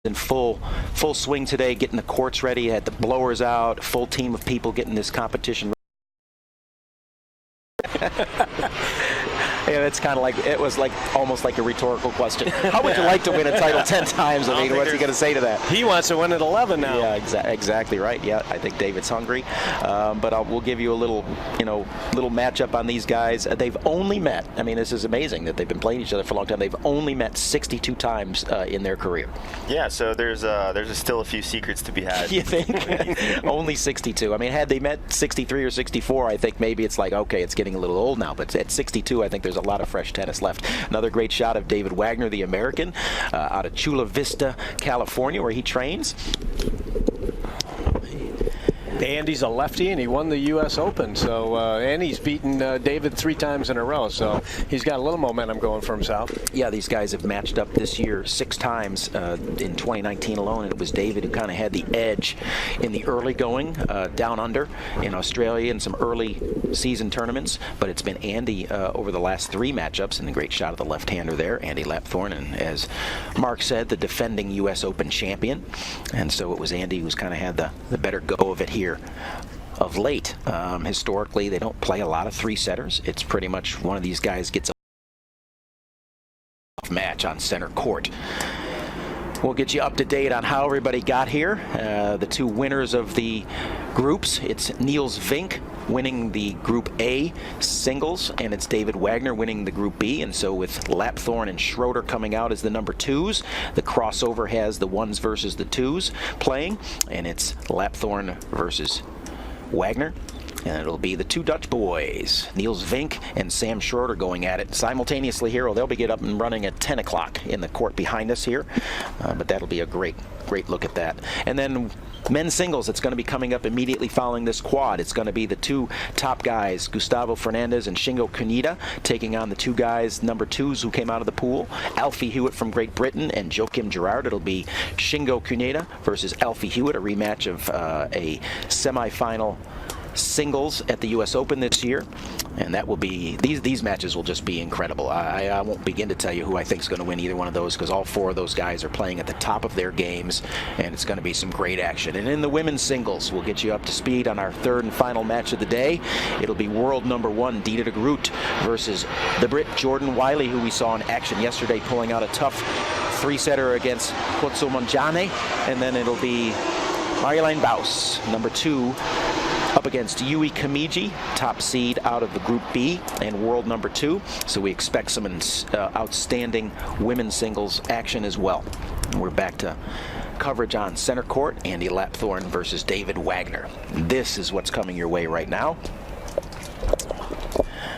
in full swing today, getting the courts ready. Had the blowers out, full team of people getting this competition. Yeah, it's kind of like, it was like almost like a rhetorical question. How would you like to win a title 10 times? I mean, what's he going to say to that? He wants to win at 11 now. Yeah, exactly right. Yeah, I think David's hungry. But we'll give you a little matchup on these guys. They've only met, I mean, this is amazing that they've been playing each other for a long time. They've only met 62 times in their career. Yeah, so there's still a few secrets to be had. You think? Only 62. I mean, had they met 63 or 64, I think maybe it's like, okay, it's getting a little old now. But at 62, I think there's a lot of fresh tennis left. Another great shot of David Wagner, the American, out of Chula Vista, California, where he trains. Andy's a lefty, and he won the U.S. Open. So, and he's beaten David 3 times in a row. So he's got a little momentum going for himself. Yeah, these guys have matched up this year 6 times in 2019 alone, and it was David who kind of had the edge in the early going down under in Australia and some early season tournaments. But it's been Andy over the last 3 matchups, and a great shot of the left-hander there, Andy Lapthorne, and as Mark said, the defending U.S. Open champion. And so it was Andy who's kind of had the better go of it here of late. Historically, they don't play a lot of 3-setters. It's pretty much one of these guys gets a match on center court. We'll get you up to date on how everybody got here. The 2 winners of the groups. It's Niels Vink winning the Group A singles, and it's David Wagner winning the Group B. And so with Lapthorne and Schroeder coming out as the number 2s, the crossover has the 1s versus the 2s playing, and it's Lapthorne versus Wagner. And it'll be the 2 Dutch boys, Niels Vink and Sam Schroeder, going at it simultaneously here. Well, they'll be get up and running at 10 o'clock in the court behind us here. But that'll be a great look at that. And then men's singles, it's going to be coming up immediately following this quad. It's going to be the 2 top guys, Gustavo Fernandez and Shingo Kunita, taking on the 2 guys, number 2s who came out of the pool, Alfie Hewitt from Great Britain and Joachim Gerard. It'll be Shingo Kunita versus Alfie Hewitt, a rematch of a semifinal singles at the U.S. Open this year, and that will be, these matches will just be incredible. I won't begin to tell you who I think is going to win either one of those, because all 4 of those guys are playing at the top of their games, and it's going to be some great action. And in the women's singles, we'll get you up to speed on our 3rd and final match of the day. It'll be world number 1 Dina de Groot versus the Brit Jordan Wiley, who we saw in action yesterday pulling out a tough 3-setter against Kotso Monjane. And then it'll be Marjolein Baus, number 2, up against Yui Kamiji, top seed out of the Group B and world number 2. So we expect some outstanding women's singles action as well. And we're back to coverage on center court, Andy Lapthorne versus David Wagner. This is what's coming your way right now.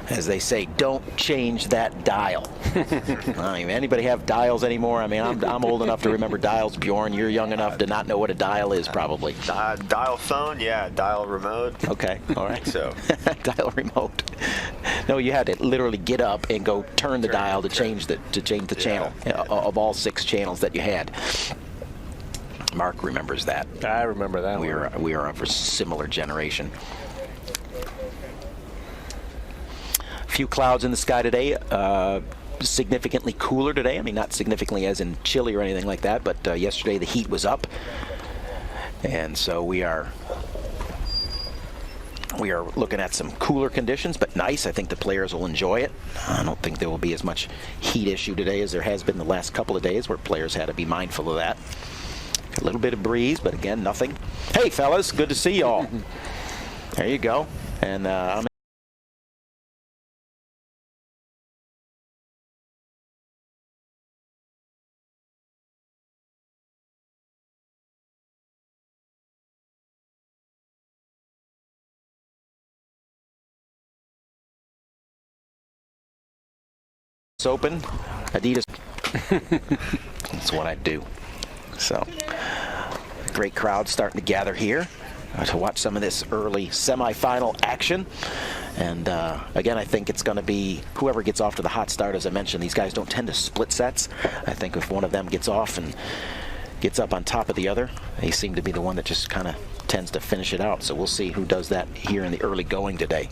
As they say, don't change that dial. I mean, anybody have dials anymore? I mean, I'm old enough to remember dials. Bjorn, you're young enough to not know what a dial is, probably. Dial phone, yeah. Dial remote. Okay, all right. So dial remote. No, you had to literally get up and go turn the dial to change the channel of all 6 channels that you had. Mark remembers that. I remember that. We are of a similar generation. Few clouds in the sky today, significantly cooler today. I mean, not significantly as in chilly or anything like that, but yesterday the heat was up, and so we are looking at some cooler conditions, but nice. I think the players will enjoy it. I don't think there will be as much heat issue today as there has been the last couple of days, where players had to be mindful of that. A little bit of breeze, but again, nothing. Hey fellas, good to see y'all. There you go. And I'm Open, Adidas. That's what I do. So, great crowd starting to gather here to watch some of this early semifinal action. And again, I think it's going to be whoever gets off to the hot start. As I mentioned, these guys don't tend to split sets. I think if one of them gets off and gets up on top of the other, they seem to be the one that just kind of tends to finish it out. So we'll see who does that here in the early going today.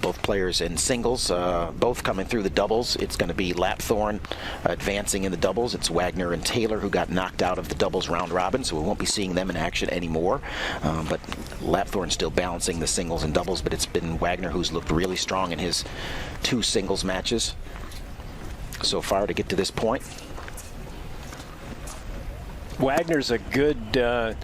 both players in singles, both coming through the doubles. It's going to be Lapthorne advancing in the doubles. It's Wagner and Taylor who got knocked out of the doubles round robin, so we won't be seeing them in action anymore. But Lapthorne still balancing the singles and doubles, but it's been Wagner who's looked really strong in his 2 singles matches so far to get to this point. Wagner's a good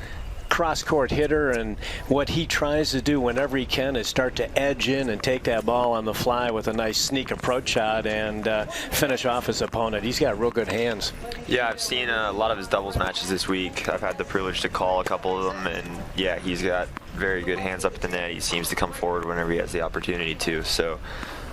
cross-court hitter, and what he tries to do whenever he can is start to edge in and take that ball on the fly with a nice sneak approach shot and finish off his opponent. He's got real good hands. Yeah, I've seen a lot of his doubles matches this week. I've had the privilege to call a couple of them, and yeah, he's got very good hands up at the net. He seems to come forward whenever he has the opportunity to. So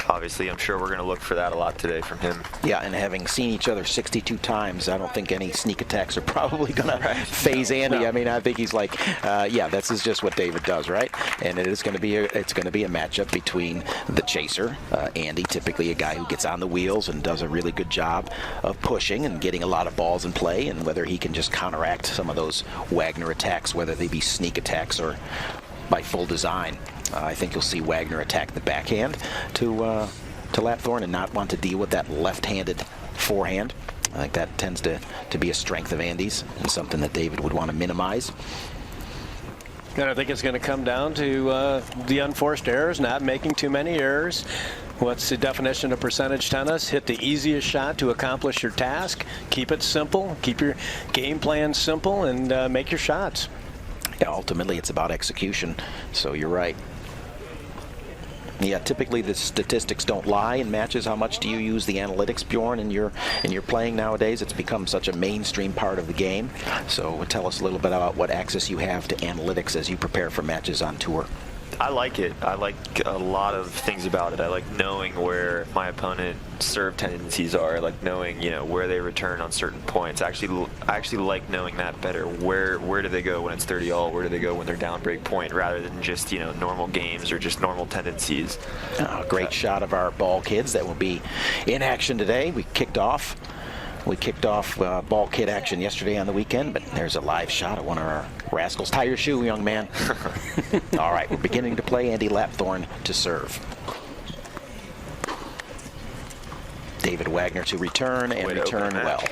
obviously, I'm sure we're going to look for that a lot today from him. Yeah, and having seen each other 62 times, I don't think any sneak attacks are probably going to phase Andy. No. I mean, I think he's like, yeah, this is just what David does, right? And it's going to be a matchup between the chaser, Andy, typically a guy who gets on the wheels and does a really good job of pushing and getting a lot of balls in play, and whether he can just counteract some of those Wagner attacks, whether they be sneak attacks or by full design. I think you'll see Wagner attack the backhand to Lapthorne and not want to deal with that left-handed forehand. I think that tends to be a strength of Andy's and something that David would want to minimize. And I think it's going to come down to the unforced errors, not making too many errors. What's the definition of percentage tennis? Hit the easiest shot to accomplish your task. Keep it simple. Keep your game plan simple and make your shots. Yeah, ultimately, it's about execution. So you're right. Yeah, typically the statistics don't lie in matches. How much do you use the analytics, Bjorn, in your playing nowadays? It's become such a mainstream part of the game. So tell us a little bit about what access you have to analytics as you prepare for matches on tour. I like it. I like a lot of things about it. I like knowing where my opponent's serve tendencies are. I like knowing, where they return on certain points. I actually like knowing that better. Where do they go when it's 30-all? Where do they go when they're down break point, rather than just, normal games or just normal tendencies. Great shot of our ball kids that will be in action today. We kicked off ball kid action yesterday on the weekend, but there's a live shot of one of our rascals. Tie your shoe, young man. All right, we're beginning to play. Andy Lapthorne to serve. David Wagner to return and return well.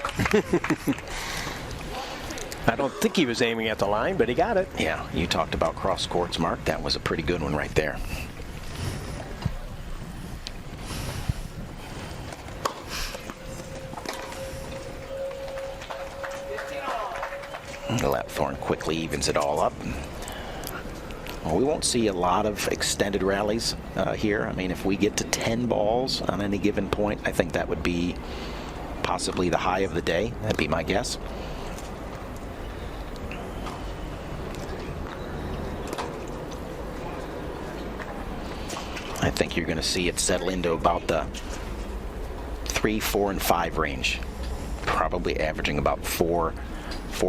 I don't think he was aiming at the line, but he got it. Yeah, you talked about cross courts, Mark. That was a pretty good one right there. Lapthorne quickly evens it all up. Well, we won't see a lot of extended rallies here. I mean, if we get to 10 balls on any given point, I think that would be possibly the high of the day. That'd be my guess. I think you're going to see it settle into about the 3, 4, and 5 range. Probably averaging about four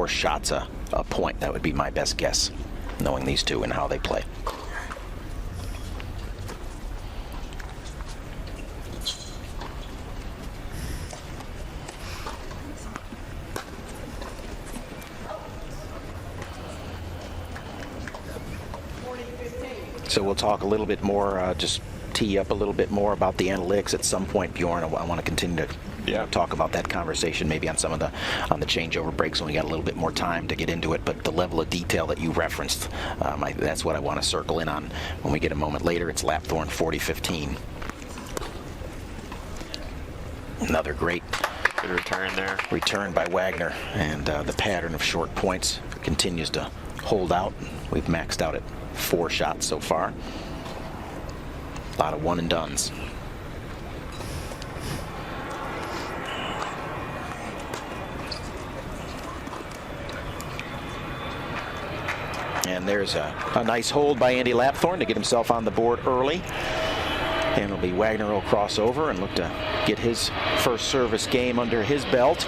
shots a point. That would be my best guess, knowing these two and how they play. So we'll talk a little bit more, just tee up a little bit more about the analytics at some point, Bjorn. I want to continue to talk about that conversation maybe on the changeover breaks when we got a little bit more time to get into it. But the level of detail that you referenced, that's what I want to circle in on when we get a moment later. It's Lapthorne 40-15. Another great good return there. Return by Wagner, and the pattern of short points continues to hold out. We've maxed out at 4 shots so far. A lot of one and dones. And there's a nice hold by Andy Lapthorne to get himself on the board early. And it'll be Wagner will cross over and look to get his first service game under his belt.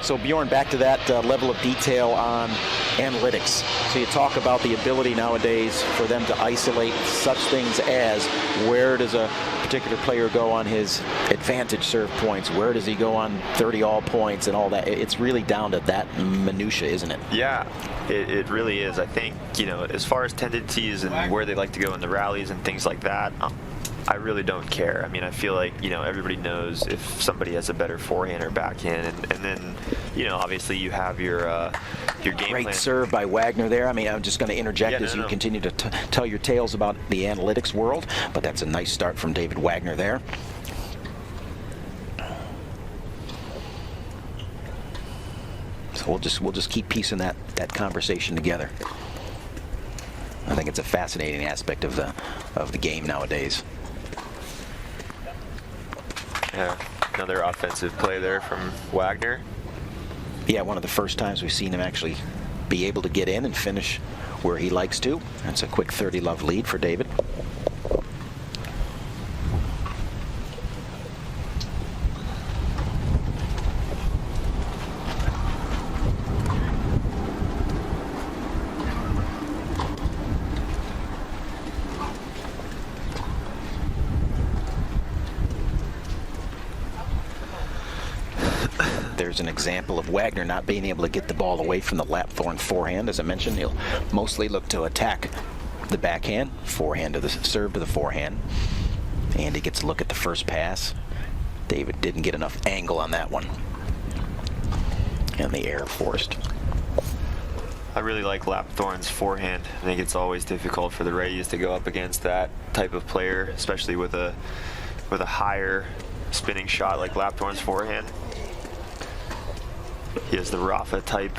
So Bjorn, back to that level of detail on analytics. So you talk about the ability nowadays for them to isolate such things as where does a particular player go on his advantage serve points, where does he go on 30 all points and all that. It's really down to that minutia, isn't it? Yeah, it really is. I think, you know, as far as tendencies and where they like to go in the rallies and things like that, I really don't care. I mean, I feel like, you know, everybody knows if somebody has a better forehand or backhand, and then, you know, obviously you have your game Great plan. serve by Wagner there. I mean, I'm just going to interject as you continue to tell your tales about the analytics world, but that's a nice start from David Wagner there. So we'll just keep piecing that conversation together. I think it's a fascinating aspect of the game nowadays. Yeah, another offensive play there from Wagner. Yeah, one of the first times we've seen him actually be able to get in and finish where he likes to. That's a quick 30-love lead for David. There's an example of Wagner not being able to get the ball away from the Lapthorn forehand. As I mentioned, he'll mostly look to attack the backhand, forehand to the serve to the forehand. Andy gets a look at the first pass. David didn't get enough angle on that one. And the error forced. I really like Lapthorn's forehand. I think it's always difficult for the righties to go up against that type of player, especially with a higher spinning shot like Lapthorn's forehand. He has the Rafa type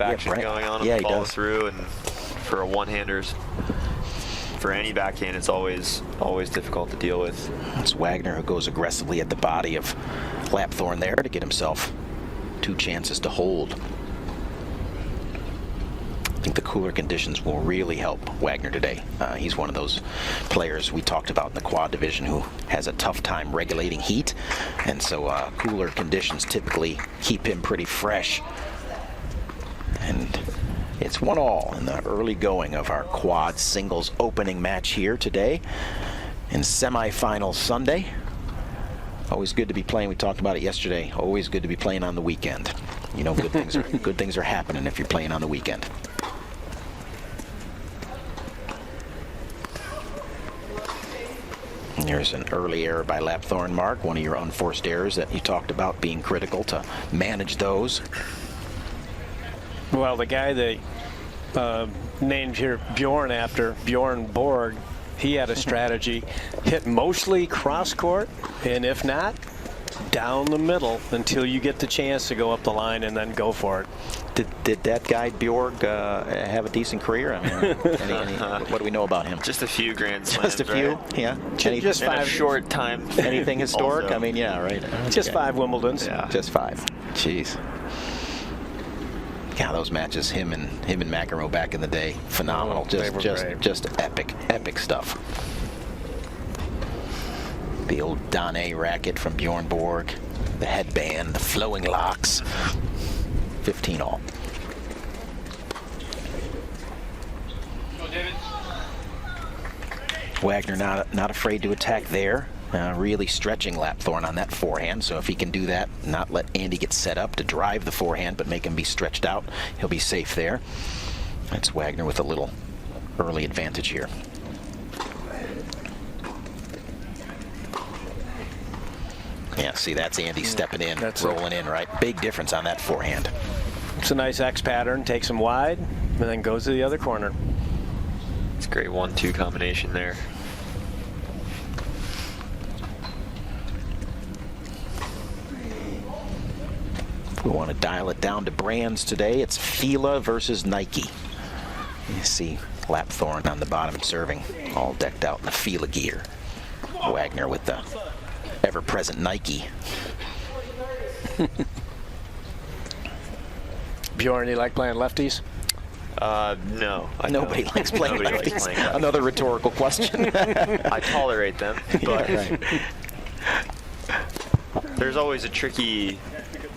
action going on, yeah, and he follow does. through, and for a one-handers, for any backhand, it's always difficult to deal with. It's Wagner who goes aggressively at the body of Lapthorn there to get himself 2 chances to hold. I think the cooler conditions will really help Wagner today. He's one of those players we talked about in the quad division who has a tough time regulating heat, and so cooler conditions typically keep him pretty fresh. And it's 1-1 in the early going of our quad singles opening match here today in semifinal Sunday. Always good to be playing. We talked about it yesterday. Always good to be playing on the weekend. You know, good things are happening if you're playing on the weekend. And there's an early error by Lapthorn, Mark, one of your unforced errors that you talked about being critical to manage those. Well, the guy they named here Bjorn after, Bjorn Borg, he had a strategy. Hit mostly cross court, and if not, down the middle until you get the chance to go up the line and then go for it. Did that guy Bjorg have a decent career? I mean, what do we know about him? Just a few Grand Slams. Just a few, right? yeah. Just In a 5 short time. Anything historic? Also. I mean, yeah, right. Just 5 Wimbledons. Yeah. Just 5. Jeez. Yeah, those matches, him and McEnroe back in the day, phenomenal. They were great. Just epic stuff. The old Dane racket from Bjorn Borg, the headband, the flowing locks. 15-all. Wagner not afraid to attack there. Really stretching Lapthorn on that forehand. So if he can do that, not let Andy get set up to drive the forehand, but make him be stretched out, he'll be safe there. That's Wagner with a little early advantage here. Yeah, see, that's Andy stepping in, rolling in, right? Big difference on that forehand. It's a nice X pattern, takes him wide, and then goes to the other corner. It's a great 1-2 combination there. We want to dial it down to brands today. It's Fila versus Nike. You see Lapthorn on the bottom serving, all decked out in the Fila gear. Wagner with the ever-present Nike. Bjorn, you like playing lefties? No. Nobody likes playing Nobody likes lefties. playing lefties. Another rhetorical question. I tolerate them, but Yeah, right. there's always a tricky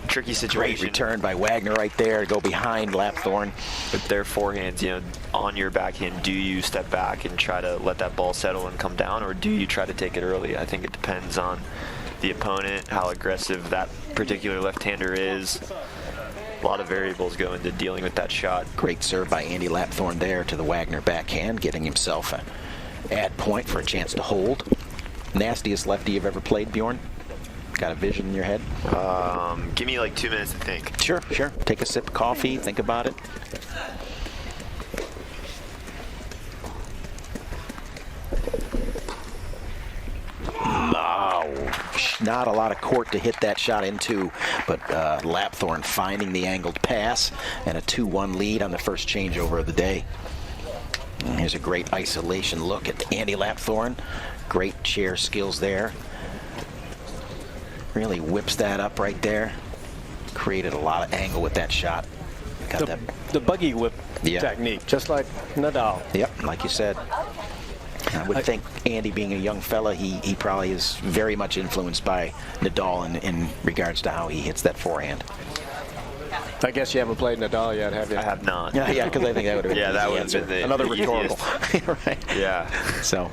tricky situation. Great return by Wagner right there to go behind Lapthorne. With their forehands, you know, on your backhand, do you step back and try to let that ball settle and come down, or do you try to take it early? I think it depends on the opponent, how aggressive that particular left-hander is. A lot of variables go into dealing with that shot. Great serve by Andy Lapthorne there to the Wagner backhand, getting himself an add point for a chance to hold. Nastiest lefty you've ever played, Bjorn? Got a vision in your head? Give me like 2 minutes to think. Sure, sure. Take a sip of coffee, think about it. Not a lot of court to hit that shot into, but Lapthorne finding the angled pass and a 2-1 lead on the first changeover of the day. And here's a great isolation look at Andy Lapthorne. Great chair skills there. Really whips that up right there. Created a lot of angle with that shot. Got the buggy whip technique, just like Nadal. Yep, like you said. I would think Andy, being a young fella, he probably is very much influenced by Nadal in regards to how he hits that forehand. I guess you haven't played Nadal yet, have you? I have not. Yeah, because I think that would have been yeah, the that easy would answer. have been Another the rhetorical. Right. Yeah. So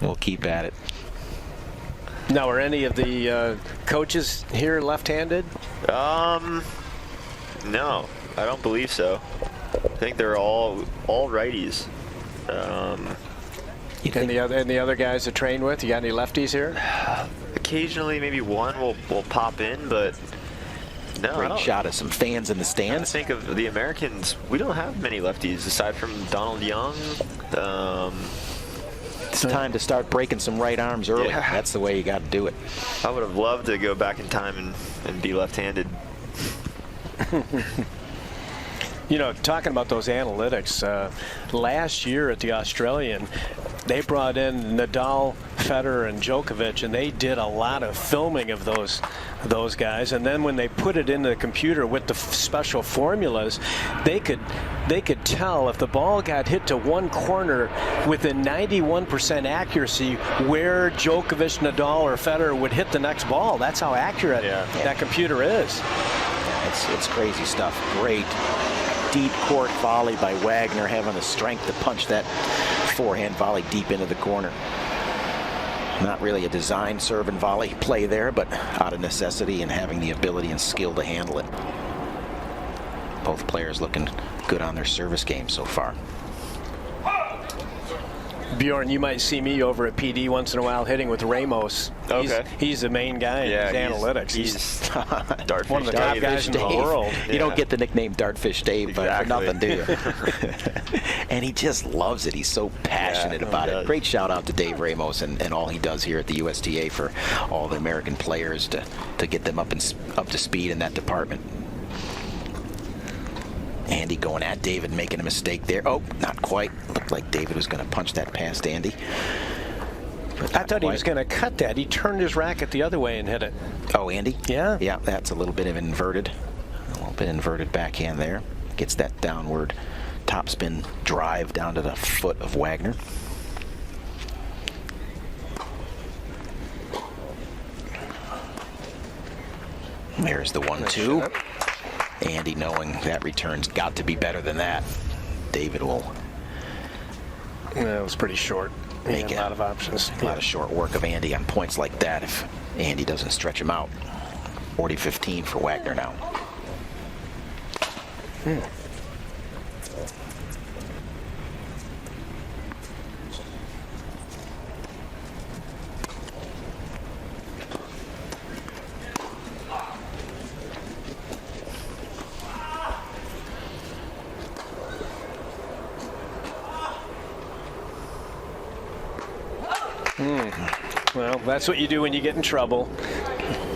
we'll keep at it. Now, are any of the coaches here left-handed? No, I don't believe so. I think they're all righties. And the other guys to train with, you got any lefties here? Occasionally, maybe one will pop in, but no. Great shot of some fans in the I stands. think of the Americans, we don't have many lefties aside from Donald Young. It's time to start breaking some right arms early. Yeah. That's the way you got to do it. I would have loved to go back in time and be left-handed. You know, talking about those analytics, last year at the Australian, they brought in Nadal, Federer, and Djokovic, and they did a lot of filming of those guys. And then when they put it into the computer with the special formulas, they could tell if the ball got hit to one corner within 91% accuracy where Djokovic, Nadal, or Federer would hit the next ball. That's how accurate that computer is. Yeah, it's crazy stuff. Great deep court volley by Wagner, having the strength to punch that forehand volley deep into the corner. Not really a design serve and volley play there, but out of necessity and having the ability and skill to handle it. Both players looking good on their service game so far. Bjorn, you might see me over at PD once in a while hitting with Ramos. Okay. He's the main guy in his analytics. He's one of the top guys in the world. You don't get the nickname Dartfish Dave for nothing, do you? And he just loves it. He's so passionate about it. Great shout out to Dave Ramos and all he does here at the USTA for all the American players to get them up to speed in that department. Andy going at David, making a mistake there. Oh, not quite. Looked like David was going to punch that past Andy. I thought he was going to cut that. He turned his racket the other way and hit it. Oh, Andy? Yeah. Yeah, that's a little bit of inverted. A little bit inverted backhand there. Gets that downward topspin drive down to the foot of Wagner. There's the 1-2. Andy knowing that return's got to be better than that. David will. Yeah, it was pretty short. Make a lot of options. A lot of short work of Andy on points like that if Andy doesn't stretch him out. 40-15 for Wagner now. Well, that's what you do when you get in trouble.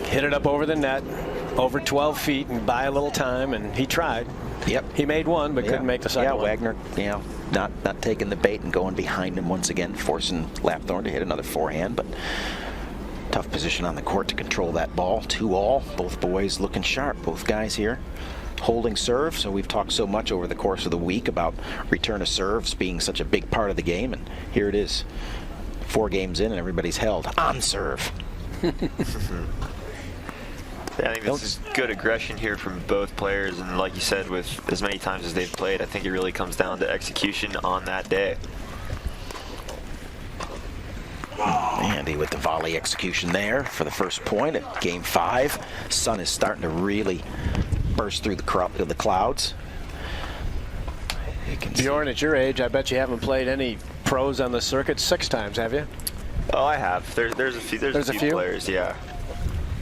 Hit it up over the net, over 12 feet, and buy a little time, and he tried. Yep. He made one, but couldn't make the second one. Wagner, not taking the bait and going behind him once again, forcing Lapthorne to hit another forehand, but tough position on the court to control that ball. 2-all, both boys looking sharp, both guys here. Holding serve, so we've talked so much over the course of the week about return of serves being such a big part of the game, and here it is. 4 games in and everybody's held on serve. I think this is good aggression here from both players, and like you said, with as many times as they've played, I think it really comes down to execution on that day. Andy with the volley execution there for the first point at game 5. Sun is starting to really burst through the clouds. Bjorn, at your age, I bet you haven't played any pros on the circuit 6 times, have you? Oh, I have. There's a few players, yeah.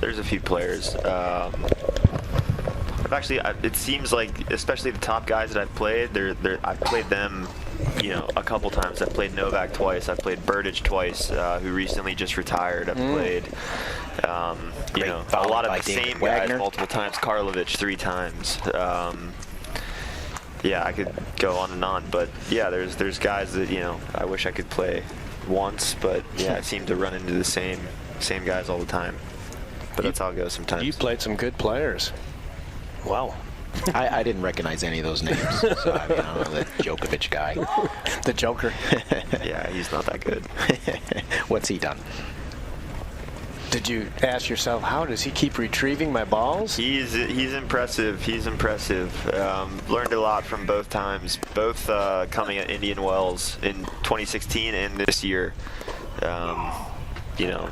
There's a few players. It seems like, especially the top guys that I've played, I've played them, a couple times. I've played Novak twice. I've played Berdych twice, who recently just retired. I've played, a lot of the same guys multiple times. Karlovic 3 times. Yeah, I could go on and on, but yeah, there's guys that I wish I could play once, but yeah, I seem to run into the same guys all the time. But that's how it goes sometimes. You played some good players. Well, I didn't recognize any of those names. So I don't know, the Djokovic guy. The Joker. Yeah, he's not that good. What's he done? Did you ask yourself, how does he keep retrieving my balls? He's impressive. He's impressive. Learned a lot from both times, both coming at Indian Wells in 2016 and this year.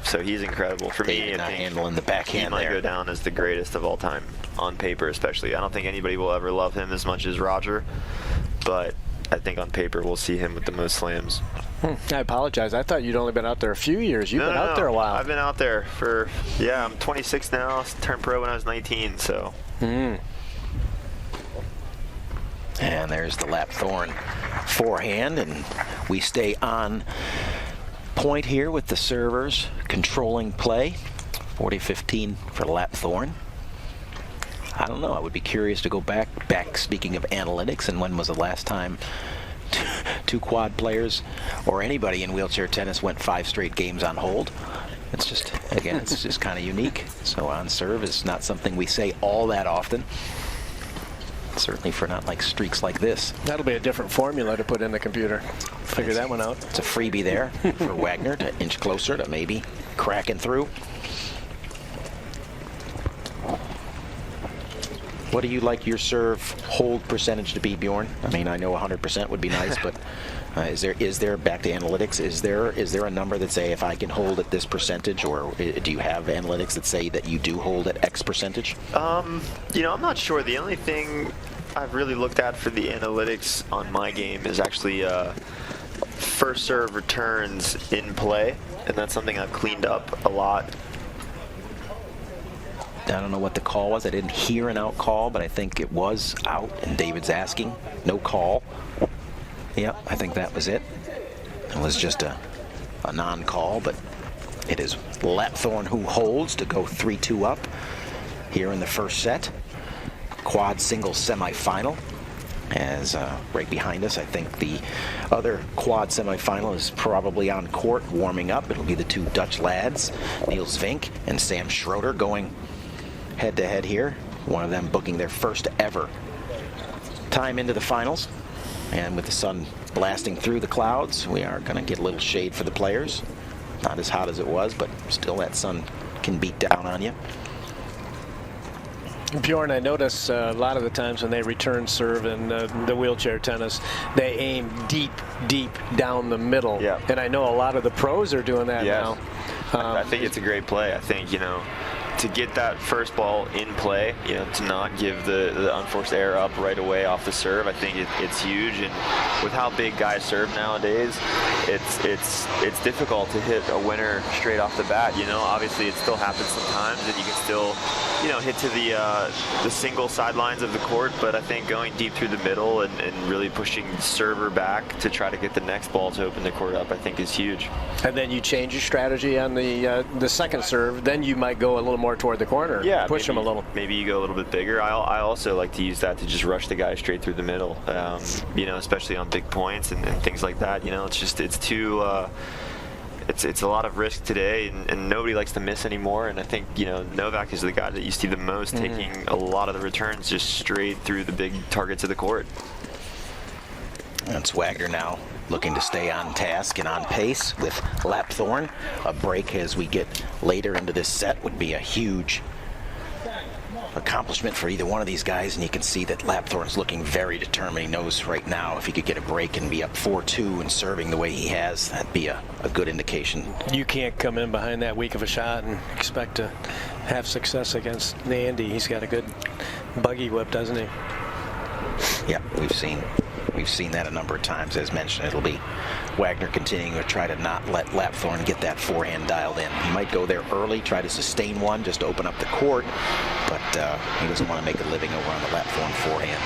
So he's incredible. For me, I think handling the backhand he might go down as the greatest of all time, on paper especially. I don't think anybody will ever love him as much as Roger, but I think on paper we'll see him with the most slams. I apologize. I thought you'd only been out there a few years. You've been out there a while. I've been out there for, I'm 26 now. Turned pro when I was 19, so. And there's the Lapthorne forehand, and we stay on point here with the servers controlling play. 40-15 for Lapthorne. I don't know. I would be curious to go back speaking of analytics, and when was the last time two quad players or anybody in wheelchair tennis went 5 straight games on hold? It's just, again, it's just kind of unique. So on serve is not something we say all that often. Certainly for not like streaks like this. That'll be a different formula to put in the computer. Figure that one out. It's a freebie there for Wagner to inch closer to maybe cracking through. What do you like your serve hold percentage to be, Bjorn? I mean, I know 100% would be nice, but is there back to analytics? Is there a number that say if I can hold at this percentage, or do you have analytics that say that you do hold at X percentage? I'm not sure. The only thing I've really looked at for the analytics on my game is actually first serve returns in play, and that's something I've cleaned up a lot. I don't know what the call was. I didn't hear an out call, but I think it was out, and David's asking. No call. Yep, I think that was it. It was just a non-call, but it is Lapthorne who holds to go 3-2 up here in the first set. Quad singles semifinal. As right behind us, I think the other quad semifinal is probably on court warming up. It'll be the 2 Dutch lads, Niels Vink and Sam Schroeder, going head-to-head here. One of them booking their first ever time into the finals. And with the sun blasting through the clouds, we are going to get a little shade for the players. Not as hot as it was, but still that sun can beat down on you. Bjorn, I notice a lot of the times when they return serve in the wheelchair tennis, they aim deep down the middle. Yeah. And I know a lot of the pros are doing that now. I think it's a great play. I think, to get that first ball in play, to not give the unforced error up right away off the serve, I think it's huge. And with how big guys serve nowadays, it's difficult to hit a winner straight off the bat. Obviously it still happens sometimes, and you can still, hit to the single sidelines of the court. But I think going deep through the middle and really pushing the server back to try to get the next ball to open the court up, I think is huge. And then you change your strategy on the second serve. Then you might go a little more toward the corner. Yeah, push him a little. Maybe you go a little bit bigger. I also like to use that to just rush the guy straight through the middle. Especially on big points and things like that. It's too. It's a lot of risk today, and nobody likes to miss anymore. And I think Novak is the guy that you see the most taking a lot of the returns just straight through the big targets of the court. That's Wagner now looking to stay on task and on pace with Lapthorne. A break as we get later into this set would be a huge accomplishment for either one of these guys, and you can see that Lapthorne's looking very determined. He knows right now if he could get a break and be up 4-2 and serving the way he has, that'd be a good indication. You can't come in behind that weak of a shot and expect to have success against Andy. He's got a good buggy whip, doesn't he? Yeah, we've seen that a number of times. As mentioned, it'll be Wagner continuing to try to not let Lapthorne get that forehand dialed in. He might go there early, try to sustain one just to open up the court, but he doesn't want to make a living over on the Lapthorne forehand.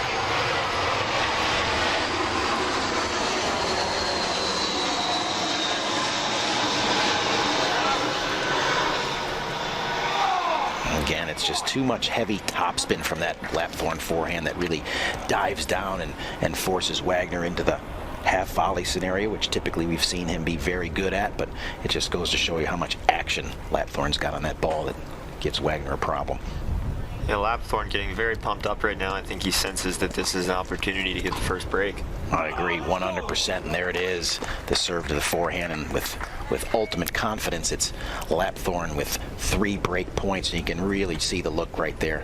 Again, it's just too much heavy topspin from that Lapthorne forehand that really dives down and forces Wagner into the half volley scenario, which typically we've seen him be very good at, but it just goes to show you how much action Lapthorne's got on that ball that gives Wagner a problem. Yeah, Lapthorne getting very pumped up right now. I think he senses that this is an opportunity to get the first break. I agree 100%, and there it is, the serve to the forehand, and with ultimate confidence, it's Lapthorne with 3 break points, and you can really see the look right there.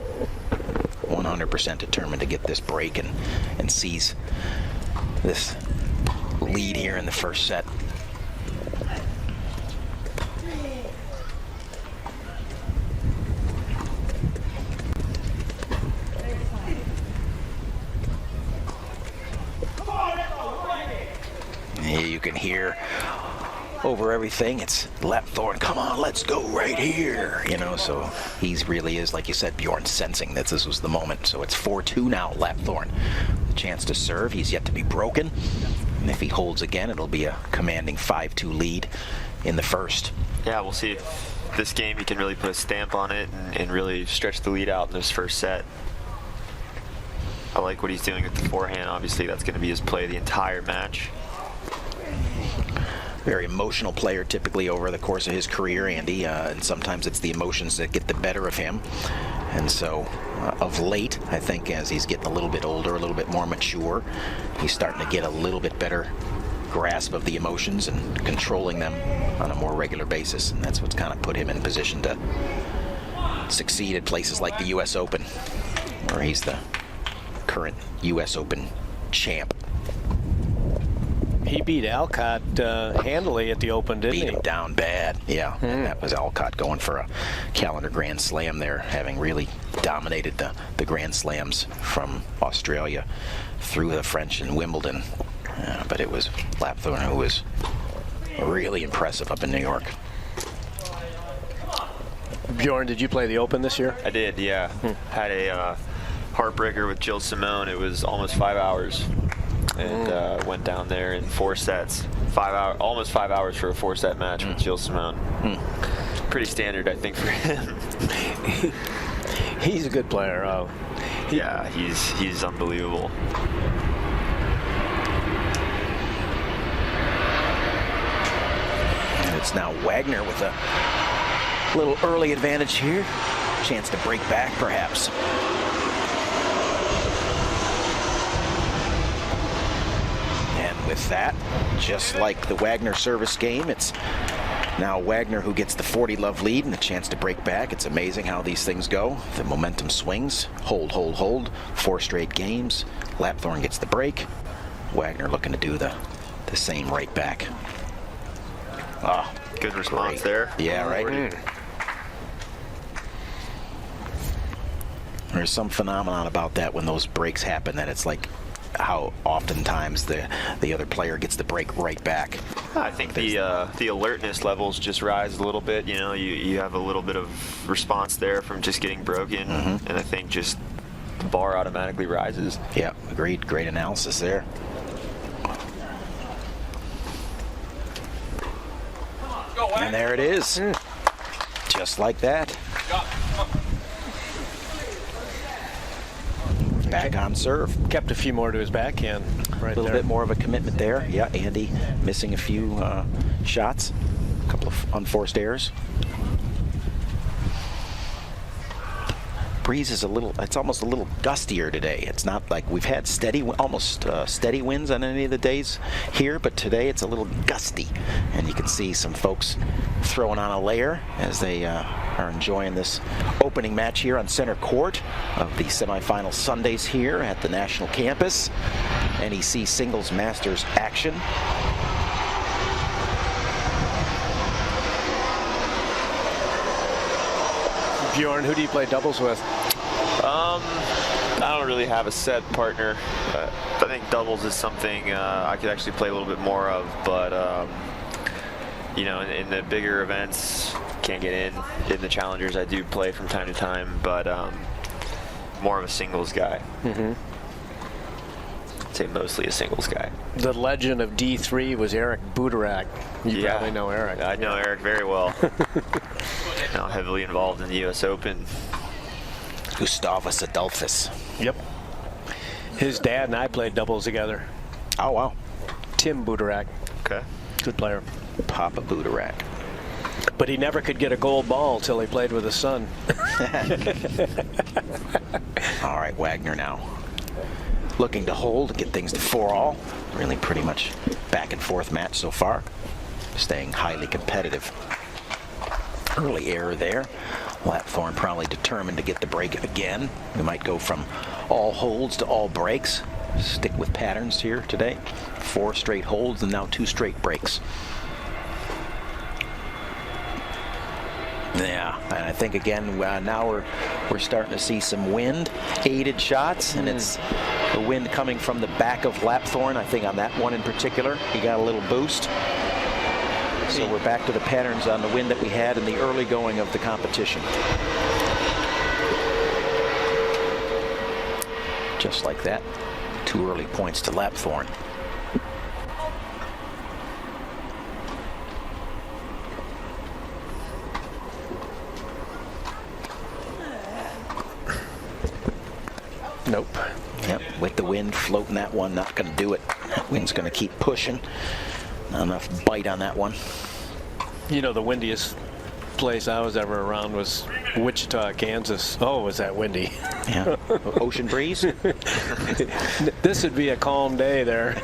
100% determined to get this break and seize this lead here in the first set. You can hear over everything, it's Lapthorne, come on, let's go right here, you know, so he's really is, like you said, Bjorn, sensing that this was the moment. So it's 4-2 now, Lapthorne. The chance to serve, he's yet to be broken, and if he holds again, it'll be a commanding 5-2 lead in the first. Yeah, we'll see if this game he can really put a stamp on it and really stretch the lead out in this first set. I like what he's doing with the forehand. Obviously, that's going to be his play the entire match. Very emotional player typically over the course of his career, Andy, and sometimes it's the emotions that get the better of him. And so of late, I think as he's getting a little bit older, a little bit more mature, he's starting to get a little bit better grasp of the emotions and controlling them on a more regular basis. And that's what's kind of put him in position to succeed at places like the U.S. Open, where he's the current U.S. Open champ. He beat Alcott handily at the Open, didn't he? Beat him down bad, yeah. And that was Alcott going for a calendar Grand Slam there, having really dominated the Grand Slams from Australia through the French and Wimbledon. But it was Lapthorne who was really impressive up in New York. Bjorn, did you play the Open this year? I did, yeah. Had a heartbreaker with Jill Simone. It was almost 5 hours. And went down there in 4 sets. Almost 5 hours for a 4-set match with Jill Simone. Pretty standard, I think, for him. He's a good player. Yeah, he's unbelievable. And it's now Wagner with a little early advantage here. Chance to break back, perhaps. With that, just like the Wagner service game, it's now Wagner who gets the 40-love lead and a chance to break back. It's amazing how these things go. The momentum swings. Hold, hold, hold. 4 straight games. Lapthorne gets the break. Wagner looking to do the same right back. Oh, good response there. Yeah, right. There's some phenomenon about that when those breaks happen, that it's like how oftentimes the other player gets the break right back. I think the alertness levels just rise a little bit. You know, you have a little bit of response there from just getting broken, and I think just the bar automatically rises. Yeah, agreed. Great analysis there. And there it is. Just like that. Back on serve. Kept a few more to his backhand right there. A little bit more of a commitment there. Yeah, Andy missing a few shots. A couple of unforced errors. Breeze is it's almost a little gustier today. It's not like we've had almost steady winds on any of the days here, but today it's a little gusty. And you can see some folks throwing on a layer as they are enjoying this opening match here on center court of the semifinal Sundays here at the National Campus. NEC Singles Masters action. Bjorn, who do you play doubles with? I don't really have a set partner. I think doubles is something I could actually play a little bit more of, but you know, in the bigger events, can't get in the challengers. I do play from time to time, but more of a singles guy. I'd say mostly a singles guy. The legend of D3 was Eric Buderak. You probably know Eric. I know Eric very well. Now heavily involved in the U.S. Open. Gustavus Adolphus. Yep. His dad and I played doubles together. Oh, wow. Tim Buderak. Okay. Good player. Papa Buderak. But he never could get a gold ball till he played with his son. All right, Wagner now looking to hold, get things to 4-all. Really pretty much back and forth match so far. Staying highly competitive. Early error there. Lapthorne probably determined to get the break again. We might go from all holds to all breaks. Stick with patterns here today. 4 straight holds and now 2 straight breaks. Yeah, and I think again now we're starting to see some wind-aided shots, and it's the wind coming from the back of Lapthorne. I think on that one in particular, he got a little boost. So we're back to the patterns on the wind that we had in the early going of the competition. Just like that, 2 early points to Lapthorne. Nope. Yep, with the wind floating that one, not going to do it. That wind's going to keep pushing. Not enough bite on that one. You know, the windiest place I was ever around was Wichita, Kansas. Oh, was that windy. Yeah, ocean breeze. This would be a calm day there.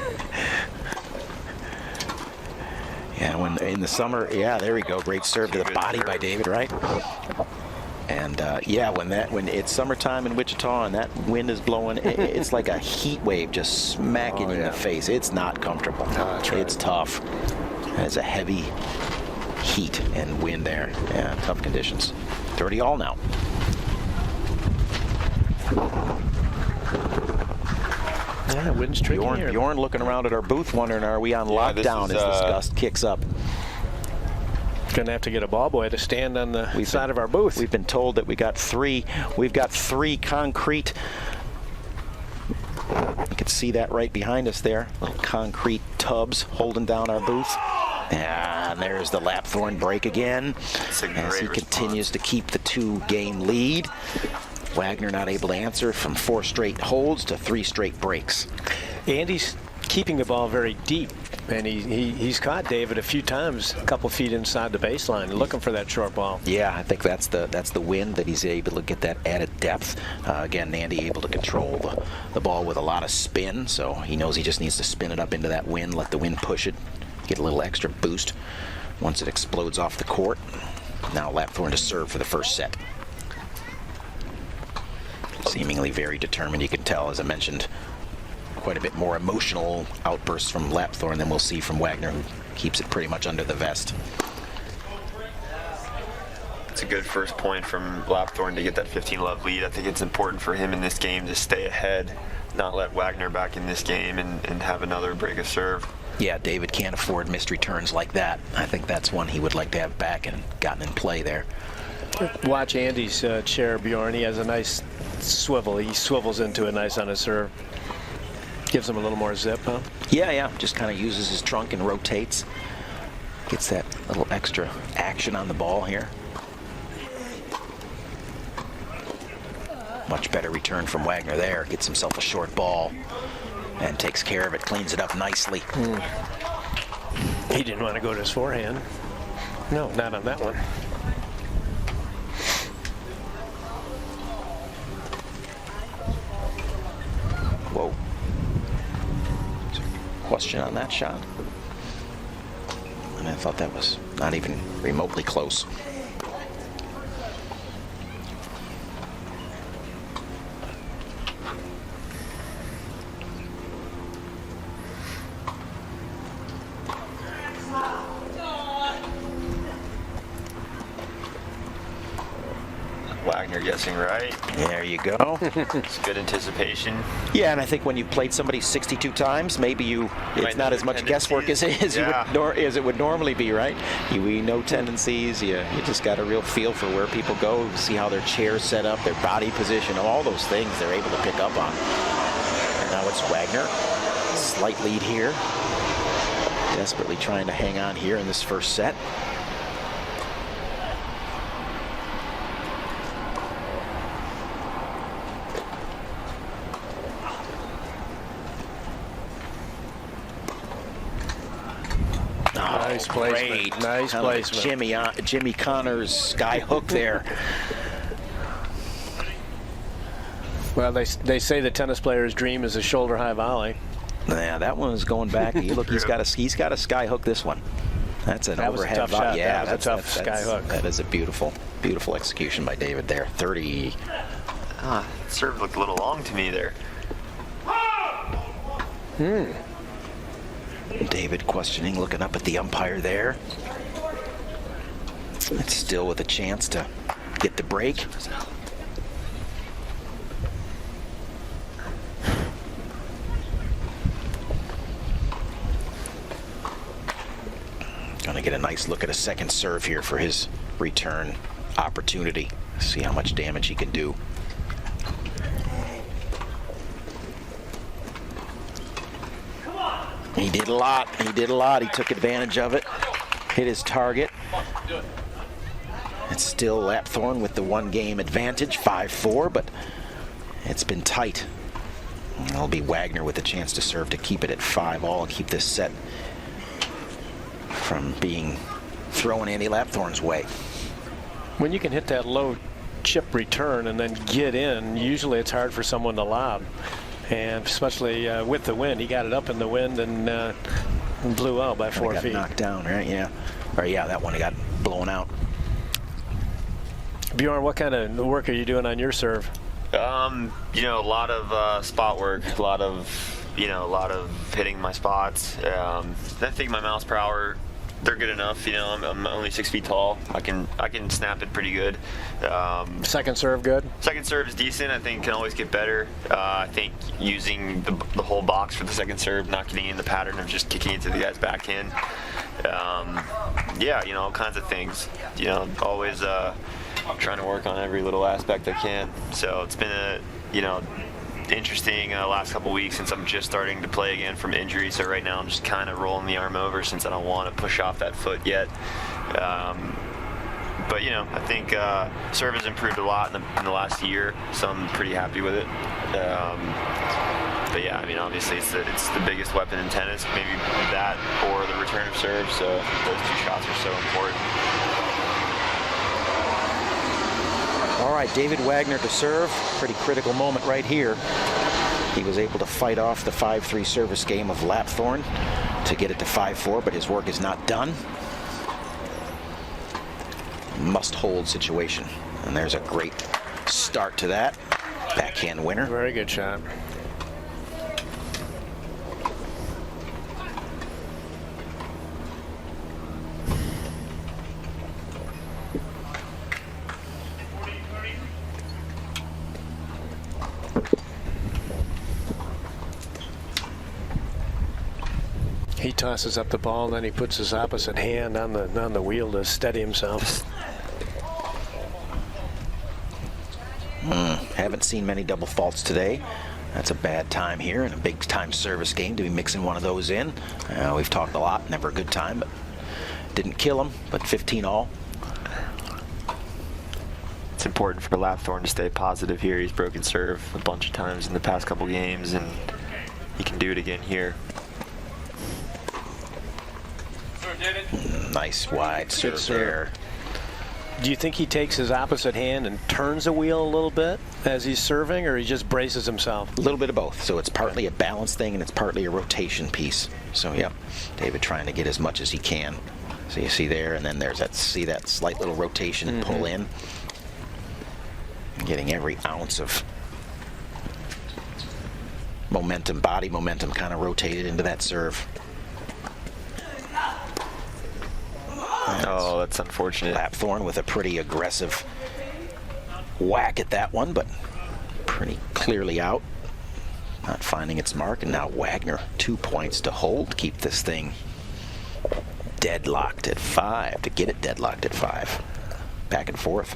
Yeah, when in the summer, yeah, there we go. Great serve to the body by David, right? And yeah, when it's summertime in Wichita and that wind is blowing, it's like a heat wave just smacking in the face. It's not comfortable. It's tough. It's a heavy heat and wind there. Yeah, tough conditions. 30-all now. Yeah, wind's tricky here. Bjorn looking around at our booth wondering, are we on lockdown as this gust kicks up? Gonna have to get a ball boy to stand on the side of our booth. We've been told that we've got three concrete, you can see that right behind us there, little concrete tubs holding down our booth. And there's the Lapthorne break again as he continues to keep the 2-game lead. Wagner not able to answer from 4 straight holds to 3 straight breaks. Andy's keeping the ball very deep, and he's caught David a few times, a couple feet inside the baseline, looking for that short ball. Yeah, I think that's the wind that he's able to get that added depth. Again, Andy able to control the ball with a lot of spin, so he knows he just needs to spin it up into that wind, let the wind push it, get a little extra boost once it explodes off the court. Now Lapthorne to serve for the first set. Seemingly very determined. You can tell, as I mentioned, quite a bit more emotional outbursts from Lapthorne than we'll see from Wagner, who keeps it pretty much under the vest. It's a good first point from Lapthorne to get that 15-love lead. I think it's important for him in this game to stay ahead, not let Wagner back in this game and have another break of serve. Yeah, David can't afford missed returns like that. I think that's one he would like to have back and gotten in play there. Watch Andy's chair, Bjorn. He has a nice swivel. He swivels into it nice on his serve. Gives him a little more zip, huh? Yeah. Just kind of uses his trunk and rotates. Gets that little extra action on the ball here. Much better return from Wagner there. Gets himself a short ball and takes care of it. Cleans it up nicely. He didn't want to go to his forehand. No, not on that one. Whoa. Question on that shot. And I thought that was not even remotely close. Wagner guessing right. There you go. It's good anticipation. Yeah, and I think when you've played somebody 62 times, maybe it's not as much guesswork as it would normally be, right? We know tendencies. You just got a real feel for where people go, see how their chair's set up, their body position, all those things they're able to pick up on. And now it's Wagner. Slight lead here. Desperately trying to hang on here in this first set. Nice placement. Great. Nice placement. Jimmy Connors sky hook there. Well, they say the tennis player's dream is a shoulder high volley. Yeah, that one is going back. Look, he's got a sky hook this one. That's an overhead volley. Yeah, that's a tough sky hook. That is a beautiful execution by David there. 30. Serve looked a little long to me there. David questioning, looking up at the umpire there. It's still with a chance to get the break. Gonna get a nice look at a second serve here for his return opportunity. See how much damage he can do. He did a lot. He took advantage of it. Hit his target. It's still Lapthorne with the 1-game advantage, 5-4, but it's been tight. It'll be Wagner with a chance to serve to keep it at 5-all and keep this set from being thrown Andy Lapthorne's way. When you can hit that low chip return and then get in, usually it's hard for someone to lob. And especially with the wind, he got it up in the wind and blew out by 4 feet. Knocked down, right? Yeah. Or yeah, that one he got blown out. Bjorn, what kind of work are you doing on your serve? A lot of spot work, a lot of hitting my spots. I think my miles per hour, they're good enough. I'm only 6 feet tall. I can snap it pretty good. Second serve good? Second serve is decent. I think can always get better. I think using the whole box for the second serve, not getting in the pattern of just kicking into the guy's backhand. All kinds of things. Always trying to work on every little aspect I can. So it's been a interesting last couple weeks since I'm just starting to play again from injury. So right now I'm just kind of rolling the arm over since I don't want to push off that foot yet. But I think serve has improved a lot in the last year, so I'm pretty happy with it. But yeah, obviously it's the biggest weapon in tennis, maybe that or the return of serve. So those two shots are so important. All right, David Wagner to serve. Pretty critical moment right here. He was able to fight off the 5-3 service game of Lapthorne to get it to 5-4, but his work is not done. Must-hold situation. And there's a great start to that. Backhand winner. Very good shot. He tosses up the ball, and then he puts his opposite hand on the wheel to steady himself. Haven't seen many double faults today. That's a bad time here in a big-time service game to be mixing one of those in. We've talked a lot, never a good time, but didn't kill him, but 15-all. It's important for Lapthorne to stay positive here. He's broken serve a bunch of times in the past couple games, and he can do it again here. Nice wide serve there. Do you think he takes his opposite hand and turns the wheel a little bit as he's serving, or he just braces himself? A little bit of both. So it's partly a balance thing and it's partly a rotation piece. So yep, David trying to get as much as he can. So you see there, and then there's that slight little rotation and pull in. Getting every ounce of momentum, body momentum kind of rotated into that serve. Oh, that's unfortunate. Lapthorne with a pretty aggressive whack at that one, but pretty clearly out. Not finding its mark, and now Wagner 2 points to hold, keep this thing deadlocked at 5, to get it deadlocked at 5. Back and forth.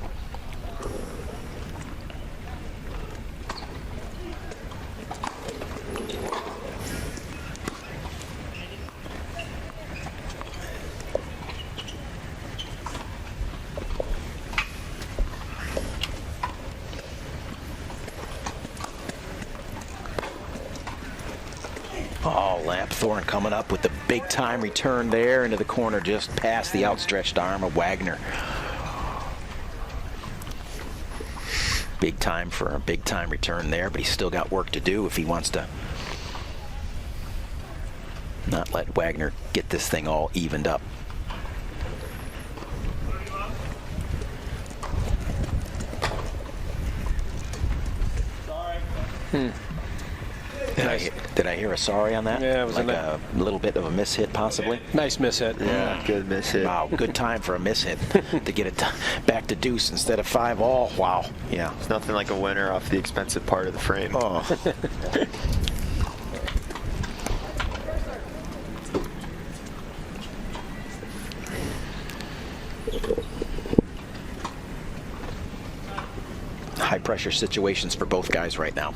Oh, Lapthorne coming up with the big time return there into the corner, just past the outstretched arm of Wagner. Big time for a big time return there, but he's still got work to do if he wants to not let Wagner get this thing all evened up. Did I hear a sorry on that? Yeah, it was like a little bit of a mishit, possibly. Nice mishit. Yeah, good mishit. Wow, good time for a mishit to get it back to deuce instead of 5-all. Wow, yeah. It's nothing like a winner off the expensive part of the frame. Oh. High pressure situations for both guys right now.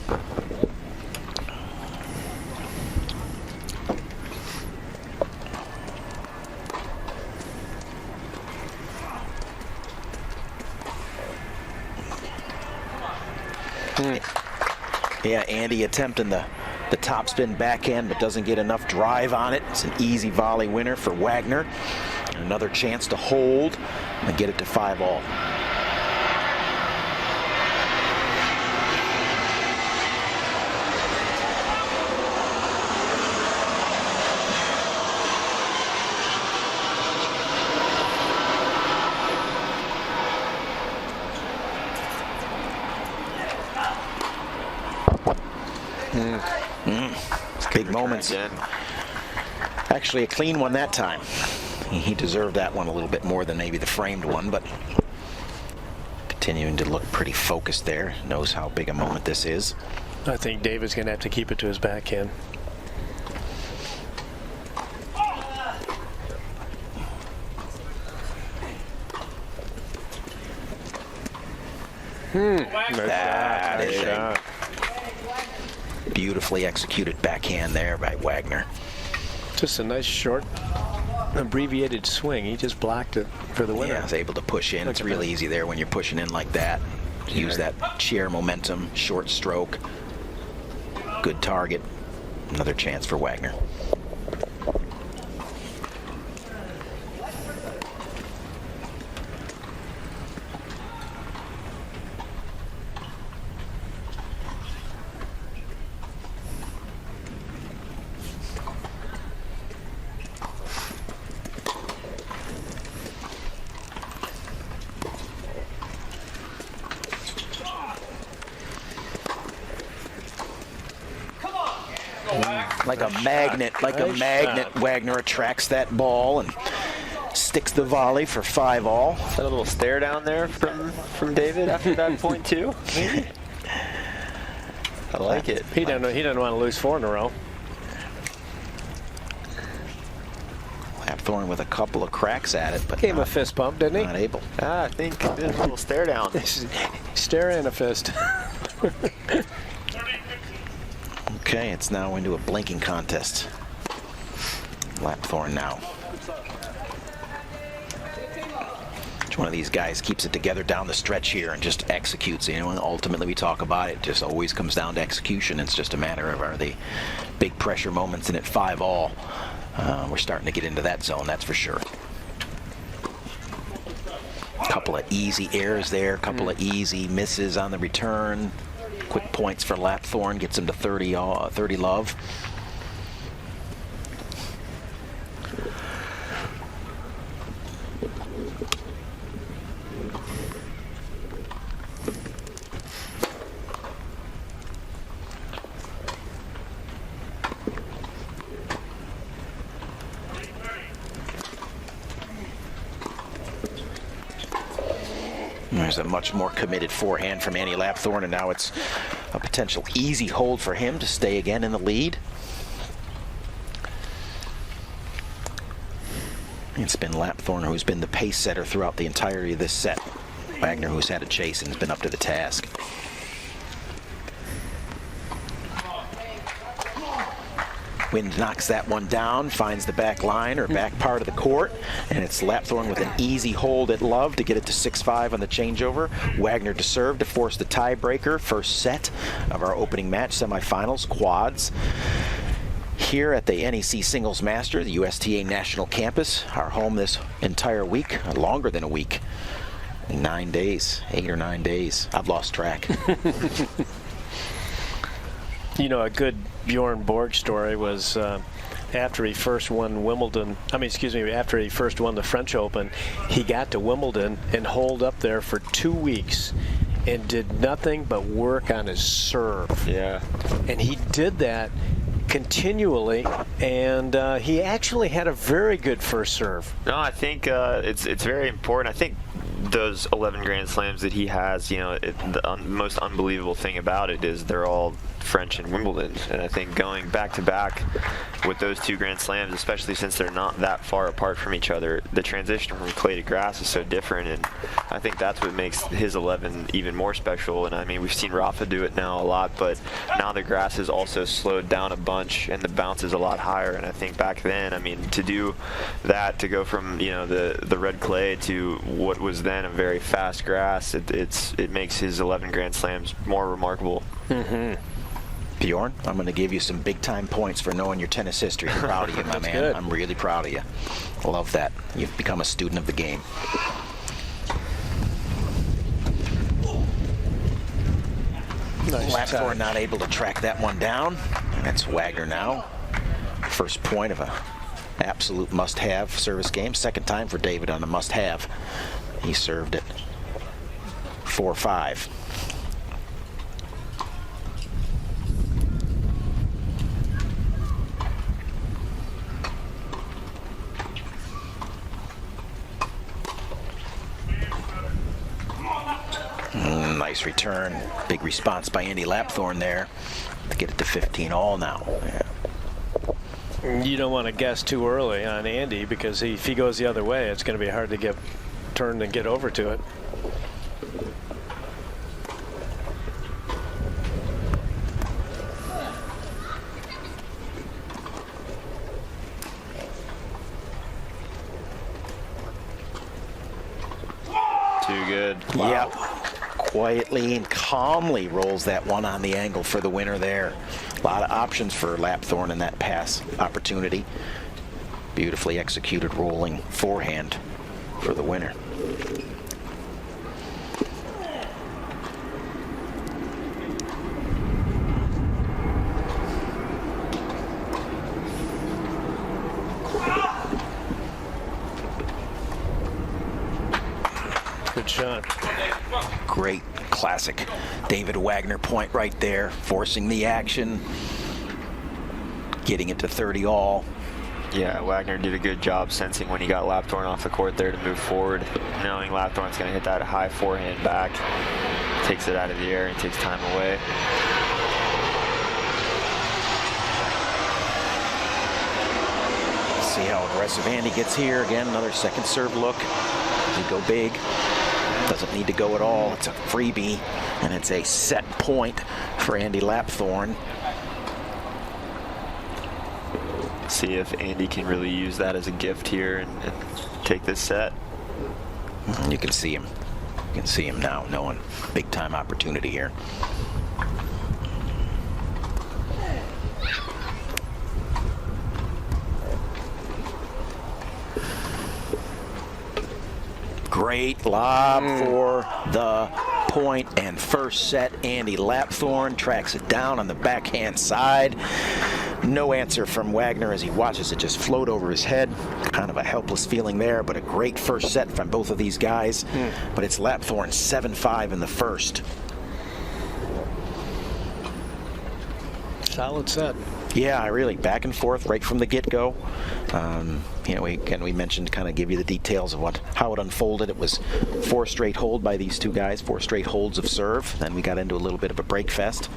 Yeah, Andy attempting the topspin backhand, but doesn't get enough drive on it. It's an easy volley winner for Wagner. Another chance to hold and get it to 5-all. Big moments. Actually, a clean one that time. He deserved that one a little bit more than maybe the framed one, but continuing to look pretty focused there. Knows how big a moment this is. I think David's going to have to keep it to his backhand. That is a beautifully executed backhand there by Wagner. Just a nice short abbreviated swing. He just blocked it for the winner. Yeah, he's able to push in. It's really easy there when you're pushing in like that. Use that sheer momentum, short stroke. Good target. Another chance for Wagner. Like a magnet, Wagner attracts that ball and sticks the volley for 5-all. Is that a little stare down there from David after that point too? I like it. He doesn't want to lose 4 in a row. Lapthorne with a couple of cracks at it, but Gave him a fist bump, didn't he? not able. I think there's a little stare down. Stare and a fist. Okay, it's now into a blinking contest. Lapthorne now. Which one of these guys keeps it together down the stretch here and just executes? You know, and ultimately we talk about it, just always comes down to execution. It's just a matter of are they big pressure moments, and at 5-all, we're starting to get into that zone, that's for sure. Couple of easy errors there, couple of easy misses on the return. Quick points for Lapthorne, gets him to 30 love. There's a much more committed forehand from Andy Lapthorne, and now it's a potential easy hold for him to stay again in the lead. It's been Lapthorne who's been the pace setter throughout the entirety of this set. Wagner, who's had a chase and has been up to the task. Wind knocks that one down, finds the back line or back part of the court, and it's Lapthorne with an easy hold at love to get it to 6-5 on the changeover. Wagner to serve to force the tiebreaker. First set of our opening match, semifinals, quads. Here at the NEC Singles Master, the USTA National Campus, our home this entire week, longer than a week. 9 days, 8 or 9 days. I've lost track. You know, a good Bjorn Borg story was after he first won Wimbledon, after he first won the French Open, he got to Wimbledon and holed up there for 2 weeks and did nothing but work on his serve. Yeah. And he did that continually, and he actually had a very good first serve. No, I think it's very important. I think those 11 Grand Slams that he has, you know, the most unbelievable thing about it is they're all French and Wimbledon, and I think going back to back with those 2 Grand Slams, especially since they're not that far apart from each other, the transition from clay to grass is so different, and I think that's what makes his 11 even more special. And I mean, we've seen Rafa do it now a lot, but now the grass has also slowed down a bunch and the bounce is a lot higher. And I think back then, I mean, to do that, to go from, you know, the red clay to what was then a very fast grass, it makes his 11 Grand Slams more remarkable. Mm-hmm. Bjorn, I'm going to give you some big-time points for knowing your tennis history. I'm proud of you, my man. Good. I'm really proud of you. Love that. You've become a student of the game. Nice. Lapthorne not able to track that one down. That's Wagner now. First point of a absolute must-have service game. Second time for David on a must-have. He served it 4-5. Nice return. Big response by Andy Lapthorne there to get it to 15 all now. Yeah. You don't want to guess too early on Andy, because if he goes the other way, it's going to be hard to get turned and get over to it. Too good. Wow. Yep. Quietly and calmly rolls that one on the angle for the winner there. A lot of options for Lapthorne in that pass opportunity. Beautifully executed rolling forehand for the winner. Good shot. Great classic David Wagner point right there, forcing the action, getting it to 30 all. Yeah, Wagner did a good job sensing when he got Lapthorne off the court there to move forward, knowing Lapthorne's going to hit that high forehand back, takes it out of the air and takes time away. See how aggressive Andy gets here. Again, another second serve look. He go big. Doesn't need to go at all. It's a freebie, and it's a set point for Andy Lapthorne. See if Andy can really use that as a gift here and take this set. You can see him. You can see him now, knowing big time opportunity here. Great lob for the point, and first set, Andy Lapthorne tracks it down on the backhand side. No answer from Wagner as he watches it just float over his head. Kind of a helpless feeling there, but a great first set from both of these guys. But it's Lapthorne 7-5 in the first. Solid set. Yeah, really back and forth right from the get-go. we mentioned, kind of give you the details of how it unfolded. It was 4 straight hold by these two guys, 4 straight holds of serve. Then we got into a little bit of a break fest,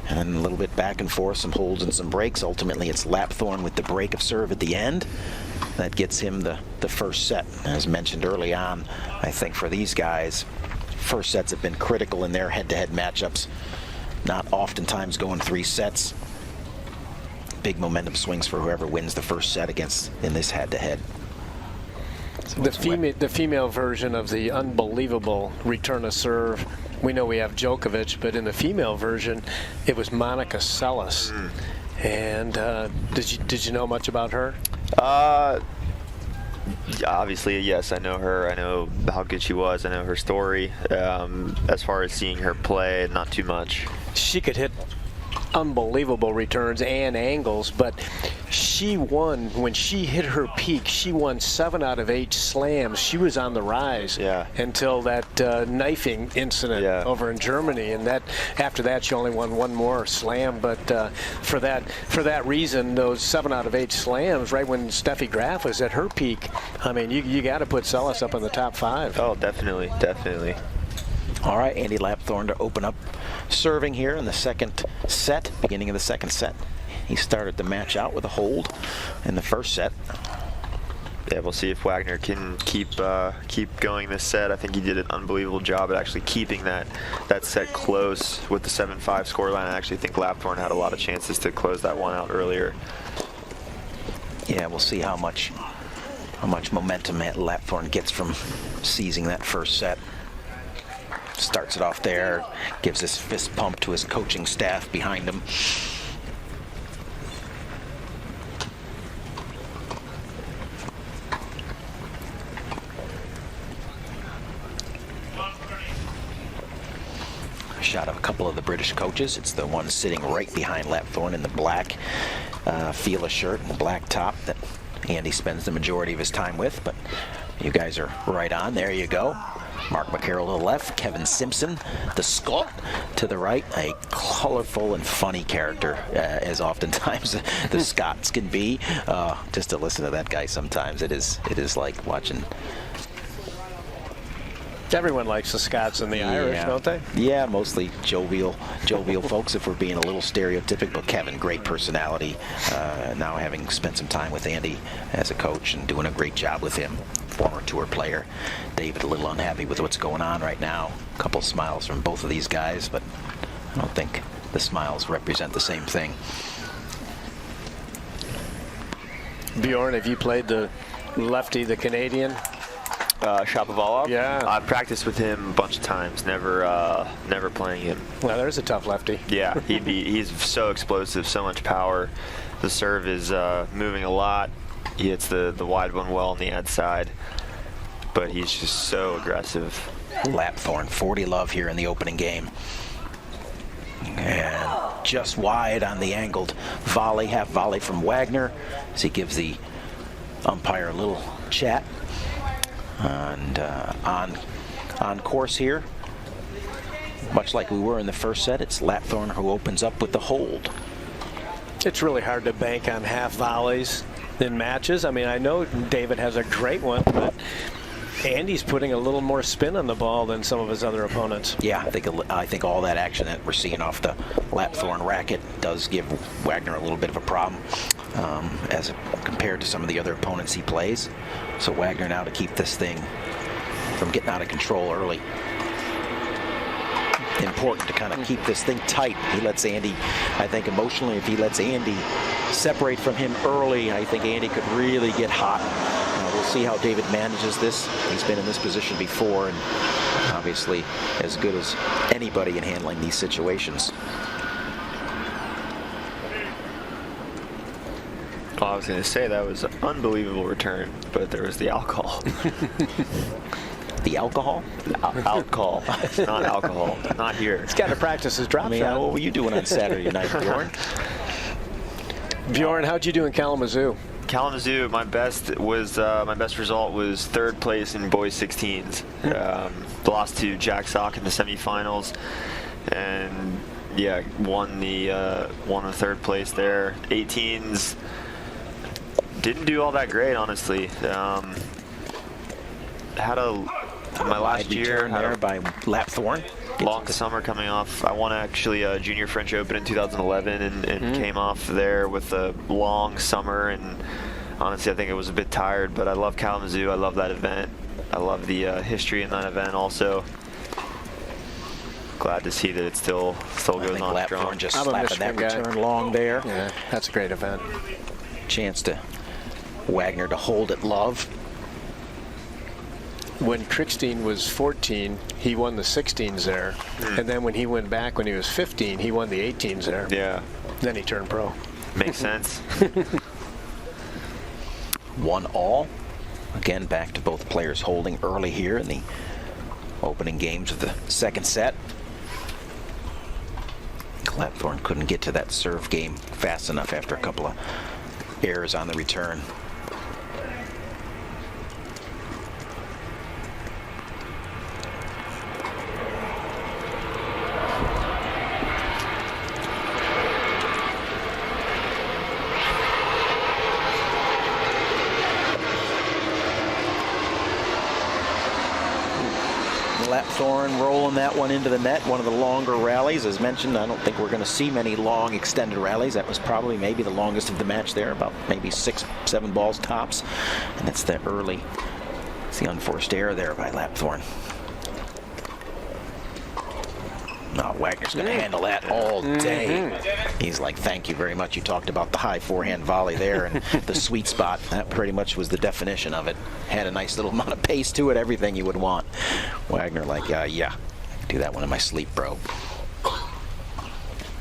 and then a little bit back and forth, some holds and some breaks. Ultimately, it's Lapthorne with the break of serve at the end. That gets him the first set. As mentioned early on, I think for these guys, first sets have been critical in their head-to-head matchups. Not oftentimes going 3 sets. Big momentum swings for whoever wins the first set in this head-to-head. So the female version of the unbelievable return of serve. We know we have Djokovic, but in the female version, it was Monica Seles. And did you know much about her? Yeah, obviously, yes, I know her. I know how good she was. I know her story. As far as seeing her play, not too much. She could hit unbelievable returns and angles, but she won when she hit her peak. She won 7 out of 8 slams. She was on the rise until that knifing incident over in Germany, and after that she only won 1 more slam. But for that reason, those 7 out of 8 slams, right when Steffi Graf was at her peak, I mean, you got to put Seles up in the top 5. Oh, definitely. All right, Andy Lapthorne to open up serving here in the second set, beginning of the second set. He started the match out with a hold in the first set. Yeah, we'll see if Wagner can keep going this set. I think he did an unbelievable job at actually keeping that set close with the 7-5 scoreline. I actually think Lapthorne had a lot of chances to close that one out earlier. Yeah, we'll see how much momentum Lapthorne gets from seizing that first set. Starts it off there, gives his fist pump to his coaching staff behind him. A shot of a couple of the British coaches. It's the one sitting right behind Lapthorne in the black Fila shirt and the black top that Andy spends the majority of his time with, but you guys are right on. There you go. Mark McCarroll to the left, Kevin Simpson, the Scot, to the right. A colorful and funny character, as oftentimes the Scots can be. Just to listen to that guy sometimes, it is like watching. Everyone likes the Scots and the Irish, don't they? Yeah, mostly jovial folks, if we're being a little stereotypical. But Kevin, great personality. Now having spent some time with Andy as a coach and doing a great job with him. Former tour player. David a little unhappy with what's going on right now. A couple smiles from both of these guys, but I don't think the smiles represent the same thing. Bjorn, have you played the lefty, the Canadian? Shapovalov? Yeah. I've practiced with him a bunch of times, never playing him. Well, there's a tough lefty. Yeah, he's so explosive, so much power. The serve is moving a lot. He hits the wide one well on the ad side, but he's just so aggressive. Lapthorne, 40 love here in the opening game. And just wide on the angled volley, half volley from Wagner, as he gives the umpire a little chat. And on course here, much like we were in the first set, it's Lapthorne who opens up with the hold. It's really hard to bank on half volleys in matches. I mean, I know David has a great one, but Andy's putting a little more spin on the ball than some of his other opponents. Yeah, I think all that action that we're seeing off the Lapthorne racket does give Wagner a little bit of a problem as compared to some of the other opponents he plays. So Wagner now to keep this thing from getting out of control early. Important to kind of keep this thing tight. He lets Andy, I think emotionally, if he lets Andy separate from him early, I think Andy could really get hot. We'll see how David manages this. He's been in this position before and obviously as good as anybody in handling these situations. Well, I was going to say that was an unbelievable return, but there was the alcohol. The alcohol? Alcohol. It's not alcohol. Not here. He's got to practice his drop shot. What were you doing on Saturday night, Bjorn? Bjorn, how'd you do in Kalamazoo? Kalamazoo, my best result was 3rd place in boys 16s. Lost to Jack Sock in the semifinals, and yeah, won the 3rd place there. 18s. Didn't do all that great, honestly. Had my last year there by Lapthorne. Long summer coming off. I won actually a Junior French Open in 2011 and came off there with a long summer, and honestly I think it was a bit tired, but I love Kalamazoo. I love that event. I love the history in that event also. Glad to see that it still goes on strong. Just slapping that return long there. Yeah, that's a great event. Chance to Wagner to hold it love. When Krickstein was 14, he won the 16s there. And then when he went back when he was 15, he won the 18s there. Yeah. Then he turned pro. Makes sense. 1-all. Again, back to both players holding early here in the opening games of the second set. Lapthorne couldn't get to that serve game fast enough after a couple of errors on the return. Lapthorne rolling that one into the net, one of the longer rallies. As mentioned, I don't think we're going to see many long extended rallies. That was probably maybe the longest of the match there, about maybe 6-7 balls tops. And it's the unforced error there by Lapthorne. No, Wagner's going to handle that all day. He's like, thank you very much. You talked about the high forehand volley there and the sweet spot. That pretty much was the definition of it. Had a nice little amount of pace to it, everything you would want. Wagner like, yeah, I can do that one in my sleep, bro.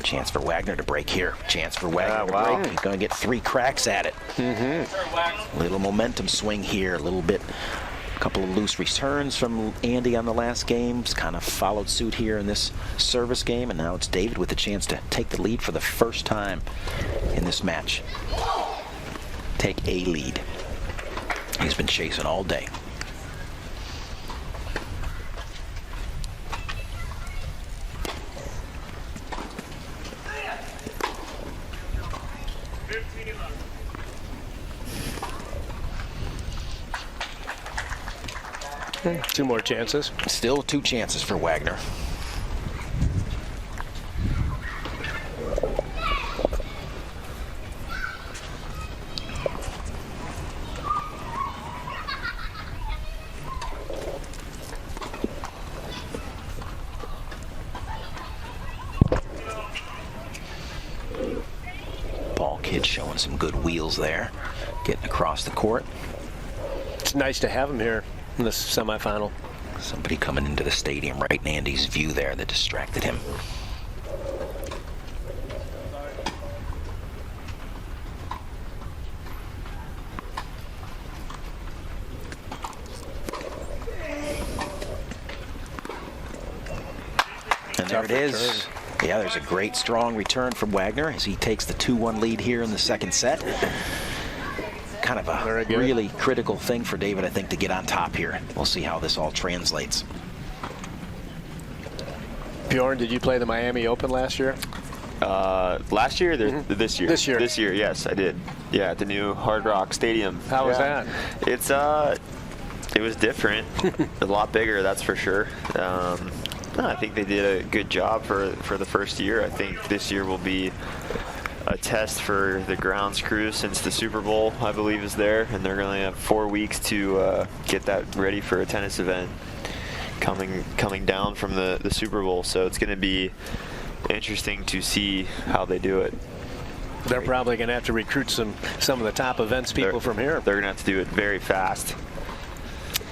Chance for Wagner to break here. Chance for Wagner to break. He's going to get 3 cracks at it. Little momentum swing here, a little bit. A couple of loose returns from Andy on the last games, kind of followed suit here in this service game, and now it's David with the chance to take the lead for the first time in this match. Take a lead. He's been chasing all day. Two more chances. Still 2 chances for Wagner. Ball kid showing some good wheels there, getting across the court. It's nice to have him here in this semifinal. Somebody coming into the stadium right in Andy's view there that distracted him. And there it is. Yeah, there's a great strong return from Wagner as he takes the 2-1 lead here in the second set. Kind of a really critical thing for David, I think, to get on top here. We'll see how this all translates. Bjorn, did you play the Miami Open last year? Last year, this year. This year. This year, yes, I did. Yeah, at the new Hard Rock Stadium. How was that? It's it was different, a lot bigger, that's for sure. I think they did a good job for the first year. I think this year will be a test for the grounds crew since the Super Bowl, I believe, is there, and they're going to have 4 weeks to get that ready for a tennis event coming down from the Super Bowl. So it's going to be interesting to see how they do it. They're probably going to have to recruit some of the top events people from here. They're going to have to do it very fast.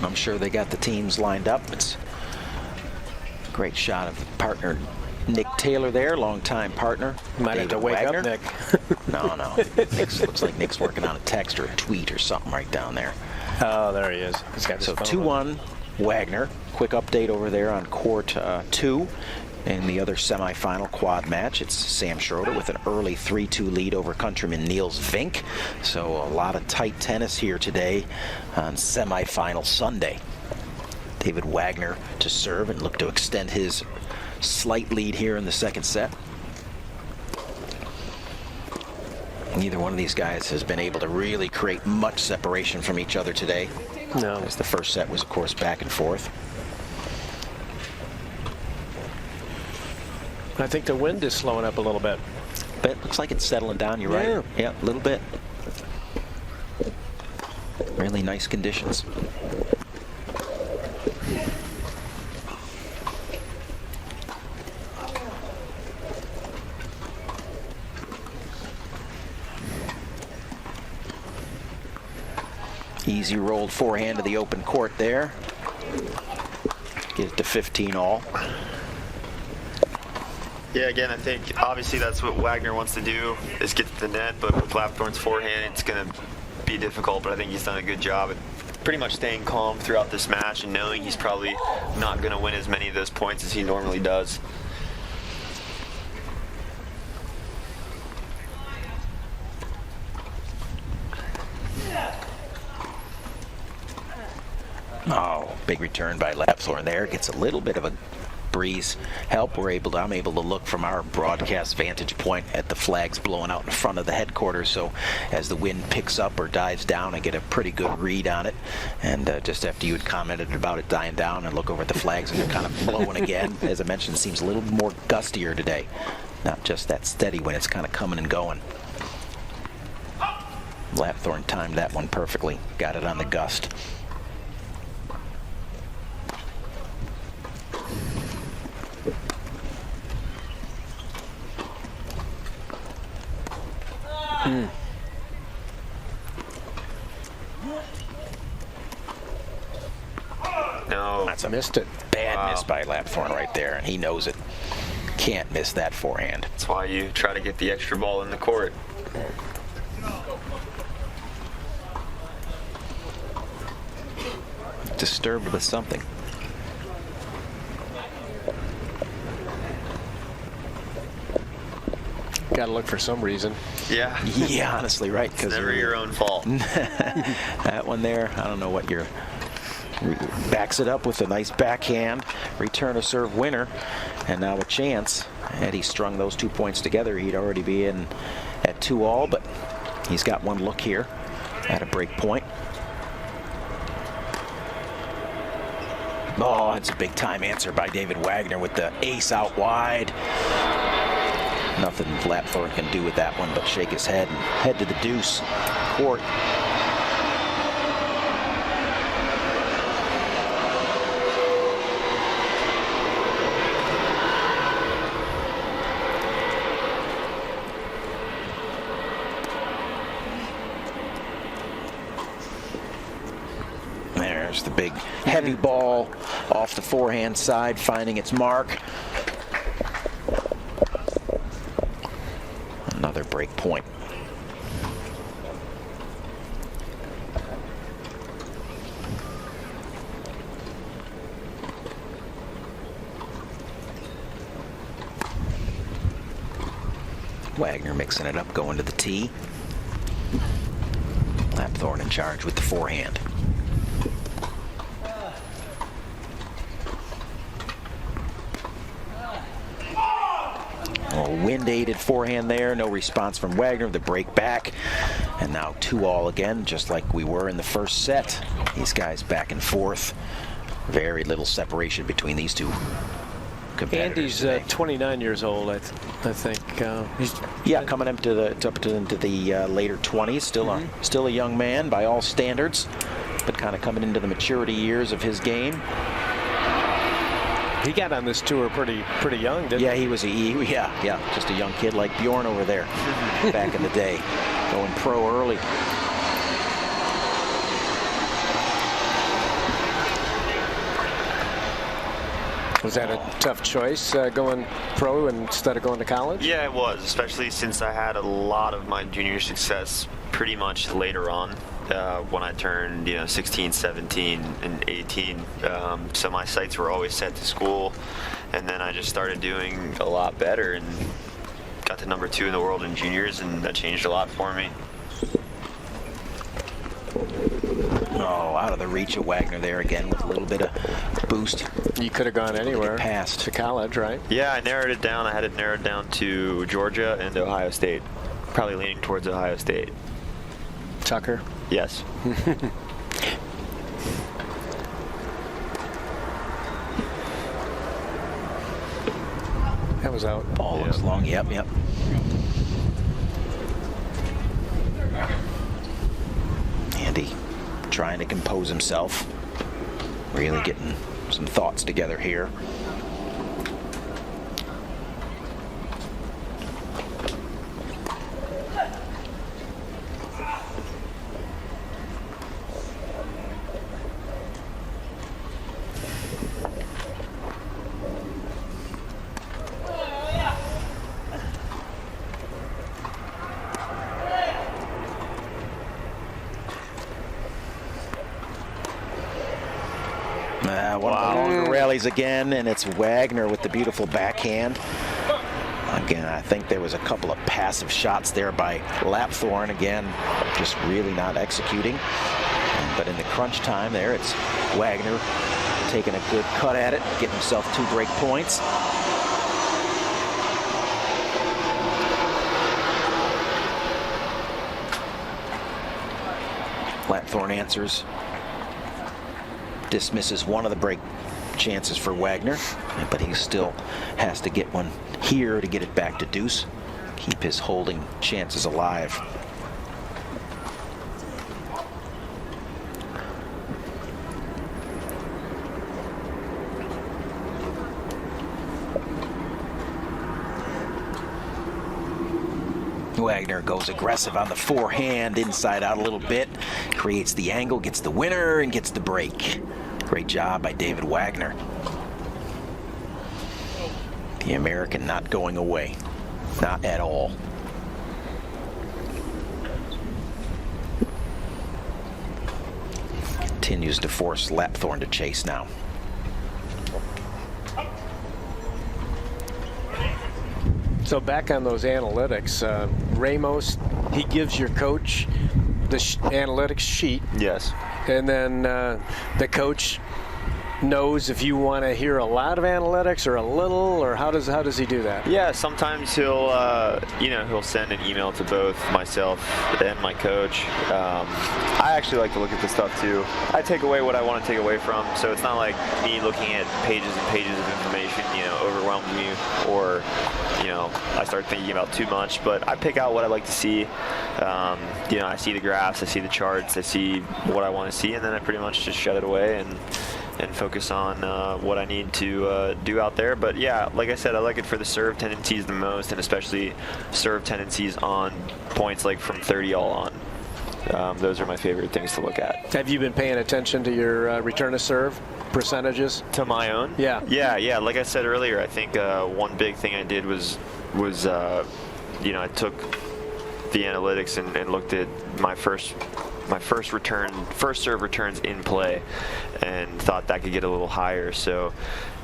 I'm sure they got the teams lined up. It's a great shot of partner Nick Taylor there, longtime partner. Might have to wake Wagner. up, Nick. No. Looks like Nick's working on a text or a tweet or something right down there. Oh, there he is. He's got his So phone 2-1 Wagner. Quick update over there on court 2 in the other semifinal quad match. It's Sam Schroeder with an early 3-2 lead over countryman Niels Vink. So a lot of tight tennis here today on semifinal Sunday. David Wagner to serve and look to extend his slight lead here in the second set. Neither one of these guys has been able to really create much separation from each other today. No. As the first set was, of course, back and forth. I think the wind is slowing up a little bit. But it looks like it's settling down. You're Yeah. right. Yeah, a little bit. Really nice conditions. Easy rolled forehand to the open court there. Get it to 15 all. Yeah, again, I think obviously that's what Wagner wants to do, is get to the net, but with Lapthorne's forehand, it's going to be difficult, but I think he's done a good job at pretty much staying calm throughout this match and knowing he's probably not going to win as many of those points as he normally does. Oh, big return by Lapthorne there. Gets a little bit of a breeze help. I'm able to look from our broadcast vantage point at the flags blowing out in front of the headquarters. So as the wind picks up or dies down, I get a pretty good read on it. And just after you had commented about it dying down, and look over at the flags and they're kind of blowing again. As I mentioned, it seems a little more gustier today. Not just that steady when it's kind of coming and going. Lapthorne timed that one perfectly. Got it on the gust. No. That's missed it. Bad miss by Lapthorne right there, and he knows it. Can't miss that forehand. That's why you try to get the extra ball in the court. Disturbed with something. Got to look for some reason. Yeah. Yeah, honestly, right. It's never your own fault. That one there, I don't know what your backs it up with a nice backhand, return a serve winner, and now a chance. Had he strung those 2 points together, he'd already be in at 2-all, but he's got one look here at a break point. Oh, it's a big time answer by David Wagner with the ace out wide. Nothing Lapthorne can do with that one but shake his head and head to the deuce court. There's the big heavy ball off the forehand side, finding its mark. Another break point. Wagner mixing it up, going to the tee. Lapthorne in charge with the forehand. Wind-aided forehand there, no response from Wagner. The break back, and now 2-all again, just like we were in the first set. These guys back and forth. Very little separation between these two competitors. Andy's 29 years old, I think. He's coming into the later 20s. Still a young man by all standards, but kind of coming into the maturity years of his game. He got on this tour pretty young, didn't he? Yeah, he was just a young kid like Bjorn over there back in the day, going pro early. Was that a tough choice, going pro instead of going to college? Yeah, it was, especially since I had a lot of my junior success pretty much later on. When I turned 16, 17, and 18. So my sights were always set to school, and then I just started doing a lot better and got to number 2 in the world in juniors, and that changed a lot for me. Oh, out of the reach of Wagner there again with a little bit of boost. You could have gone anywhere past to college, right? Yeah, I narrowed it down. I had it narrowed down to Georgia and Ohio State. Probably leaning towards Ohio State. Tucker? Yes. That was out. Ball looks long. Yep. Andy trying to compose himself. Really getting some thoughts together here. One of the longer rallies again, and it's Wagner with the beautiful backhand. Again, I think there was a couple of passive shots there by Lapthorne. Again, just really not executing. But in the crunch time there, it's Wagner taking a good cut at it, getting himself 2 break points. Lapthorne answers. Dismisses one of the break chances for Wagner, but he still has to get one here to get it back to deuce. Keep his holding chances alive. Wagner goes aggressive on the forehand, inside out a little bit, creates the angle, gets the winner, and gets the break. Great job by David Wagner. The American not going away, not at all. Continues to force Lapthorne to chase now. So back on those analytics, Ramos, he gives your coach the analytics sheet. Yes. And then the coach knows if you want to hear a lot of analytics or a little, or how does he do that? Yeah, sometimes he'll he'll send an email to both myself and my coach. I actually like to look at the stuff too. I take away what I want to take away from, so it's not like me looking at pages and pages of information, overwhelms me, or I start thinking about too much. But I pick out what I like to see. I see the graphs, I see the charts, I see what I want to see, and then I pretty much just shut it away and focus on what I need to do out there. But yeah, like I said, I like it for the serve tendencies the most, and especially serve tendencies on points like from 30 all on. Those are my favorite things to look at. Have you been paying attention to your return to serve percentages? To my own? Yeah. Yeah. Like I said earlier, I think one big thing I did was I took the analytics and looked at my first serve returns in play, and thought that could get a little higher. So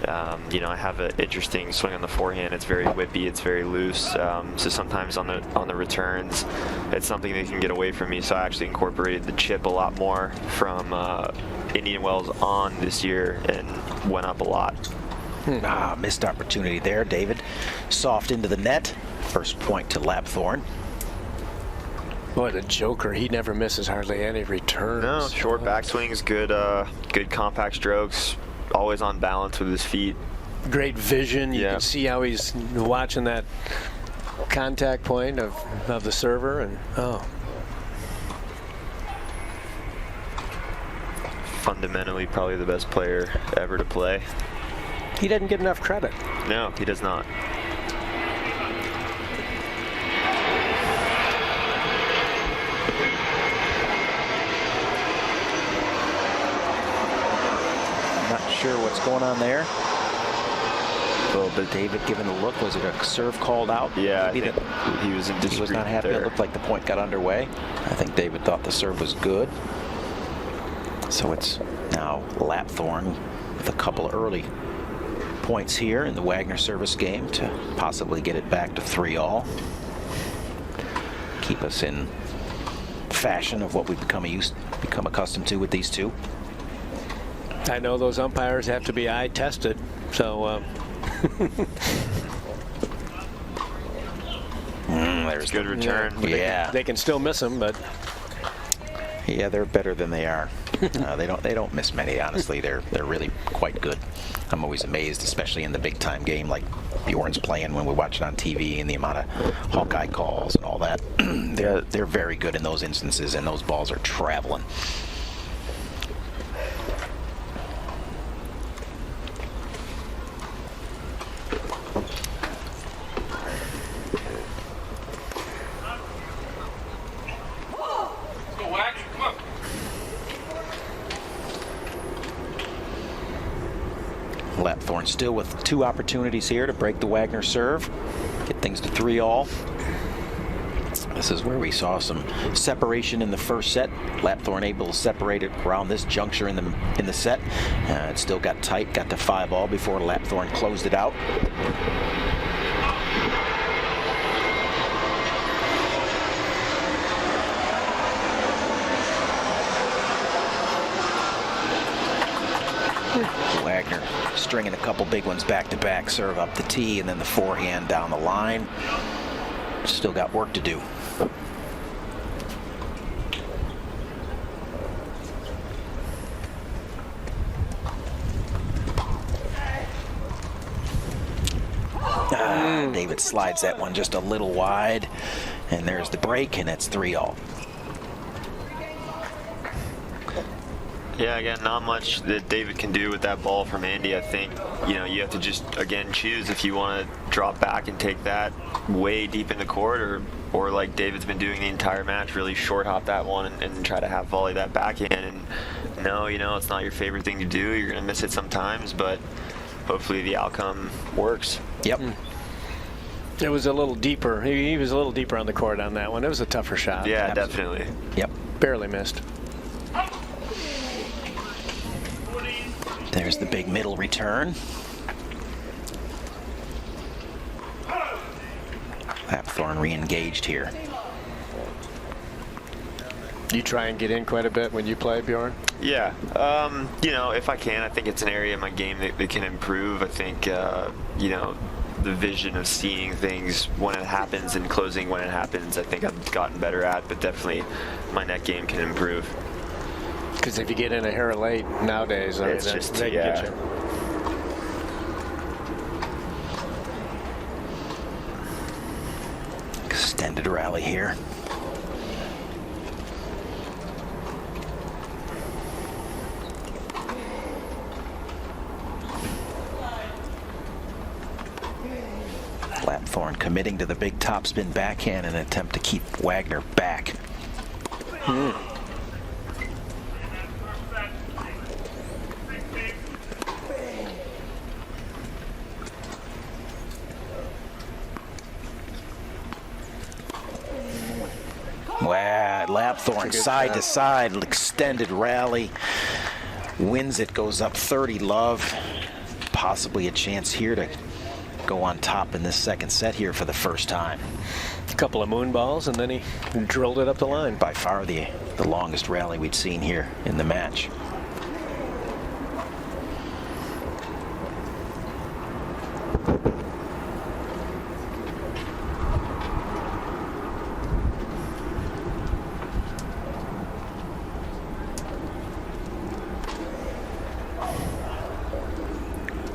I have an interesting swing on the forehand. It's very whippy, it's very loose, so sometimes on the returns it's something that can get away from me. So I actually incorporated the chip a lot more from Indian Wells on this year and went up a lot. Missed opportunity there, David. Soft into the net. First point to Lapthorne. What a joker. He never misses hardly any returns. No, short backswings, good compact strokes, always on balance with his feet. Great vision. You can see how he's watching that contact point of the server, and Fundamentally probably the best player ever to play. He doesn't get enough credit. No, he does not. Sure what's going on there. A little bit. David giving a look. Was it a serve called out? Yeah, I think he was in disagreement. He was not happy. There. It looked like the point got underway. I think David thought the serve was good. So it's now Lapthorne with a couple early points here in the Wagner service game to possibly get it back to 3-all. Keep us in fashion of what we've become accustomed to with these two. I know those umpires have to be eye tested, so There's Good return. Yeah. They can still miss him, but Yeah, they're better than they are. They don't miss many, honestly. They're really quite good. I'm always amazed, especially in the big time game like Bjorn's playing when we watch it on TV, and the amount of Hawkeye calls and all that. They're very good in those instances, and those balls are traveling. Lapthorne still with 2 opportunities here to break the Wagner serve, get things to 3-all. This is where we saw some separation in the first set. Lapthorne able to separate it around this juncture in the set. It still got tight, got to 5-all before Lapthorne closed it out. Wagner stringing a couple big ones back to back, serve up the tee, and then the forehand down the line. Still got work to do. David slides that one just a little wide, and there's the break, and it's 3-all. Yeah, again, not much that David can do with that ball from Andy. I think, you know, you have to just, again, choose if you want to drop back and take that way deep in the court, or like David's been doing the entire match, really short hop that one and try to have volley that backhand. And no, you know, it's not your favorite thing to do. You're going to miss it sometimes, but hopefully the outcome works. Yep. it was a little deeper. He was a little deeper on the court on that one. It was a tougher shot. Yeah, definitely. Yep. Barely missed. There's the big middle return. Lapthorne re-engaged here. You try and get in quite a bit when you play, Bjorn? Yeah, you know, if I can, I think it's an area of my game that can improve. I think, you know, the vision of seeing things when it happens and closing when it happens, I think I've gotten better at, but definitely my net game can improve. Because if you get in a hair late nowadays, It's just, they yeah. get you. Extended rally here. Lapthorne committing to the big topspin backhand in an attempt to keep Wagner back. Wow, Lapthorne side to side, extended rally, wins it, goes up 30-love. Possibly a chance here to go on top in this second set here for the first time. A couple of moon balls, and then he drilled it up the line. By far the longest rally we'd seen here in the match.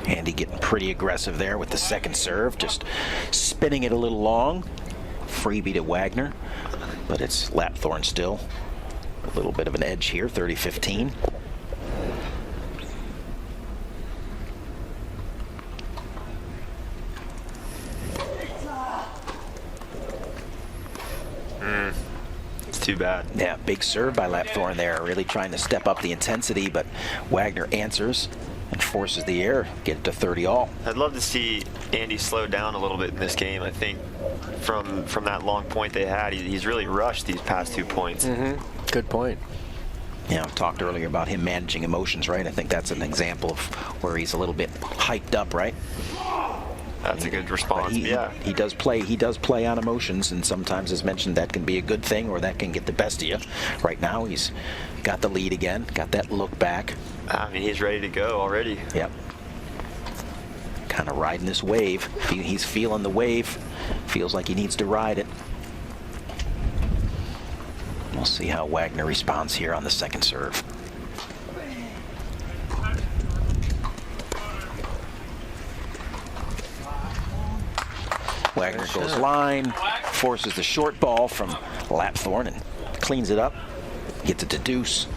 Andy getting pretty aggressive there with the second serve, just spinning it a little long. Freebie to Wagner, but it's Lapthorne still. A little bit of an edge here, 30-15. It's too bad. Yeah, big serve by Lapthorne there, really trying to step up the intensity, but Wagner answers and forces the air, get it to 30-all. I'd love to see Andy slow down a little bit in this game. I think from that long point they had, he's really rushed these past 2 points. Good point. Yeah, I talked earlier about him managing emotions, right? I think that's an example of where he's a little bit hyped up, right? That's a good response. He does play on emotions, and sometimes, as mentioned, that can be a good thing or that can get the best of you. Right now, he's got the lead again, got that look back. I mean, he's ready to go already. Yep. kind of riding this wave. He's feeling the wave. Feels like he needs to ride it. We'll see how Wagner responds here on the second serve. Wagner goes line, forces the short ball from Lapthorne and cleans it up, gets it to deuce.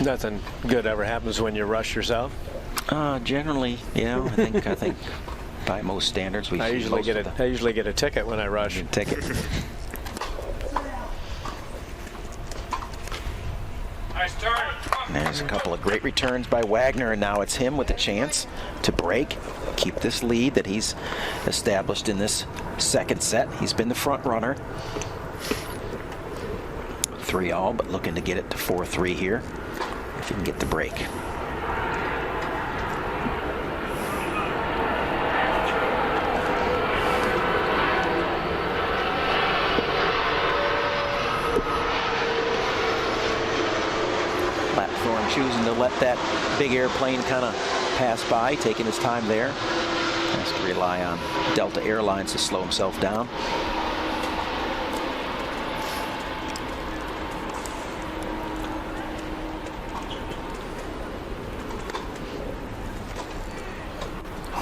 Nothing good ever happens when you rush yourself. Generally, yeah. I think by most standards, I usually get a ticket when I rush. Ticket. And there's a couple of great returns by Wagner, and now it's him with the chance to break, keep this lead that he's established in this second set. He's been the front runner. 3-all, but looking to get it to 4-3 here if he can get the break. Choosing to let that big airplane kind of pass by, taking his time there. Has to rely on Delta Airlines to slow himself down.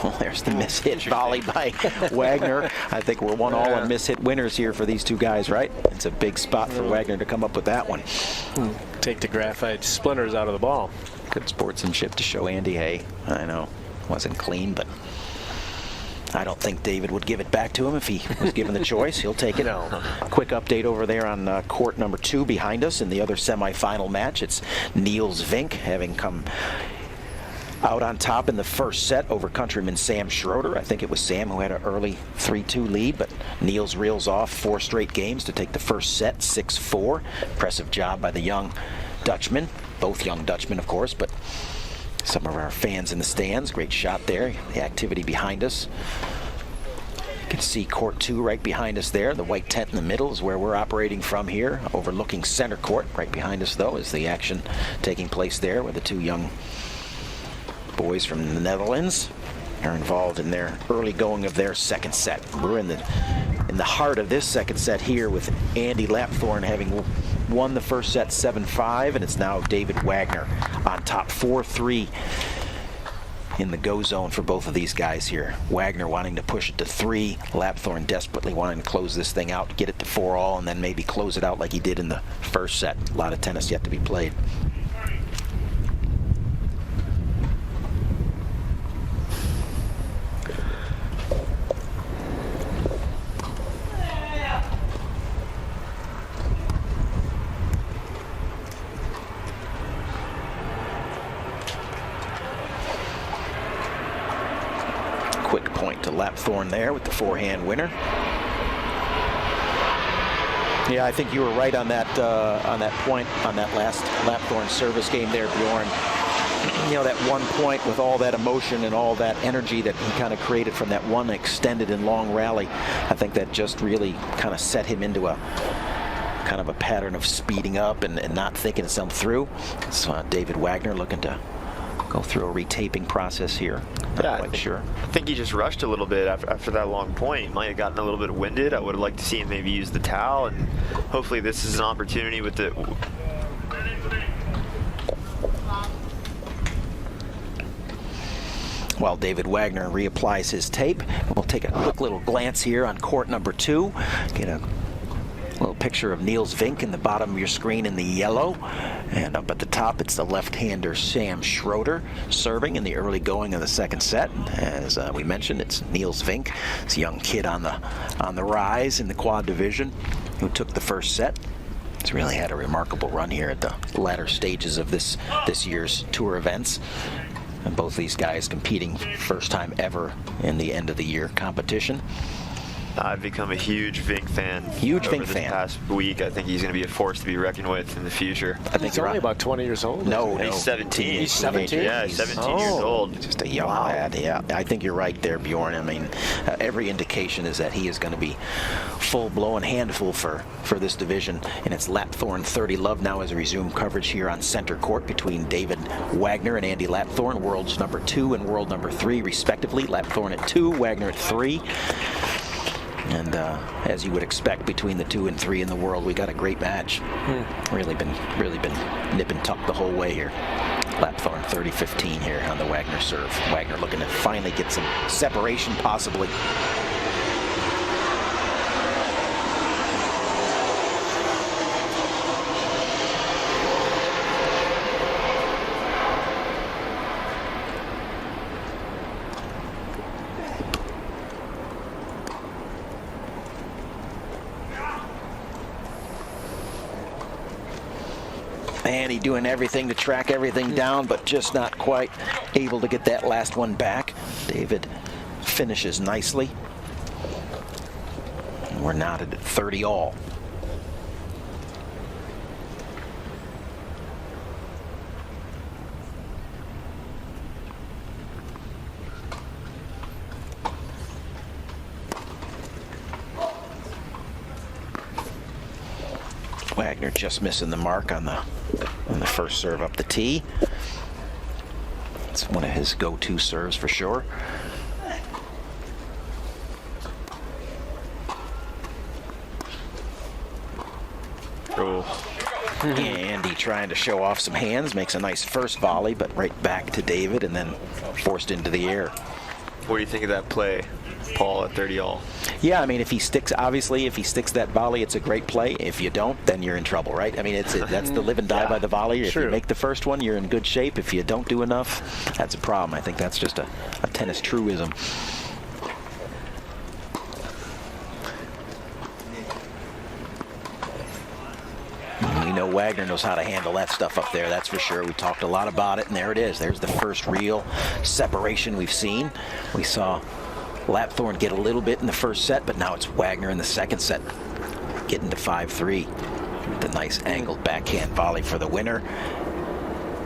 Well, there's the miss-hit volley by Wagner. I think we're 1-all on miss-hit winners here for these two guys, right? It's a big spot for Wagner to come up with that one. Take the graphite splinters out of the ball. Good sportsmanship to show Andy. Hey, I know, wasn't clean, but I don't think David would give it back to him if he was given the choice. He'll take it. Quick update over there on court number 2 behind us in the other semifinal match. It's Niels Vink having come out on top in the first set over countryman Sam Schroeder. I think it was Sam who had an early 3-2 lead, but Niels reels off 4 straight games to take the first set 6-4. Impressive job by the young Dutchman. Both young Dutchmen, of course, but some of our fans in the stands. Great shot there. The activity behind us. You can see court 2 right behind us there. The white tent in the middle is where we're operating from here, overlooking center court. Right behind us, though, is the action taking place there where the two young boys from the Netherlands are involved in their early going of their second set. We're in the heart of this second set here with Andy Lapthorne having won the first set 7-5, and it's now David Wagner on top 4-3 in the go zone for both of these guys here. Wagner wanting to push it to 3, Lapthorne desperately wanting to close this thing out, get it to 4-all, and then maybe close it out like he did in the first set. A lot of tennis yet to be played. Quick point to Lapthorne there with the forehand winner. Yeah, I think you were right on that point on that last Lapthorne service game there, Bjorn. You know, that one point with all that emotion and all that energy that he kind of created from that one extended and long rally. I think that just really kind of set him into a kind of a pattern of speeding up and not thinking himself through. So David Wagner looking to go through a retaping process here. Not quite sure. I think he just rushed a little bit after that long point. He might have gotten a little bit winded. I would have liked to see him maybe use the towel, and hopefully this is an opportunity with the... While David Wagner reapplies his tape, we'll take a quick little glance here on court number 2. Get a little picture of Niels Vink in the bottom of your screen in the yellow. And up at the top, it's the left-hander Sam Schroeder serving in the early going of the second set. As we mentioned, it's Niels Vink, this young kid on the rise in the quad division, who took the first set. He's really had a remarkable run here at the latter stages of this year's tour events. And both these guys competing first time ever in the end of the year competition. I've become a huge Vink fan. Huge Vink over fan. This past week, I think he's going to be a force to be reckoned with in the future. I think He's only about 20 years old. No, He's 17. He's 17? Yeah, 17 years old. Just a young lad, yeah. I think you're right there, Bjorn. I mean, every indication is that he is going to be full-blown handful for this division. And it's Lapthorne 30 love now as we resume coverage here on center court between David Wagner and Andy Lapthorne, world's number 2 and world number 3, respectively. Lapthorne at 2, Wagner at 3. And as you would expect, between the 2 and 3 in the world, we got a great match. Really been nip and tuck the whole way here. Lapthorne 30-15 here on the Wagner serve. Wagner looking to finally get some separation, possibly. Andy doing everything to track everything down, but just not quite able to get that last one back. David finishes nicely. And we're knotted at 30 all. Wagner just missing the mark on the first serve up the tee. It's one of his go-to serves for sure. Andy trying to show off some hands, makes a nice first volley, but right back to David and then forced into the air. What do you think of that play, Paul, at 30 all? Yeah, I mean, if he sticks, obviously, if he sticks that volley, it's a great play. If you don't, then you're in trouble, right? I mean, that's the live and die by the volley. If you make the first one, you're in good shape. If you don't do enough, that's a problem. I think that's just a tennis truism. We know Wagner knows how to handle that stuff up there, that's for sure. We talked a lot about it, and there it is. There's the first real separation we've seen. We saw Lapthorne get a little bit in the first set, but now it's Wagner in the second set, getting to 5-3. The nice angled backhand volley for the winner.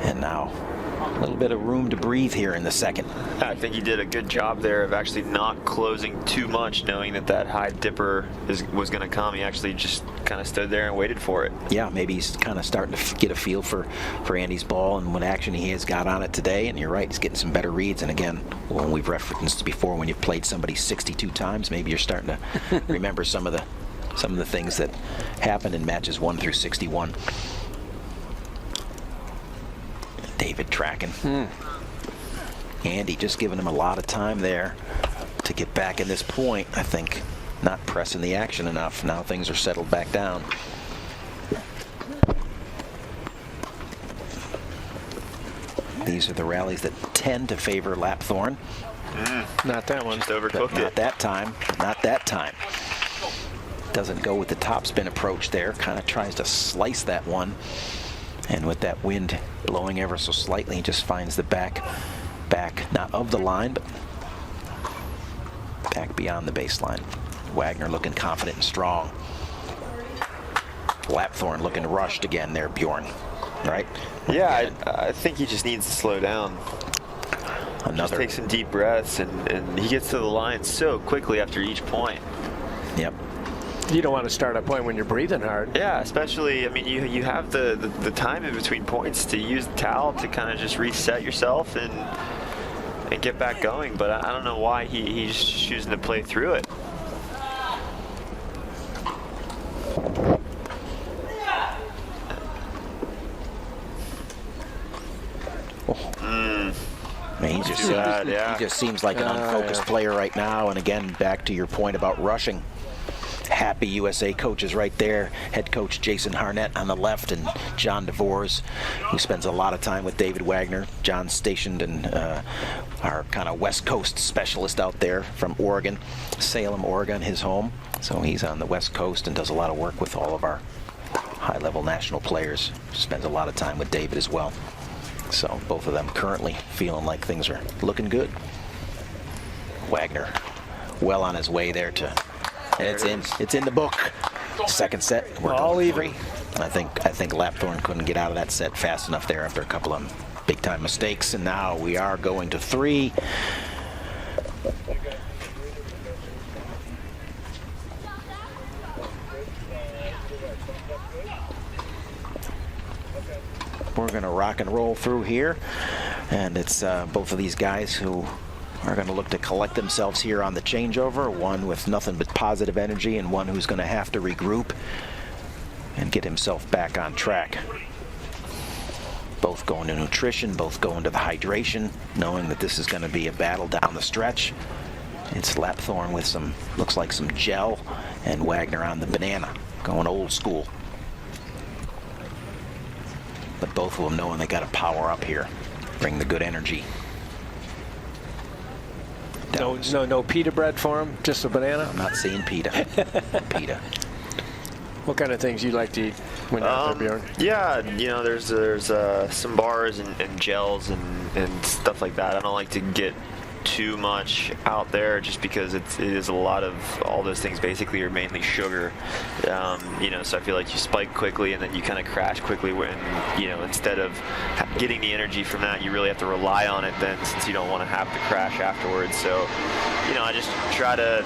And now a little bit of room to breathe here in the second. I think he did a good job there of actually not closing too much, knowing that high dipper was going to come. He actually just kind of stood there and waited for it. Yeah, maybe he's kind of starting to get a feel for Andy's ball and what action he has got on it today. And you're right, he's getting some better reads. And again, when we've referenced before, when you've played somebody 62 times, maybe you're starting to remember some of the things that happened in matches 1 through 61. David tracking. Andy just giving him a lot of time there to get back in this point. I think not pressing the action enough. Now things are settled back down. These are the rallies that tend to favor Lapthorne. Not that one. Just overcooked it. Not that time. Not that time. Doesn't go with the topspin approach there. Kind of tries to slice that one. And with that wind blowing ever so slightly, he just finds the back, not of the line, but back beyond the baseline. Wagner looking confident and strong. Lapthorne looking rushed again there, Bjorn. Right? Yeah, I think he just needs to slow down. Just take some deep breaths, and he gets to the line so quickly after each point. Yep. You don't want to start a point when you're breathing hard. Yeah, especially, I mean, you have the time in between points to use the towel to kind of just reset yourself and get back going. But I don't know why he's choosing to play through it. I mean, he just seems like an unfocused player right now. And again, back to your point about rushing. Happy USA coaches right there. Head coach Jason Harnett on the left, and John DeVores, who spends a lot of time with David Wagner. John's stationed in our kind of West Coast specialist out there from Oregon, Salem, Oregon, his home. So he's on the West Coast and does a lot of work with all of our high-level national players. Spends a lot of time with David as well. So both of them currently feeling like things are looking good. Wagner well on his way there to It's in the book. Second set, we're all going even. 3. I think Lapthorne couldn't get out of that set fast enough there after a couple of big time mistakes, and now we are going to 3. We're going to rock and roll through here, and it's both of these guys who are going to look to collect themselves here on the changeover, one with nothing but positive energy and one who's going to have to regroup and get himself back on track. Both going to nutrition, both going to the hydration, knowing that this is going to be a battle down the stretch. It's Lapthorne with some, looks like some gel, and Wagner on the banana, going old school. But both of them knowing they got to power up here, bring the good energy. No pita bread for him, just a banana? I'm not seeing pita. Pita. What kind of things you like to eat when you're out there, Bjorn? Yeah, you know, there's some bars and gels and stuff like that. I don't like to get too much out there just because it is a lot of all those things basically are mainly sugar. You know, so I feel like you spike quickly and then you kind of crash quickly when, you know, instead of getting the energy from that, you really have to rely on it then, since you don't want to have to crash afterwards. So, you know, I just try to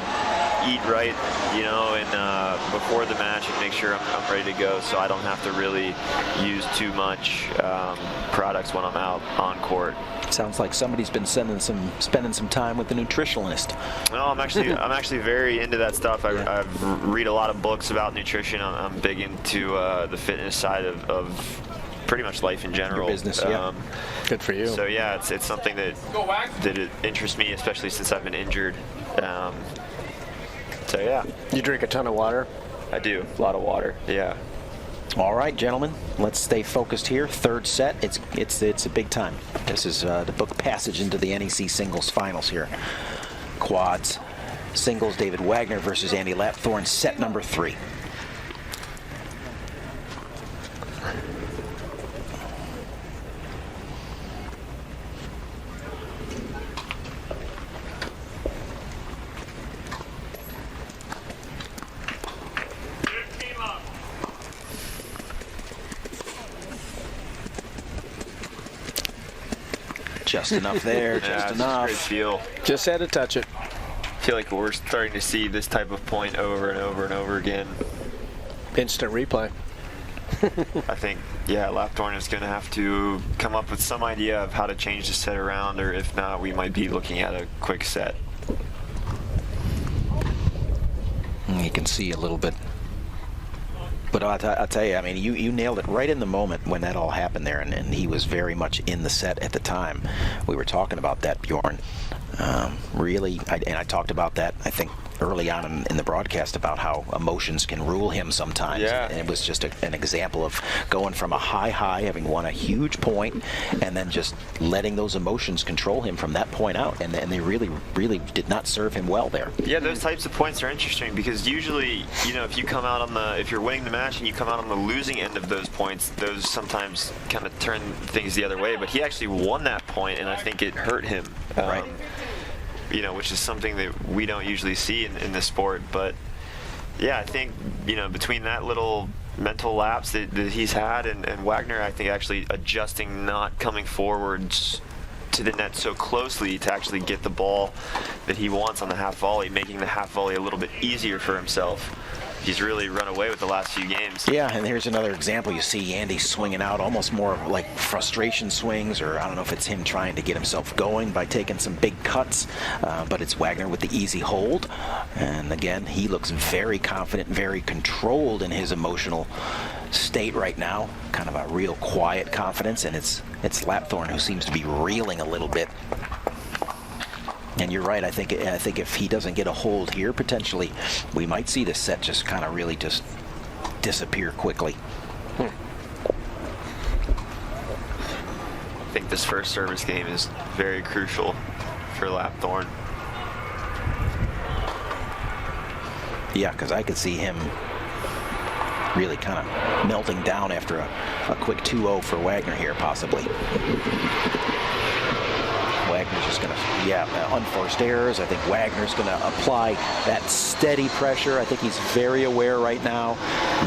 eat right, you know, and before the match and make sure I'm ready to go, so I don't have to really use too much products when I'm out on court. Sounds like somebody's been spending some time with the nutritionalist. No, I'm actually very into that stuff. I read a lot of books about nutrition. I'm big into the fitness side of pretty much life in general. Your business, yeah. Good for you. So yeah, it's something that it interests me, especially since I've been injured. So yeah. You drink a ton of water? I do. A lot of water. Yeah. All right, gentlemen, let's stay focused here. Third set, it's a big time. This is the book passage into the NEC singles finals here. Quads, singles, David Wagner versus Andy Lapthorne, set number 3. Just enough there, just enough. Great feel. Just had to touch it. I feel like we're starting to see this type of point over and over and over again. Instant replay. I think, yeah, Lapthorne is going to have to come up with some idea of how to change the set around, or if not, we might be looking at a quick set. You can see a little bit. But I'll tell you, I mean, you nailed it right in the moment when that all happened there, and he was very much in the set at the time. We were talking about that, Bjorn. Really, and I talked about that, I think, early on in the broadcast about how emotions can rule him sometimes. Yeah. And it was just an example of going from a high, having won a huge point, and then just letting those emotions control him from that point out. And they really, really did not serve him well there. Yeah, those types of points are interesting because usually, you know, if you're winning the match and you come out on the losing end of those points, those sometimes kind of turn things the other way. But he actually won that point, and I think it hurt him. Right. You know, which is something that we don't usually see in this sport. But yeah, I think, you know, between that little mental lapse that he's had and Wagner, I think actually adjusting, not coming forwards to the net so closely to actually get the ball that he wants on the half volley, making the half volley a little bit easier for himself. He's really run away with the last few games. Yeah, and here's another example. You see Andy swinging out almost more like frustration swings, or I don't know if it's him trying to get himself going by taking some big cuts, but it's Wagner with the easy hold. And again, he looks very confident, very controlled in his emotional state right now. Kind of a real quiet confidence, and it's Lapthorne who seems to be reeling a little bit. And you're right. I think if he doesn't get a hold here, potentially, we might see this set just kind of really just disappear quickly. I think this first service game is very crucial for Lapthorne. Yeah, because I could see him really kind of melting down after a quick 2-0 for Wagner here, possibly. Wagner's just going to, unforced errors. I think Wagner's going to apply that steady pressure. I think he's very aware right now.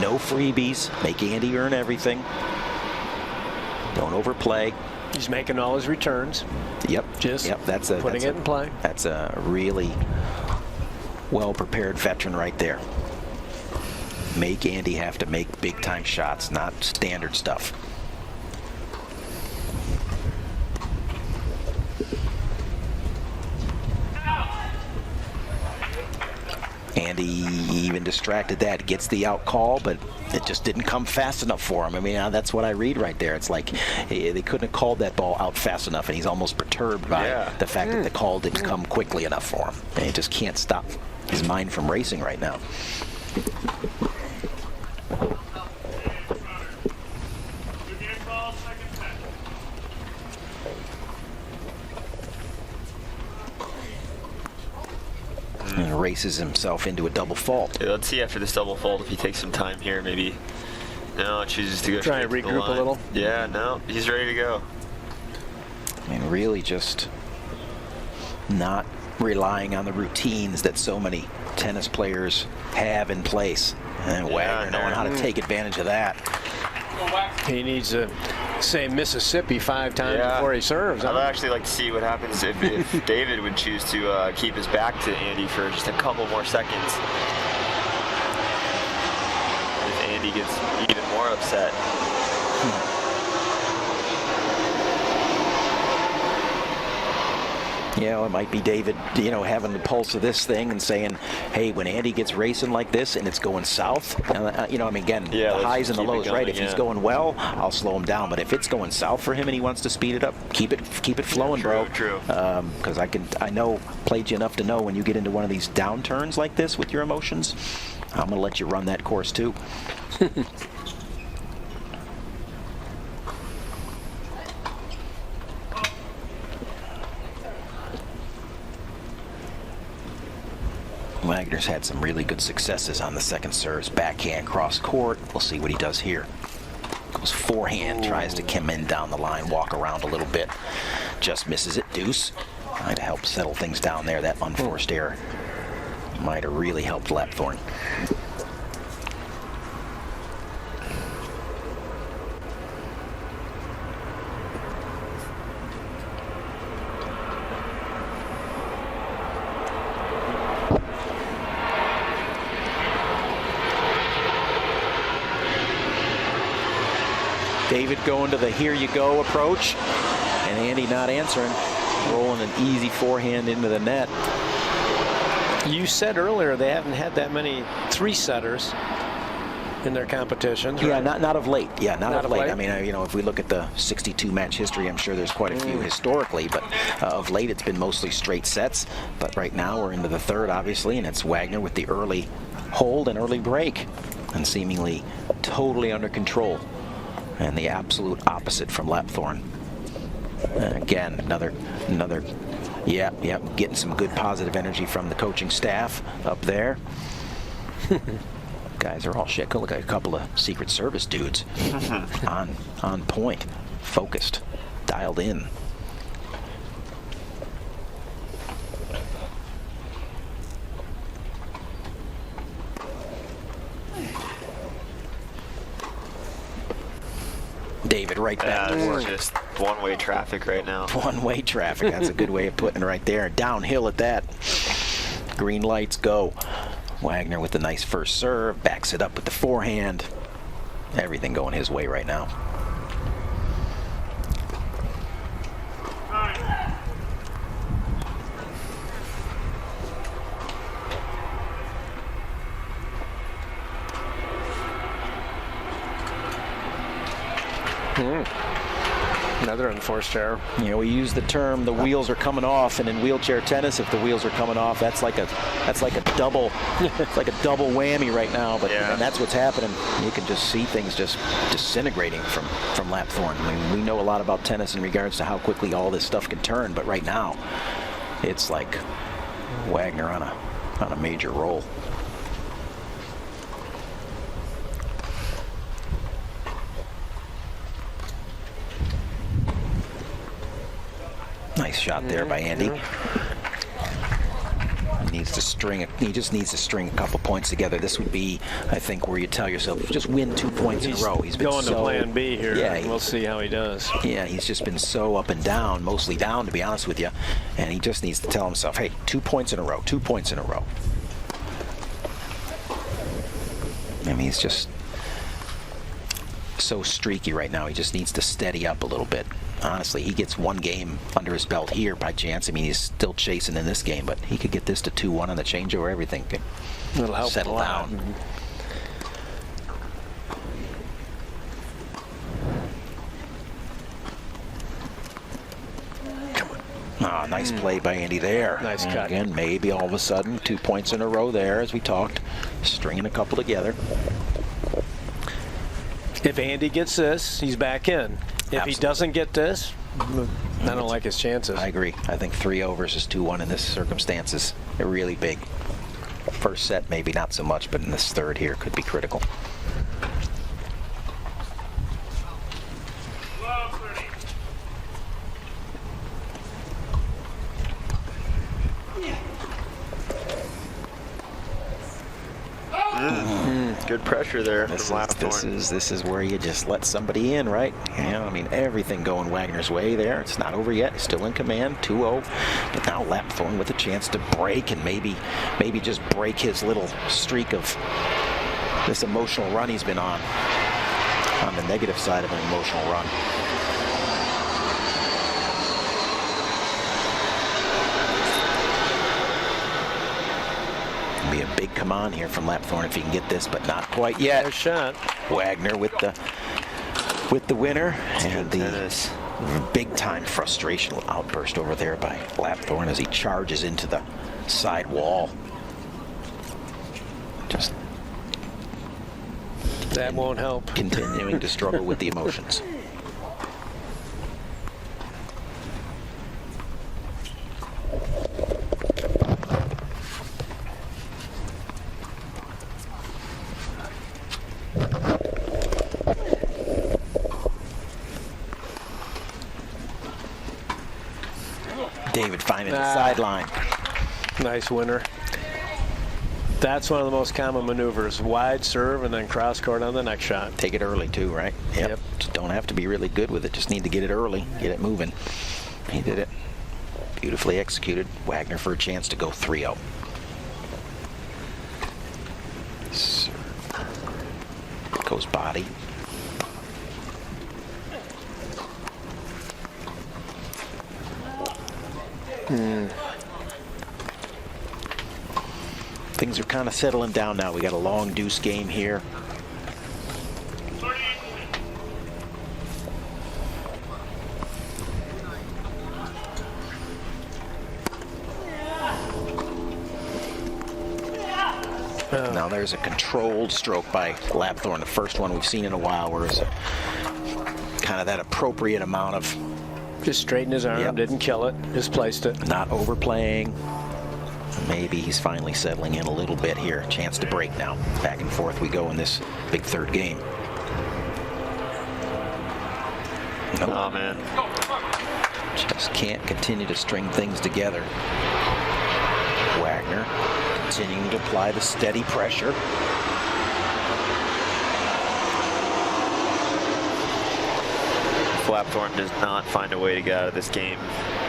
No freebies. Make Andy earn everything. Don't overplay. He's making all his returns. Yep. That's putting it in play. That's a really well-prepared veteran right there. Make Andy have to make big-time shots, not standard stuff. Andy even distracted that. Gets the out call, but it just didn't come fast enough for him. I mean, that's what I read right there. It's like they couldn't have called that ball out fast enough, and he's almost perturbed by the fact that the call didn't come quickly enough for him. And he just can't stop his mind from racing right now. And races himself into a double fault. Yeah, let's see after this double fault if he takes some time here. Maybe no, chooses to go try and regroup a little. Yeah, no, he's ready to go. I mean, really just not relying on the routines that so many tennis players have in place. And Wagner knowing how to take advantage of that. He needs to say Mississippi 5 times before he serves. I'd actually like to see what happens if David would choose to keep his back to Andy for just a couple more seconds. If Andy gets even more upset. You know, it might be David, having the pulse of this thing and saying, hey, when Andy gets racing like this and it's going south, again, the highs and the lows, right? If he's going well, I'll slow him down. But if it's going south for him and he wants to speed it up, keep it flowing, bro. True. Because played you enough to know when you get into one of these downturns like this with your emotions, I'm going to let you run that course too. Wagner's had some really good successes on the second serves. Backhand cross court. We'll see what he does here. Goes forehand, tries to come in down the line, walk around a little bit. Just misses it. Deuce. Might have helped settle things down there. That unforced error might have really helped Lapthorne. David going to the here you go approach, and Andy not answering, rolling an easy forehand into the net. You said earlier they haven't had that many 3-setters in their competitions. Yeah, right? not of late. Yeah, not of late. late. I mean, if we look at the 62 match history, I'm sure there's quite a few historically, but of late it's been mostly straight sets. But right now we're into the third, obviously, and it's Wagner with the early hold and early break, and seemingly totally under control. And the absolute opposite from Lapthorne. Again, another, getting some good positive energy from the coaching staff up there. Guys are all shit. Look like a couple of Secret Service dudes. on point, focused, dialed in. David right back to work. Just one-way traffic right now. One-way traffic. That's a good way of putting it right there. Downhill at that. Green lights go. Wagner with the nice first serve. Backs it up with the forehand. Everything going his way right now. Another unforced error. We use the term the wheels are coming off, and in wheelchair tennis, if the wheels are coming off, that's like a double it's like a double whammy right now. But and that's what's happening. You can just see things just disintegrating from Lapthorne. I mean, we know a lot about tennis in regards to how quickly all this stuff can turn, but right now, it's like Wagner on a major roll. Nice Nice shot there by Andy. He just needs to string a couple points together. This would be, I think, where you tell yourself, just win 2 points in a row. He's been going to plan B here. Yeah, and we'll see how he does. Yeah, he's just been so up and down, mostly down, to be honest with you. And he just needs to tell himself, hey, 2 points in a row, 2 points in a row. I mean, he's just so streaky right now. He just needs to steady up a little bit. Honestly, he gets one game under his belt here by chance. I mean, he's still chasing in this game, but he could get this to 2-1 on the changeover. Everything could settle down. Oh, nice play by Andy there. Nice cut. Again, maybe all of a sudden 2 points in a row there, as we talked, stringing a couple together. If Andy gets this, he's back in. If he doesn't get this, I don't like his chances. I agree. I think 3-0 versus 2-1 in this circumstance is really big. First set, maybe not so much, but in this third here could be critical. Good pressure there. This is where you just let somebody in, right? You know, I mean, everything going Wagner's way there. It's not over yet. He's still in command, 2-0. But now Lapthorne with a chance to break and maybe just break his little streak of this emotional run he's been on the negative side of an emotional run. Be a big come on here from Lapthorne if he can get this, but not quite yet. Nice shot. Wagner with the winner, and the big time frustrational outburst over there by Lapthorne as he charges into the side wall. Just that won't help. Continuing to struggle with the emotions. David finding the sideline. Nice winner. That's one of the most common maneuvers. Wide serve and then cross court on the next shot. Take it early too, right? Yep. Just don't have to be really good with it. Just need to get it early, get it moving. He did it. Beautifully executed. Wagner for a chance to go 3-0. Goes body. Things are kind of settling down now. We got a long deuce game here. Now there's a controlled stroke by Lapthorne, the first one we've seen in a while, where it's kind of that appropriate amount of just straightened his arm, didn't kill it, just placed it. Not overplaying. Maybe he's finally settling in a little bit here. Chance to break now. Back and forth we go in this big third game. Nope. Oh, man. Just can't continue to string things together. Wagner continuing to apply the steady pressure. If Lapthorne does not find a way to get out of this game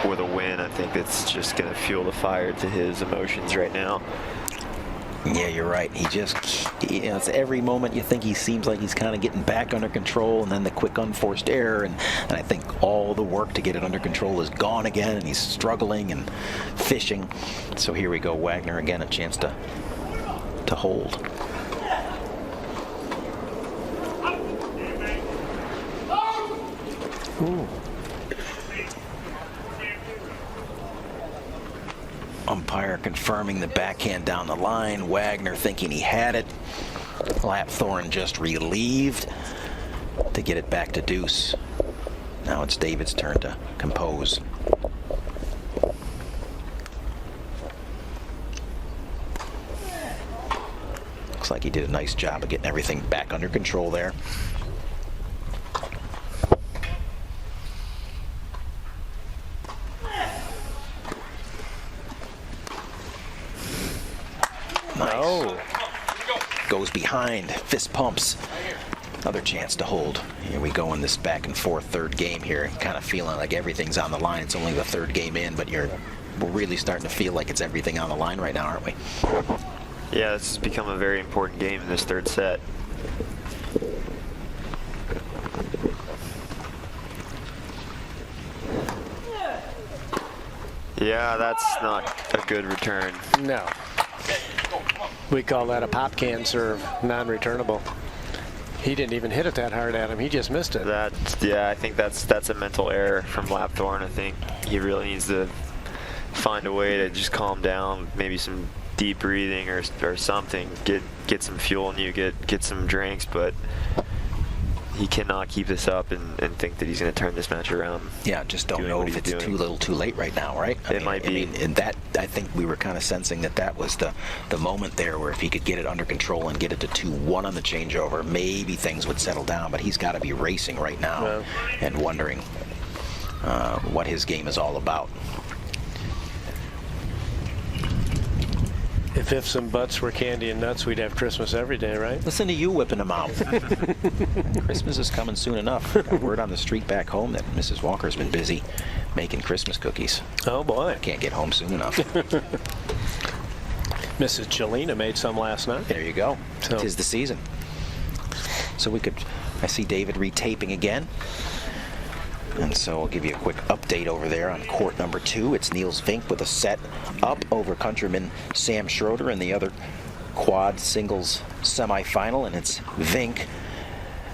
with a win, I think it's just going to fuel the fire to his emotions right now. Yeah, you're right. He just, it's every moment you think he seems like he's kind of getting back under control, and then the quick unforced error, and I think all the work to get it under control is gone again, and he's struggling and fishing. So here we go, Wagner again, a chance to hold. Ooh. Umpire confirming the backhand down the line. Wagner thinking he had it. Lapthorne just relieved to get it back to deuce. Now it's David's turn to compose. Looks like he did a nice job of getting everything back under control there. behind, fist pumps. Another chance to hold. Here we go in this back and forth third game here, kind of feeling like everything's on the line. It's only the third game in, but we're really starting to feel like it's everything on the line right now, aren't we? Yeah, this has become a very important game in this third set. Yeah, that's not a good return. No. We call that a pop can serve, non-returnable. He didn't even hit it that hard at him. He just missed it. Yeah, I think that's a mental error from Lapthorne. I think he really needs to find a way to just calm down, maybe some deep breathing or something. Get some fuel in you, get some drinks, but he cannot keep this up and think that he's going to turn this match around. Yeah, just don't know if it's too little too late right now, right? It might be. And that, I think we were kind of sensing that was the moment there where if he could get it under control and get it to 2-1 on the changeover, maybe things would settle down. But he's got to be racing right now and wondering what his game is all about. If ifs and buts were candy and nuts, we'd have Christmas every day, right? Listen to you whipping them out. Christmas is coming soon enough. Got word on the street back home that Mrs. Walker's been busy making Christmas cookies. Oh, boy. Can't get home soon enough. Mrs. Jelena made some last night. There you go. So. 'Tis the season. So I see David retaping again. And so I'll give you a quick update over there on court number 2. It's Niels Vink with a set up over countryman Sam Schroeder in the other quad singles semifinal. And it's Vink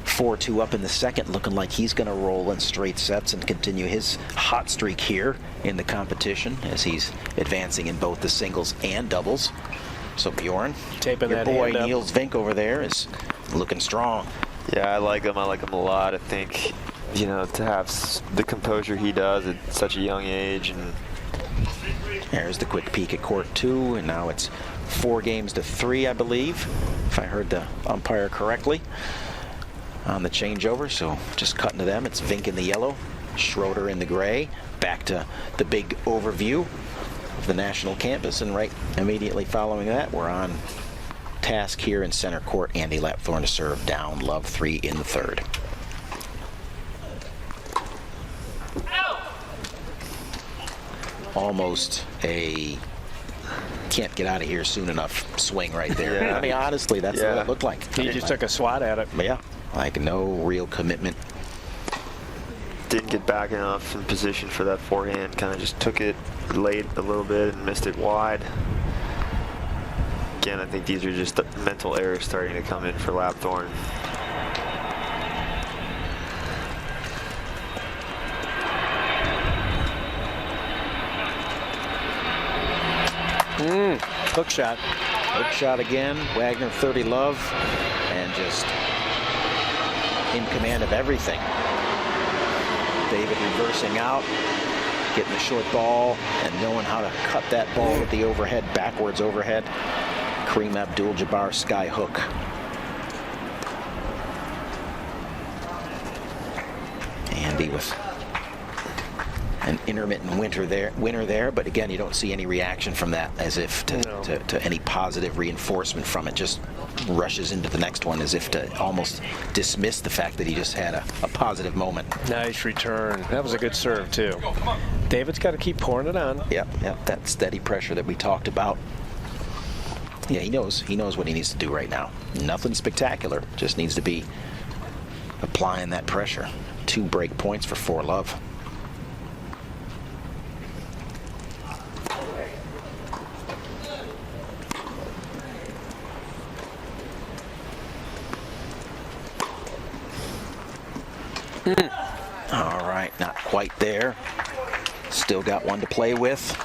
4-2 up in the second, looking like he's going to roll in straight sets and continue his hot streak here in the competition as he's advancing in both the singles and doubles. So Bjorn, taping your that boy hand up. Niels Vink over there is looking strong. Yeah, I like him. I like him a lot. I think, you know, to have the composure he does at such a young age. And there's the quick peek at court 2, and now it's 4-3, I believe, if I heard the umpire correctly on the changeover. So just cutting to them. It's Vink in the yellow, Schroeder in the gray. Back to the big overview of the national campus, and right immediately following that, we're on task here in center court. Andy Lapthorne to serve down, love 3 in the third. Almost a can't get out of here soon enough swing right there. Yeah. I mean, honestly, that's what it looked like. He just took a swat at it. Yeah, like no real commitment. didn't get back enough in position for that forehand. Kind of just took it late a little bit and missed it wide. Again, I think these are just the mental errors starting to come in for Lapthorne. Hook shot. Hook shot again. Wagner 30 love, and just in command of everything. David reversing out, getting the short ball, and knowing how to cut that ball with the overhead, backwards overhead. Kareem Abdul-Jabbar sky hook. Andy with an intermittent winner there, but again, you don't see any reaction from that, as if to any positive reinforcement from it. Just rushes into the next one as if to almost dismiss the fact that he just had a positive moment. Nice return. That was a good serve too. David's got to keep pouring it on. Yep, that steady pressure that we talked about. Yeah, he knows what he needs to do right now. Nothing spectacular, just needs to be applying that pressure. 2 break points for 4 love. All right, not quite there. Still got one to play with.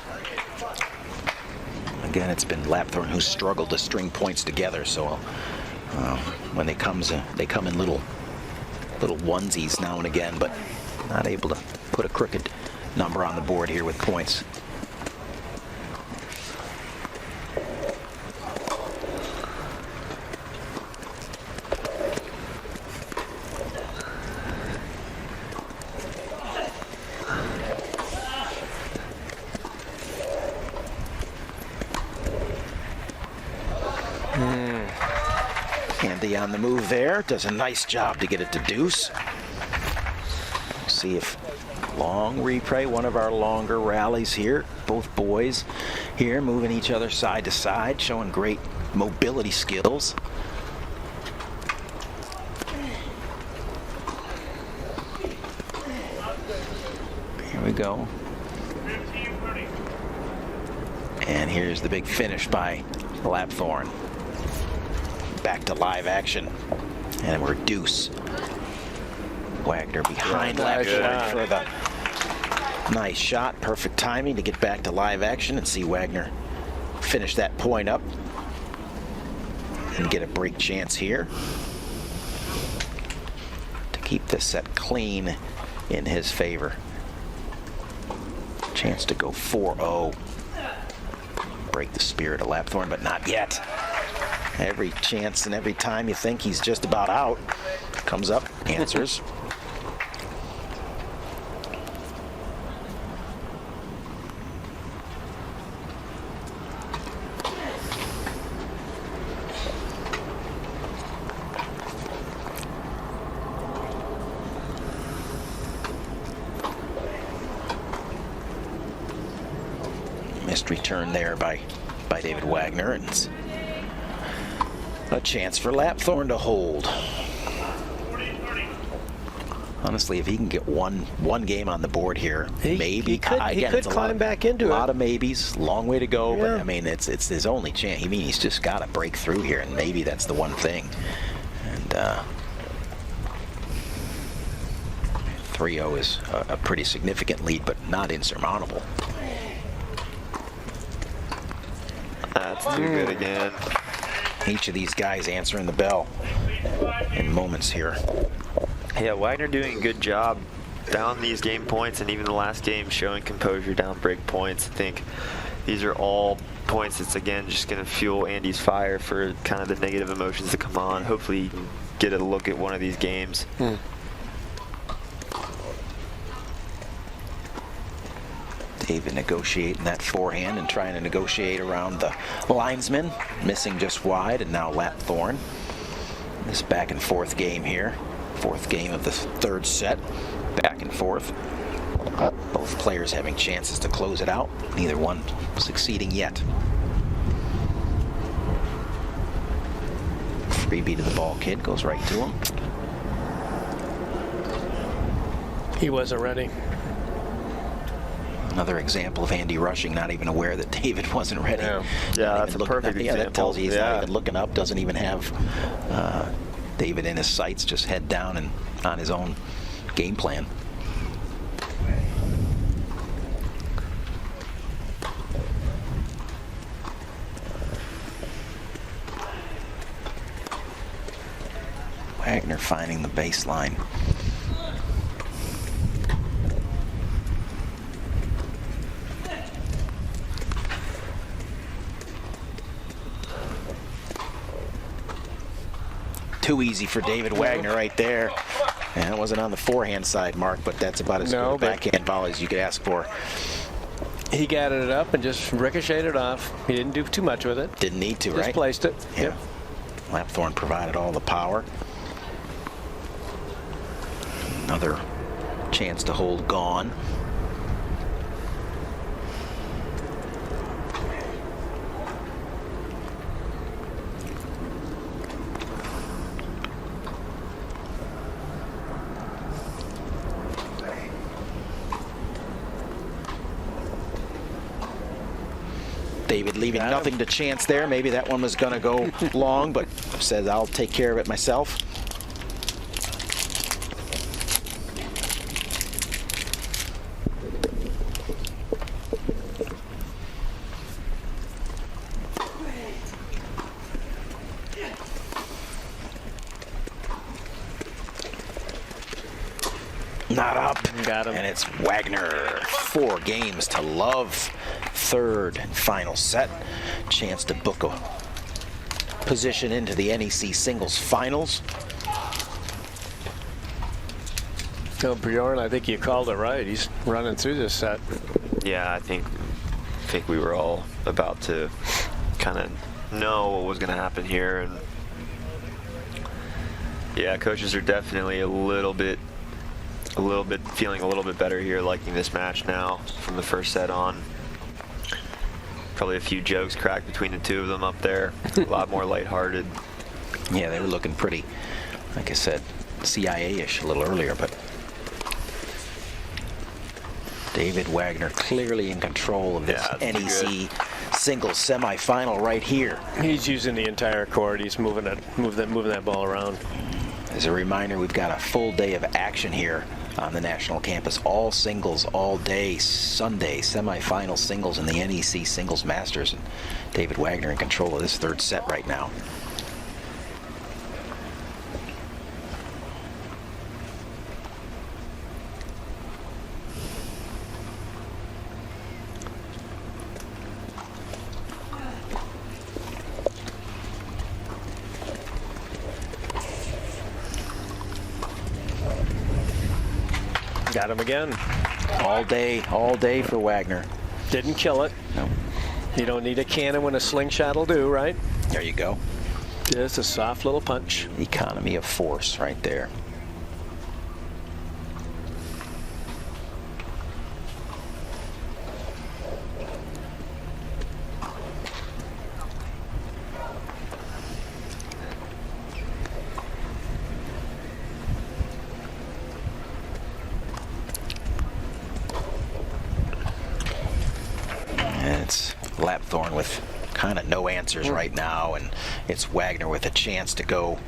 Again, it's been Lapthorne who's struggled to string points together. So when they come in little onesies now and again, but not able to put a crooked number on the board here with points. Andy on the move there. Does a nice job to get it to deuce. See if long replay, one of our longer rallies here. Both boys here moving each other side to side, showing great mobility skills. Here we go. And here's the big finish by Lapthorne. Back to live action. And we're deuce. Wagner behind Lapthorne for the nice shot. Perfect timing to get back to live action and see Wagner finish that point up and get a break chance here to keep this set clean in his favor. Chance to go 4-0. Break the spirit of Lapthorne, but not yet. Every chance and every time you think he's just about out, comes up, answers. Missed return there by David Wagner, and it's a chance for Lapthorne to hold. Honestly, if he can get one game on the board here, maybe he could climb back into it. A lot of maybes, long way to go, but I mean, it's his only chance. I mean, he's just got to break through here, and maybe that's the one thing. And 3-0 is a pretty significant lead, but not insurmountable. That's too good again. Each of these guys answering the bell in moments here. Yeah, Wagner doing a good job down these game points, and even the last game showing composure down break points. I think these are all points that's, again, just going to fuel Andy's fire for kind of the negative emotions to come on. Hopefully he can get a look at one of these games. David negotiating that forehand and trying to negotiate around the linesman, missing just wide, and now Lapthorne. This back and forth game here. Fourth game of the third set. Back and forth. Both players having chances to close it out. Neither one succeeding yet. Freebie to the ball kid, goes right to him. He wasn't ready. Another example of Andy rushing, not even aware that David wasn't ready. Yeah, that's a perfect example. That tells you he's not even looking up, doesn't even have David in his sights, just head down and on his own game plan. Wagner finding the baseline. Too easy for David Wagner right there. And it wasn't on the forehand side, Mark, but that's about as good a backhand volley as you could ask for. He gathered it up and just ricocheted it off. He didn't do too much with it. Didn't need to, just right? Placed it. Yeah. Yep. Lapthorne provided all the power. Another chance to hold gone. David leaving nothing to chance there. Maybe that one was going to go long, but says, I'll take care of it myself. Not up. Got him. And it's Wagner. 4 games to love. Third and final set. Chance to book a position into the NEC singles finals. So Bjorn, I think you called it right. He's running through this set. Yeah, I think we were all about to kind of know what was going to happen here, and Yeah, coaches are definitely feeling a little bit better here, liking this match now from the first set on. Probably a few jokes cracked between the two of them up there. A lot more lighthearted. Yeah, they were looking pretty, like I said, CIA-ish a little earlier, but David Wagner clearly in control of this NEC singles semifinal right here. He's using the entire court. He's moving that ball around. As a reminder, we've got a full day of action here on the national campus. All singles, all day, Sunday, semifinal singles in the NEC Singles Masters. And David Wagner in control of this third set right now. Got him again. All day for Wagner. Didn't kill it. No. You don't need a cannon when a slingshot will do, right? There you go. Just a soft little punch. Economy of force right there. It's Lapthorne with kind of no answers right now, and it's Wagner with a chance to go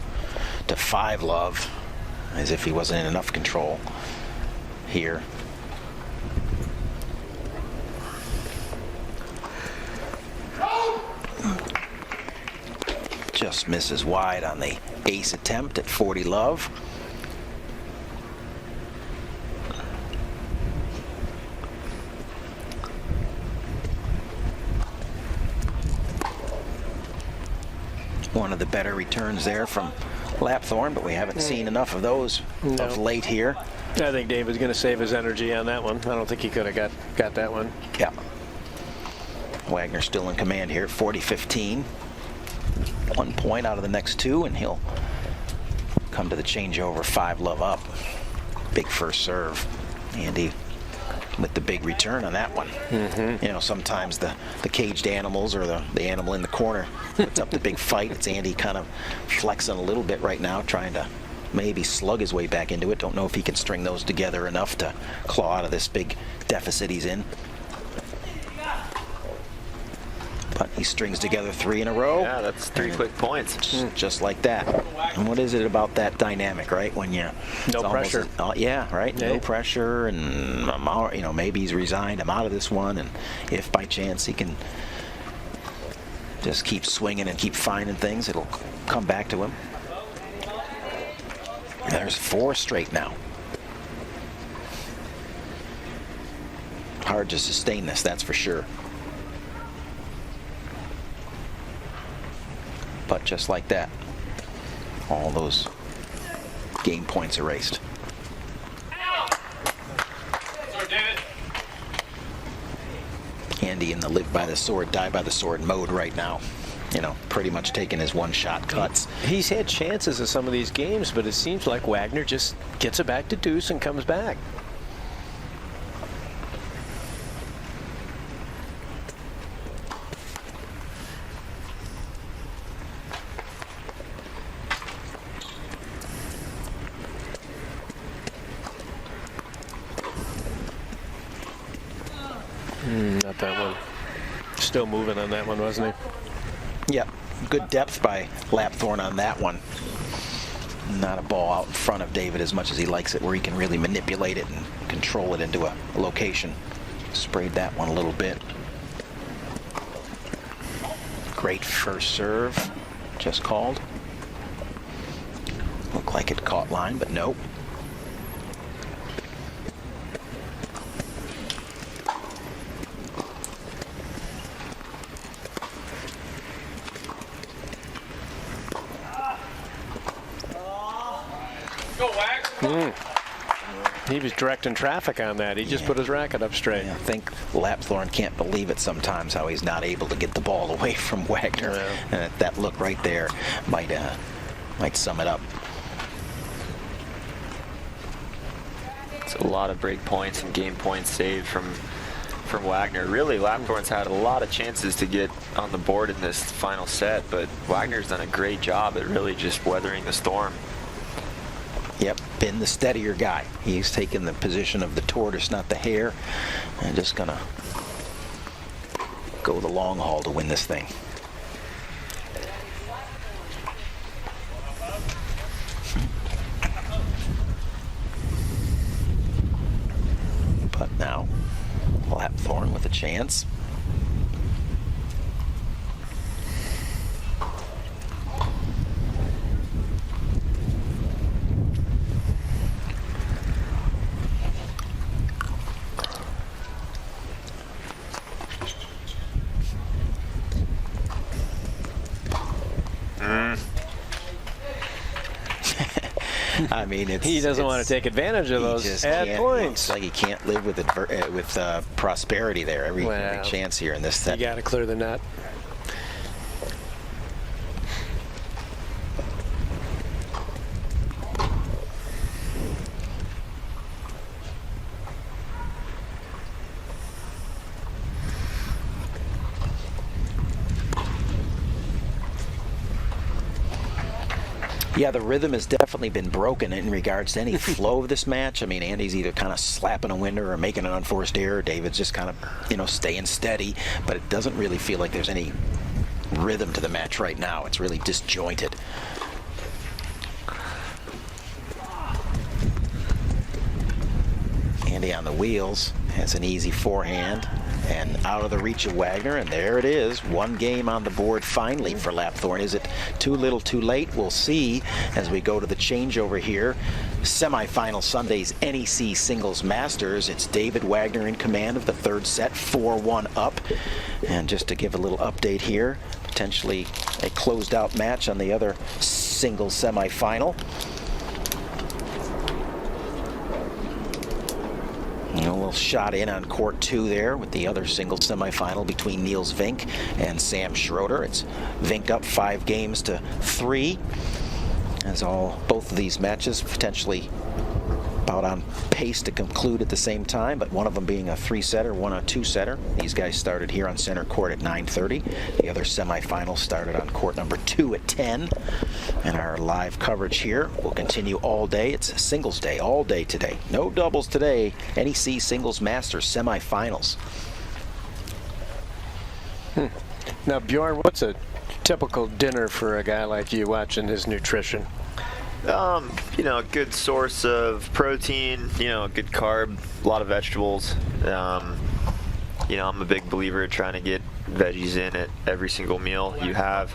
to 5-love, as if he wasn't in enough control here. Just misses wide on the ace attempt at 40-love. One of the better returns there from Lapthorne, but we haven't seen enough of those of late here. I think David's going to save his energy on that one. I don't think he could have got that one. Yeah. Wagner still in command here, 40-15. 1 point out of the next two, and he'll come to the changeover 5-love up. Big first serve. Andy with the big return on that one. You know, sometimes the caged animals or the animal in the corner puts up the big fight. It's Andy kind of flexing a little bit right now, trying to maybe slug his way back into it. Don't know if he can string those together enough to claw out of this big deficit he's in. But he strings together 3 in a row. Yeah, that's 3 quick points. Just like that. And what is it about that dynamic, right? When you no pressure. Yeah, right. Yeah. No pressure, and you know, maybe he's resigned. I'm out of this one, and if by chance he can just keep swinging and keep finding things, it'll come back to him. And there's 4 straight now. Hard to sustain this, that's for sure. But just like that, all those game points erased. Andy in the live by the sword, die by the sword mode right now. You know, pretty much taking his one-shot cuts. He's had chances in some of these games, but it seems like Wagner just gets it back to deuce and comes back. Not that one. Still moving on that one, wasn't he? Yep. Good depth by Lapthorne on that one. Not a ball out in front of David as much as he likes it, where he can really manipulate it and control it into a location. Sprayed that one a little bit. Great first serve. Just called. Looked like it caught line, but nope. He was directing traffic on that. He just put his racket up straight. I think Lapthorne can't believe it sometimes how he's not able to get the ball away from Wagner. And that look right there might sum it up. It's a lot of break points and game points saved from Wagner. Really, Lapthorne's had a lot of chances to get on the board in this final set, but Wagner's done a great job at really just weathering the storm. Yep, been the steadier guy. He's taken the position of the tortoise, not the hare, and just gonna go the long haul to win this thing. But now, Lapthorne with a chance. I mean, he doesn't want to take advantage of those ad points. It's like he can't live with prosperity there. Every chance here in this set. You got to clear the net. Yeah, the rhythm has definitely been broken in regards to any flow of this match. I mean, Andy's either kind of slapping a winner or making an unforced error. David's just kind of, staying steady. But it doesn't really feel like there's any rhythm to the match right now. It's really disjointed. Andy on the wheels has an easy forehand and out of the reach of Wagner, and there it is. One game on the board finally for Lapthorne. Is it too little too late? We'll see as we go to the changeover here. Semifinal Sunday's NEC Singles Masters. It's David Wagner in command of the third set, 4-1 up. And just to give a little update here, potentially a closed out match on the other singles semifinal. A little shot in on court 2 there with the other singles semifinal between Niels Vink and Sam Schroeder. It's Vink up 5 games to 3. As both of these matches potentially about on pace to conclude at the same time, but one of them being a 3-setter, one a 2-setter. These guys started here on center court at 9:30. The other semifinal started on court number 2 at 10. And our live coverage here will continue all day. It's singles day all day today. No doubles today. NEC Singles Masters semifinals. Now, Bjorn, what's a typical dinner for a guy like you watching his nutrition? A good source of protein, a good carb, a lot of vegetables. I'm a big believer in trying to get veggies in at every single meal you have.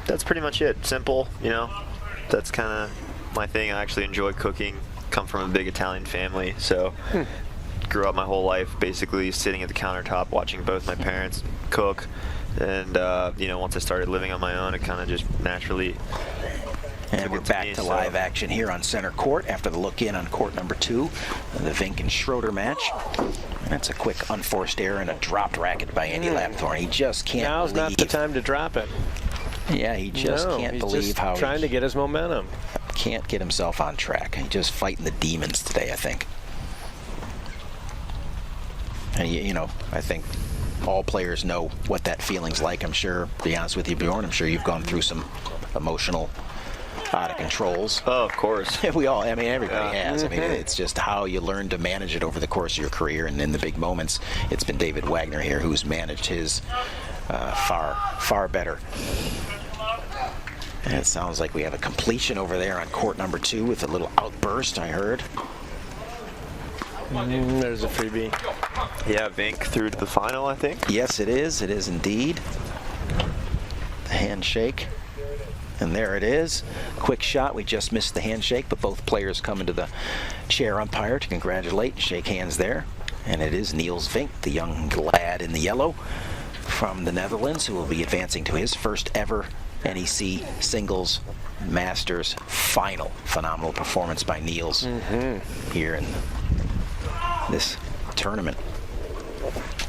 That's pretty much it. Simple, that's kind of my thing. I actually enjoy cooking. Come from a big Italian family, so grew up my whole life basically sitting at the countertop watching both my parents cook. And, once I started living on my own, it kind of just naturally. And we're back to live action here on center court after the look in on court number 2, the Vink and Schroeder match. That's a quick unforced error and a dropped racket by Andy Lapthorne. He just can't believe. Now's not the time to drop it. Yeah, he just can't believe how trying to get his momentum. Can't get himself on track. He's just fighting the demons today, I think. And, I think all players know what that feeling's like. I'm sure, to be honest with you, Bjorn, I'm sure you've gone through some emotional out of controls. Oh, of course. Everybody has. It's just how you learn to manage it over the course of your career, and in the big moments, it's been David Wagner here who's managed his far better. And it sounds like we have a completion over there on court number 2 with a little outburst, I heard. There's a freebie. Yeah, Vink through to the final, I think. Yes, it is. It is indeed. The handshake. And there it is. Quick shot. We just missed the handshake, but both players come into the chair umpire to congratulate, shake hands there. And it is Niels Vink, the young lad in the yellow from the Netherlands, who will be advancing to his first ever NEC Singles Masters final. Phenomenal performance by Niels here in this tournament.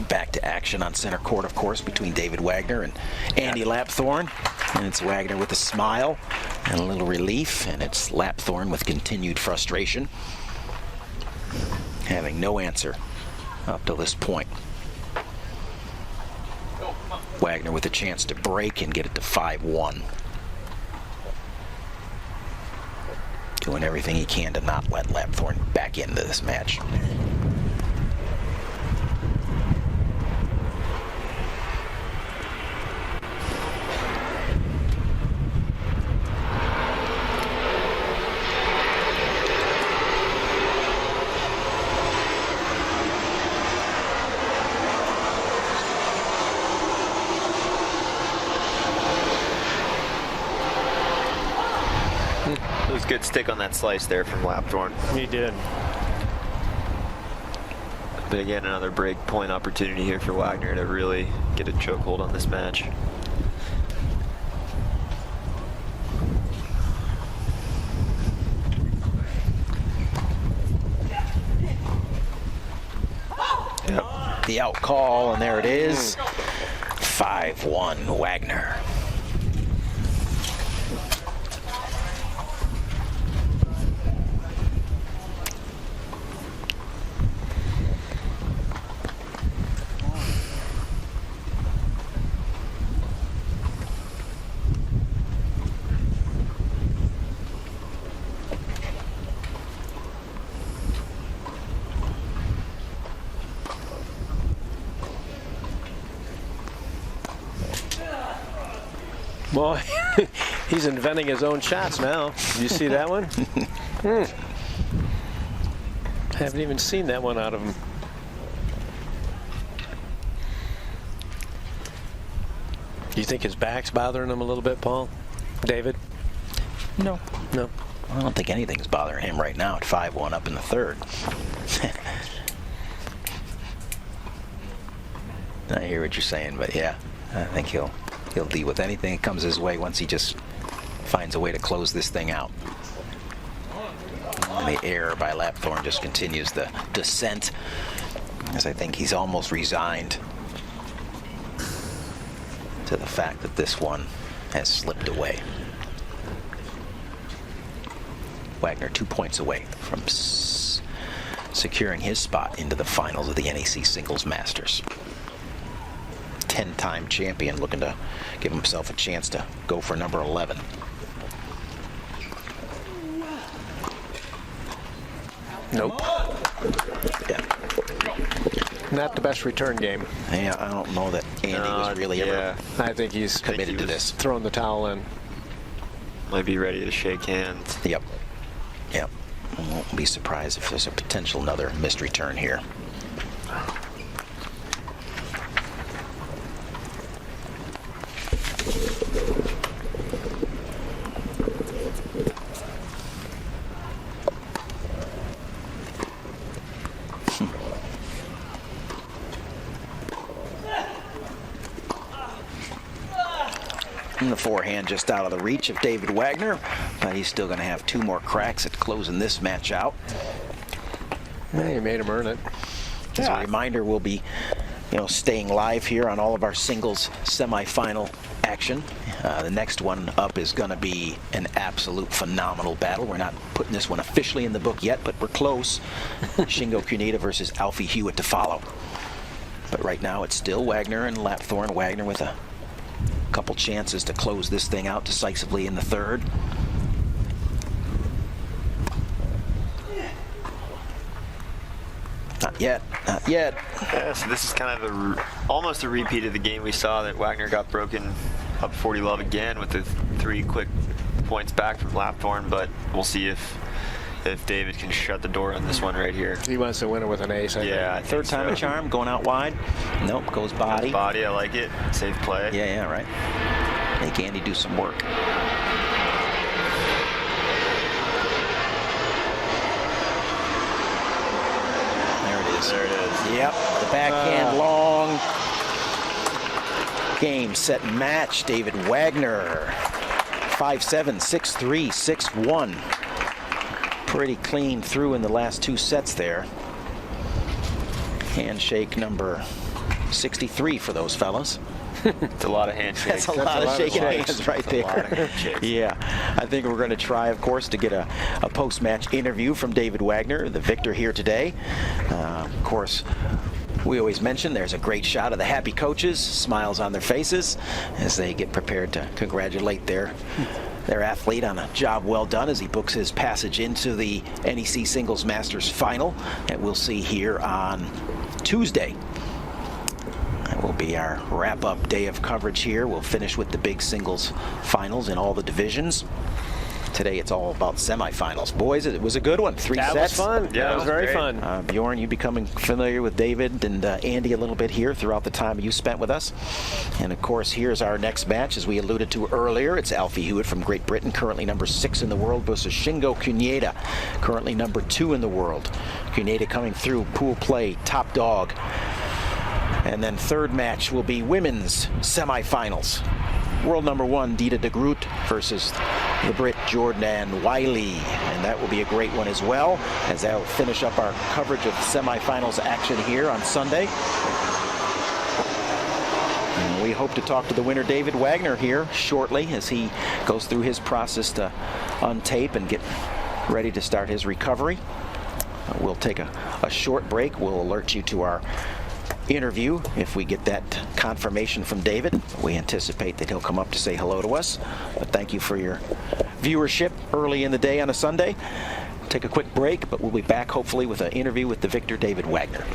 Back to action on center court, of course, between David Wagner and Andy Lapthorne. And it's Wagner with a smile and a little relief, and it's Lapthorne with continued frustration, having no answer up till this point. Wagner with a chance to break and get it to 5-1. Doing everything he can to not let Lapthorne back into this match. It was good stick on that slice there from Lapthorne. He did. But again, another break point opportunity here for Wagner to really get a chokehold on this match. Yep. The out call, and there it is. 5-1 Wagner. Boy, he's inventing his own shots now. You see that one? Haven't even seen that one out of him. Do you think his back's bothering him a little bit, Paul? David? No. No. I don't think anything's bothering him right now at 5-1 up in the third. I hear what you're saying, but yeah, I think he'll deal with anything that comes his way once he just finds a way to close this thing out. And the error by Lapthorne just continues the descent, as I think he's almost resigned to the fact that this one has slipped away. Wagner 2 points away from securing his spot into the finals of the NEC Singles Masters. 10-time champion looking to give himself a chance to go for number 11. Nope. Yeah. Not the best return game. Yeah, I don't know that Andy was really ever I think he's committed to this. Throwing the towel in. Might be ready to shake hands. Yep. Yep. I won't be surprised if there's a potential another missed return here. And the forehand just out of the reach of David Wagner, but he's still going to have 2 more cracks at closing this match out. Yeah, you made him earn it. As a reminder, we'll be, staying live here on all of our singles semifinal action. The next one up is going to be an absolute phenomenal battle. We're not putting this one officially in the book yet, but we're close. Shingo Kunita versus Alfie Hewitt to follow. But right now it's still Wagner and Lapthorne. Wagner with a couple chances to close this thing out decisively in the third. Not yet, not yet. Yeah, so this is kind of almost a repeat of the game we saw that Wagner got broken up 40-love again with the 3 quick points back from Lapthorne, but we'll see if David can shut the door on this one right here. He wants to win it with an ace. I think Third time a charm, going out wide. Nope, goes body. Body, I like it. Safe play. Yeah, right. Make Andy do some work. There it is. There it is. Yep, the backhand long. Game, set, and match. David Wagner. 5-7, 6-3, 6-1. Pretty clean through in the last 2 sets there. Handshake number 63 for those fellas. It's a lot of handshakes. That's a lot of shaking hands right That's a lot of there. handshakes. Yeah, I think we're going to try, of course, to get a post-match interview from David Wagner, the victor here today. Of course, we always mention there's a great shot of the happy coaches, smiles on their faces as they get prepared to congratulate their athlete on a job well done as he books his passage into the NEC Singles Masters final that we'll see here on Tuesday. That will be our wrap-up day of coverage here. We'll finish with the big singles finals in all the divisions. Today it's all about semifinals. Boys, it was a good one. 3 sets. That was fun. Yeah, that was very great. fun. Bjorn, you becoming familiar with David and Andy a little bit here throughout the time you spent with us. And of course, here's our next match, as we alluded to earlier. It's Alfie Hewitt from Great Britain, currently number 6 in the world, versus Shingo Cuneta, currently number 2 in the world. Cuneta coming through pool play, top dog. And then third match will be women's semifinals. World number 1, Dita de Groot versus the Brit Jordan Wiley. And that will be a great one as well, as that will finish up our coverage of semifinals action here on Sunday. And we hope to talk to the winner, David Wagner, here shortly as he goes through his process to untape and get ready to start his recovery. We'll take a short break. We'll alert you to our interview if we get that confirmation from David. We anticipate that he'll come up to say hello to us. But thank you for your viewership early in the day on a Sunday. Take a quick break, but we'll be back hopefully with an interview with the victor, David Wagner.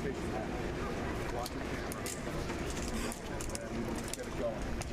face that. Block the camera. And then get it going.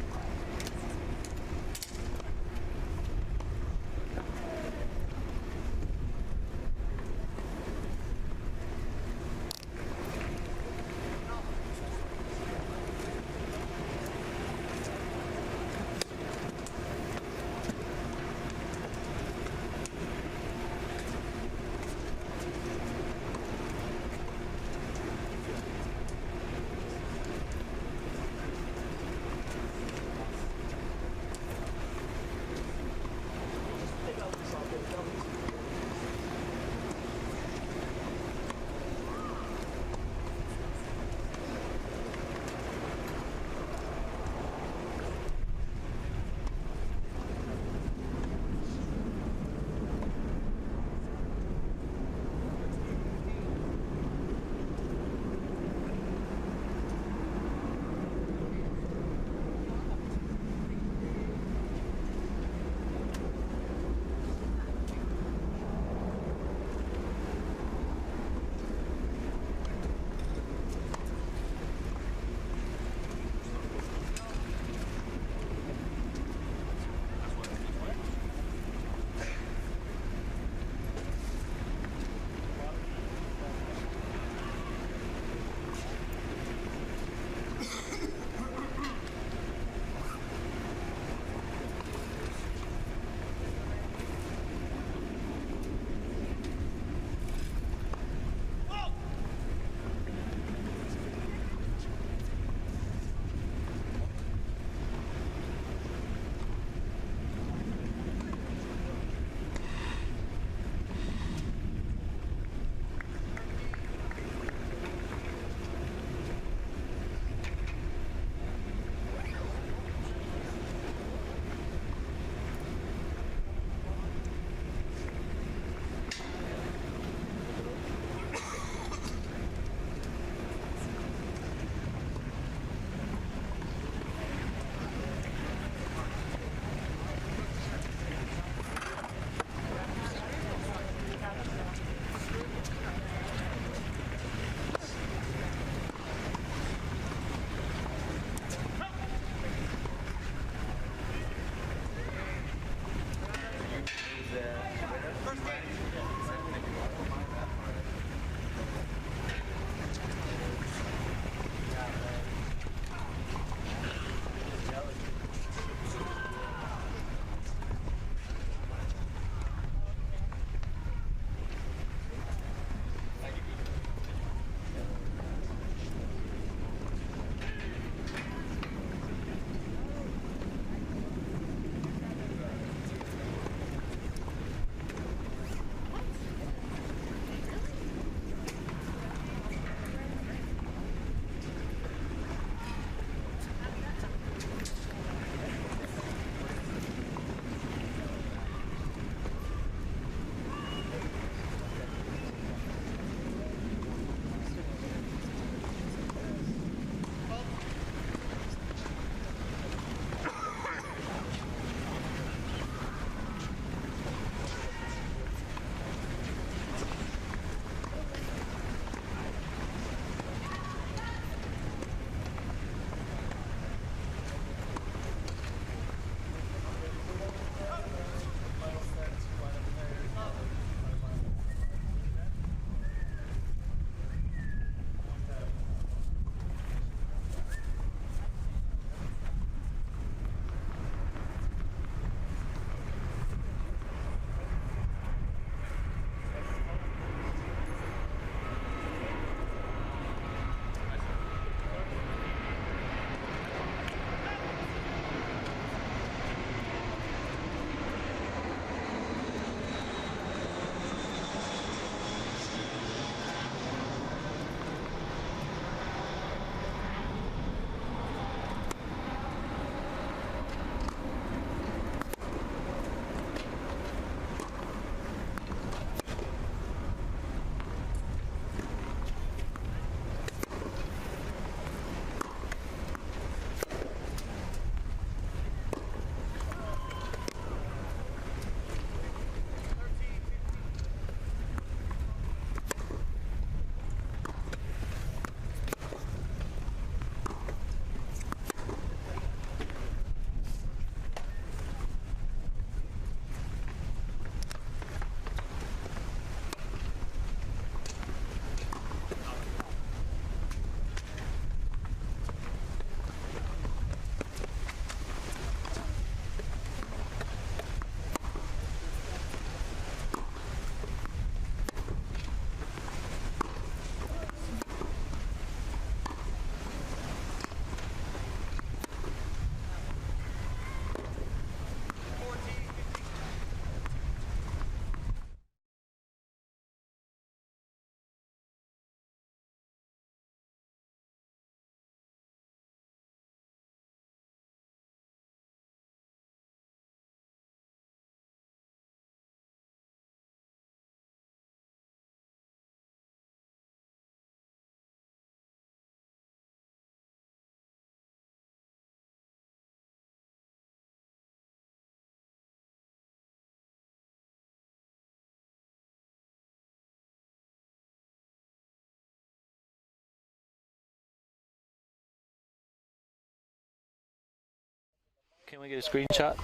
Can we get a screenshot?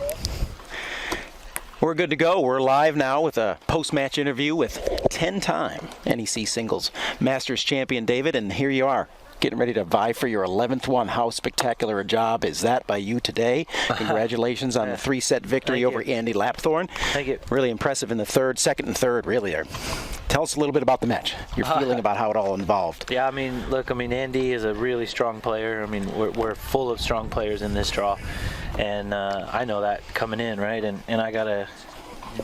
We're good to go. We're live now with a post-match interview with 10-time NEC Singles Masters champion David, and here you are, getting ready to vie for your 11th one. How spectacular a job is that by you today? Congratulations on the 3-set victory over Andy Lapthorne. Thank you. Really impressive in the third, second and third, really. Tell us a little bit about the match, your feeling about how it all involved. Yeah, I mean, look, Andy is a really strong player. I mean, we're full of strong players in this draw, and I know that coming in, right? And I got to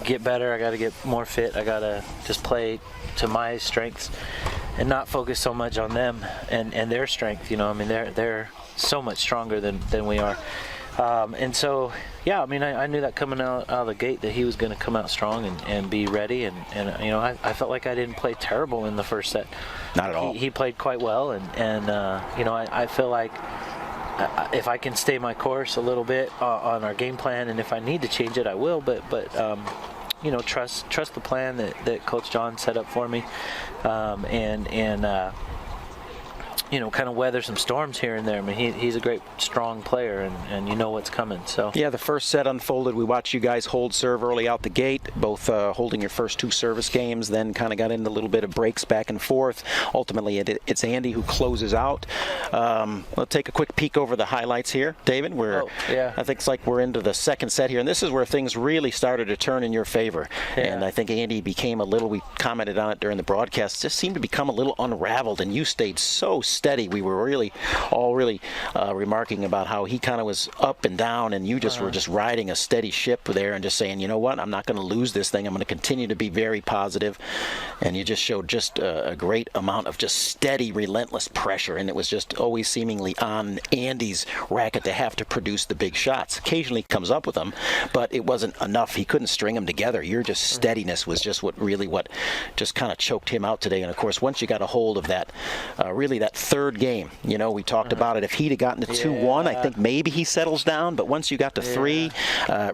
get better. I got to get more fit. I got to just play to my strengths and not focus so much on them and their strength. You know, I mean, they're so much stronger than we are. And so, yeah, I mean, I knew that coming out of the gate that he was going to come out strong and be ready. And you know, I felt like I didn't play terrible in the first set. Not at all. He played quite well. And you know, I feel like if I can stay my course a little bit on our game plan, and if I need to change it, I will. But you know, trust the plan that Coach John set up for me, and you know, kind of weather some storms here and there. I mean, he's a great, strong player, and you know what's coming. So yeah, the first set unfolded. We watched you guys hold serve early out the gate, both holding your first 2 service games, then kind of got into a little bit of breaks back and forth. Ultimately, it's Andy who closes out. We'll take a quick peek over the highlights here, David. I think it's like we're into the second set here, and this is where things really started to turn in your favor. Yeah. And I think Andy became a little, we commented on it during the broadcast, just seemed to become a little unraveled, and you stayed so steady. We were all really remarking about how he kind of was up and down, and you just were just riding a steady ship there and just saying, you know what, I'm not going to lose this thing. I'm going to continue to be very positive. And you just showed just a great amount of just steady, relentless pressure, and it was just always seemingly on Andy's racket to have to produce the big shots. Occasionally comes up with them, but it wasn't enough. He couldn't string them together. Your just steadiness was just what just kind of choked him out today. And of course, once you got a hold of that, really that third game, you know, we talked about it. If he'd have gotten to 2-1, I think maybe he settles down. But once you got to 3,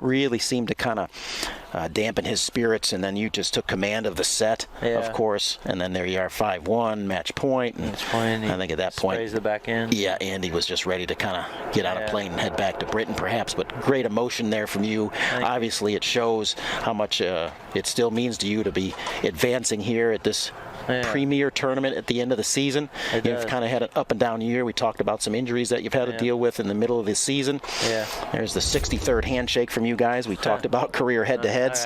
really seemed to kind of dampen his spirits. And then you just took command of the set, of course. And then there you are, 5-1, match point. And I think at that point, sprays the back end. Yeah, Andy was just ready to kind of get out of plane and head back to Britain, perhaps. But great emotion there from you. Obviously, it shows how much it still means to you to be advancing here at this premier tournament at the end of the season. You've kind of had an up and down year. We talked about some injuries that you've had to deal with in the middle of the season. There's the 63rd handshake from you guys. We talked about career head-to-heads,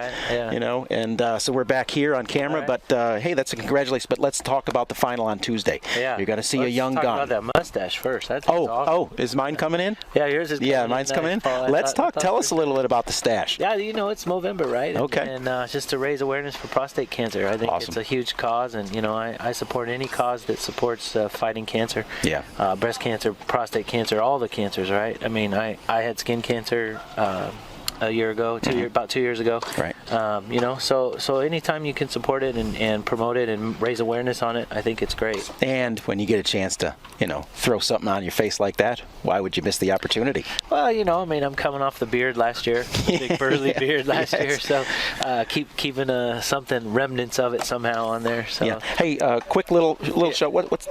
you know, and so we're back here on camera. But hey, that's a congratulations. But let's talk about the final on Tuesday. You're going to see a young gun. Let's talk about that mustache first. That's awesome. Is mine coming in? Yeah, yours is coming in. Mine's coming in. Let's talk. Tell us a little bit about the stash. Yeah, you know, it's November, right? Okay. And just to raise awareness for prostate cancer. I think it's a huge cause, and you know, I support any cause that supports fighting cancer. Breast cancer, prostate cancer, all the cancers, right? I mean, I had skin cancer a year ago, about 2 years ago. Right. You know, so anytime you can support it and promote it and raise awareness on it, I think it's great. And when you get a chance to, you know, throw something on your face like that, why would you miss the opportunity? Well, you know, I mean, I'm coming off the beard last year, big burly beard last year, so keeping something, remnants of it somehow on there. So. Hey, quick little show. What's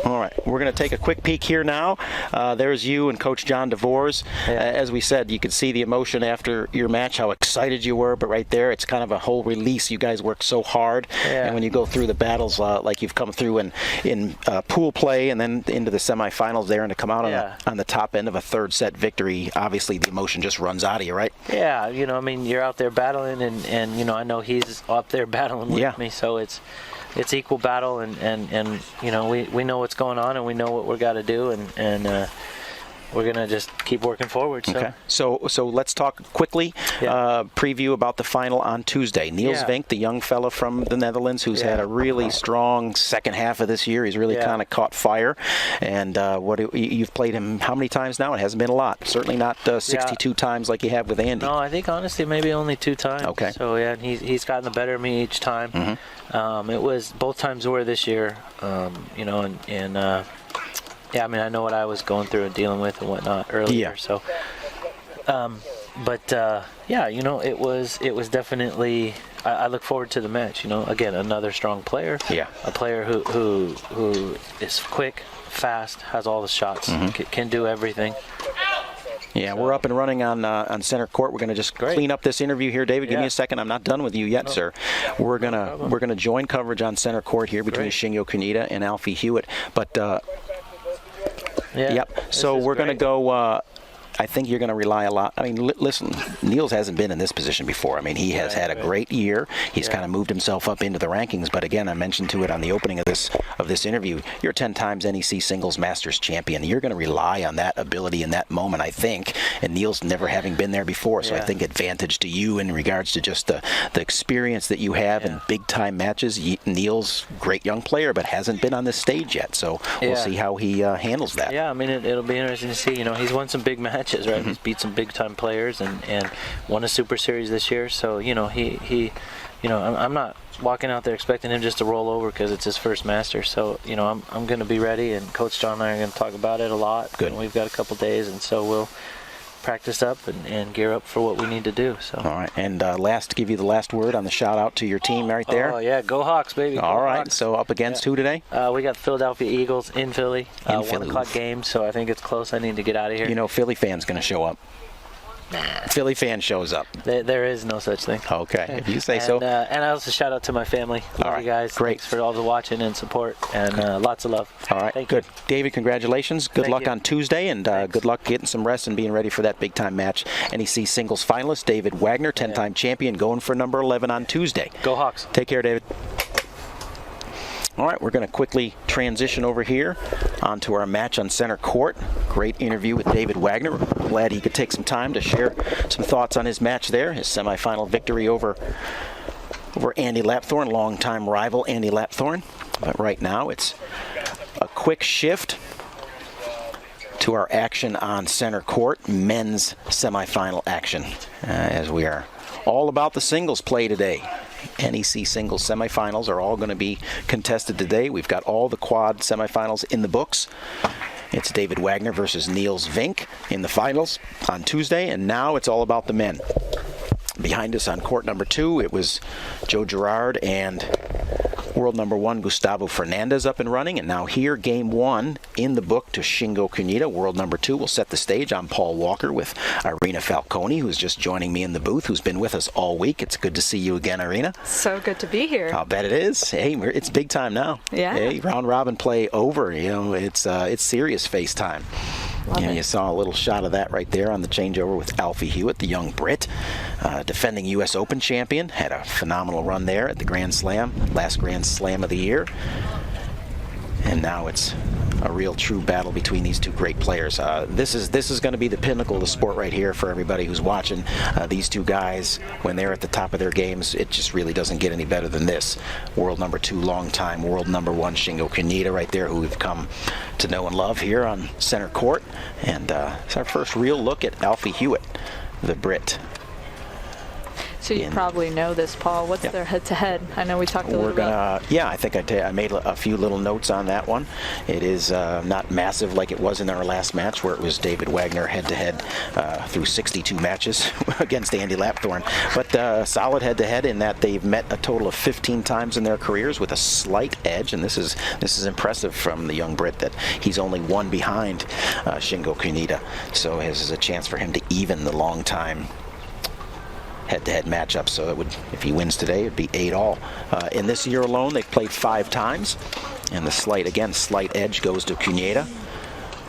All right, we're going to take a quick peek here now. There's you and Coach John DeVores. As we said, you could see the emotion after your match, how excited you were, but right there, it's kind of a whole release. You guys worked so hard, and when you go through the battles like you've come through in pool play and then into the semifinals there, and to come out on the top end of a third set victory, obviously the emotion just runs out of you, right? Yeah, you know, I mean, you're out there battling, and you know, I know he's up there battling with me, so it's equal battle, and you know, we know what's going on, and we know what we got to do, and we're gonna just keep working forward. So. Okay. So let's talk quickly. Preview about the final on Tuesday. Niels Vink, the young fella from the Netherlands, who's had a really strong second half of this year. He's really kind of caught fire. And you've played him how many times now? It hasn't been a lot. Certainly not 62 times like you have with Andy. No, I think honestly maybe only 2 times. Okay. So yeah, he's gotten the better of me each time. It was both times were this year. You know, and yeah, I mean, I know what I was going through and dealing with and whatnot earlier. So, yeah, you know, it was definitely. I look forward to the match. You know, again, another strong player. A player who is quick, fast, has all the shots, can do everything. Yeah, we're up and running on center court. We're going to just clean up this interview here, David. Give me a second. I'm not done with you yet, sir. We're gonna join coverage on center court here between Shingo Kunita and Alfie Hewitt. But yep. So we're going to go. I think you're going to rely a lot. I mean, listen, Niels hasn't been in this position before. I mean, he has had a great year. He's kind of moved himself up into the rankings. But again, I mentioned to it on the opening of this interview, you're 10 times NEC Singles Masters champion. You're going to rely on that ability in that moment, I think. And Niels never having been there before, so I think advantage to you in regards to just the experience that you have in big time matches. Niels, great young player, but hasn't been on this stage yet. So we'll see how he handles that. Yeah, I mean, it'll be interesting to see. You know, he's won some big matches. Right, he's beat some big-time players and won a Super Series this year. So you know, I'm not walking out there expecting him just to roll over because it's his first Masters. So you know, I'm going to be ready, and Coach John and I are going to talk about it a lot. Good. And we've got a couple days, and so we'll practice up and gear up for what we need to do. So. All right, and give you the last word on the shout out to your team right there. Oh yeah, go Hawks, baby. All right, Hawks. so up against who today? We got the Philadelphia Eagles in Philly. 1 o'clock game, so I think it's close. I need to get out of here. You know, Philly fans going to show up. Philly fan shows up. There is no such thing. Okay, if you say so. And I also shout out to my family. Love you guys. Great. Thanks for all the watching and support, and lots of love. All right, good. David, congratulations. Good luck on Tuesday, and good luck getting some rest and being ready for that big-time match. NEC singles finalist David Wagner, 10-time champion, going for number 11 on Tuesday. Go Hawks. Take care, David. All right, we're going to quickly transition over here onto our match on center court. Great interview with David Wagner. Glad he could take some time to share some thoughts on his match there, his semifinal victory over Andy Lapthorne, longtime rival Andy Lapthorne. But right now it's a quick shift to our action on center court, men's semifinal action, as we are all about the singles play today. NEC singles semifinals are all going to be contested today. We've got all the quad semifinals in the books. It's David Wagner versus Niels Vink in the finals on Tuesday, and now it's all about the men. Behind us on court number 2, it was Joe Girard and world number 1 Gustavo Fernandez up and running, and now here game 1 in the book to Shingo Kunita. World number 2 will set the stage. I'm Paul Walker with Irina Falcone, who's just joining me in the booth, who's been with us all week. It's good to see you again, Irina. So good to be here. I'll bet it is. Hey, it's big time now. Yeah. Hey, round robin play over. You know, it's serious face time. You saw a little shot of that right there on the changeover with Alfie Hewitt, the young Brit, defending U.S. Open champion. Had a phenomenal run there at the Grand Slam, last Grand Slam of the year. And now it's a real true battle between these two great players. This is going to be the pinnacle of the sport right here for everybody who's watching. These two guys, when they're at the top of their games, it just really doesn't get any better than this. World number 2 long-time world number 1 Shingo Kunita right there, who we've come to know and love here on center court. And it's our first real look at Alfie Hewitt, the Brit. So you probably know this, Paul. What's their head-to-head? I know we talked a little bit. Yeah, I think I made a few little notes on that one. It is not massive like it was in our last match, where it was David Wagner head-to-head through 62 matches against Andy Lapthorne. But solid head-to-head in that they've met a total of 15 times in their careers with a slight edge, and this is impressive from the young Brit that he's only one behind Shingo Kunita. So this is a chance for him to even the long-time head-to-head matchup. So it would, if he wins today, it'd be 8-all. In this year alone, they've played 5 times, and the slight edge goes to Kunita,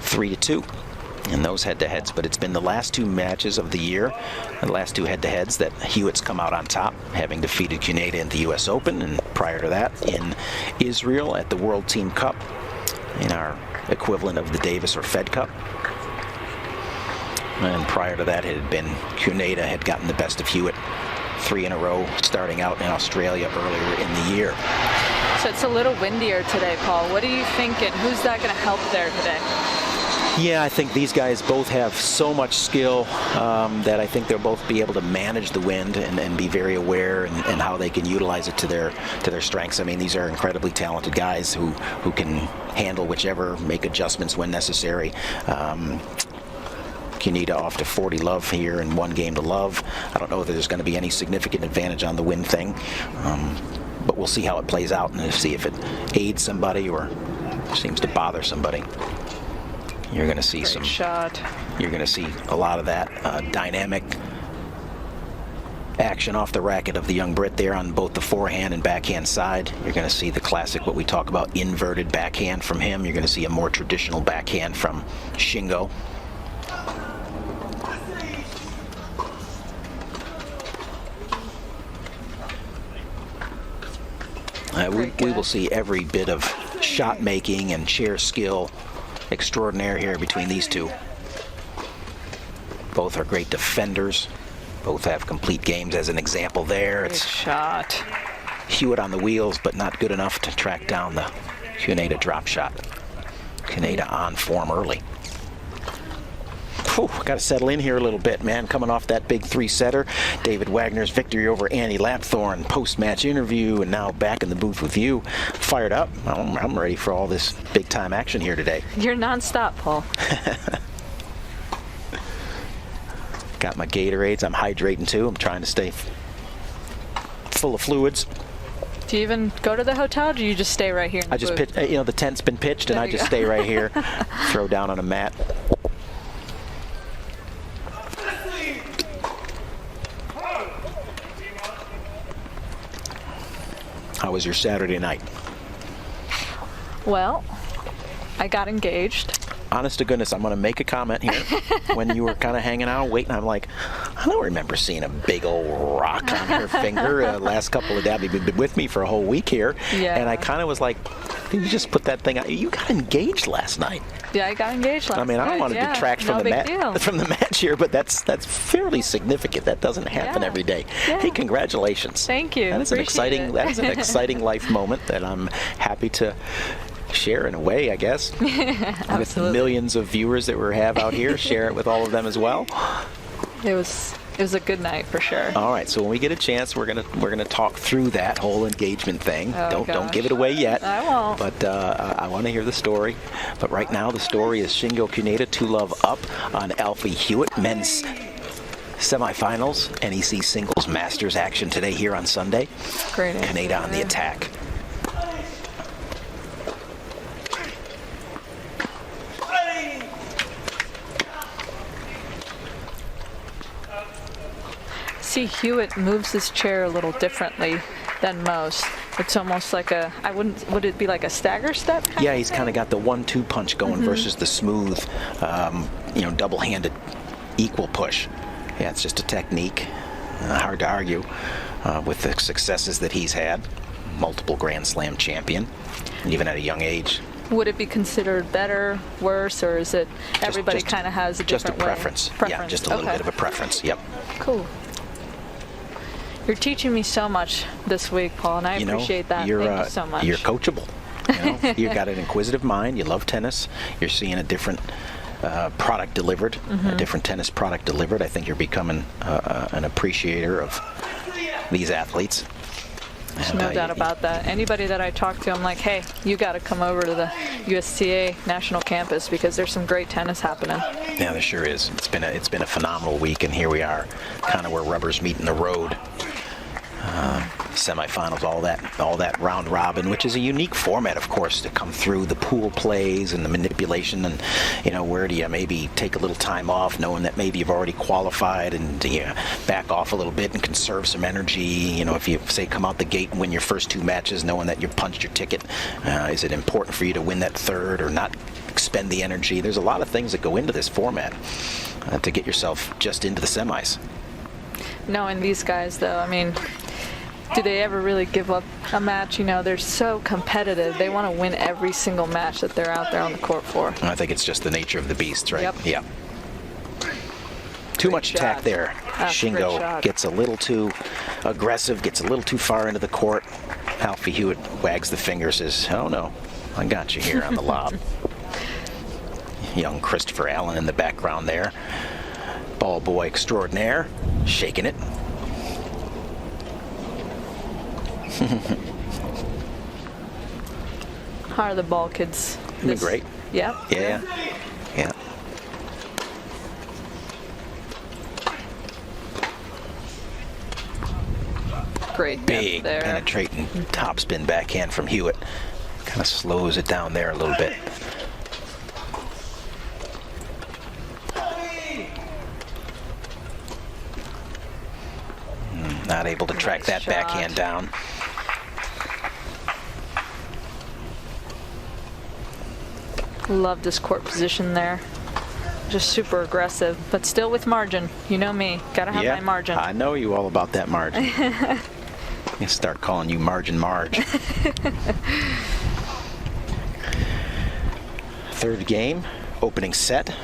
3-2 in those head-to-heads. But it's been the last 2 matches of the year, the last 2 head-to-heads, that Hewitt's come out on top, having defeated Kunita in the U.S. Open, and prior to that in Israel at the World Team Cup, in our equivalent of the Davis or Fed Cup. And prior to that, it had been Kunita had gotten the best of Hewitt 3 in a row, starting out in Australia earlier in the year. So it's a little windier today, Paul. What do you think, and who's that going to help there today? Yeah, I think these guys both have so much skill that I think they'll both be able to manage the wind and be very aware and how they can utilize it to their strengths. I mean, these are incredibly talented guys who can handle whichever, make adjustments when necessary. Kunita off to 40 love here and 1 game to love. I don't know if there's going to be any significant advantage on the wind thing, but we'll see how it plays out and see if it aids somebody or seems to bother somebody. You're going to see Great shot. You're going to see a lot of that dynamic action off the racket of the young Brit there on both the forehand and backhand side. You're going to see the classic, what we talk about, inverted backhand from him. You're going to see a more traditional backhand from Shingo. We will see every bit of shot making and chair skill extraordinaire here between these two. Both are great defenders. Both have complete games as an example there. Great shot. Hewitt on the wheels, but not good enough to track down the Cuneta drop shot. Cuneta on form early. Got to settle in here a little bit, man. Coming off that big 3-setter. David Wagner's victory over Annie Lapthorne, post-match interview, and now back in the booth with you. Fired up. I'm ready for all this big-time action here today. You're nonstop, Paul. Got my Gatorades. I'm hydrating too. I'm trying to stay full of fluids. Do you even go to the hotel, or do you just stay right here in the I just booth? pitch, the tent's been pitched, and I just stay right here, throw down on a mat. How was your Saturday night? Well, I got engaged. Honest to goodness, I'm going to make a comment here. When you were kind of hanging out, waiting, I'm like, I don't remember seeing a big old rock on her finger. Last couple of days, you've been with me for a whole week here. Yeah. And I kind of was like, did you just put that thing out? You got engaged last night. Yeah, I got engaged last night. I mean, I don't want to detract from the match here, but that's fairly significant. That doesn't happen every day. Yeah. Hey, congratulations. Thank you. That is an exciting life moment that I'm happy to share in a way, I guess. With millions of viewers that we have out here, share it with all of them as well. It was a good night for sure. All right, so when we get a chance, we're gonna talk through that whole engagement thing. Oh, don't give it away yet. I won't. But I want to hear the story. But right now, the story is Shingo Cuneta 2-love up on Alfie Hewitt. Men's semifinals, NEC Singles Masters action today here on Sunday. Great. Cuneta on the attack. See, Hewitt moves his chair a little differently than most. It's almost like would it be like a stagger step? Yeah, he's kind of got the 1-2 punch going versus the smooth, double-handed equal push. Yeah, it's just a technique. Hard to argue with the successes that he's had. Multiple Grand Slam champion, even at a young age. Would it be considered better, worse, or is it everybody kind of has a different way? Just a preference. Yeah, just a little bit of a preference. Yep. Cool. You're teaching me so much this week, Paul, and I appreciate that. Thank you so much. You're coachable. You've got an inquisitive mind. You love tennis. You're seeing a different product delivered, a different tennis product delivered. I think you're becoming an appreciator of these athletes. There's no doubt about that. Anybody that I talk to, I'm like, hey, you got to come over to the USTA National Campus because there's some great tennis happening. Yeah, there sure is. It's been a phenomenal week, and here we are, kind of where rubbers meet in the road. Semifinals, all that round robin, which is a unique format, of course, to come through the pool plays and the manipulation, and where do you maybe take a little time off, knowing that maybe you've already qualified, and back off a little bit and conserve some energy. If you say come out the gate and win your first 2 matches, knowing that you punched your ticket, is it important for you to win that third or not expend the energy? There's a lot of things that go into this format to get yourself just into the semis. Knowing these guys, though, I mean, do they ever really give up a match? They're so competitive. They want to win every single match that they're out there on the court for. I think it's just the nature of the beast, right? Yep. Yeah. Too much attack there. Shingo gets a little too aggressive, gets a little too far into the court. Alfie Hewitt wags the finger, says, oh no, I got you here on the lob. Young Christopher Allen in the background there. Ball boy extraordinaire, shaking it. How are the ball kids? They're great. Yeah? Yeah. Great. Big there. penetrating topspin backhand from Hewitt. Kind of slows it down there a little bit. not able to track Nice that shot. backhand down. Love this court position there. Just super aggressive, but still with margin. You know me, gotta have my margin. I know you all about that margin. I start calling you Margin Marge. Third game, opening set.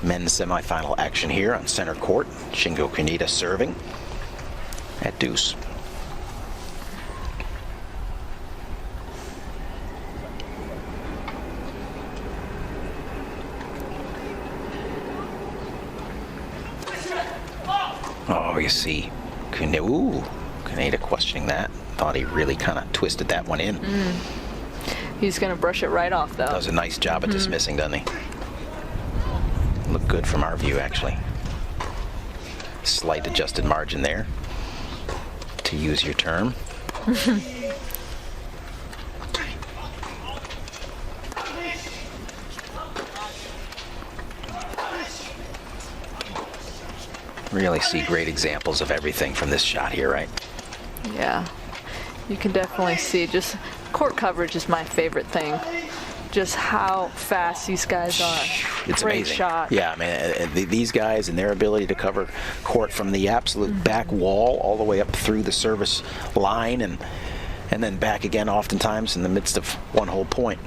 Men's semifinal action here on center court. Shingo Kunita serving at deuce. Oh, you see, Kunita questioning that. Thought he really kind of twisted that one in. He's gonna brush it right off though. Does a nice job at dismissing, doesn't he? Look good from our view, actually. Slight adjusted margin there, to use your term. Really see great examples of everything from this shot here, right? Yeah, you can definitely see. Just court coverage is my favorite thing. Just how fast these guys are. It's Great amazing. shot. Yeah, I mean, these guys and their ability to cover court from the absolute back wall all the way up through the service line and then back again oftentimes in the midst of one whole point.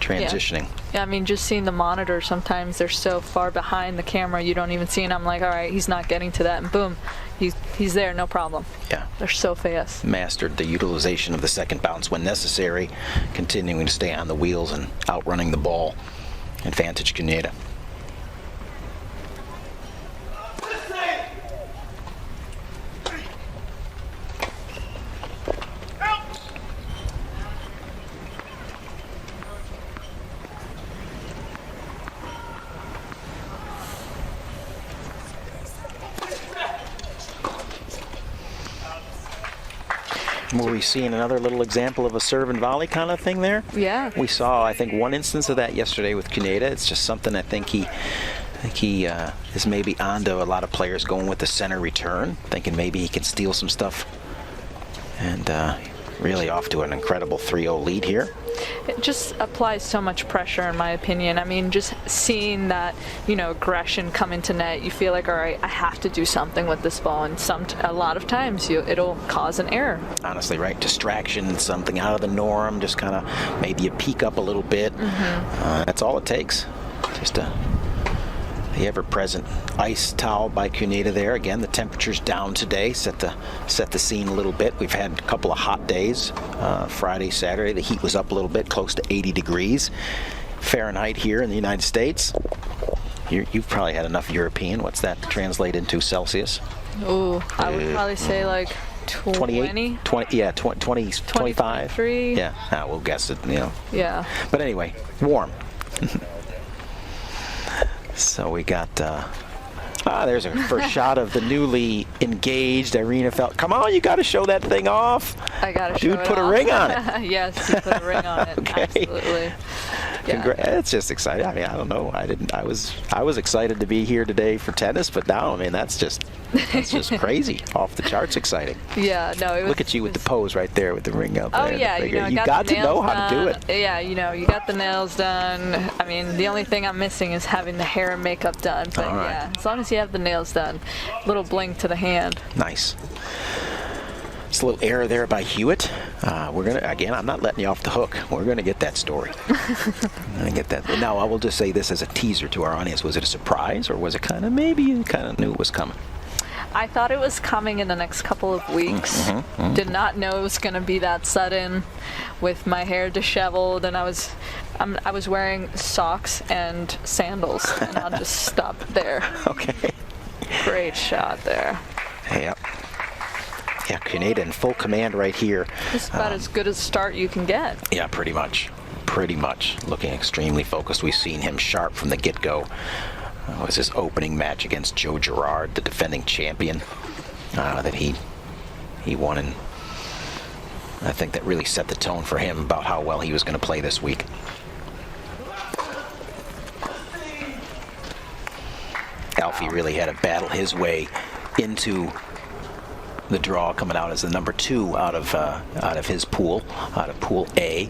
Transitioning. Yeah, I mean, just seeing the monitor, sometimes they're so far behind the camera, you don't even see it. I'm like, all right, he's not getting to that, and boom, he's there, no problem. Yeah. They're so fast. Mastered the utilization of the second bounce when necessary, continuing to stay on the wheels and outrunning the ball. Advantage Kunita. Were we seeing another little example of a serve and volley kind of thing there? Yeah. We saw, I think, one instance of that yesterday with Kunita. It's just something I think he is maybe onto a lot of players going with the center return, thinking maybe he can steal some stuff. And really off to an incredible 3-0 lead here. It just applies so much pressure, in my opinion. I mean, just seeing that, aggression come into net, you feel like, all right, I have to do something with this ball, and a lot of times it'll cause an error. Honestly, right? Distraction, something out of the norm, just kind of maybe you peek up a little bit. That's all it takes. Just the ever-present ice towel by Kunita there. Again, the temperature's down today. Set the scene a little bit. We've had a couple of hot days. Friday, Saturday, the heat was up a little bit, close to 80 degrees Fahrenheit here in the United States. You've probably had enough European. What's that translate into Celsius? Ooh, I would probably say like 28? 25? 23? Yeah, we'll guess it, Yeah. But anyway, warm. So we got, there's our first shot of the newly engaged Irina Felt. Come on, you got to show that thing off. I got to show Dude, it put off. a ring on it. Yes, he put a ring on it. Okay. Absolutely. Yeah. It's just exciting. I mean, I don't know. I was excited to be here today for tennis, but now, I mean, that's just crazy. Off the charts exciting. Yeah, no, it was. Look at you with the pose right there with the ring up there. Oh yeah, you got to know how to do it. Yeah, you got the nails done. I mean, the only thing I'm missing is having the hair and makeup done. But All right. yeah, as long as you have the nails done, little bling to the hand. Nice. It's a little error there by Hewitt. We're gonna, again, I'm not letting you off the hook. We're gonna get that story. I'm gonna get that. Now I will just say this as a teaser to our audience. Was it a surprise, or was it maybe you kind of knew it was coming? I thought it was coming in the next couple of weeks. Did not know it was going to be that sudden, with my hair disheveled, and I was wearing socks and sandals, and I'll just stop there. Okay. Great shot there. Yep. Yeah, Kunita in full command right here. Just about as good a start you can get. Yeah, pretty much. Pretty much. Looking extremely focused. We've seen him sharp from the get-go. It was his opening match against Joe Girard, the defending champion, that he won, and I think that really set the tone for him about how well he was going to play this week. Alfie really had to battle his way into the draw coming out as the number 2 out of his pool, out of Pool A.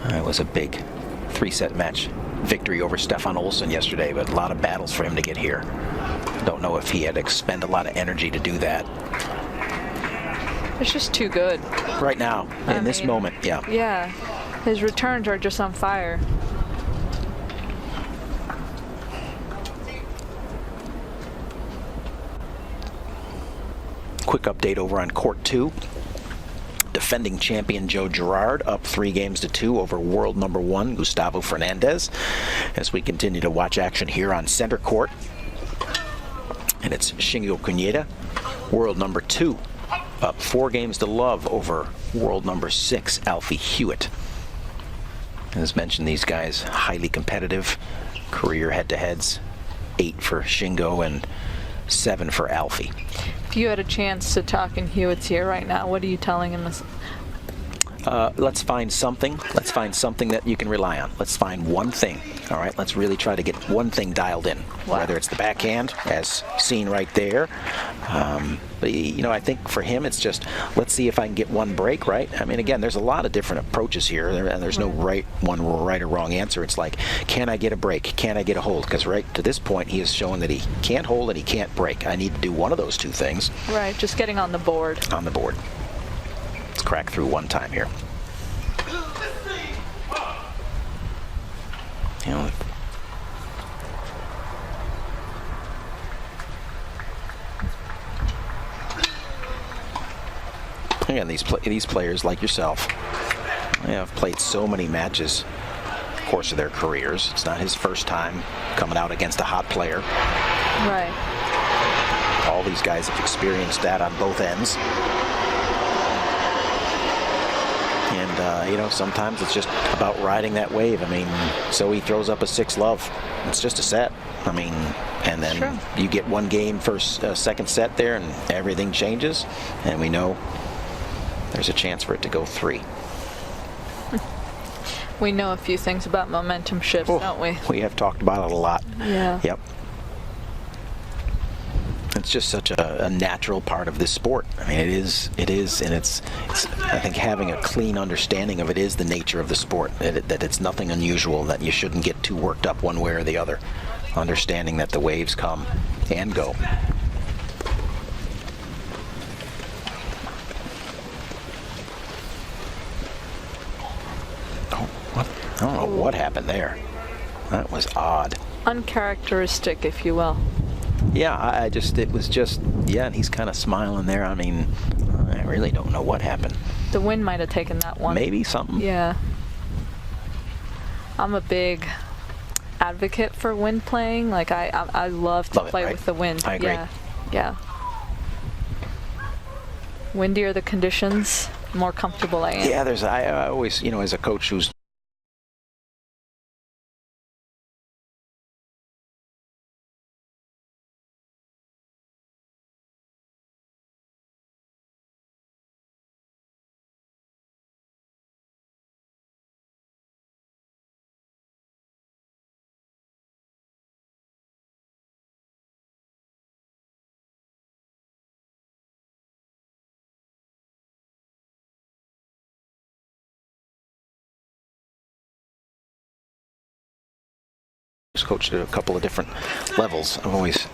It was a big 3-set match victory over Stefan Olsson yesterday, but a lot of battles for him to get here. Don't know if he had to expend a lot of energy to do that. It's just too good. Right now, in this moment, yeah. Yeah, his returns are just on fire. Quick update over on Court 2. Defending champion Joe Girard up 3-2 over world number 1 Gustavo Fernandez, as we continue to watch action here on center court. And it's Shingo Kunieda, world number 2, up 4-0 over world number 6 Alfie Hewitt. As mentioned, these guys highly competitive, career head-to-heads, 8 for Shingo and 7 for Alfie. If you had a chance to talk in Hewitt's ear right now, what are you telling him? Let's find something. Let's find something that you can rely on. Let's find one thing. All right, let's really try to get one thing dialed in. Wow. Whether it's the backhand, as seen right there. But, you know, I think for him, it's just, let's see if I can get one break, right? I mean, again, there's a lot of different approaches here, and there's no right or wrong answer. It's like, can I get a break? Can I get a hold? Because right to this point, he has shown that he can't hold and he can't break. I need to do one of those two things. Right, just getting on the board. On the board. Let's crack through one time here. You know, again, these players like yourself, they have played so many matches in the course of their careers. It's not his first time coming out against a hot player. Right. All these guys have experienced that on both ends. And, you know, sometimes it's just about riding that wave. I mean, so he throws up a 6-love. It's just a set. I mean, and then you get one game second set there and everything changes. And we know there's a chance for it to go 3. We know a few things about momentum shifts, don't we? We have talked about it a lot. Yeah. Yep. It's just such a natural part of this sport. I mean, it is, and it's I think having a clean understanding of it is the nature of the sport, that it's nothing unusual, that you shouldn't get too worked up one way or the other. Understanding that the waves come and go. Oh, what? I don't know what happened there. That was odd. Uncharacteristic, if you will. Yeah, it was just, yeah, and he's kind of smiling there. I mean, I really don't know what happened. The wind might have taken that one. Maybe something. Yeah. I'm a big advocate for wind playing. Like, I love to play with the wind. I agree. Yeah. Yeah. Windier the conditions, more comfortable I am. Yeah, I always, you know, as a coach who's coached at a couple of different levels. I've always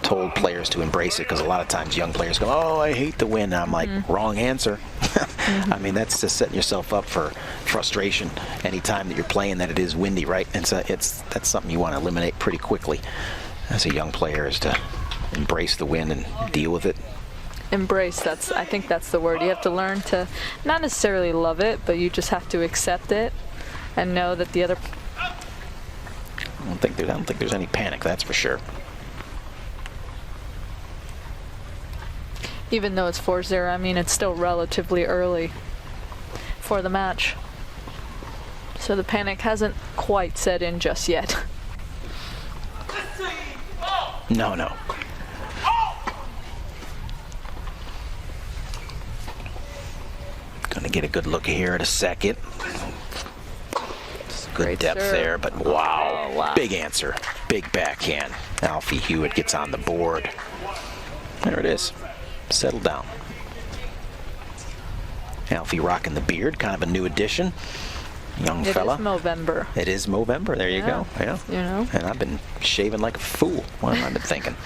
told players to embrace it, because a lot of times young players go, "Oh, I hate the wind." I'm like, wrong answer. I mean, that's just setting yourself up for frustration anytime that you're playing that it is windy, right? And so that's something you want to eliminate pretty quickly as a young player, is to embrace the wind and deal with it. Embrace, I think that's the word. You have to learn to not necessarily love it, but you just have to accept it and know that the other... I don't think there's any panic, that's for sure. Even though it's 4-0, I mean, it's still relatively early for the match. So the panic hasn't quite set in just yet. No. Gonna get a good look here at a second. Good depth there, but wow. Big answer. Big backhand. Alfie Hewitt gets on the board. There it is. settle down. Alfie rocking the beard, kind of a new addition. Young fella. It is Movember. It is Movember. There you go. Yeah. You know. And I've been shaving like a fool. What have I been thinking?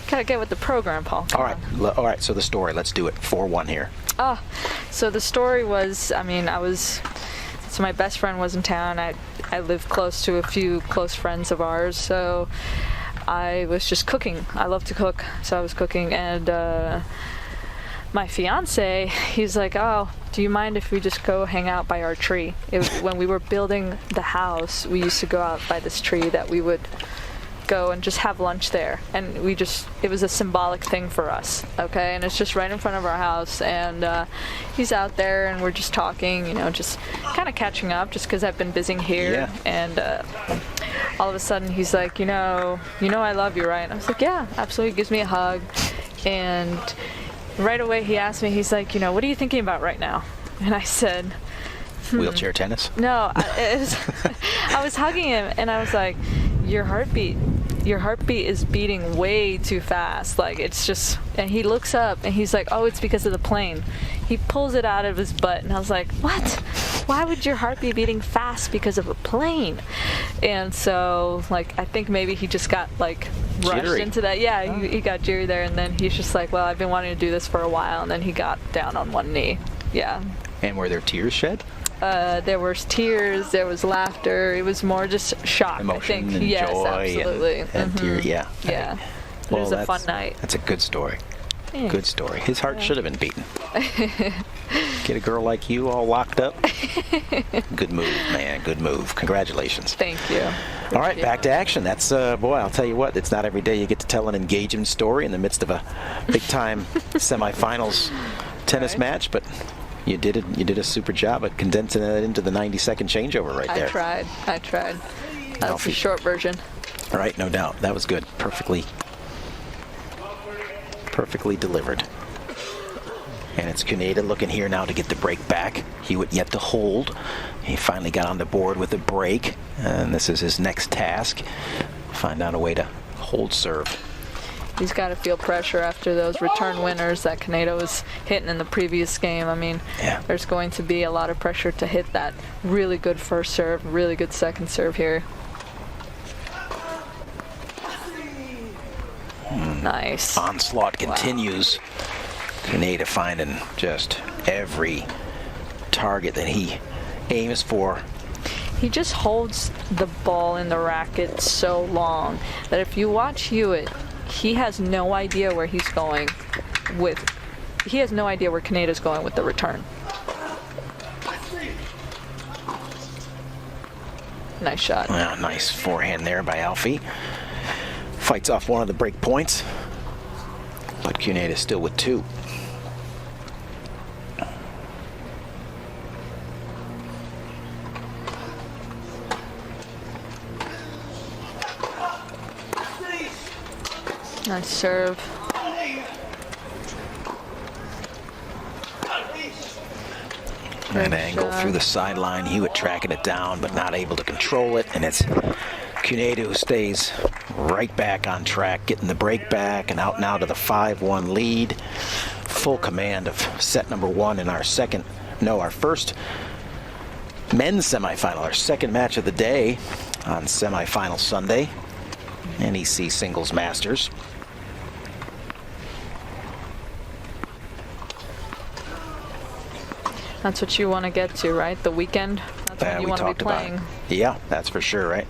Gotta get with the program, Paul. Come on. All right. So the story. Let's do it. 4-1 here. So the story was, I mean, so my best friend was in town. I live close to a few close friends of ours, so I was just cooking. I love to cook, so I was cooking, and my fiance, he's like, oh, do you mind if we just go hang out by our tree? When we were building the house, we used to go out by this tree that we would go and just have lunch there, and it was a symbolic thing for us, okay? And it's just right in front of our house, and he's out there, and we're just talking, you know, just kind of catching up, just because I've been busy here, and all of a sudden he's like, you know I love you, right? And I was like, yeah, absolutely. He gives me a hug, and right away he asked me, he's like, what are you thinking about right now? And I said, Wheelchair tennis? No, I was hugging him, and I was like, your heartbeat is beating way too fast. Like, it's just, and he looks up and he's like, oh, it's because of the plane. He pulls it out of his butt, and I was like, what? Why would your heart be beating fast because of a plane? And so, like, I think maybe he just got, like, rushed jittery. into that. Yeah, he got jittery there, and then he's just like, well, I've been wanting to do this for a while, and then he got down on one knee. Yeah. And were there tears shed? There was tears, there was laughter. It was more just shock, Emotion I think. and Yes, joy absolutely. and tears. Yeah. Yeah. Well, it was a fun night. That's a good story. Yeah. Good story. His heart should have been beaten. Get a girl like you all locked up. Good move, man. Good move. Congratulations. Thank you. All right, back to action. That's, boy, I'll tell you what, it's not every day you get to tell an engaging story in the midst of a big-time semifinals tennis match, but you did it. You did a super job at condensing that into the 90-second changeover right there. I tried. That's the short version. All right, no doubt. That was good. Perfectly delivered. And it's Cuneta looking here now to get the break back. Hewitt yet to hold. He finally got on the board with a break, and this is his next task. Find out a way to hold serve. He's got to feel pressure after those return winners that Cuneta was hitting in the previous game. I mean, there's going to be a lot of pressure to hit that really good first serve, really good second serve here. Nice. Onslaught continues. Cuneta finding just every target that he aims for. He just holds the ball in the racket so long that if you watch Hewitt, he has no idea where he's going with. He has no idea where Cuneta's going with the return. Nice shot. Well, nice forehand there by Alfie. Fights off one of the break points, but Cuneta still with two. Nice serve. An angle through the sideline. Hewitt tracking it down, but not able to control it. And it's Cuneta who stays right back on track, getting the break back and out now to the 5-1 lead. Full command of set number one in our first men's semifinal, our second match of the day on semifinal Sunday. NEC Singles Masters. That's what you want to get to, right? The weekend? That's when you want to be playing. Yeah, that's for sure, right?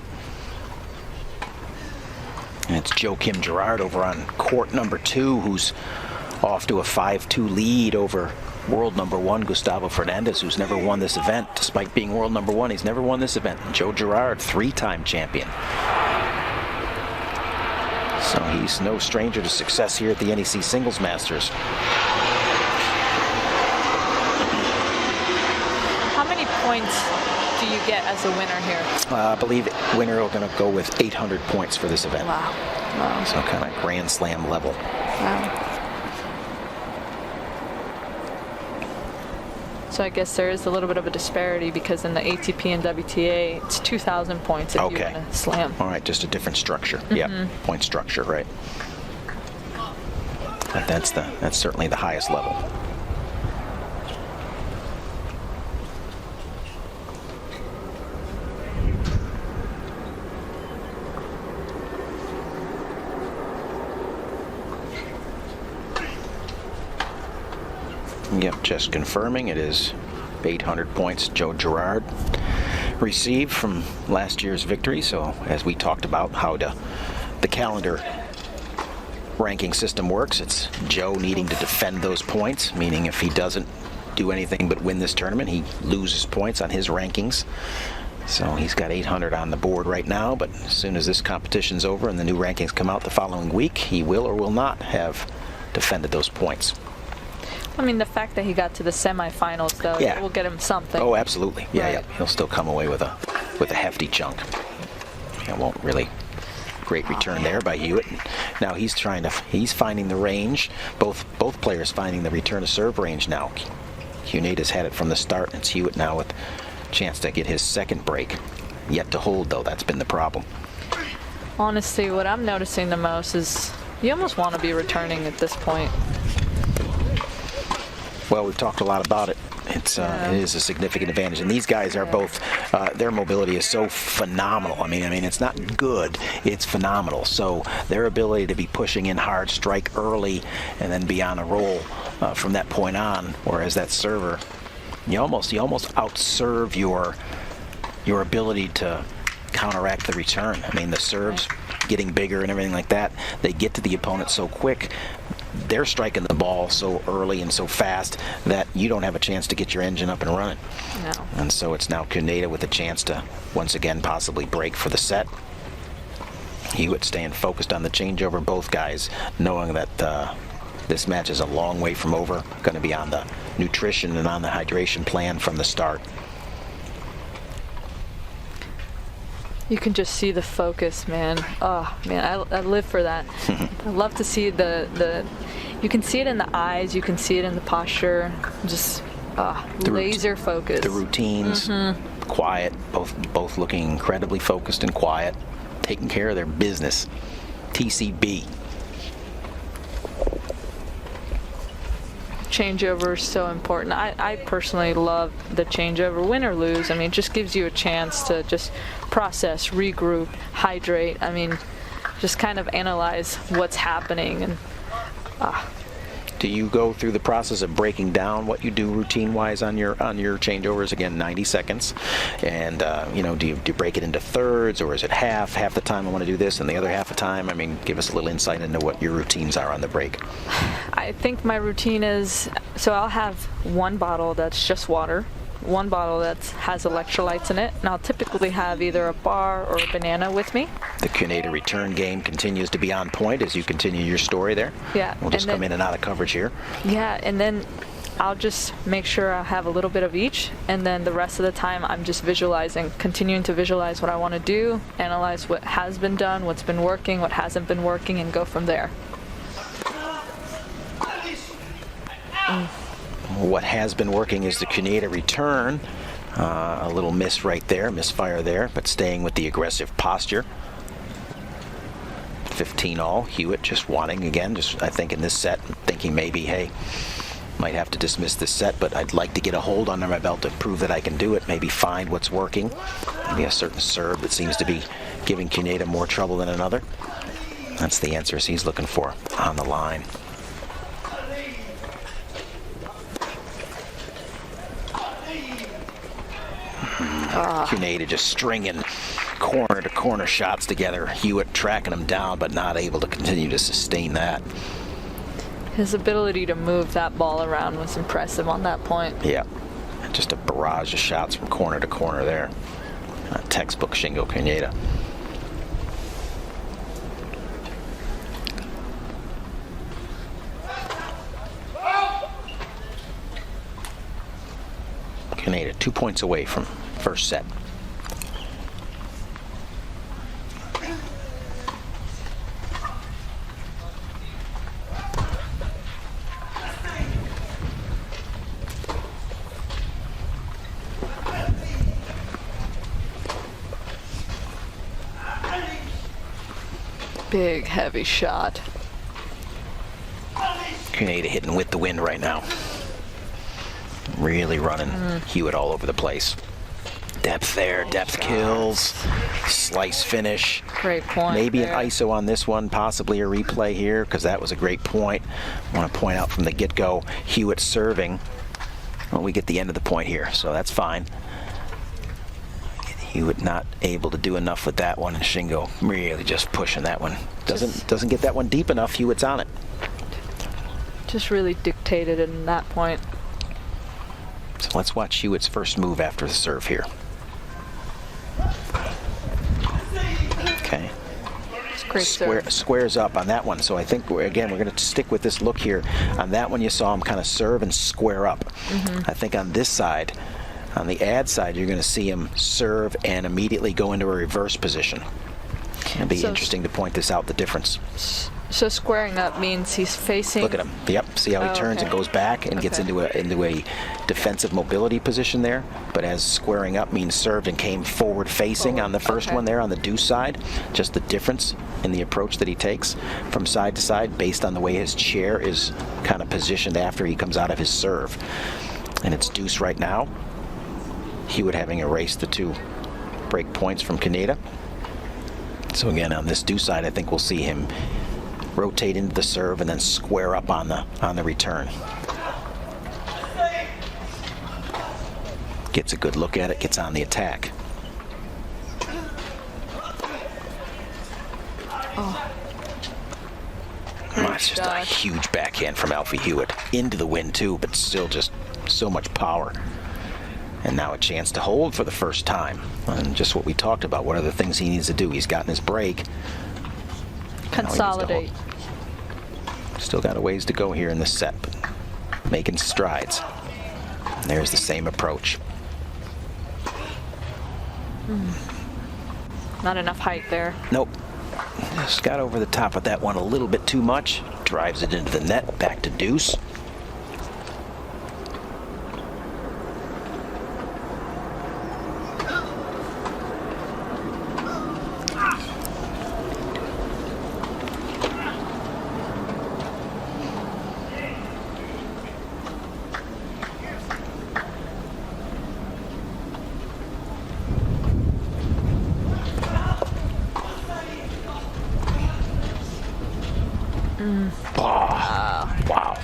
And it's Joakim Gerard over on court number 2, who's off to a 5-2 lead over world number 1, Gustavo Fernandez, who's never won this event. Despite being world number 1, he's never won this event. Joe Gerard, 3-time champion. So he's no stranger to success here at the NEC Singles Masters. How many points do you get as a winner here? I believe winner are going to go with 800 points for this event. Wow. So kind of Grand Slam level. Wow. So I guess there is a little bit of a disparity because in the ATP and WTA, it's 2,000 points if you win a slam. All right, just a different structure. Yeah, point structure, right. But that's certainly the highest level. Yep, just confirming it is 800 points Joe Girard received from last year's victory. So as we talked about how the calendar ranking system works, it's Joe needing to defend those points, meaning if he doesn't do anything but win this tournament, he loses points on his rankings. So he's got 800 on the board right now, but as soon as this competition's over and the new rankings come out the following week, he will or will not have defended those points. I mean, the fact that he got to the semifinals, though, Yeah. will get him something. Oh, absolutely. Yeah, Right. yeah. He'll still come away with a hefty chunk. It won't really. Great return there by Hewitt. Now he's finding the range. Both players finding the return to serve range now. Cuneda's had it from the start, and it's Hewitt now with a chance to get his second break. Yet to hold, though. That's been the problem. Honestly, what I'm noticing the most is you almost want to be returning at this point. Well, we've talked a lot about it. It is a significant advantage, and these guys are both. Their mobility is so phenomenal. I mean, it's not good; it's phenomenal. So their ability to be pushing in hard, strike early, and then be on a roll from that point on. Whereas that server, you almost outserve your ability to counteract the return. I mean, the serves getting bigger and everything like that. They get to the opponent so quick. They're striking the ball so early and so fast that you don't have a chance to get your engine up and running. No. And so it's now Cuneda with a chance to once again possibly break for the set. Hewitt staying focused on the changeover. Both guys knowing that this match is a long way from over. Going to be on the nutrition and on the hydration plan from the start. You can just see the focus, man. Oh, man, I live for that. I love to see you can see it in the eyes, you can see it in the posture, just laser focus. The routines, quiet, both looking incredibly focused and quiet, taking care of their business. TCB. Changeover is so important. I personally love the changeover, win or lose. I mean, it just gives you a chance to just process, regroup, hydrate. I mean, just kind of analyze what's happening. And Do you go through the process of breaking down what you do routine-wise on your changeovers? Again, 90 seconds, and do you break it into thirds, or is it half the time I want to do this and the other half the time? I mean, give us a little insight into what your routines are on the break. I think my routine is, so I'll have one bottle that's just water, one bottle that has electrolytes in it, and I'll typically have either a bar or a banana with me. The Cuneda return game continues to be on point as you continue your story there. Yeah. We'll just come in and out of coverage here. Yeah, and then I'll just make sure I have a little bit of each, and then the rest of the time I'm just visualizing, continuing to visualize what I want to do, analyze what has been done, what's been working, what hasn't been working, and go from there. What has been working is the Cuneda return. A little misfire there, but staying with the aggressive posture. 15 all. Hewitt just wanting again, I think in this set, thinking maybe, hey, might have to dismiss this set, but I'd like to get a hold under my belt to prove that I can do it, maybe find what's working. Maybe a certain serve that seems to be giving Cuneda more trouble than another. That's the answers he's looking for on the line. Cuneda just stringing corner-to-corner shots together. Hewitt tracking him down, but not able to continue to sustain that. His ability to move that ball around was impressive on that point. Yeah, just a barrage of shots from corner to corner there. Textbook Shingo Cuneda. Cuneda 2 points away from first set. Big, heavy shot. Cuneta hitting with the wind right now. Really running Hewitt all over the place. Depth there, depth kills, slice finish. Great point. Maybe there. an ISO on this one, possibly a replay here, because that was a great point. I want to point out from the get-go, Hewitt serving. Well, we get the end of the point here, so that's fine. Hewitt not able to do enough with that one, and Shingo really just pushing that one. Doesn't get that one deep enough. Hewitt's on it. Just really dictated in that point. So let's watch Hewitt's first move after the serve here. Okay. It's great serve. Squares up on that one. So I think we're going to stick with this look here. On that one, you saw him kind of serve and square up. I think on this side, on the ad side, you're going to see him serve and immediately go into a reverse position. It'll be interesting to point this out, the difference. So squaring up means he's facing. Look at him. Yep. See how he turns and goes back and gets into a defensive mobility position there. But as squaring up means served and came forward facing on the first one there on the deuce side. Just the difference in the approach that he takes from side to side based on the way his chair is kind of positioned after he comes out of his serve. And it's deuce right now. Hewitt having erased the 2 break points from Cuneta. So again, on this deuce side, I think we'll see him rotate into the serve and then square up on the return. Gets a good look at it, gets on the attack. It's just a huge backhand from Alfie Hewitt. Into the wind too, but still just so much power. And now a chance to hold for the first time. And just what we talked about, what are the things he needs to do? He's gotten his break. Consolidate. Still got a ways to go here in this set, but making strides. And there's the same approach. Not enough height there. Nope. Just got over the top of that one a little bit too much. Drives it into the net, back to deuce. Wow.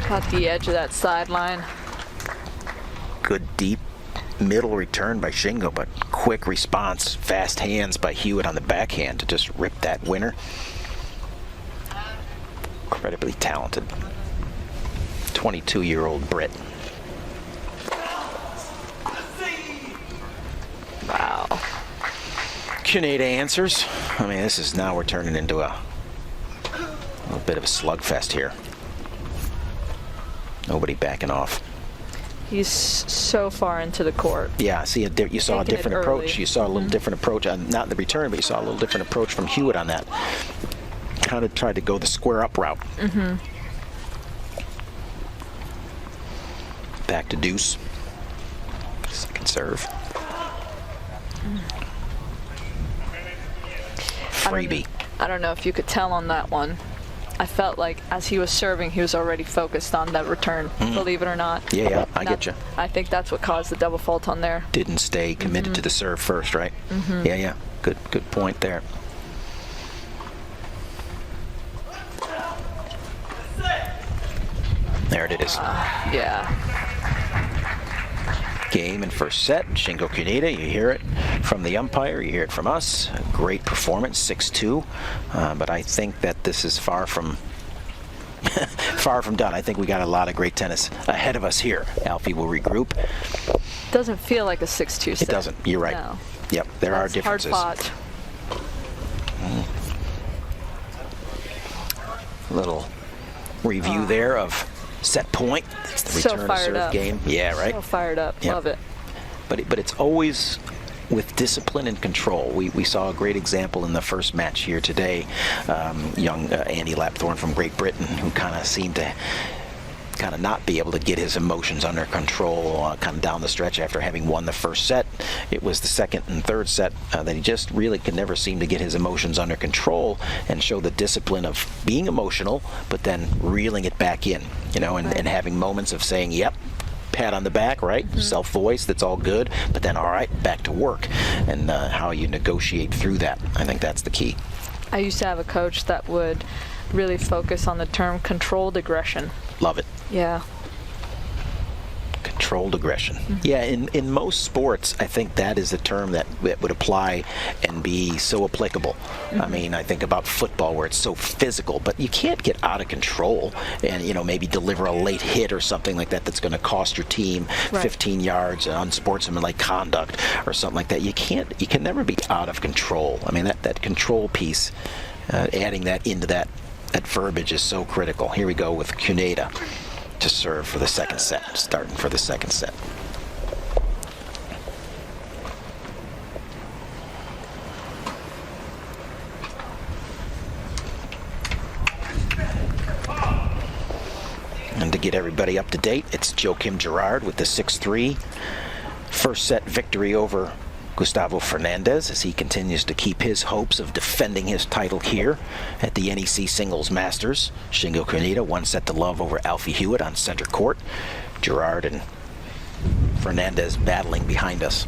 Caught the edge of that sideline. Good deep middle return by Shingo, but quick response, fast hands by Hewitt on the backhand to just rip that winner. Incredibly talented 22-year-old Brit. Wow. Cuneta answers. I mean, this is now we're turning into a little bit of a slugfest here. Nobody backing off. He's so far into the court. Yeah, see, you saw a different approach. Early. You saw a little different approach on not the return, but you saw a little different approach from Hewitt on that. Kind of tried to go the square up route. Back to deuce. Second serve. Freebie. I don't know if you could tell on that one. I felt like as he was serving, he was already focused on that return, believe it or not. Yeah, I get you. I think that's what caused the double fault on there. Didn't stay committed to the serve first, right? Yeah. Good point there. There it is. Yeah. Game and first set. Shingo Cuneta, you hear it from the umpire, you hear it from us. A great performance, 6-2. But I think that this is far from done. I think we got a lot of great tennis ahead of us here. Alfie will regroup. Doesn't feel like a 6-2 set. It doesn't. You're right. No. Yep, there are differences. Hard fought. Little review there of set point. It's the So return fired serve up. game. Yeah, right. So fired up. Yep. Love it. But it's always with discipline and control. We saw a great example in the first match here today. Young Andy Lapthorne from Great Britain, who kind of seemed to kind of not be able to get his emotions under control kind of down the stretch after having won the first set. It was the second and third set that he just really could never seem to get his emotions under control and show the discipline of being emotional, but then reeling it back in, you know, and having moments of saying, yep, pat on the back, right? Self-voice, that's all good, but then all right, back to work, and how you negotiate through that. I think that's the key. I used to have a coach that would really focus on the term controlled aggression. Love it. Yeah. Controlled aggression. Yeah, in most sports, I think that is a term that would apply and be so applicable. I mean, I think about football where it's so physical, but you can't get out of control and, you know, maybe deliver a late hit or something like that that's going to cost your team 15 yards, unsportsmanlike conduct or something like that. You can never be out of control. I mean, that control piece, adding that into that verbiage is so critical. Here we go with Cuneta to serve for the second set, starting for the second set. And to get everybody up to date, it's Joachim Gerard with the 6-3 first set victory over Gustavo Fernandez as he continues to keep his hopes of defending his title here at the NEC Singles Masters. Shingo Cuneta 1-0 over Alfie Hewitt on center court. Gerard and Fernandez battling behind us.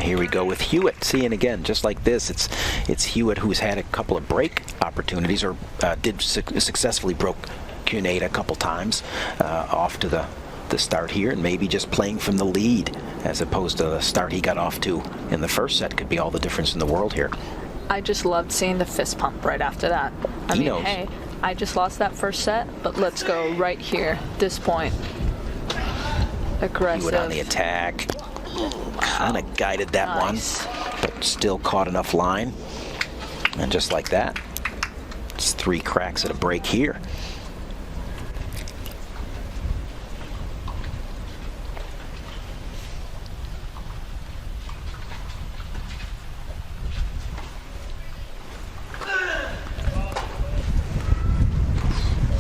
Here we go with Hewitt. Seeing again, just like this, it's Hewitt who's had a couple of break opportunities, or successfully broke Cuneta a couple times off to the start here, and maybe just playing from the lead as opposed to the start he got off to in the first set could be all the difference in the world here. I just loved seeing the fist pump right after that. I mean, hey, I just lost that first set, but let's go right here, this point. Aggressive. Hewitt on the attack. Kind of guided that one, but still caught enough line. And just like that, it's 3 cracks at a break here.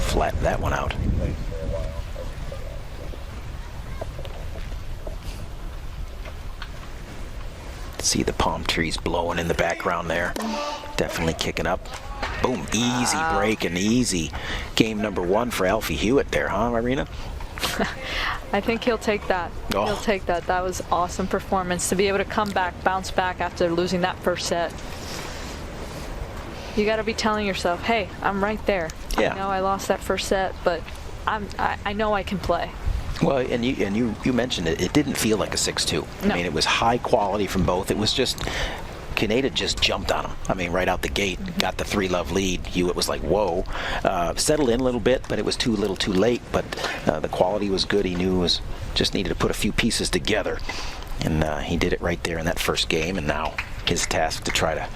Flatten that one out. See the palm trees blowing in the background there. Definitely kicking up. Boom, easy break and easy game number 1 for Alfie Hewitt there, huh, Irina? I think he'll take that. Oh. He'll take that. That was awesome performance to be able to come back, bounce back after losing that first set. You got to be telling yourself, hey, I'm right there. Yeah. I know I lost that first set, but I know I can play. Well, and you mentioned it. It didn't feel like a 6-2. No. I mean, it was high quality from both. It was just Cuneta just jumped on him. I mean, right out the gate, got the 3-love lead. Hewitt was like, whoa. Settled in a little bit, but it was too late. But the quality was good. He knew just needed to put a few pieces together, and he did it right there in that first game. And now his task to try to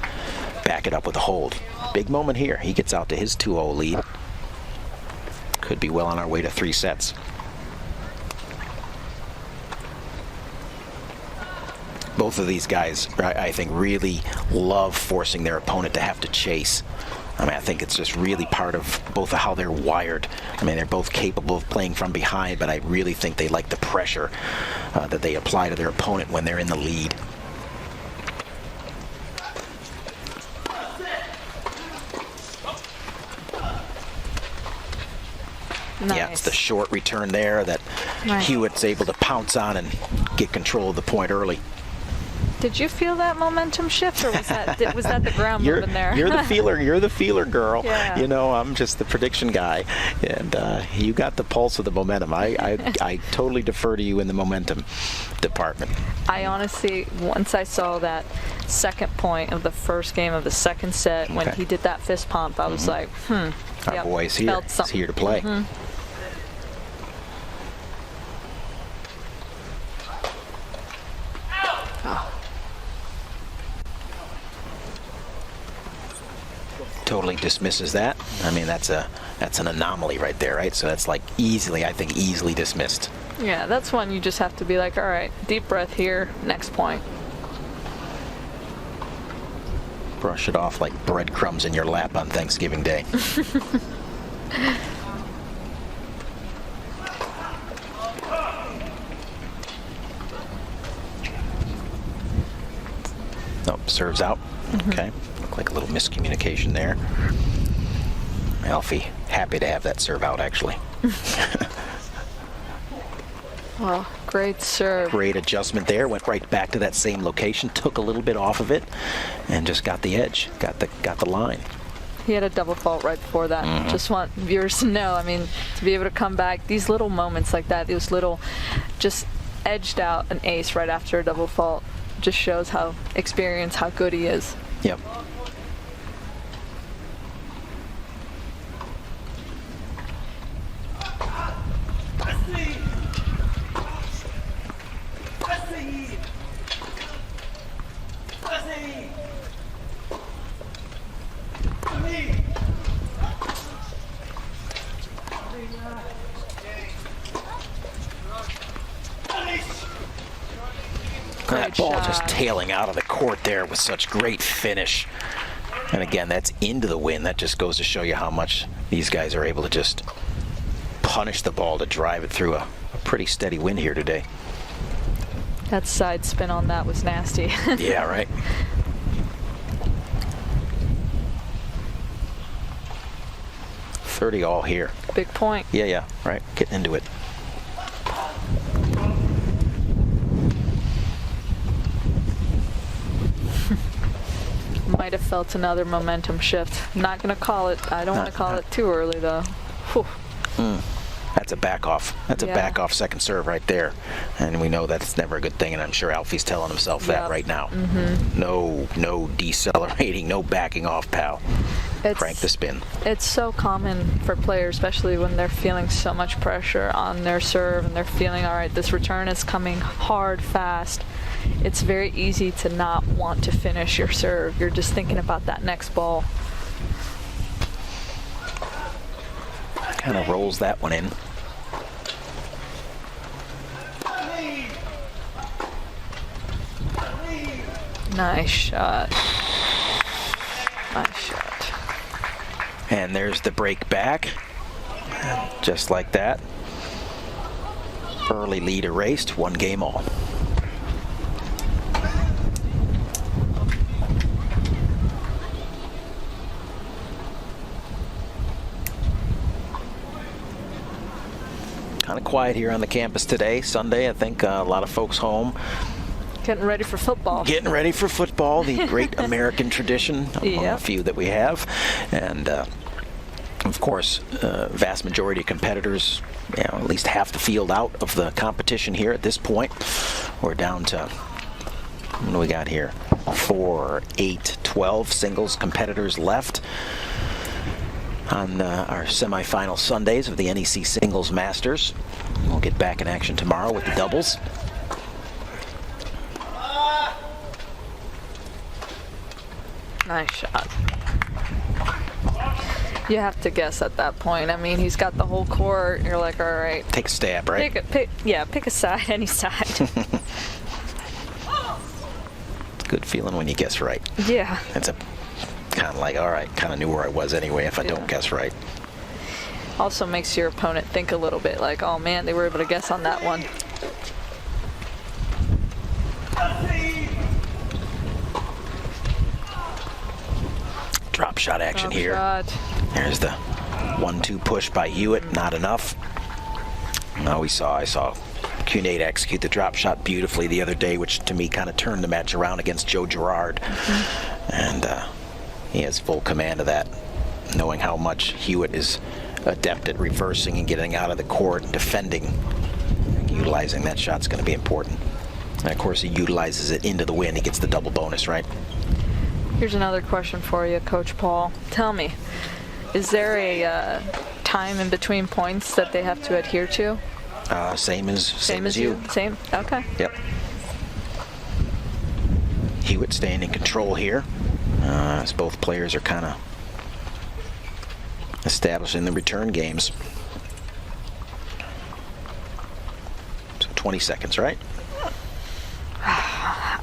back it up with a hold. Big moment here. He gets out to his 2-0 lead. Could be well on our way to 3 sets. Both of these guys, I think, really love forcing their opponent to have to chase. I mean, I think it's just really part of both of how they're wired. I mean, they're both capable of playing from behind, but I really think they like the pressure that they apply to their opponent when they're in the lead. Nice. Yeah, it's the short return there that Hewitt's able to pounce on and get control of the point early. Did you feel that momentum shift, or was that the ground moving there? You're the feeler. You're the feeler, girl. Yeah. You know, I'm just the prediction guy, and you got the pulse of the momentum. I totally defer to you in the momentum department. I honestly, once I saw that second point of the first game of the second set, when he did that fist pump, I was like, Our boy's here. He's here to play. Totally dismisses that. I mean, that's That's an anomaly right there, right? So that's like easily, I think, easily dismissed. Yeah, that's one you just have to be like, all right, deep breath here, next point. Brush it off like breadcrumbs in your lap on Thanksgiving Day. Oh, serves out. Okay. Looked like a little miscommunication there. Alfie, happy to have that serve out, actually. Oh, great serve. Great adjustment there. Went right back to that same location. Took a little bit off of it, and just got the edge. Got the line. He had a double fault right before that. Just want viewers to know, I mean, to be able to come back, these little moments like that, these little, just edged out an ace right after a double fault, just shows how experienced, how good he is. Yep. That ball shot. just tailing out of the court there with such great finish. And again, that's into the wind. That just goes to show you how much these guys are able to just punish the ball to drive it through a pretty steady wind here today. That side spin on that was nasty. Yeah, right. .30 all here. Big point. Yeah, right. Getting into it. Might have felt another momentum shift. Not going to call it. I don't want to call it too early, though. Whew. That's a back off. That's a Yeah. back off second serve right there. And we know that's never a good thing, and I'm sure Alfie's telling himself that Yep. right now. No decelerating, no backing off, pal. Crank the spin. It's so common for players, especially when they're feeling so much pressure on their serve and they're feeling, all right, this return is coming hard, fast. It's very easy to not want to finish your serve. You're just thinking about that next ball. Kind of rolls that one in. Nice shot. Nice shot. And there's the break back. Just like that. Early lead erased, 1 game all. Kind of quiet here on the campus today. Sunday, I think a lot of folks home. Getting ready for football. Getting ready for football, the great American tradition among a few that we have. And of course, vast majority of competitors, at least half the field out of the competition here at this point. We're down to, what do we got here? 4, 8, 12 singles competitors left on our semifinal Sundays of the NEC Singles Masters. We'll get back in action tomorrow with the doubles. Nice shot. You have to guess at that point. I mean, he's got the whole court. You're like, all right. Take a stab, right? Pick a side, any side. It's a good feeling when you guess right. Yeah. It's a kind of like, all right, kind of knew where I was anyway if I don't guess right. Also makes your opponent think a little bit like, oh man, they were able to guess on that one. Drop shot action Drop here. shot. There's the 1-2 push by Hewitt, not enough. No, I saw Cunade execute the drop shot beautifully the other day, which to me kind of turned the match around against Joe Girard. And he has full command of that, knowing how much Hewitt is adept at reversing and getting out of the court and defending. Utilizing that shot's going to be important. And of course, he utilizes it into the wind. He gets the double bonus, right? Here's another question for you, Coach Paul. Tell me, is there a time in between points that they have to adhere to? Same as you. Same? Okay. Yep. Hewitt staying in control here, as both players are kind of establishing the return games. So 20 seconds, right?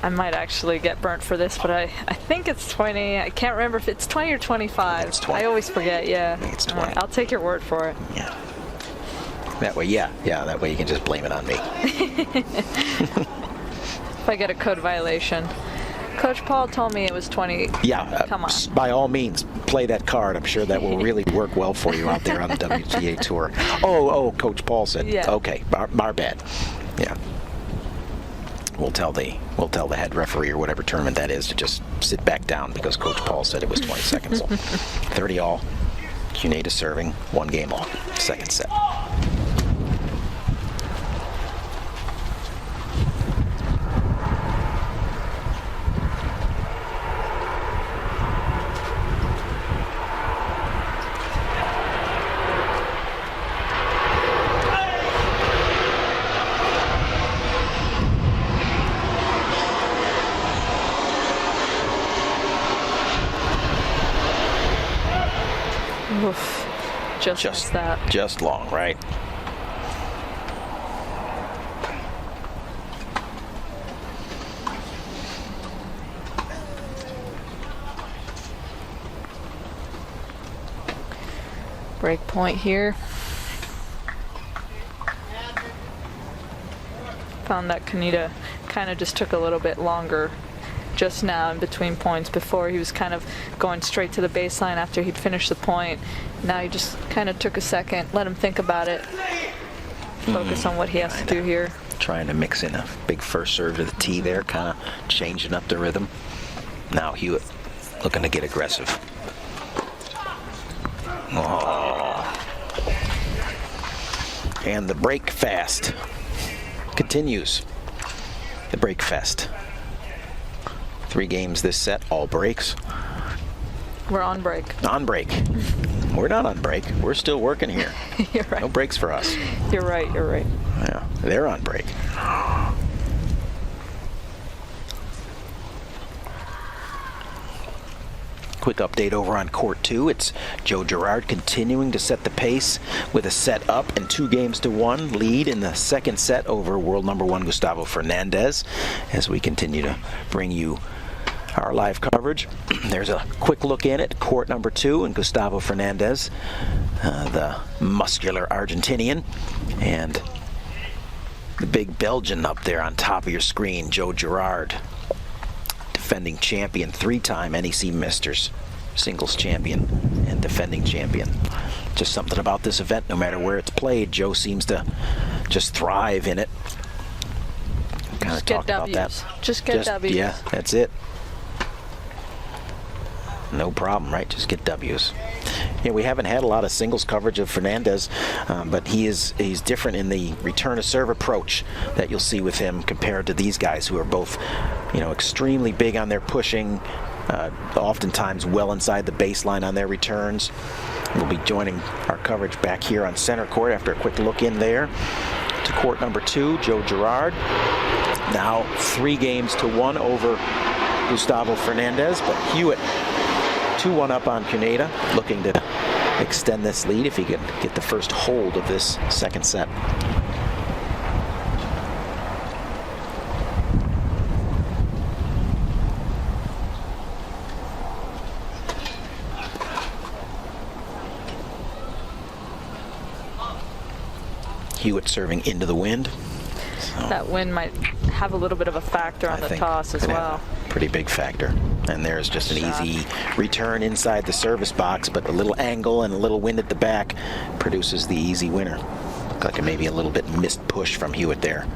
I might actually get burnt for this, but I think it's 20. I can't remember if it's 20 or 25. It's 20. I always forget, yeah. I think it's 20. All right, I'll take your word for it. Yeah. That way, yeah, that way you can just blame it on me. If I get a code violation. Coach Paul told me it was 20. Yeah, Come on. by all means, play that card. I'm sure that will really work well for you out there on the WTA Tour. Oh, Coach Paul said. Yeah. Okay, our bad. Yeah. We'll tell the head referee or whatever tournament that is to just sit back down because Coach Paul said it was 20 seconds. 30 all. Cuneta serving, 1 game all. Second set. Oof. Just missed that. Just long, right? Break point here. Found that Cuneta kind of just took a little bit longer just now in between points. Before he was kind of going straight to the baseline after he'd finished the point. Now he just kind of took a second, let him think about it, focus on what he has to do here. Trying to mix in a big first serve to the tee there, kind of changing up the rhythm. Now Hewitt looking to get aggressive. Oh. And the break fast continues. The break fest. 3 games this set, all breaks. We're on break. On break. We're not on break. We're still working here. You're right. No breaks for us. You're right. You're right. Yeah, they're on break. Quick update over on court 2. It's Joe Girard continuing to set the pace with a set up and 2-1 lead in the second set over world number 1 Gustavo Fernandez as we continue to bring you our live coverage. There's a quick look in at court number 2 and Gustavo Fernandez, the muscular Argentinian, and the big Belgian up there on top of your screen, Joe Girard, defending champion, 3-time NEC Masters singles champion and defending champion. Just something about this event, no matter where it's played, Joe seems to just thrive in it. Kind of talk about that. Just get W's. Yeah, that's it. No problem, right? Just get W's. Yeah, we haven't had a lot of singles coverage of Fernandez, but he's different in the return to serve approach that you'll see with him compared to these guys who are both, extremely big on their pushing, oftentimes well inside the baseline on their returns. We'll be joining our coverage back here on center court after a quick look in there to court number 2, Joe Girard. Now 3-1 over Gustavo Fernandez, but Hewitt 2-1 up on Cuneta, looking to extend this lead if he can get the first hold of this second set. Hewitt serving into the wind. So That wind might have a little bit of a factor on the toss as well. Pretty big factor. And there's just an easy return inside the service box, but a little angle and a little wind at the back produces the easy winner. Looked like maybe a little bit missed push from Hewitt there.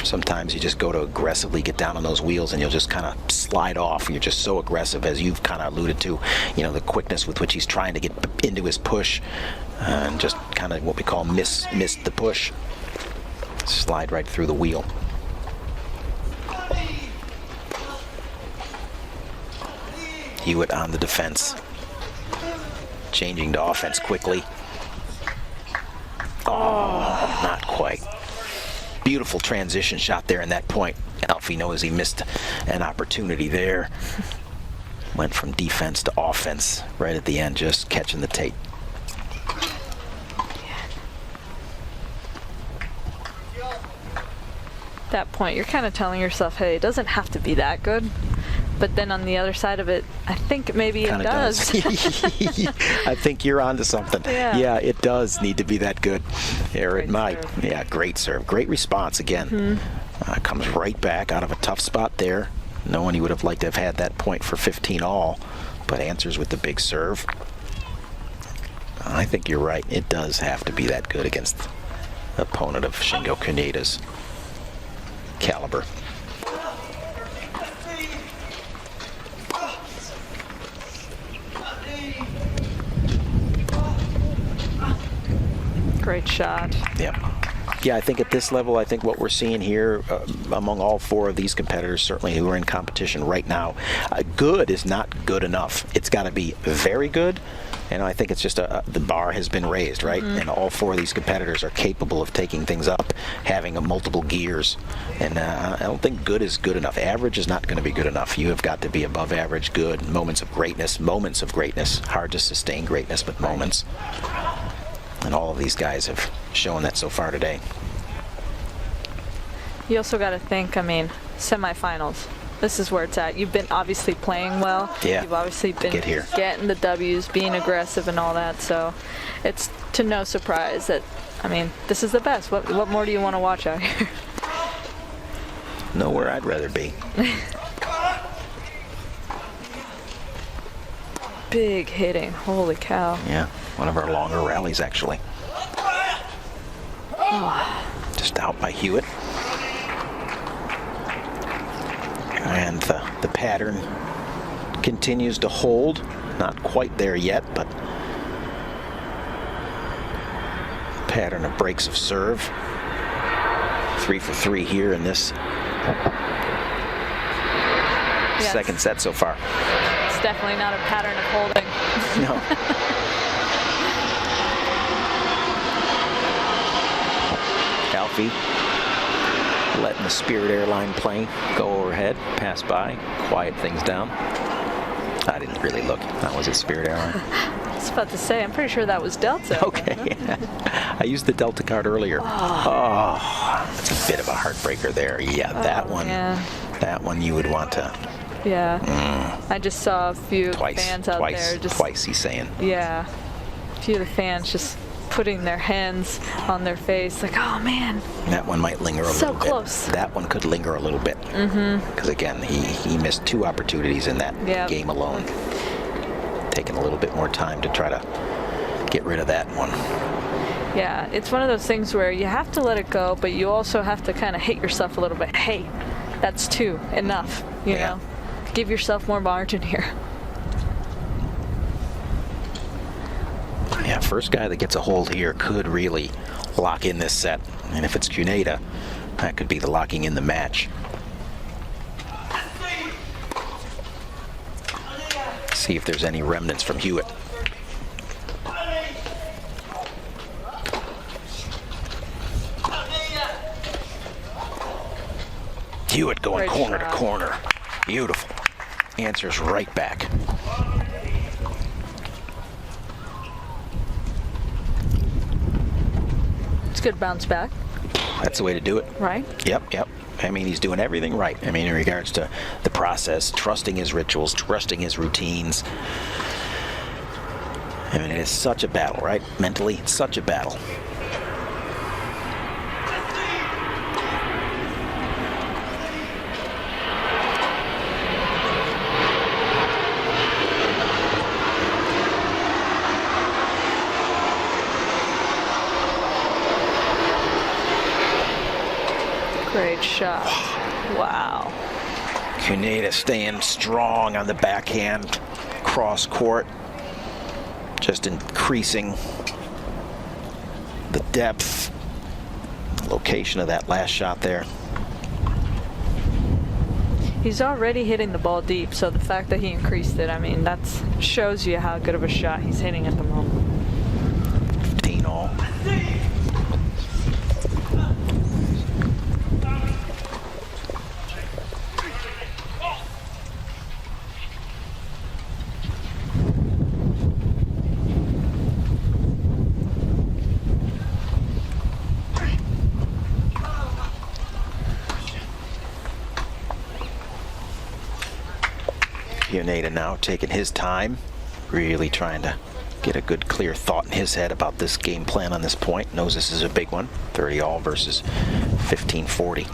Sometimes you just go to aggressively get down on those wheels and you'll just kind of slide off. You're just so aggressive, as you've kind of alluded to, the quickness with which he's trying to get into his push and just kind of what we call missed the push. Slide right through the wheel. Hewitt on the defense. Changing to offense quickly. Oh, not quite. Beautiful transition shot there in that point. Alfie knows he missed an opportunity there. Went from defense to offense right at the end, just catching the tape. At that point, you're kind of telling yourself, hey, it doesn't have to be that good. But then on the other side of it, I think maybe it does. I think you're onto something. Yeah. It does need to be that good. Or it might. Serve. Yeah, great serve. Great response again. Comes right back out of a tough spot there. Knowing he would have liked to have had that point for 15 all, but answers with the big serve. I think you're right. It does have to be that good against the opponent of Shingo Kuneda's caliber. Great shot. Yep. Yeah, I think at this level, I think what we're seeing here among all four of these competitors, certainly who are in competition right now, good is not good enough. It's got to be very good. And I think it's just the bar has been raised, right? And all four of these competitors are capable of taking things up, having multiple gears. And I don't think good is good enough. Average is not going to be good enough. You have got to be above average, good, moments of greatness. Hard to sustain greatness, but moments. And all of these guys have shown that so far today. You also got to think, I mean, semifinals. This is where it's at. You've been obviously playing well. Yeah. You've obviously been Get here. getting the W's, being aggressive and all that. So it's to no surprise that, I mean, this is the best. What more do you want to watch out here? Nowhere I'd rather be. Big hitting. Holy cow. Yeah, one of our longer rallies, actually. Just out by Hewitt. And the pattern continues to hold. Not quite there yet, but pattern of breaks of serve. 3 for 3 here in this Yes. second set so far. It's definitely not a pattern of holding. No. Alfie letting the Spirit Airline plane go overhead, pass by, quiet things down. I didn't really look. That was a Spirit Airline. I was about to say, I'm pretty sure that was Delta. Okay. I used the Delta card earlier. Oh, that's a bit of a heartbreaker there. Yeah, that one. Yeah. That one you would want to. Yeah. I just saw a few Twice. fans out there. Just, Twice, he's saying. Yeah. A few of the fans just putting their hands on their face, like, oh man. That one might linger a little bit. So close. That one could linger a little bit. Because again, he missed 2 opportunities in that game alone. Taking a little bit more time to try to get rid of that one. Yeah, it's one of those things where you have to let it go, but you also have to kind of hate yourself a little bit. Hey, that's 2, enough, you know? Give yourself more margin here. Yeah, first guy that gets a hold here could really lock in this set. And if it's Cuneta, that could be the locking in the match. See if there's any remnants from Hewitt. Hewitt going Great corner to shot. corner. Beautiful. Answers right back. It's a good bounce back, That's the way to do it. right? Yep. I mean, he's doing everything right. I mean, in regards to the process, trusting his rituals, trusting his routines. I mean, it is such a battle, right? Mentally, it's such a battle. Great shot. Wow. Cuneta staying strong on the backhand, cross court, just increasing the depth, location of that last shot there. He's already hitting the ball deep, so the fact that he increased it, I mean, that shows you how good of a shot he's hitting at the moment. 15 all. Pianeta now taking his time, really trying to get a good clear thought in his head about this game plan on this point. Knows this is a big one, 30 all versus 15-40.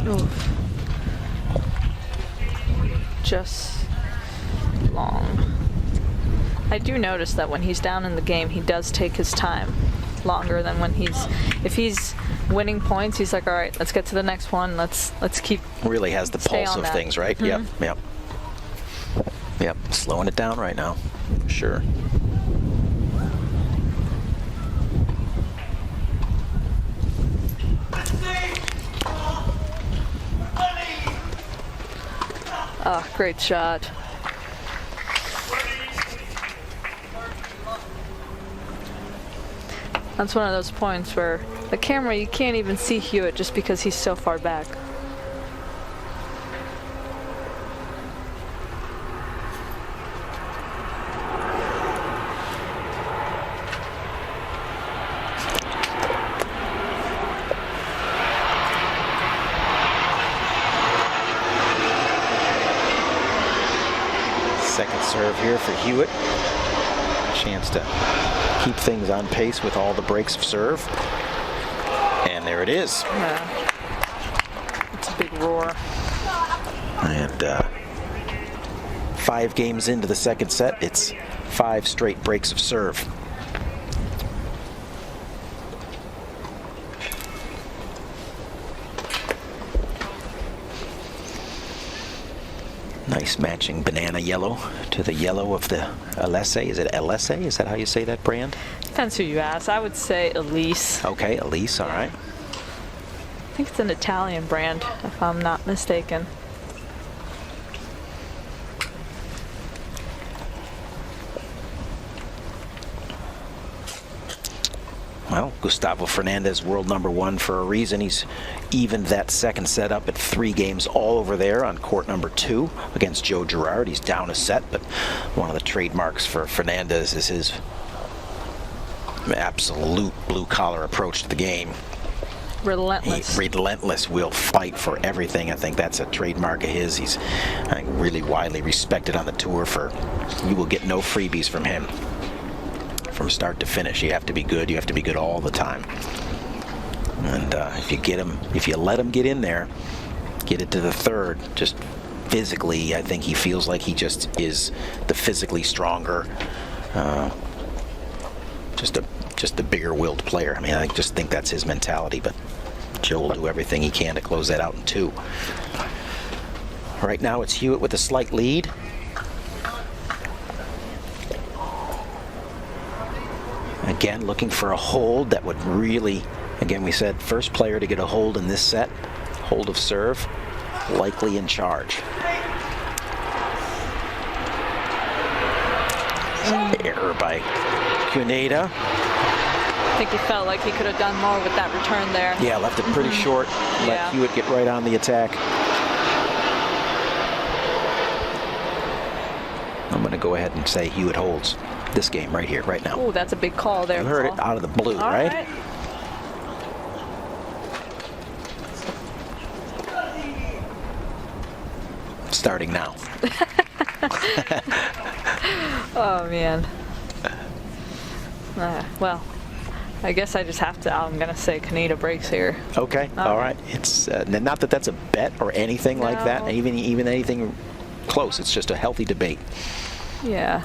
Oof. Just long. I do notice that when he's down in the game, he does take his time longer than when if he's winning points, he's like, all right, let's get to the next one. Let's keep. Really has the pulse of things, right? Mm-hmm. Yep. Slowing it down right now. Sure. Oh, great shot. That's one of those points where the camera, you can't even see Hewitt just because he's so far back. Second serve here for Hewitt. Chance to keep things on pace with all the breaks of serve. And there it is. Yeah. It's a big roar. And 5 games into the second set, it's 5 straight breaks of serve. Nice matching banana yellow to the yellow of the Alesse. Is it Alesse? Is that how you say that brand? Depends who you ask. I would say Elise. Okay, Elise, all right. I think it's an Italian brand, if I'm not mistaken. Well, Gustavo Fernandez, world #1 for a reason. He's evened that second set up at 3 games all over there on court number 2 against Joe Girard. He's down a set, but one of the trademarks for Fernandez is his absolute blue-collar approach to the game. Relentless. Relentless, will fight for everything. I think that's a trademark of his. He's really widely respected on the tour for, you will get no freebies from him. From start to finish, you have to be good. You have to be good all the time. And if you let him get in there, get it to the third, just physically, I think he feels like he just is the physically stronger, just a bigger-willed player. I mean, I just think that's his mentality. But Joe will do everything he can to close that out in 2. Right now, it's Hewitt with a slight lead. Again, looking for a hold that would really, again, we said first player to get a hold in this set, hold of serve, likely in charge. Error by Cuneta. I think he felt like he could have done more with that return there. Yeah, left it pretty short. Let Hewitt get right on the attack. I'm going to go ahead and say Hewitt holds this game right here, right now. Oh, that's a big call there. You heard it out of the blue, All right? right. Starting now. Oh, man. Well, I guess I just have to, I'm going to say Cuneta breaks here. Okay, all right. It's not that that's a bet or anything like that, even anything close. It's just a healthy debate. Yeah.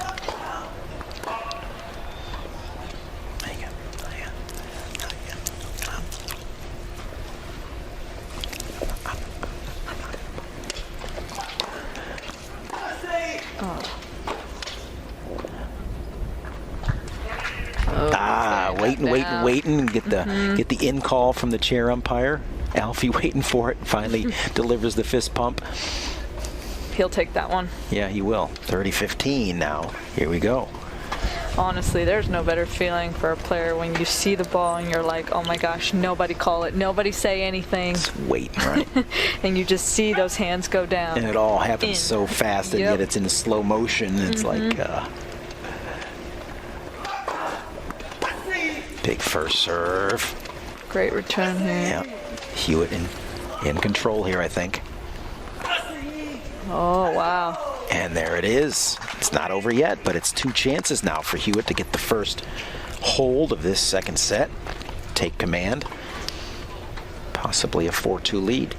Waiting, get the in call from the chair umpire. Alfie waiting for it, finally delivers the fist pump. He'll take that one. Yeah, he will. 30-15 now. Here we go. Honestly, there's no better feeling for a player when you see the ball and you're like, oh my gosh, nobody call it, nobody say anything. Just waiting, right? And you just see those hands go down. And it all happens so fast, and yet it's in slow motion. It's like... Big first serve. Great return here. Yeah. Hewitt in control here, I think. Oh, wow. And there it is. It's not over yet, but it's 2 chances now for Hewitt to get the first hold of this second set, take command, possibly a 4-2 lead.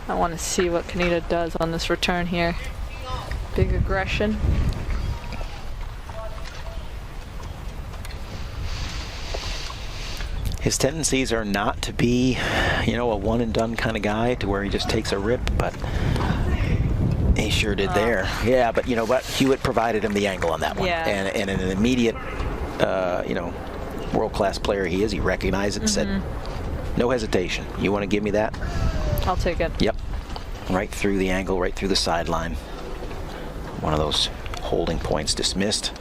I want to see what Kaneda does on this return here. Big aggression. His tendencies are not to be, you know, a one and done kind of guy to where he just takes a rip, but he sure did there. Yeah, but you know what? Hewitt provided him the angle on that one. Yeah. And an immediate, you know, world-class player he is, he recognized it and said, no hesitation. You want to give me that? I'll take it. Yep. Right through the angle, right through the sideline. One of those holding points dismissed.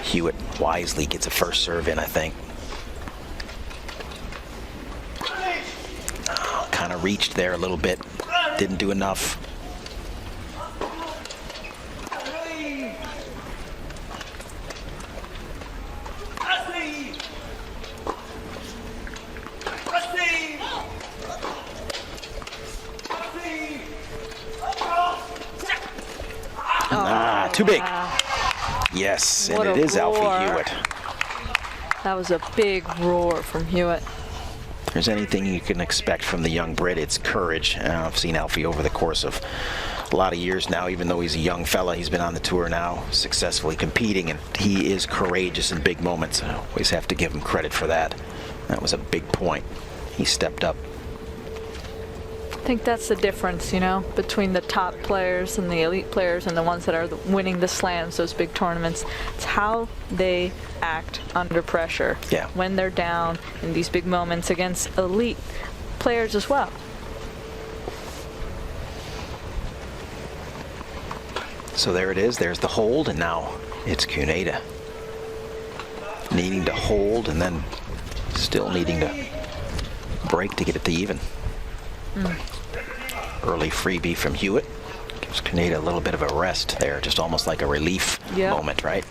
Hewitt wisely gets a first serve in, I think. Oh, kind of reached there a little bit. Didn't do enough. Too big. Yes, What and it a is Alfie roar. Hewitt. That was a big roar from Hewitt. If there's anything you can expect from the young Brit, it's courage. I've seen Alfie over the course of a lot of years now, even though he's a young fella. He's been on the tour now, successfully competing, and he is courageous in big moments. I always have to give him credit for that. That was a big point. He stepped up. I think that's the difference, you know, between the top players and the elite players and the ones that are winning the slams, those big tournaments. It's how they act under pressure. Yeah. When they're down in these big moments against elite players as well. So there it is. There's the hold, and now it's Kaneda needing to hold and then still needing to break to get it to even. Early freebie from Hewitt gives Kaneda a little bit of a rest there, just almost like a relief moment, right?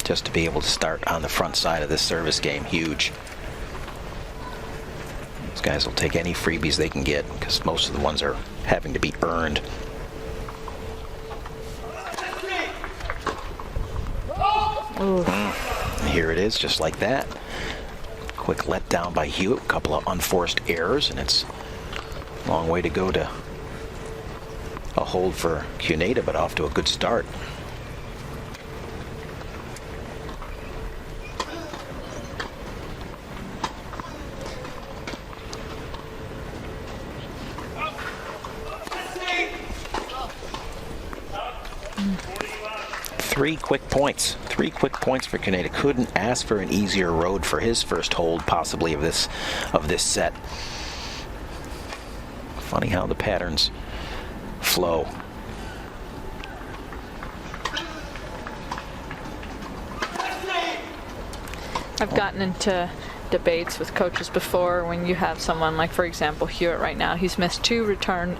Just to be able to start on the front side of this service game, huge. These guys will take any freebies they can get because most of the ones are having to be earned. And here it is, just like that. Quick letdown by Hewitt, a couple of unforced errors, and it's a long way to go to a hold for Kaneda, but off to a good start. Three quick points for Kaneda. Couldn't ask for an easier road for his first hold, possibly of this set. Funny how the patterns flow. I've gotten into debates with coaches before when you have someone like, for example, Hewitt right now. He's missed two returns,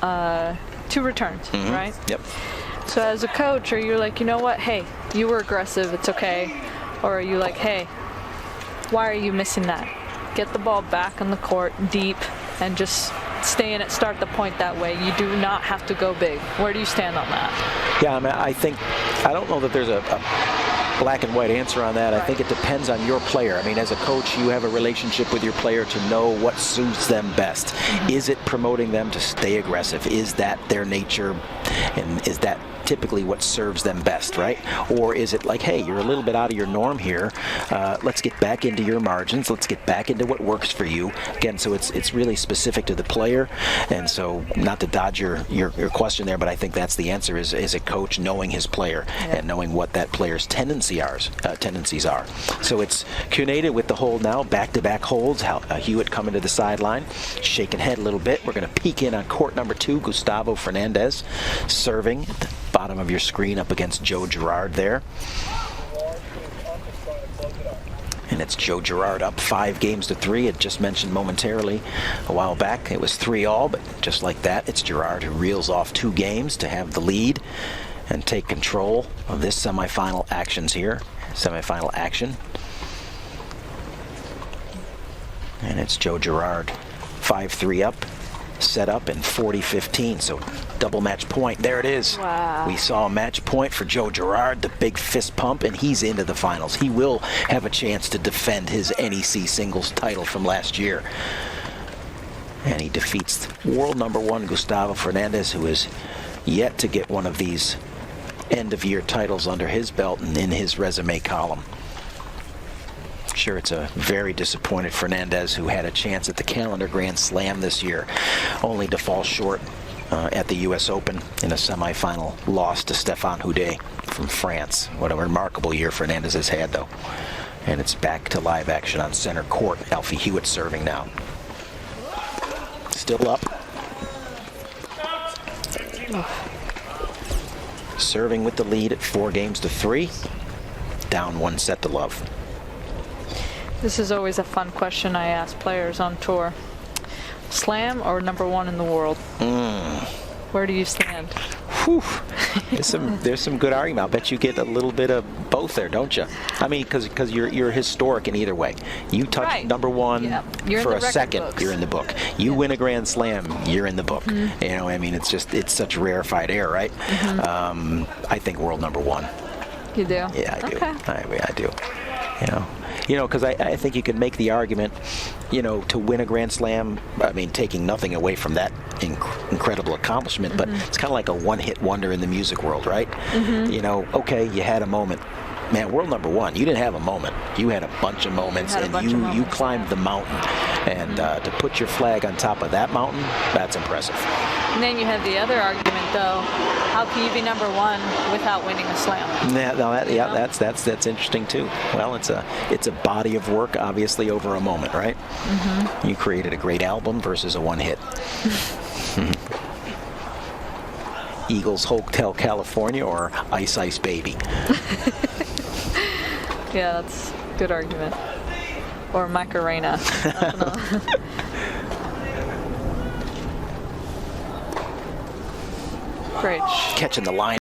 right? Yep. So as a coach, are you like, you know what, hey, you were aggressive, it's okay? Or are you like, hey, why are you missing that? Get the ball back on the court, deep, and just stay in it, start the point that way. You do not have to go big. Where do you stand on that? Yeah, I mean, I don't know that there's a black and white answer on that. I think it depends on your player. I mean, as a coach, you have a relationship with your player to know what suits them best. Is it promoting them to stay aggressive? Is that their nature? And is that typically what serves them best, right? Or is it like, hey, you're a little bit out of your norm here. Let's get back into your margins. Let's get back into what works for you. Again, so it's really specific to the player. And so, not to dodge your question there, but I think that's the answer, is a coach knowing his player and knowing what that player's tendencies are. So it's Cuneta with the hold now, back-to-back holds. Hewitt coming to the sideline, shaking head a little bit. We're going to peek in on court number 2, Gustavo Fernandez, serving at the bottom of your screen up against Joe Girard there. And it's Joe Girard up 5-3. It just mentioned momentarily a while back it was 3-all, but just like that, it's Girard who reels off 2 games to have the lead and take control of this semifinal action. And it's Joe Girard 5-3 up, set up in 40-15, so double match point. There it is. Wow. We saw a match point for Joe Girard, the big fist pump, and he's into the finals. He will have a chance to defend his NEC singles title from last year. And he defeats world number 1 Gustavo Fernandez, who is yet to get one of these end-of-year titles under his belt and in his resume column. Sure, it's a very disappointed Fernandez, who had a chance at the calendar Grand Slam this year, only to fall short at the U.S. Open in a semifinal loss to Stéphane Houdet from France. What a remarkable year Fernandez has had, though. And it's back to live action on center court. Alfie Hewitt serving now. Still up. Serving with the lead at 4-3. Down 1 set to love. This is always a fun question I ask players on tour. Slam or number 1 in the world? Where do you stand? Whew. There's some good argument. I'll bet you get a little bit of both there, don't you? I mean, because you're historic in either way. You touch number 1 for a second, books. You're in the book. You win a Grand Slam, you're in the book. You know, I mean, it's such rarefied air, right? I think world number 1. You do? Yeah, I do. Okay. I do. You know, because I think you can make the argument, to win a Grand Slam, I mean, taking nothing away from that incredible accomplishment, but it's kind of like a one-hit wonder in the music world, right? Okay, you had a moment. Man, world number 1, you didn't have a moment. You had a bunch of moments, you climbed the mountain. And to put your flag on top of that mountain, that's impressive. And then you have the other argument, though. How can you be number 1 without winning a slam? That's interesting too. Well, it's a body of work, obviously, over a moment, right? You created a great album versus a one-hit. Eagles Hotel California or Ice Ice Baby. Yeah, that's a good argument. Or Macarena. Great. Catching the line.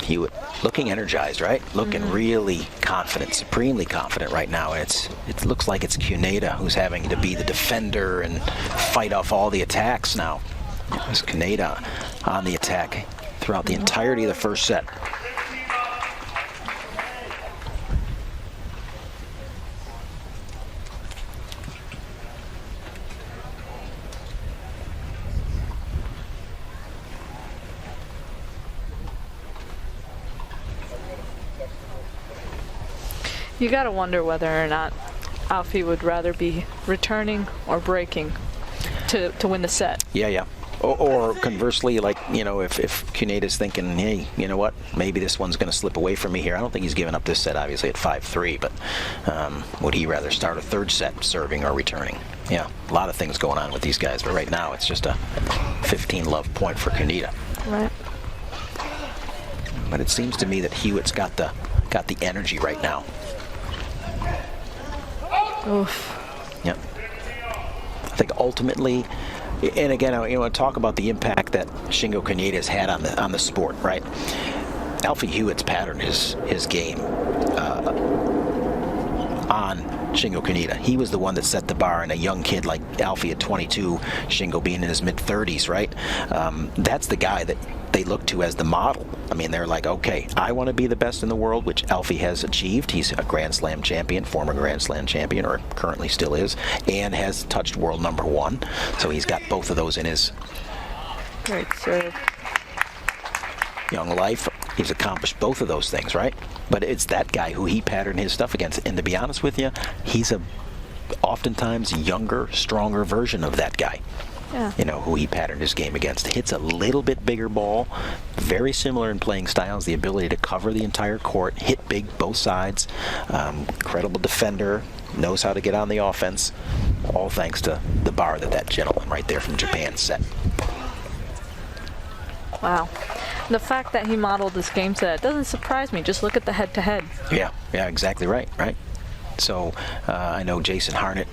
Hewitt looking energized, right? Looking really confident, supremely confident right now. It looks like it's Cuneta who's having to be the defender and fight off all the attacks now. It's Cuneta on the attack throughout the entirety of the first set. You got to wonder whether or not Alfie would rather be returning or breaking to win the set. Yeah. Or conversely, like, if Cuneta's thinking, hey, you know what, maybe this one's going to slip away from me here. I don't think he's given up this set, obviously, at 5-3, but would he rather start a third set serving or returning? Yeah, a lot of things going on with these guys, but right now it's just a 15-love point for Cuneta. Right. But it seems to me that Hewitt's got the energy right now. Oof. Yep. I think ultimately, and again, I want to talk about the impact that Shingo Cuneta has had on the sport, right? Alfie Hewitt's patterned his game on Shingo Cuneta. He was the one that set the bar, and a young kid like Alfie at 22, Shingo being in his mid-30s, right? That's the guy that they look to as the model. I mean, they're like, okay, I want to be the best in the world, which Alfie has achieved. He's a Grand Slam champion, former Grand Slam champion, or currently still is, and has touched world #1. So he's got both of those in his Great serve. young life. He's accomplished both of those things, right? But it's that guy who he patterned his stuff against. And to be honest with you, he's a oftentimes younger, stronger version of that guy. Yeah. You know, who he patterned his game against. Hits a little bit bigger ball, very similar in playing styles, the ability to cover the entire court, hit big both sides, incredible defender, knows how to get on the offense, all thanks to the bar that gentleman right there from Japan set. Wow. The fact that he modeled this game to that doesn't surprise me. Just look at the head-to-head. Yeah, exactly right. So I know Jason Harnett,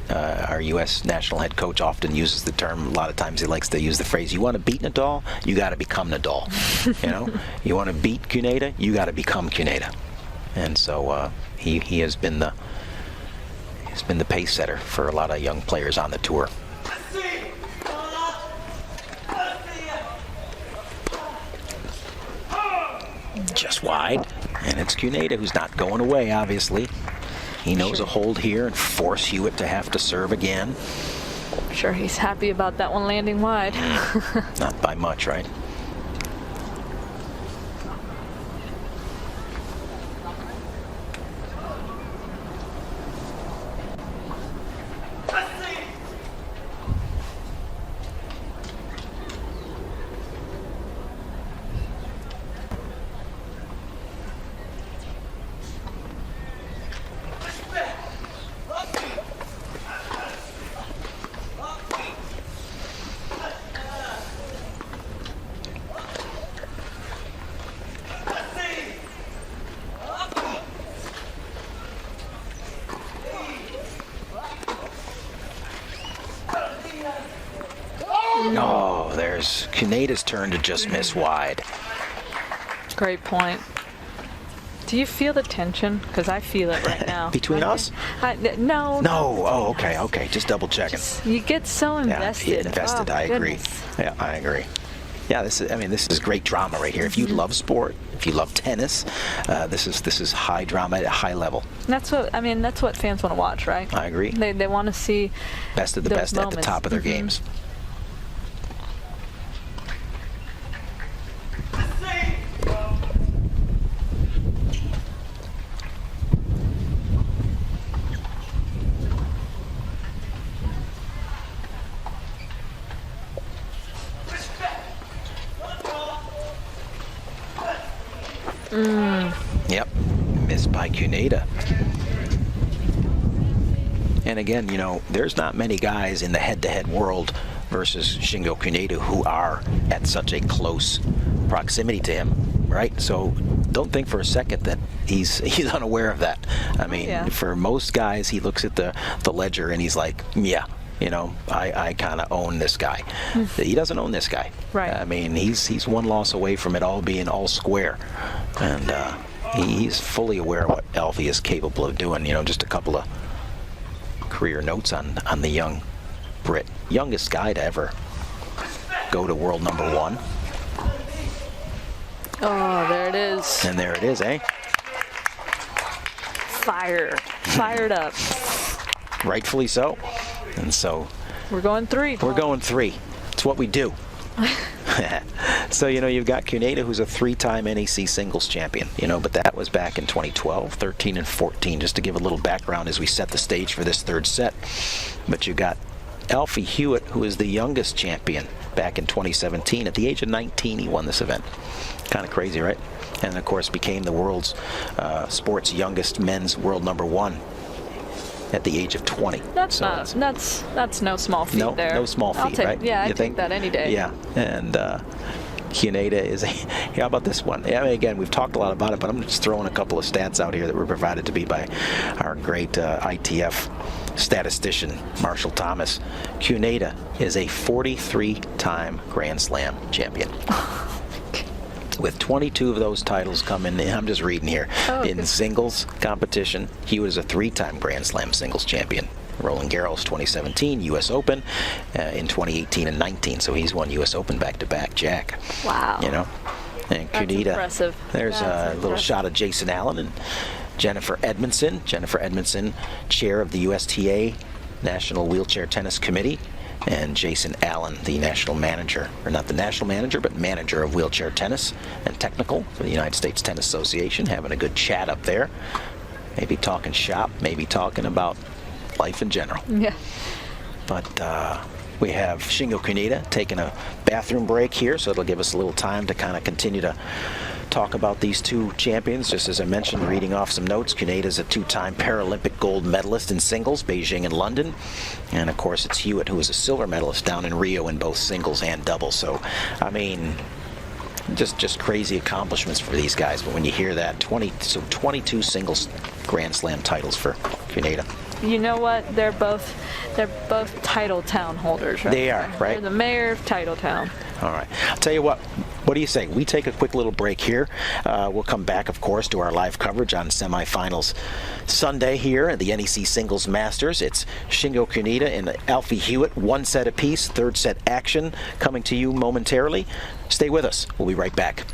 our U.S. national head coach, often uses the term. A lot of times he likes to use the phrase, you want to beat Nadal, you got to become Nadal. You know, you want to beat Cuneta, you got to become Cuneta. And so he has been the pace setter for a lot of young players on the tour. Just wide, and it's Cuneta who's not going away, obviously. He knows a hold here and force Hewitt to have to serve again. I'm sure he's happy about that one landing wide. Not by much, right? Oh, there's Cuneta's turn to just miss wide. Great point. Do you feel the tension? Because I feel it right now. Between us? No. No. Oh, okay. Just double checking. You get so invested. Yeah, invested. Oh, I agree. goodness. Yeah, I agree. Yeah, this is great drama right here. If you love sport, if you love tennis, this is high drama at a high level. That's what fans want to watch, right? I agree. They want to see Best of the those best at the moments. top of their games. Yep, missed by Cuneta. And again, you know, there's not many guys in the head-to-head world versus Shingo Cuneta who are at such a close proximity to him, right? So don't think for a second that he's unaware of that. I mean, for most guys, he looks at the ledger and he's like, yeah, you know, I kind of own this guy. He doesn't own this guy. Right. I mean, he's one loss away from it all being all square. And he's fully aware of what Alfie is capable of doing. You know, just a couple of career notes on the young Brit. Youngest guy to ever go to world #1. Oh, there it is. And there it is, eh? Fired up. Rightfully so. And so We're going 3. we're going 3. It's what we do. So, you know, you've got Cuneta, who's a 3-time NEC singles champion, you know, but that was back in 2012, 13, and 14, just to give a little background as we set the stage for this third set. But you got Alfie Hewitt, who is the youngest champion back in 2017. At the age of 19, he won this event. Kind of crazy, right? And, of course, became the world's sports youngest men's world #1 at the age of 20. That's no small feat there. No small feat, right? Yeah, You I'd think? take that any day. Yeah, and Cuneta is how about this one? Yeah, I mean, again, we've talked a lot about it, but I'm just throwing a couple of stats out here that were provided to me by our great ITF statistician, Marshall Thomas. Cuneta is a 43-time Grand Slam champion. With 22 of those titles coming in, I'm just reading here, in singles competition. He was a 3-time Grand Slam singles champion. Roland Garros 2017, U.S. Open in 2018 and 19. So he's won U.S. Open back-to-back, Jack. Wow. You know? And That's Cunita, impressive. there's That's a little impressive. shot of Jason Allen and Jennifer Edmondson. Jennifer Edmondson, chair of the USTA National Wheelchair Tennis Committee, and Jason Allen, the national manager, or not the national manager, but manager of wheelchair tennis and technical for the United States Tennis Association, having a good chat up there. Maybe talking shop, maybe talking about life in general. Yeah. But we have Shingo Kunita taking a bathroom break here, so it'll give us a little time to kind of continue to talk about these two champions. Just as I mentioned, reading off some notes, Kunita is a two-time Paralympic gold medalist in singles, Beijing and London. And of course, it's Hewitt, who was a silver medalist down in Rio in both singles and doubles. So, I mean, just crazy accomplishments for these guys. But when you hear that, 22 singles Grand Slam titles for Kunita. You know what? They're both Titletown holders, right? They are, right? They're the mayor of Titletown. All right. I'll tell you what. What do you say? We take a quick little break here. We'll come back, of course, to our live coverage on semifinals Sunday here at the NEC Singles Masters. It's Shingo Kunita and Alfie Hewitt, one set apiece, third set action coming to you momentarily. Stay with us. We'll be right back.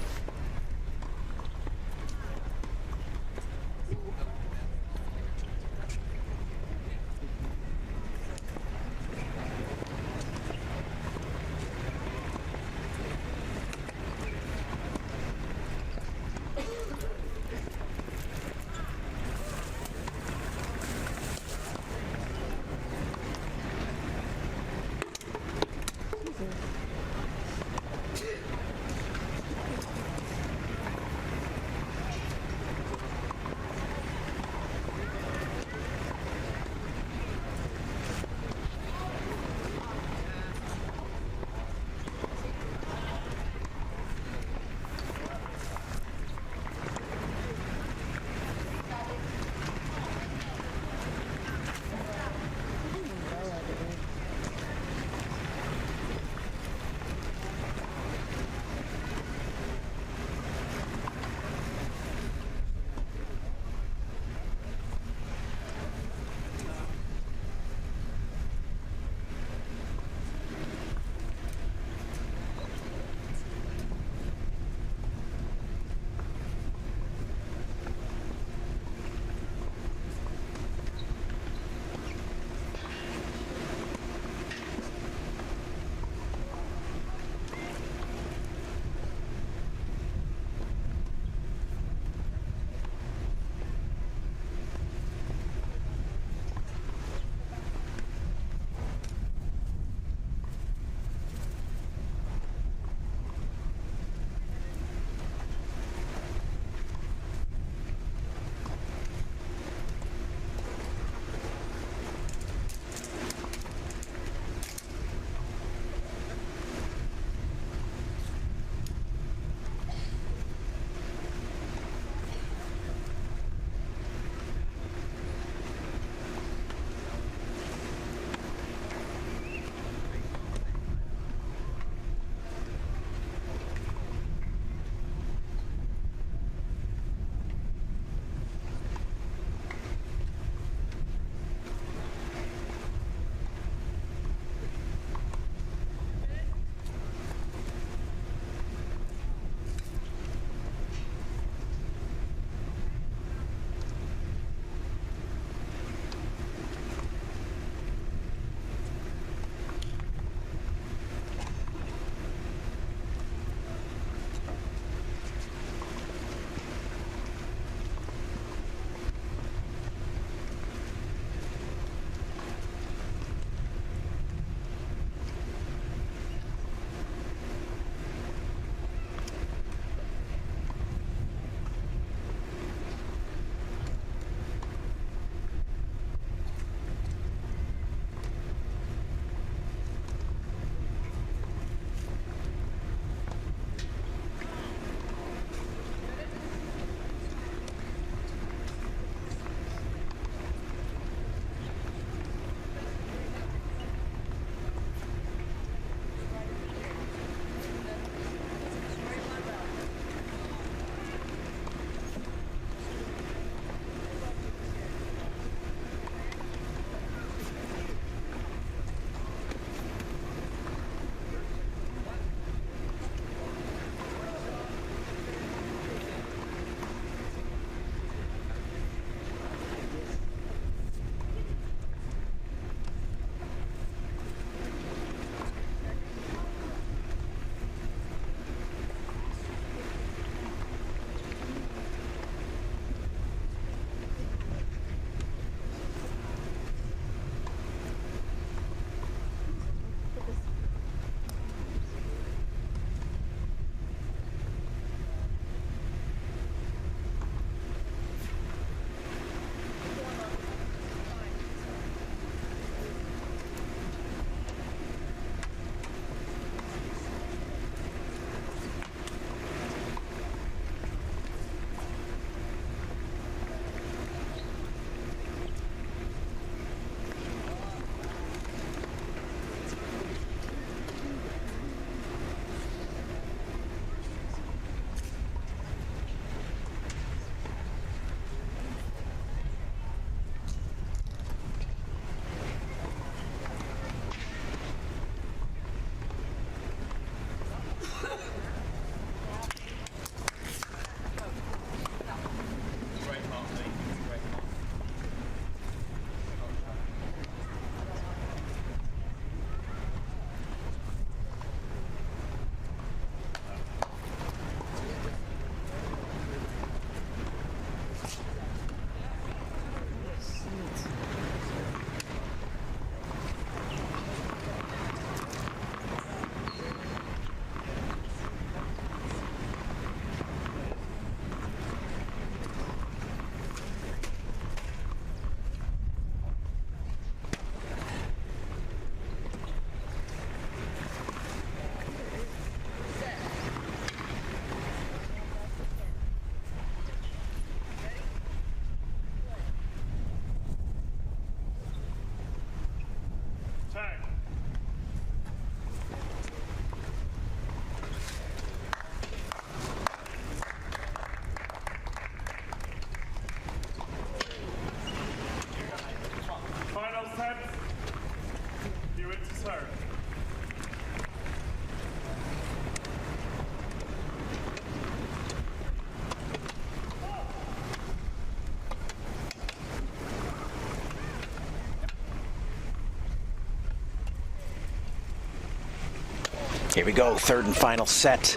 Here we go, third and final set.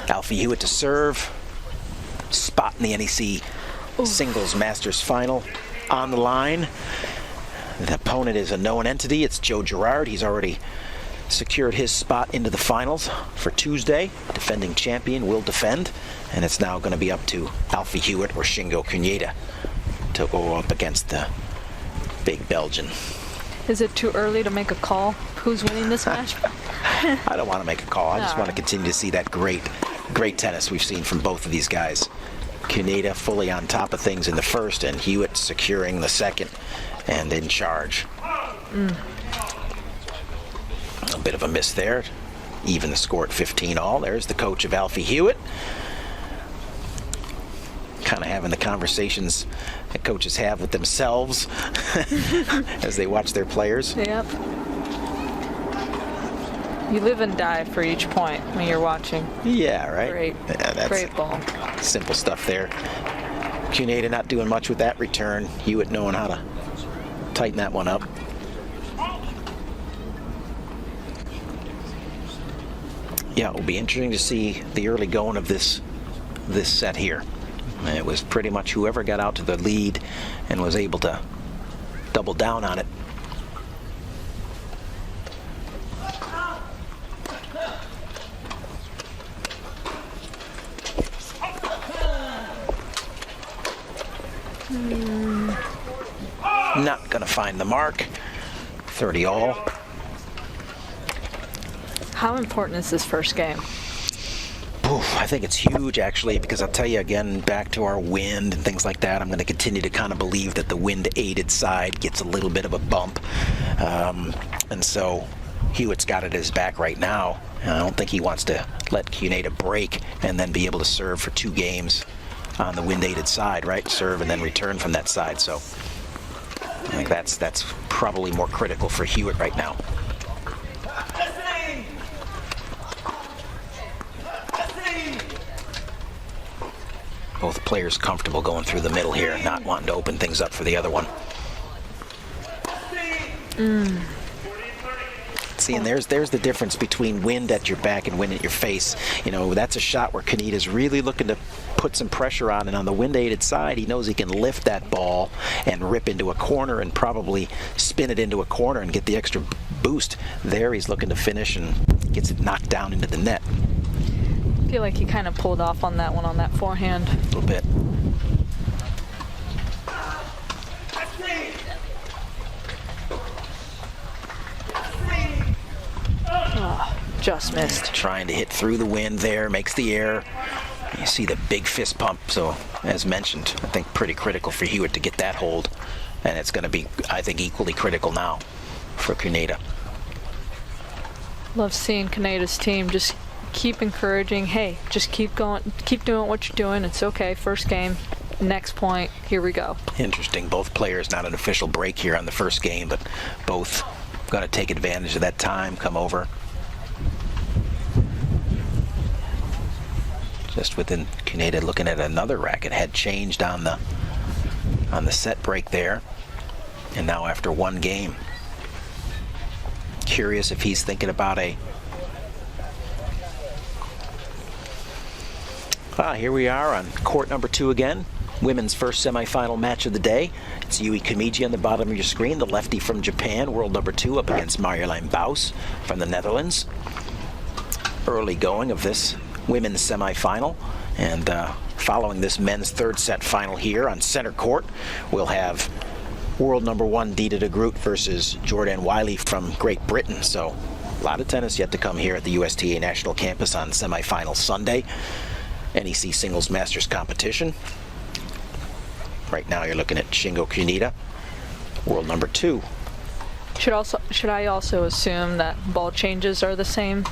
Alfie Hewitt to serve. Spot in the NEC Singles Masters Final on the line. The opponent is a known entity. It's Joe Girard. He's already secured his spot into the finals for Tuesday. Defending champion will defend. And it's now going to be up to Alfie Hewitt or Shingo Cuneta to go up against the big Belgian. Is it too early to make a call? Who's winning this match? I don't want to make a call. I just want to continue to see that great tennis we've seen from both of these guys. Cuneta fully on top of things in the first, and Hewitt securing the second and in charge. A bit of a miss there. Even the score at 15-all. There's the coach of Alfie Hewitt. Kind of having the conversations that coaches have with themselves as they watch their players. Yep. You live and die for each point when you're watching. Yeah, right? Great. Yeah, that's great ball. Simple stuff there. Cuneta not doing much with that return. Hewitt knowing how to tighten that one up. Yeah, it will be interesting to see the early going of this set here. It was pretty much whoever got out to the lead and was able to double down on it. Not going to find the mark. 30-all. How important is this first game? Oof, I think it's huge, actually, because I'll tell you again, back to our wind and things like that, I'm going to continue to kind of believe that the wind-aided side gets a little bit of a bump. And so Hewitt's got it at his back right now. I don't think he wants to let Cuneta break and then be able to serve for 2 games on the wind-aided side, right? Serve and then return from that side. So I think that's probably more critical for Hewitt right now. Both players comfortable going through the middle here, not wanting to open things up for the other one. See, and there's the difference between wind at your back and wind at your face. You know, that's a shot where Cuneta's really looking to put some pressure on, and on the wind-aided side, he knows he can lift that ball and rip into a corner and probably spin it into a corner and get the extra boost. There he's looking to finish and gets it knocked down into the net. I feel like he kind of pulled off on that one on that forehand. A little bit. Oh, just missed. Trying to hit through the wind there, makes the air. You see the big fist pump, so as mentioned, I think pretty critical for Hewitt to get that hold. And it's going to be, I think, equally critical now for Cuneta. Love seeing Cuneta's team just keep encouraging, hey, just keep going, keep doing what you're doing. It's okay. First game, next point, here we go. Interesting. Both players, not an official break here on the first game, but both going to take advantage of that time, come over. Just within Cuneta looking at another racket, had changed on the set break there. And now after one game, curious if he's thinking about here we are on court number 2 again. Women's first semifinal match of the day. It's Yui Kamiji on the bottom of your screen, the lefty from Japan, world number 2, up against Marjolein Baus from the Netherlands. Early going of this women's semifinal, and following this men's third set final here on center court, we'll have world number 1 Dita de Groot versus Jordan Wiley from Great Britain. So a lot of tennis yet to come here at the USTA National Campus on semifinal Sunday. NEC Singles Masters competition. Right now you're looking at Shingo Cuneta, world number 2. Should I also assume that ball changes are the same?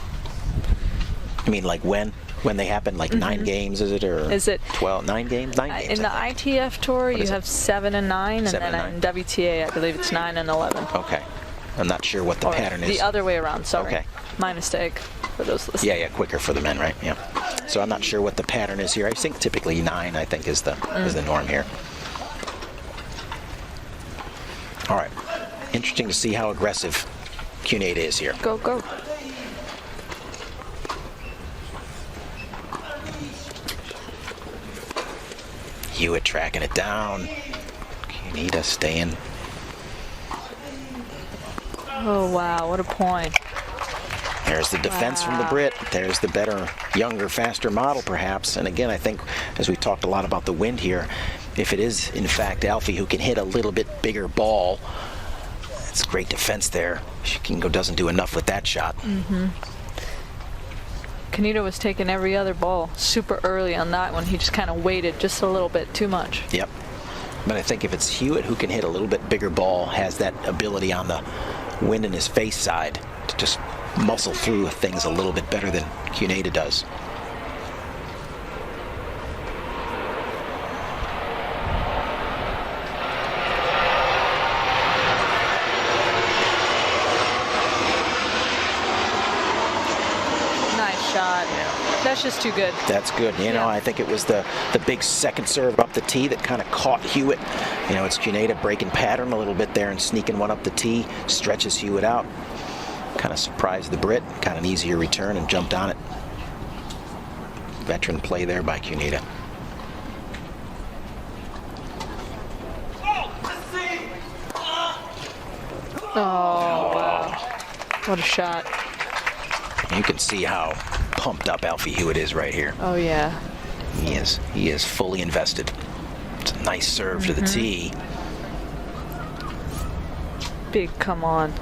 I mean, like when they happen, like 9 games, is it, or is it 12? 9 games? 9 games. In the ITF Tour, you have 7 and 9, and then in WTA, I believe it's 9 and 11. Okay, I'm not sure what the pattern is. The other way around. Sorry. Okay. My mistake. For those listening. Yeah, quicker for the men, right? Yeah. So I'm not sure what the pattern is here. I think typically 9, I think, is the norm here. All right. Interesting to see how aggressive Cuneta is here. Go, go. Hewitt tracking it down. Cuneta staying. Oh, wow, what a point. There's the defense from the Brit. There's the better, younger, faster model, perhaps. And again, I think, as we talked a lot about the wind here, if it is, in fact, Alfie who can hit a little bit bigger ball, it's great defense there. Shikingo doesn't do enough with that shot. Cuneta was taking every other ball super early on that one. He just kind of waited just a little bit too much. Yep. But I think if it's Hewitt who can hit a little bit bigger ball, has that ability on the wind in his face side to just muscle through things a little bit better than Cuneta does. Nice shot. That's just too good. That's good. You know, I think it was the big second serve up the tee that kind of caught Hewitt. You know, it's Cuneta breaking pattern a little bit there and sneaking one up the tee, stretches Hewitt out. Kind of surprised the Brit, kind of an easier return and jumped on it. Veteran play there by Cuneta. Oh, wow. What a shot. You can see how pumped up Alfie Hewitt is right here. Oh, yeah. He is fully invested. It's a nice serve to the tee. Big come on.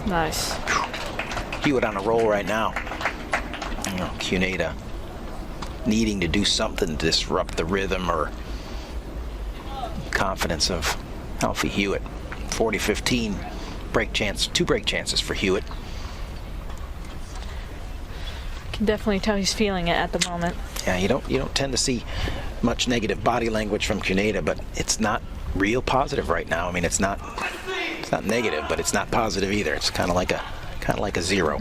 Nice. Hewitt on a roll right now. You know, Cuneta needing to do something to disrupt the rhythm or confidence of Alfie Hewitt. 40-15 break chance, 2 break chances for Hewitt. Can definitely tell he's feeling it at the moment. Yeah, you don't tend to see much negative body language from Cuneta, but it's not real positive right now. I mean, it's not negative, but it's not positive either. It's kind of like a zero.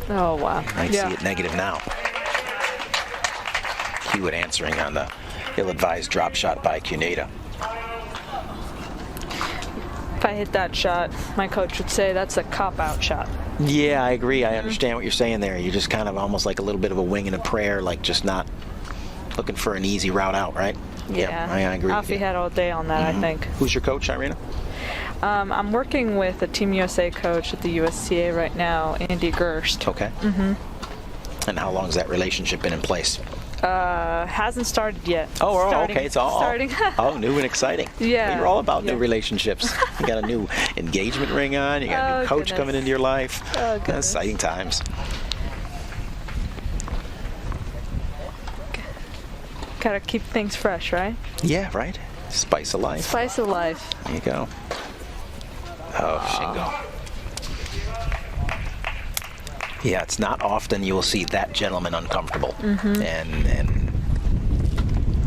Oh, wow. I see it negative now. Hewitt answering on the ill-advised drop shot by Cuneta. If I hit that shot, my coach would say that's a cop-out shot. Yeah, I agree. I understand what you're saying there. You're just kind of almost like a little bit of a wing and a prayer, like just not looking for an easy route out, right? Yeah, I agree. Alfie had all day on that, I think. Who's your coach, Irina? I'm working with a Team USA coach at the USTA right now, Andy Gerst. Okay. And how long has that relationship been in place? Hasn't started yet. Okay. It's all starting. new and exciting. Yeah. Well, you're all about new relationships. You got a new engagement ring on. You got a new coach coming into your life. Oh, goodness. Exciting times. Gotta keep things fresh, right? Yeah, right. Spice of life. Spice of life. There you go. Oh, Shingo. Yeah, it's not often you will see that gentleman uncomfortable. And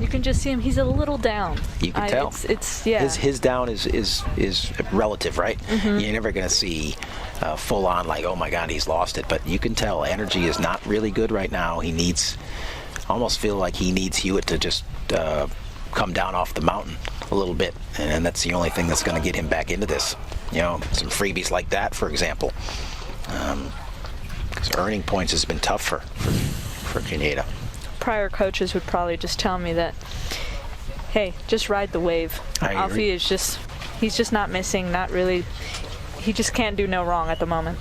you can just see him. He's a little down. You can tell. It's yeah. His down is relative, right? You're never going to see full on like, oh my God, he's lost it. But you can tell energy is not really good right now. He needs, almost feel like he needs Hewitt to just come down off the mountain a little bit, and that's the only thing that's going to get him back into this. You know, some freebies like that, for example. Because earning points has been tough for Cuneta. Prior coaches would probably just tell me that, hey, just ride the wave. Alfie is he's just not missing, not really. He just can't do no wrong at the moment.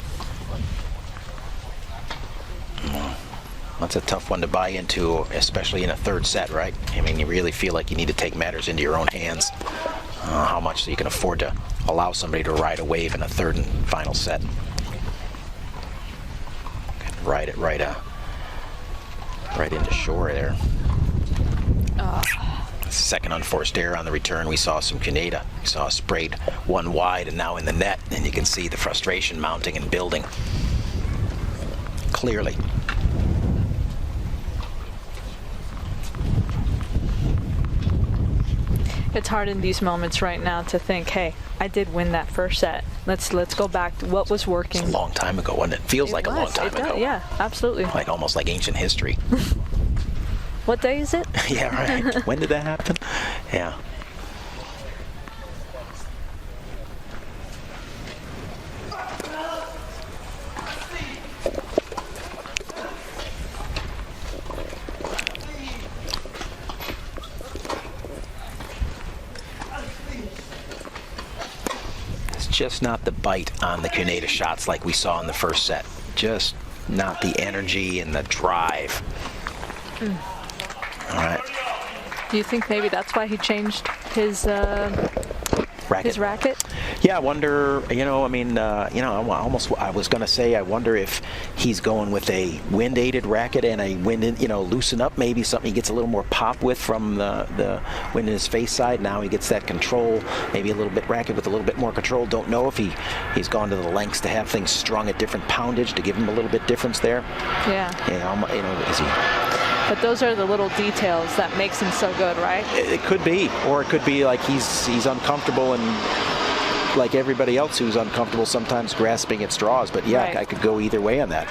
That's a tough one to buy into, especially in a third set, right? I mean, you really feel like you need to take matters into your own hands. How much you can afford to allow somebody to ride a wave in a third and final set. Ride it right into shore there. Second unforced error on the return. We saw some Cuneta. We saw sprayed one wide and now in the net, and you can see the frustration mounting and building clearly. It's hard in these moments right now to think, hey, I did win that first set. Let's go back to what was working. It's a long time ago, wasn't it? Feels like a long time ago. Yeah, absolutely. Like almost like ancient history. What day is it? Yeah, right. When did that happen? Yeah. just not the bite on the Cuneta shots like we saw in the first set. Just not the energy and the drive. All right. Do you think maybe that's why he changed his racket? Yeah, I wonder, I was going to say, I wonder if he's going with a wind-aided racket and a loosen up, maybe something he gets a little more pop with from the wind in his face side. Now he gets that control, maybe a little bit racket with a little bit more control. Don't know if he's gone to the lengths to have things strung at different poundage to give him a little bit difference there. Yeah. Is he... But those are the little details that makes him so good, right? It could be, or it could be like he's uncomfortable and like everybody else who's uncomfortable sometimes grasping at straws. But yeah, right. I could go either way on that.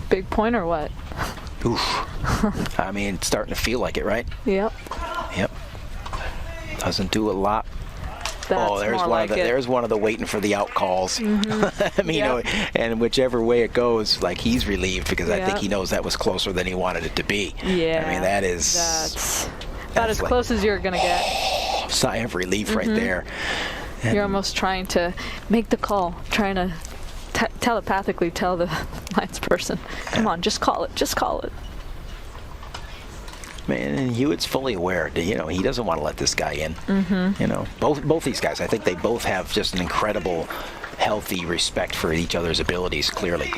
Big point or what? Oof. I mean, it's starting to feel like it, right? Yep. Yep. Doesn't do a lot. That's there's more one like of the it. There's one of the waiting for the out calls. Mm-hmm. I mean, Yep. and whichever way it goes, like he's relieved because I think Yep. he knows that was closer than he wanted it to be. Yeah. I mean, That's about as like, close as you're gonna get. sigh of relief right there. And You're almost trying to make the call, trying to telepathically tell the lines person, come on, just call it, just call it. Man, and Hewitt's fully aware. He doesn't want to let this guy in. Both these guys, I think they both have just an incredible, healthy respect for each other's abilities. Clearly.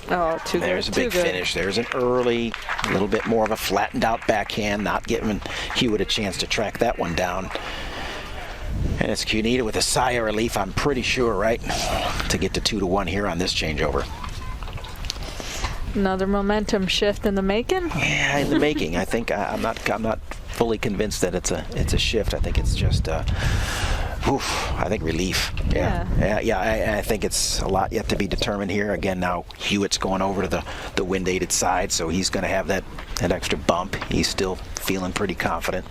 Oh, too good. There's a too big good. finish. There's an early, a little bit more of a flattened out backhand, not giving Hewitt a chance to track that one down. And it's Cuneta with a sigh of relief, I'm pretty sure, right? To get to 2-1 here on this changeover. Another momentum shift in the making. Yeah, in the making. I think I'm not fully convinced that it's a shift. I think it's just I think relief. Yeah. I think it's a lot yet to be determined here. Again, now Hewitt's going over to the wind-aided side, so he's going to have that extra bump. He's still feeling pretty confident.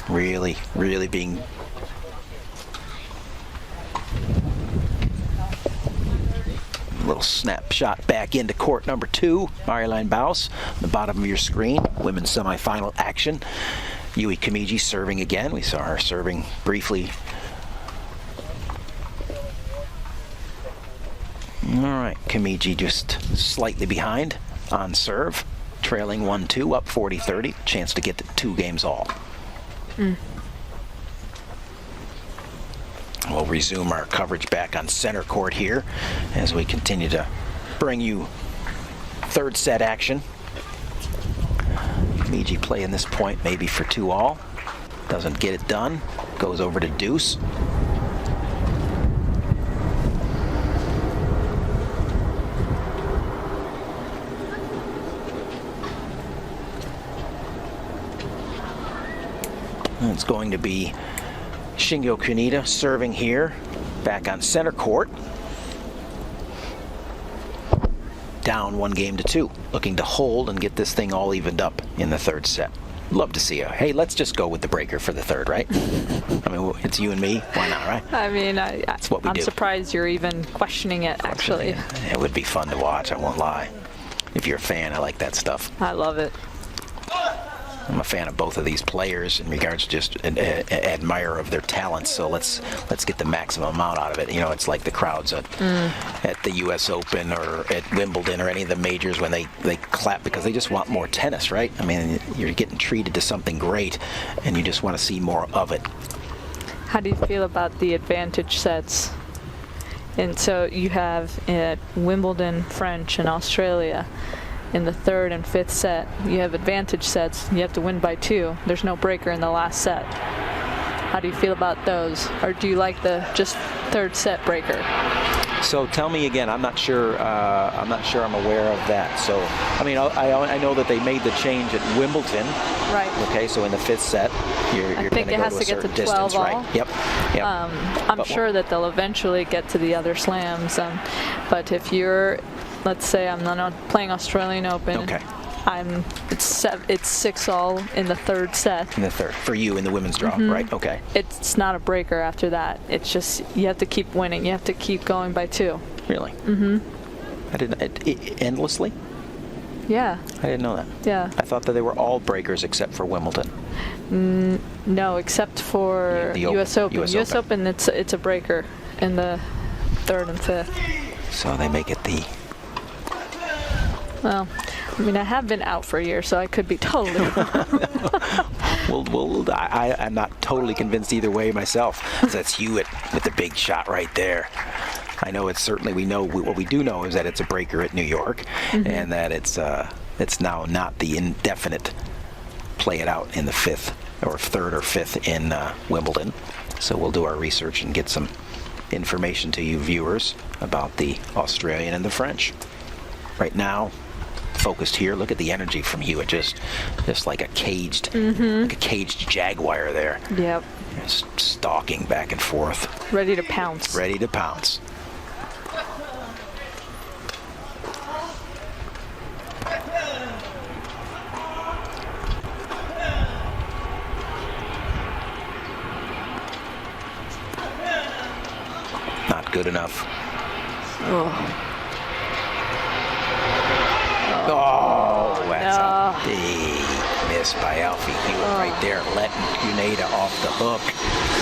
Really being little snapshot back into court number 2. Mariline Baus, the bottom of your screen, women's semifinal action. Yui Kamiji serving again. We saw her serving briefly. All right, Kamiji just slightly behind on serve, trailing 1-2, up 40-30. Chance to get to 2 games all. We'll resume our coverage back on center court here as we continue to bring you third set action. Kamiji playing this point maybe for 2-all. Doesn't get it done. Goes over to deuce. And it's going to be Shingo Cuneta serving here, back on center court. Down 1-2, looking to hold and get this thing all evened up in the third set. Love to see you. Hey, let's just go with the breaker for the third, right? I mean, it's you and me. Why not, right? I mean, That's what we I'm do. surprised you're even questioning it, actually. It would be fun to watch, I won't lie. If you're a fan, I like that stuff. I love it. I'm a fan of both of these players in regards to just an admirer of their talents. So let's get the maximum amount out of it. It's like the crowds at the U.S. Open or at Wimbledon or any of the majors when they clap because they just want more tennis, right? I mean, you're getting treated to something great, and you just want to see more of it. How do you feel about the advantage sets? And so you have at Wimbledon, French, and Australia. In the third and fifth set, you have advantage sets. You have to win by 2. There's no breaker in the last set. How do you feel about those? Or do you like the just third set breaker? So tell me again. I'm not sure. I'm aware of that. So I mean, I know that they made the change at Wimbledon. Right. Okay, so in the fifth set, You're think gonna it has go to get a to certain 12 distance, all. right? Yep. Yep. I'm sure that they'll eventually get to the other slams. But if you're, let's say I'm not playing Australian Open. Okay. It's 6-all in the third set. In the third, for you in the women's draw, right? Okay. It's not a breaker after that. It's just you have to keep winning. You have to keep going by 2. Really? I didn't. Endlessly? Yeah. I didn't know that. Yeah. I thought that they were all breakers except for Wimbledon. No, except for The U.S. Open. US Open, it's a breaker in the 3rd and 5th. So they make it the. Well, I mean, I have been out for a year, so I could be totally wrong. I'm not totally convinced either way myself. That's Hewitt with the big shot right there. I know it's certainly, what we do know is that it's a breaker at New York, and that it's now not the indefinite play it out in the 5th or 3rd or 5th in Wimbledon. So we'll do our research and get some information to you viewers about the Australian and the French. Right now, focused here. Look at the energy from Hewitt, just like a caged jaguar there. Yep. Just stalking back and forth. Ready to pounce. Ready to pounce. Not good enough. Oh, that's a big miss by Alfie Hewitt right there, letting Cuneta off the hook.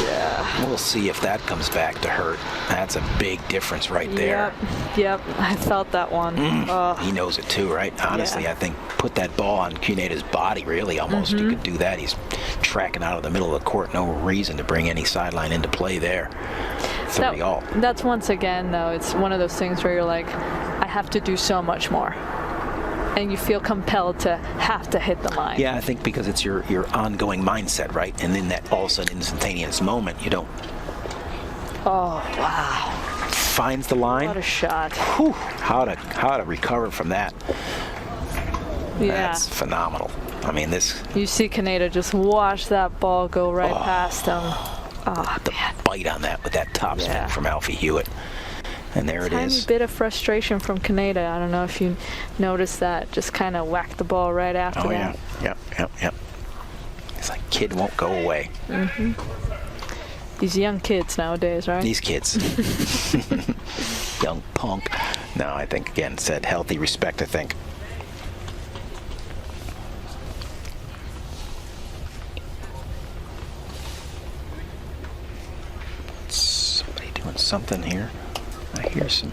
Yeah. We'll see if that comes back to hurt. That's a big difference right there. Yep. I felt that one. He knows it too, right? Honestly, Yeah. I think put that ball on Cuneta's body, really, almost. You could do that. He's tracking out of the middle of the court. No reason to bring any sideline into play there. 30 all. That's once again, though, it's one of those things where you're like, I have to do so much more. And you feel compelled to have to hit the line. Yeah, I think because it's your ongoing mindset, right? And in that all of a sudden instantaneous moment, you don't. Oh, wow. Finds the line. What a shot. Whew, how to recover from that. Yeah. That's phenomenal. I mean, this. You see Cuneta just watch that ball go right past him. Oh, The man. bite on that with that topspin from Alfie Hewitt. And there it is. Tiny bit of frustration from Cuneta. I don't know if you noticed that. Just kind of whacked the ball right after that. Yep. It's like kid won't go away. These young kids nowadays, right? These kids. Young punk. No, I think, again, said healthy respect, I think. Somebody doing something here. I hear some.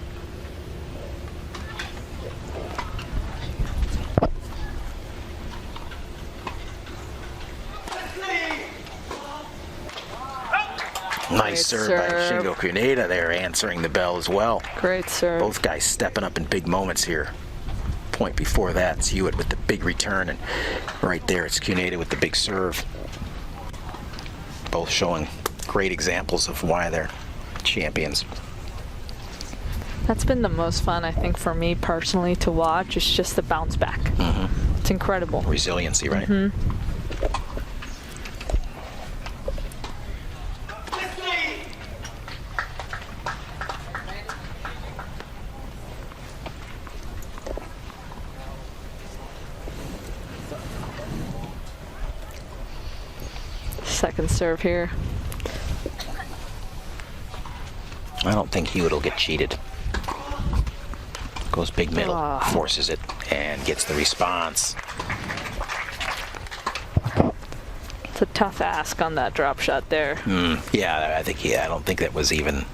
Nice serve by Shingo Cuneta there, answering the bell as well. Great serve. Both guys stepping up in big moments here. Point before that, it's Hewitt with the big return, and right there it's Cuneta with the big serve. Both showing great examples of why they're champions. That's been the most fun, I think, for me personally to watch. It's just the bounce back. It's incredible. Resiliency, right? Second serve here. I don't think Hewitt will get cheated. Goes big middle, forces it, and gets the response. It's a tough ask on that drop shot there. Yeah, I don't think that was even,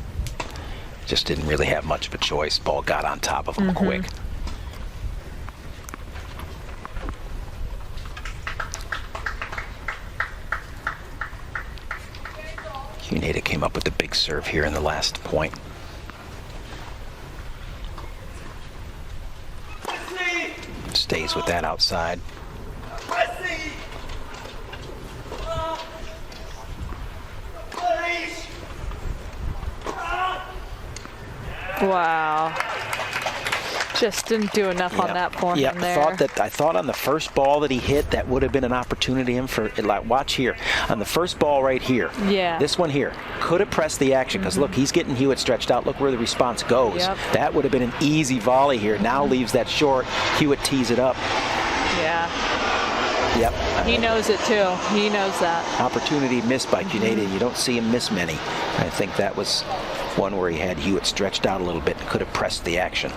just didn't really have much of a choice. Ball got on top of him quick. Cuneta came up with the big serve here in the last point. Stays with that outside. Wow. Just didn't do enough on that forehand Yeah, there. I thought on the first ball that he hit, that would have been an opportunity for, like, watch here. On the first ball right here. Yeah. This one here could have pressed the action because look, he's getting Hewitt stretched out. Look where the response goes. Yep. That would have been an easy volley here. Now leaves that short. Hewitt tees it up. Yeah. Yep. He knows it too. He knows that. Opportunity missed by Cuneta. You don't see him miss many. I think that was one where he had Hewitt stretched out a little bit and could have pressed the action.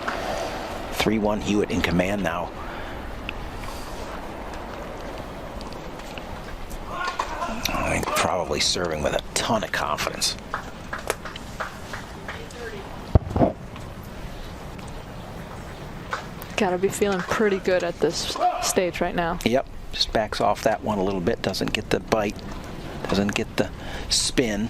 3-1 Hewitt in command now. I think probably serving with a ton of confidence. Gotta be feeling pretty good at this stage right now. Yep, just backs off that one a little bit. Doesn't get the bite. Doesn't get the spin.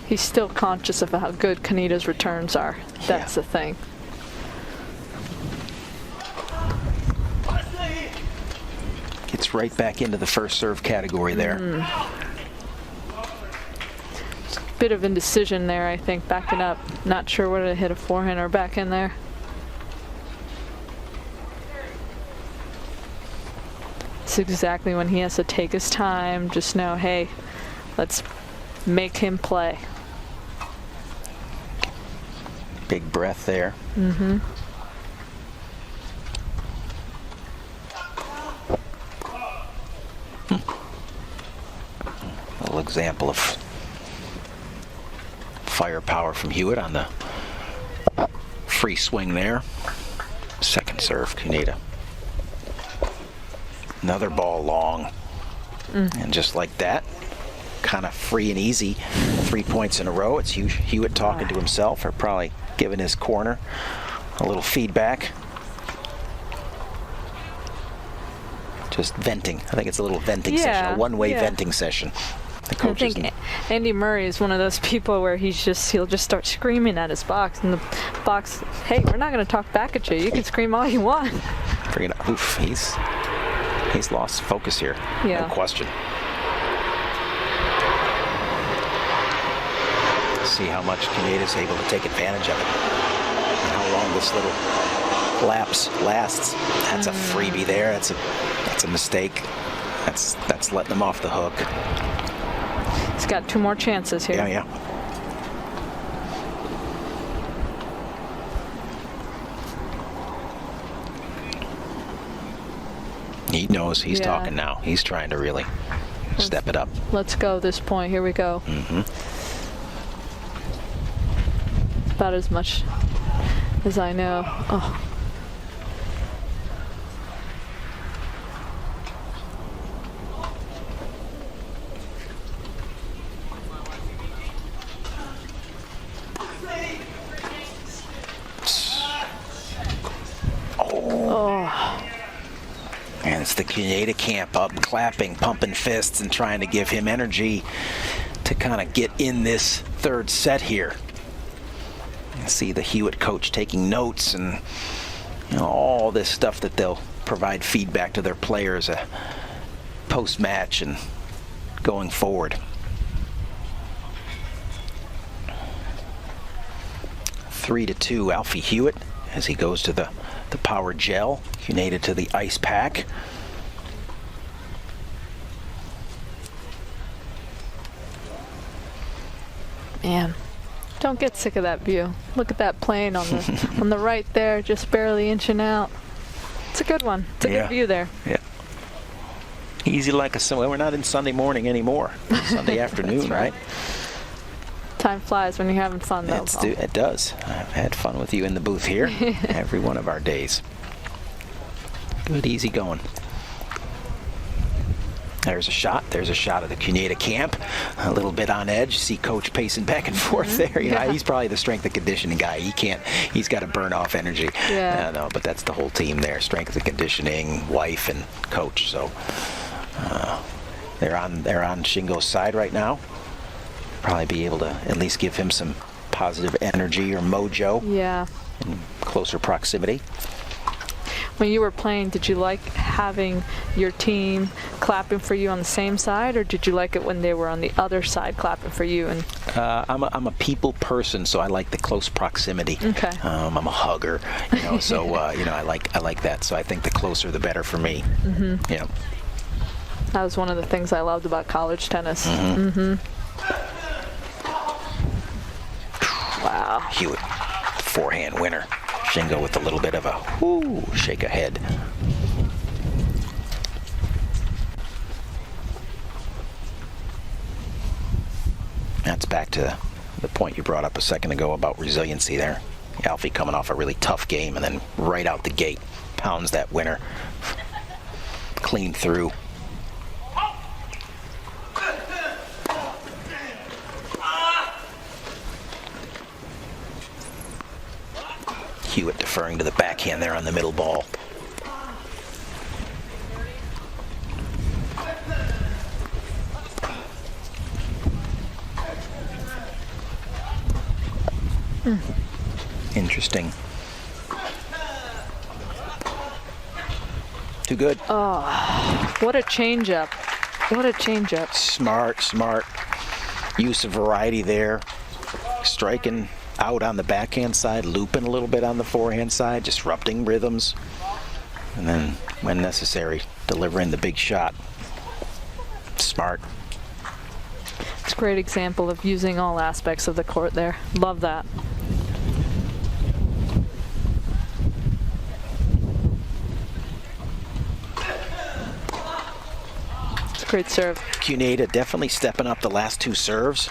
He's still conscious of how good Cuneta's returns are. That's the thing. Gets right back into the first serve category there. Bit of indecision there, I think, backing up. Not sure whether to hit a forehand or back in there. It's exactly when he has to take his time. Just know, hey, let's make him play. Big breath there. A little example of firepower from Hewitt on the free swing there. Second serve, Cuneta. Another ball long. And just like that, kind of free and easy, 3 points in a row. It's Hewitt talking to himself, or probably giving his corner a little feedback. Just venting. I think it's a little venting session, a one-way venting session. The I coaches. think Andy Murray is one of those people where he'll just start screaming at his box, and the box, hey, we're not going to talk back at you. You can scream all you want. Oof, he's lost focus here. Yeah. No question. See how much Cuneta's able to take advantage of it. And how long this little lapse lasts. That's a freebie there. That's a mistake. That's letting them off the hook. He's got 2 more chances here. Yeah. He knows he's talking now. He's trying to really step it up. Let's go this point. Here we go. About as much as I know. Oh. And it's the Cuneta camp up, clapping, pumping fists, and trying to give him energy to kind of get in this third set here. You see the Hewitt coach taking notes and all this stuff that they'll provide feedback to their players post-match and going forward. 3-2, Alfie Hewitt as he goes to the power gel. Cuneta to the ice pack. Man, don't get sick of that view. Look at that plane on the on the right there, just barely inching out. It's a good one. It's a good view there. Yeah. Easy like well, we're not in Sunday morning anymore. It's Sunday afternoon, right? Time flies when you're having fun, though. It does. I've had fun with you in the booth here every one of our days. Good, easy going. There's a shot. There's a shot of the Cuneta camp. A little bit on edge. See Coach pacing back and forth there. You know, he's probably the strength and conditioning guy. He's got to burn off energy. Yeah. No, but that's the whole team there. Strength and conditioning, wife and coach. So they're on Shingo's side right now. Probably be able to at least give him some positive energy or mojo. Yeah. In closer proximity. when you were playing, did you like having your team clapping for you on the same side, or did you like it when they were on the other side clapping for you? And I'm a people person, so I like the close proximity. Okay. I'm a hugger, so I like that. So I think the closer the better for me. that was one of the things I loved about college tennis. Wow. Hewitt, forehand winner. Shingo with a little bit of a shake ahead. That's back to the point you brought up a second ago about resiliency there. Alfie coming off a really tough game and then right out the gate pounds that winner clean through. Hewitt deferring to the backhand there on the middle ball. Interesting. Too good. Oh, what a changeup. What a changeup. Smart use of variety there. Striking out on the backhand side, looping a little bit on the forehand side, disrupting rhythms, and then when necessary delivering the big shot. Smart. It's a great example of using all aspects of the court there. Love that. It's a great serve. Cuneta definitely stepping up the last two serves.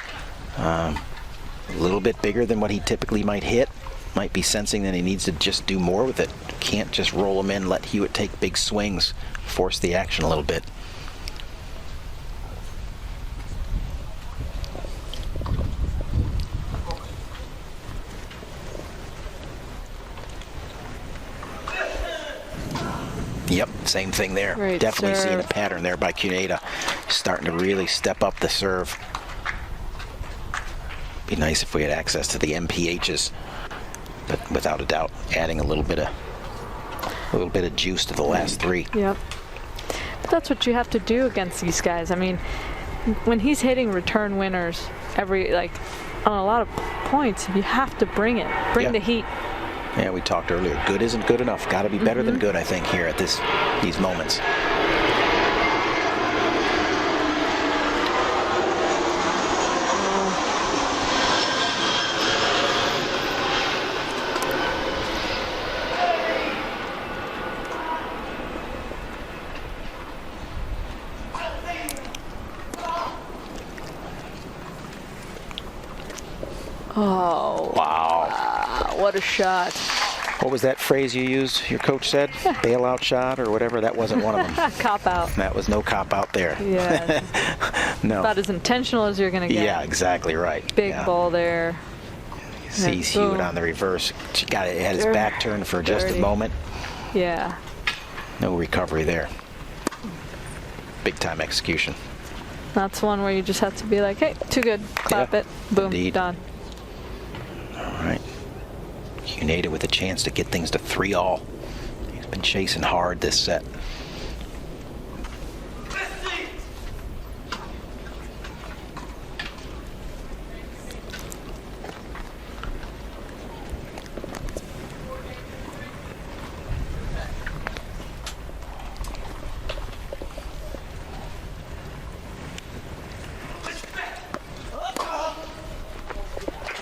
A little bit bigger than what he typically might hit. Might be sensing that he needs to just do more with it. Can't just roll him in, let Hewitt take big swings, force the action a little bit. Yep, same thing there. Great Definitely serve. seeing a pattern there by Cuneta. Starting to really step up the serve. Be nice if we had access to the MPHs, but without a doubt, adding a little bit of juice to the last three. Yep. But that's what you have to do against these guys. I mean, when he's hitting return winners on a lot of points, you have to bring it. Bring the heat. Yeah, we talked earlier. Good isn't good enough. Got to be better than good, I think, here at these moments. Oh. Wow. What a shot. What was that phrase you used, your coach said? Bailout shot or whatever? That wasn't one of them. Cop out. That was no cop out there. Yeah. No. About as intentional as you're going to get. Yeah, exactly right. Big ball there. Sees Hewitt on the reverse. She got it, had his back turned for just a Dirty. moment. Yeah. No recovery there. Big time execution. That's one where you just have to be like, hey, too good. Clap Yeah, it. Boom. indeed. Done. All right. Cuneta with a chance to get things to 3-all. He's been chasing hard this set.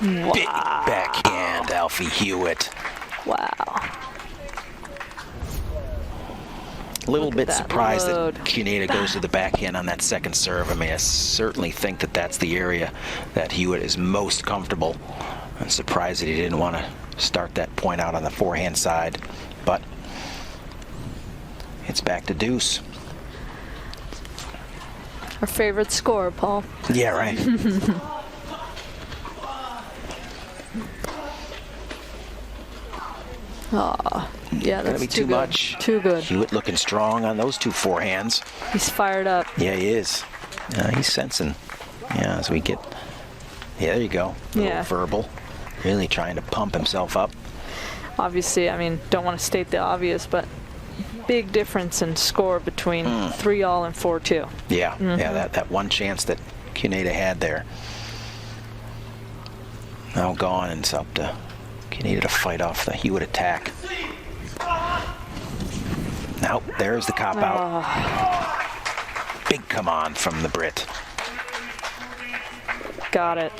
Wow. Big backhand, Alfie Hewitt. Wow. A little Look at bit that surprised load. that Cuneta goes to the backhand on that second serve. I mean, I certainly think that that's the area that Hewitt is most comfortable. I'm surprised that he didn't want to start that point out on the forehand side, but it's back to deuce. Our favorite score, Paul. Yeah, right. Oh, yeah, Gonna that's be too good. much. Too good. Hewitt looking strong on those two forehands. He's fired up. Yeah, he is. He's sensing. Yeah, as we get. Yeah, there you go. A little Yeah. verbal. Really trying to pump himself up. Obviously, I mean, don't want to state the obvious, but big difference in score between 3-all and 4-2. Yeah, yeah, that one chance that Cuneta had there. Now gone, and it's up to Cuneta to fight off the Hewitt attack. Now, there's the cop out. Big come on from the Brit. Got it.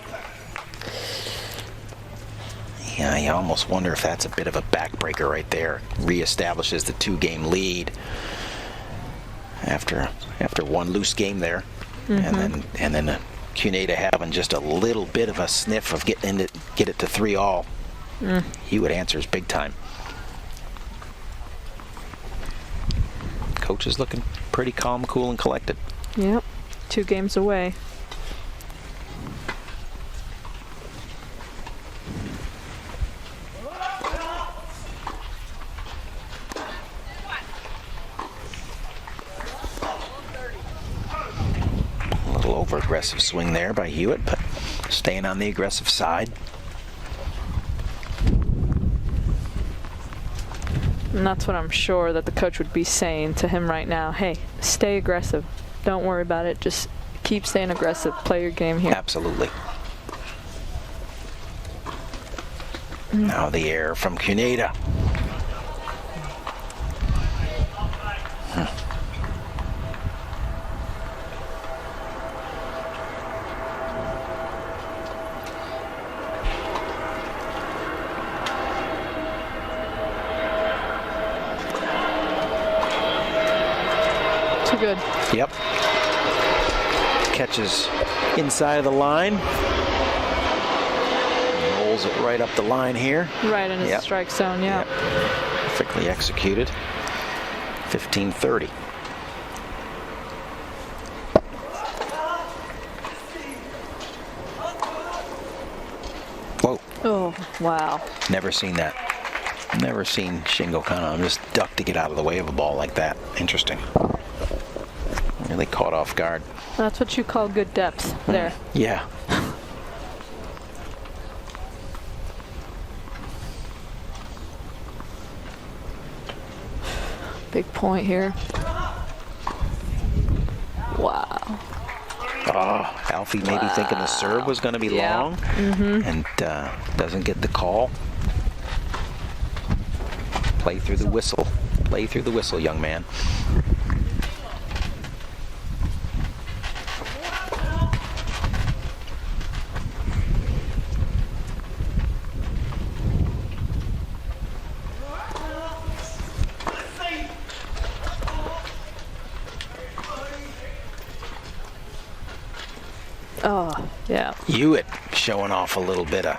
Yeah, you almost wonder if that's a bit of a backbreaker right there. Reestablishes the 2-game lead after one loose game there, and then Cuneta having just a little bit of a sniff of get it to 3-all. Hewitt answers big time. Coach is looking pretty calm, cool, and collected. Yep. 2 games away. A little over-aggressive swing there by Hewitt, but staying on the aggressive side. And that's what I'm sure that the coach would be saying to him right now. Hey, stay aggressive. Don't worry about it. Just keep staying aggressive. Play your game here. Absolutely. Now the air from Cuneta. Too good. Yep. Catches inside of the line. Rolls it right up the line here. Right in his strike zone, yeah. Yep. Perfectly executed. 15-30. Whoa. Oh, wow. Never seen that. Never seen Shingo kind of just duck to get out of the way of a ball like that. Interesting. Really caught off guard. That's what you call good depth there. Yeah. Big point here. Wow. Oh, Alfie maybe thinking the serve was going to be long and doesn't get the call. Play through the whistle. Play through the whistle, young man. Oh, yeah. Hewitt showing off a little bit of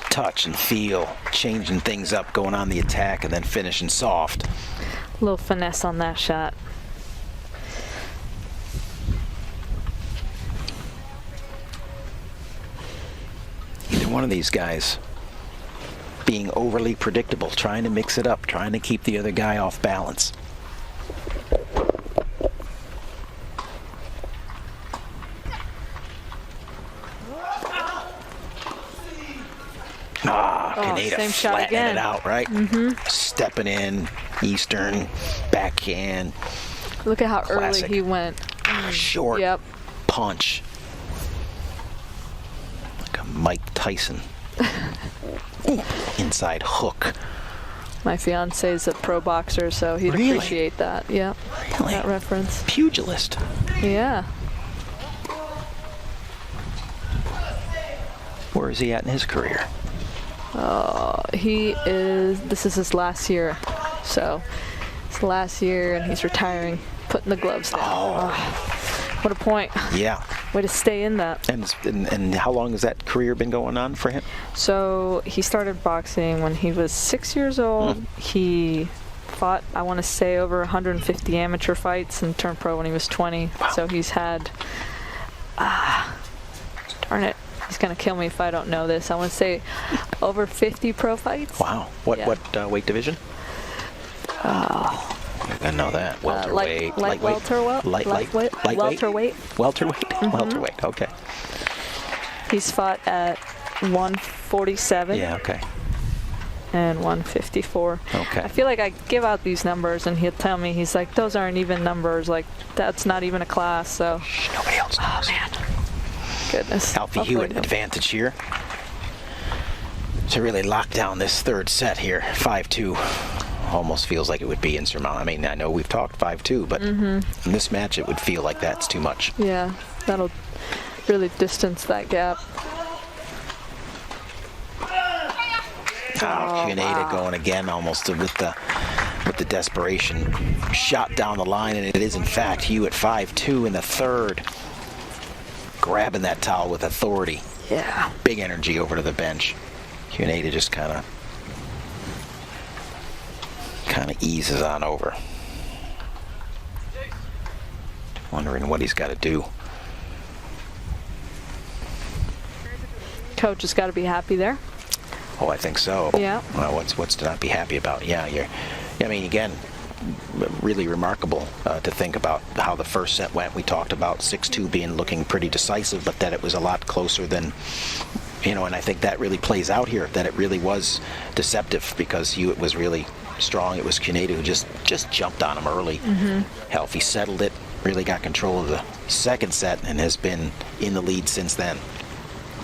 touch and feel, changing things up, going on the attack, and then finishing soft. A little finesse on that shot. Either one of these guys being overly predictable, trying to mix it up, trying to keep the other guy off balance. Cuneta same shot flattening again. it out, right? Stepping in, Eastern, backhand. Look at how Classic. early he went. Short Yep. punch. Like a Mike Tyson. Inside hook. My fiance's a pro boxer, so he'd Really? appreciate that. Yeah. Really? That reference. Pugilist. Yeah. Where is he at in his career? This is his last year. So it's the last year and he's retiring, putting the gloves down. Oh, what a point. Yeah. Way to stay in that. And how long has that career been going on for him? So he started boxing when he was 6 years old. He fought, I want to say, over 150 amateur fights and turned pro when he was 20. Wow. So he's had, darn it, he's going to kill me if I don't know this. I want to say over 50 pro fights. Wow. What Yeah. weight division? I know that. Welterweight, light welterweight, lightweight, welterweight. welterweight, welterweight. Okay. He's fought at 147. Yeah. Okay. 110, 154. Okay. I feel like I give out these numbers and he'll tell me, he's like, those aren't even numbers. Like, that's not even a class. So, Nobody else knows. oh man, goodness. Alfie Hopefully Hewitt they'll- advantage here to really lock down this third set here. 5-2 almost feels like it would be insurmountable. I mean, I know we've talked 5-2, but in this match it would feel like that's too much. Yeah, that'll really distance that gap. Cuneta going again, almost with the desperation shot down the line, and it is in fact Hewitt 5-2 in the third, grabbing that towel with authority. Yeah. Big energy over to the bench. Cuneta just kind of eases on over, wondering what he's got to do. Coach has got to be happy there. Oh, I think so. Yeah. Well, what's to not be happy about? Yeah, I mean, again, really remarkable to think about how the first set went. We talked about 6-2 looking pretty decisive, but that it was a lot closer than, and I think that really plays out here, that it really was deceptive because Hewitt was really strong. It was Cuneta who just jumped on him early. Alfie settled it, really got control of the second set, and has been in the lead since then.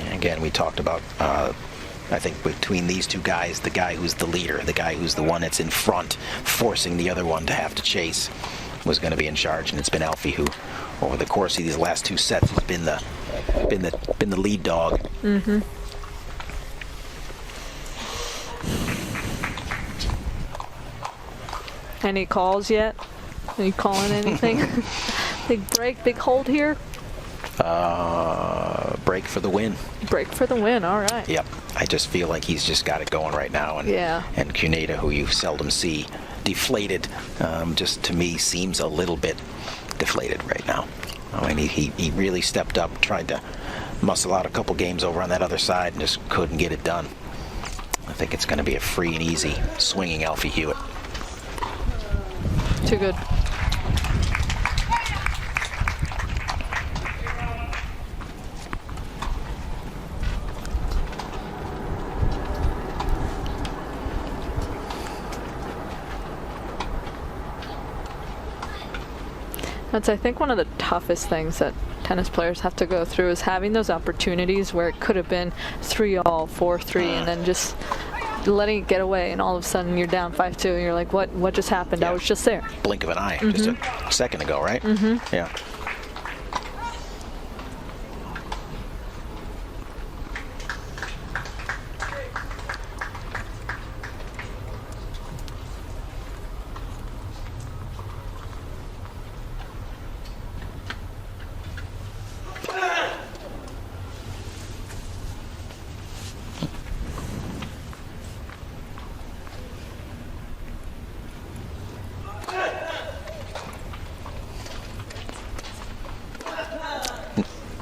And again, we talked about, I think between these two guys, the guy who's the leader, the guy who's the one that's in front, forcing the other one to have to chase, was going to be in charge, and it's been Alfie who, over the course of these last two sets, has been the lead dog. Any calls yet? Are you calling anything? Big break, big hold here? Break for the win. Break for the win, all right. Yep. I just feel like he's just got it going right now. And, Yeah. And Cuneta, who you seldom see deflated, just to me seems a little bit deflated right now. I mean, he really stepped up, tried to muscle out a couple games over on that other side and just couldn't get it done. I think it's going to be a free and easy swinging Alfie Hewitt. Too good. That's, I think, one of the toughest things that tennis players have to go through is having those opportunities where it could have been 3-all, 4-3, and then just letting it get away, and all of a sudden you're down 5-2, and you're like, what just happened? Yeah. I was just there. Blink of an eye, just a second ago, right? Yeah.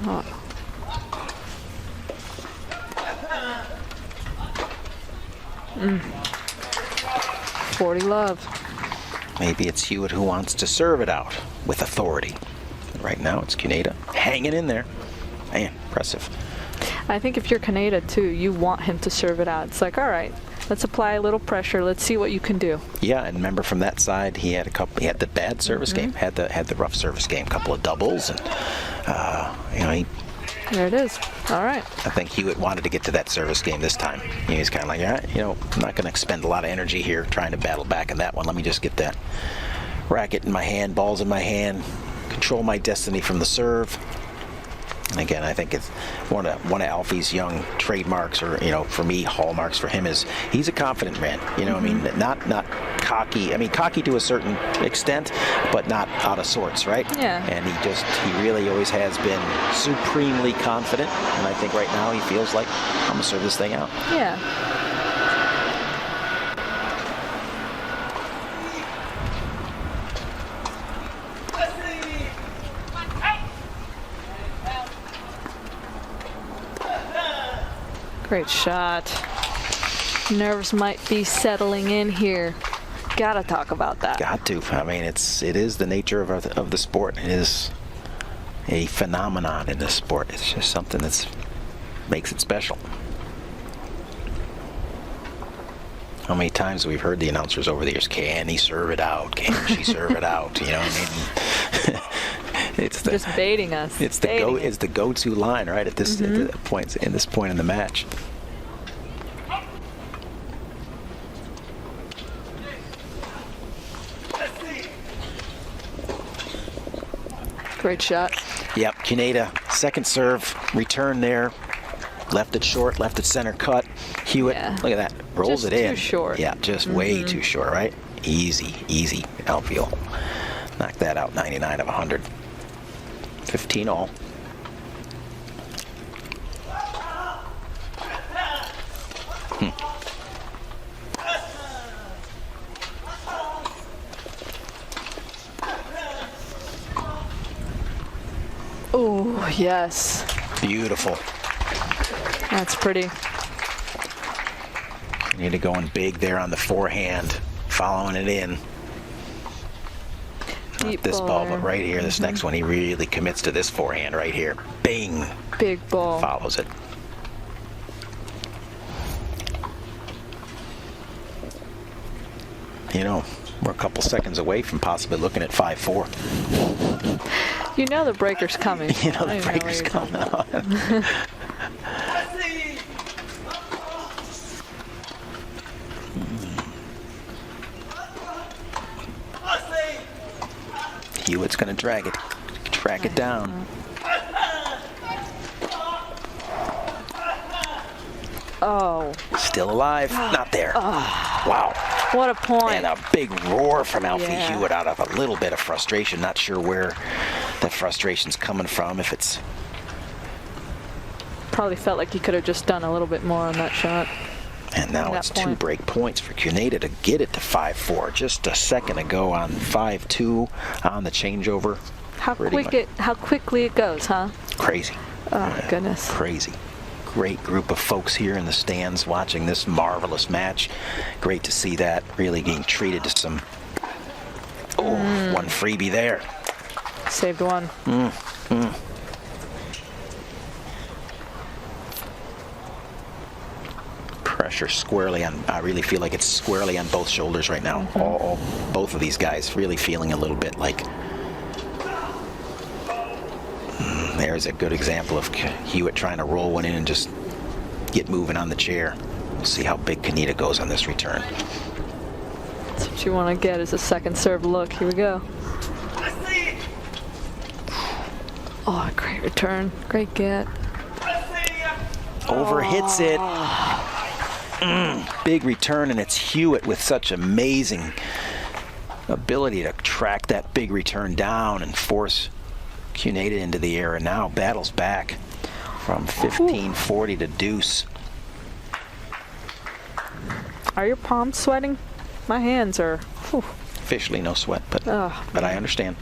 Oh. Mm. 40 love. Maybe it's Hewitt who wants to serve it out with authority. Right now it's Cuneta hanging in there. Man, impressive. I think if you're Cuneta too, you want him to serve it out. It's like, all right, let's apply a little pressure. Let's see what you can do. Yeah, and remember from that side, he had the bad service game, had the rough service game, couple of doubles, and There it is. All right. I think Hewitt wanted to get to that service game this time. He's kind of like, I'm not going to expend a lot of energy here trying to battle back in that one. Let me just get that racket in my hand, balls in my hand, control my destiny from the serve. And again, I think it's one of Alfie's young trademarks, or for me, hallmarks for him is he's a confident man. I mean, not cocky. I mean, cocky to a certain extent, but not out of sorts, right? Yeah. And he really always has been supremely confident. And I think right now he feels like I'm gonna serve this thing out. Yeah. Great shot. Nerves might be settling in here. Gotta talk about that. Got to. I mean, it is the nature of the sport. It is a phenomenon in this sport. It's just something that makes it special. How many times we've heard the announcers over the years, can he serve it out? Can she serve it out? You know what I mean? It's Just baiting us. It's the go-to line, right, at this at the point in the match. Great shot. Yep, Cuneta, second serve, return there. Left it short, left it center cut. Hewitt, look at that, rolls Just it in. too short. Yeah, just way too short, right? Easy, easy outfield. Knock that out, 99 of 100. 15 all. Oh, yes. Beautiful. That's pretty. Need to going big there on the forehand, following it in. Not Deep this ball, there. but right here, this next one, he really commits to this forehand right here. Bing. Big ball. Follows it. You know, we're a couple seconds away from possibly looking at 5-4. You know the breaker's coming. You know I the don't even breaker's what you're talking coming on. Hewitt's going to drag it down. Oh, Still alive, not there. Wow. what a point. And a big roar from Alfie Yeah. Hewitt out of a little bit of frustration. Not sure where that frustration's coming from. If it's Probably felt like he could have just done a little bit more on that shot. and now that it's point. 2 break points for Cuneta to get it to 5-4. Just a second ago on 5-2 on the changeover. How quickly it goes, huh? Crazy. Oh my goodness. Crazy. Great group of folks here in the stands watching this marvelous match. Great to see that. Really being treated to some. One freebie there. Saved one. Pressure squarely on. I really feel like it's squarely on both shoulders right now. Both of these guys really feeling a little bit like. There's a good example of Hewitt trying to roll one in and just get moving on the chair. We'll see how big Cuneta goes on this return. That's what you want to get is a second serve look. Here we go. Oh, great return. Great get. Overhits it. Big return, and it's Hewitt with such amazing ability to track that big return down and force Cuneta into the air, and now battles back from 15-40 to deuce. Are your palms sweating? My hands are. Whew. Officially no sweat, but I understand.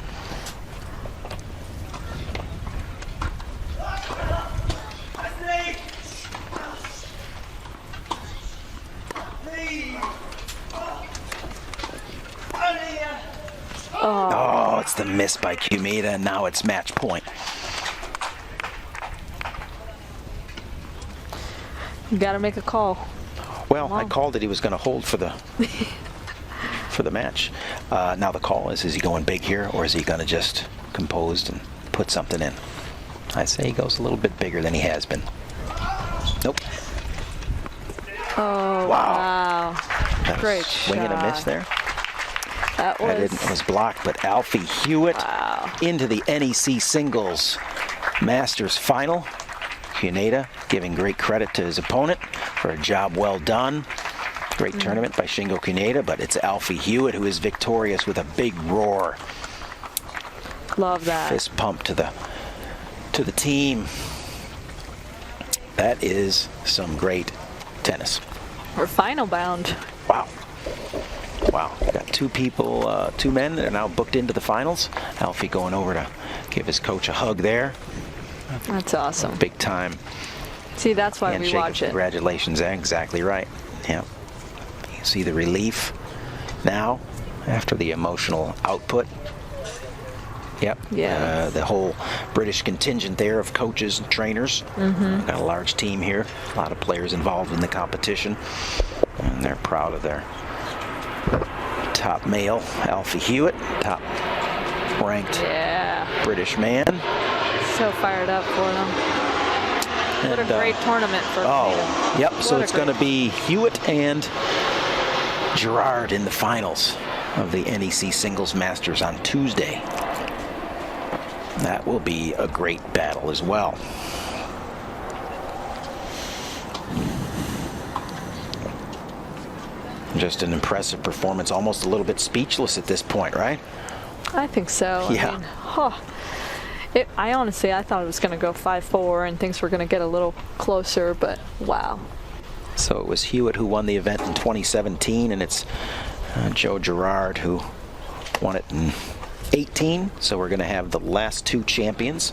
Oh, it's the miss by Cuneta, and now it's match point. You got to make a call. Well, I called it. He was going to hold for the for the match. Now the call is he going big here, or is he going to just compose and put something in? I say he goes a little bit bigger than he has been. Nope. Oh, Wow. wow. Great swing and a miss shot. there. That It was blocked, but Alfie Hewitt into the NEC Singles Masters Final. Cuneta giving great credit to his opponent for a job well done. Great tournament by Shingo Cuneta, but it's Alfie Hewitt who is victorious with a big roar. Love that. Fist pump to the team. That is some great tennis. We're final bound. Wow. Wow. Got 2 people, 2 men that are now booked into the finals. Alfie going over to give his coach a hug there. That's awesome. Big time. See, that's why we handshake of watch it. Congratulations. Exactly right. Yeah. You see the relief now after the emotional output. Yep. Yeah. The whole British contingent there of coaches and trainers. Got a large team here. A lot of players involved in the competition. And they're proud of their top male, Alfie Hewitt, top ranked British man. So fired up for them. What a great tournament for them. Yep. So it's going to be Hewitt and Gerard in the finals of the NEC Singles Masters on Tuesday. That will be a great battle as well. Just an impressive performance, almost a little bit speechless at this point, right? I think so. Yeah. I honestly, I thought it was going to go 5-4 and things were going to get a little closer, but wow. So it was Hewitt who won the event in 2017, and it's Joe Gerard who won it in 18. So we're going to have the last two champions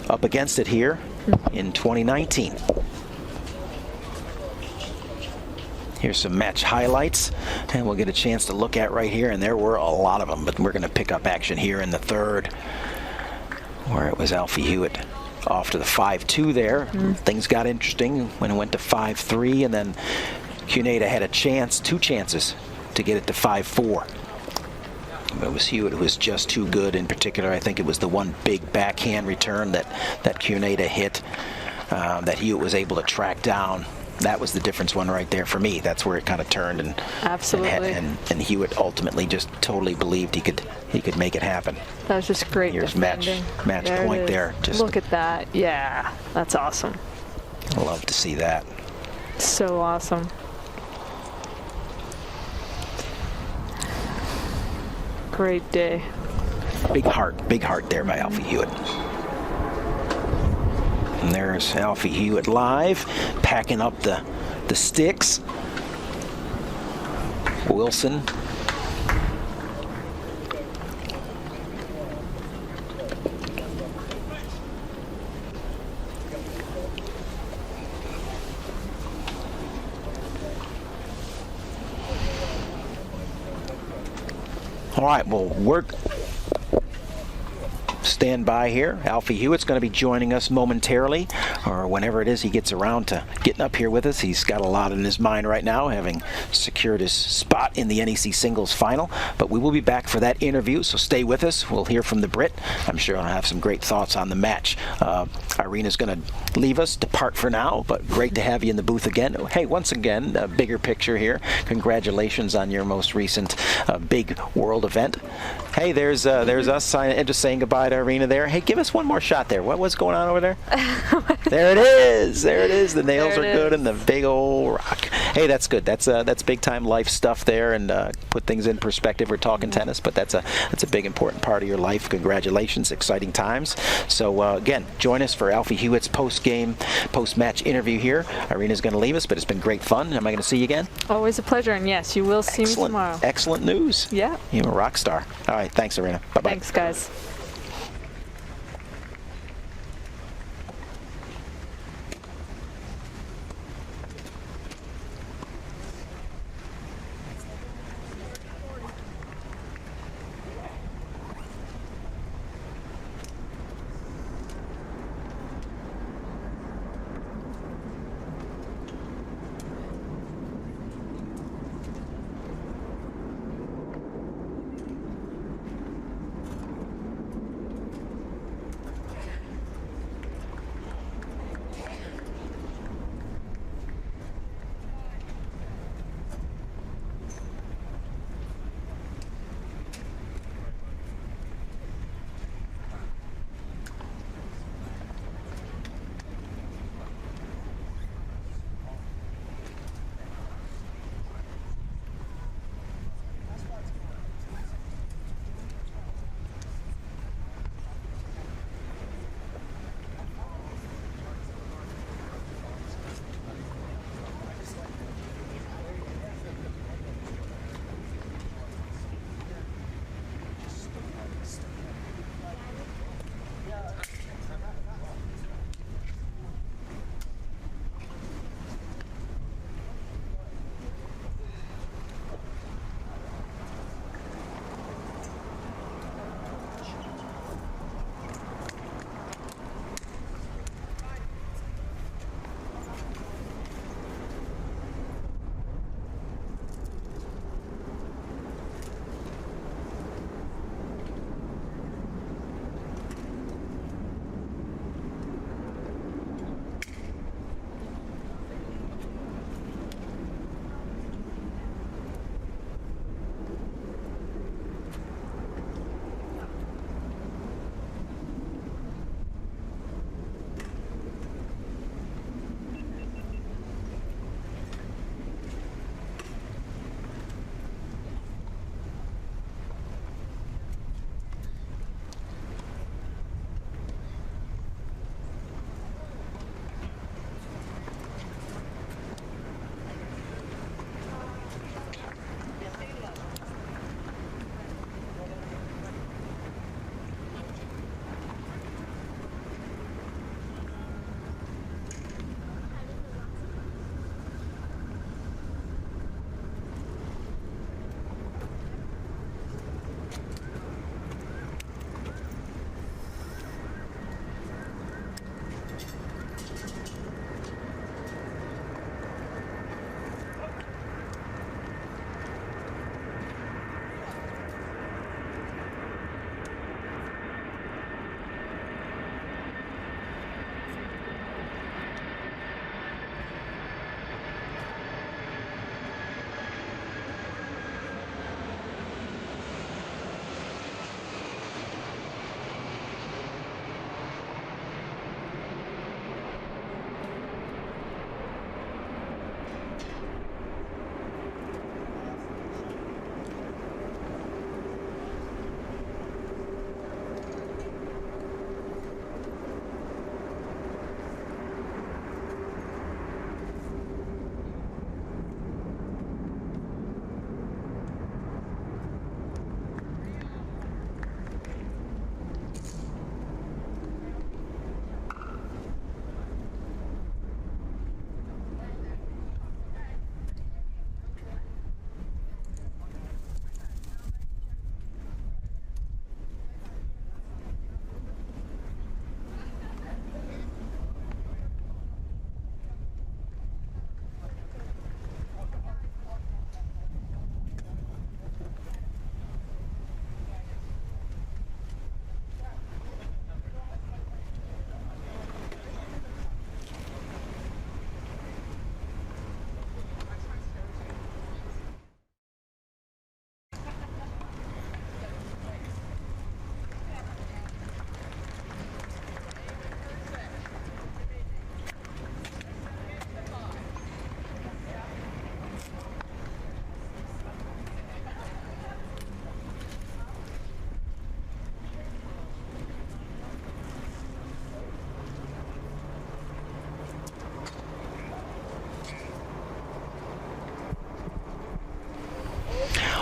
up against it here in 2019. Here's some match highlights, and we'll get a chance to look at right here, and there were a lot of them, but we're going to pick up action here in the third, where it was Alfie Hewitt off to the 5-2 there. Things got interesting when it went to 5-3, and then Cuneta had a chance, two chances, to get it to 5-4. It was Hewitt who was just too good. In particular, I think it was the one big backhand return that Cuneta hit that Hewitt was able to track down. That was the difference one right there for me. That's where it kind of turned, and absolutely. And Hewitt ultimately just totally believed he could make it happen. That was just great. Here's match there point there. Just look at that. Yeah, that's awesome. I love to see that. So awesome. Great day. Big heart there by Alfie Hewitt. And there's Alfie Hewitt live, packing up the sticks. Wilson. All right, well, stand by here. Alfie Hewitt's going to be joining us momentarily, or whenever it is he gets around to getting up here with us. He's got a lot in his mind right now, having secured his spot in the NEC Singles Final. But we will be back for that interview, so stay with us. We'll hear from the Brit. I'm sure I'll have some great thoughts on the match. Irina's going to leave us, depart for now, but great to have you in the booth again. Hey, once again, a bigger picture here. Congratulations on your most recent big world event. Hey, there's us just saying goodbye to Irina there. Hey, give us one more shot there. What's going on over there? There it is. There it is. The nails are good and the big old rock. Hey, that's good. That's big time life stuff there, and put things in perspective. We're talking tennis, but that's a big important part of your life. Congratulations, exciting times. So again, join us for Alfie Hewitt's post-match interview here. Irina's going to leave us, but it's been great fun. Am I going to see you again? Always a pleasure, and yes, you will see me tomorrow. Excellent news. Yeah. You're a rock star. All right, thanks, Irina. Bye-bye. Thanks, guys.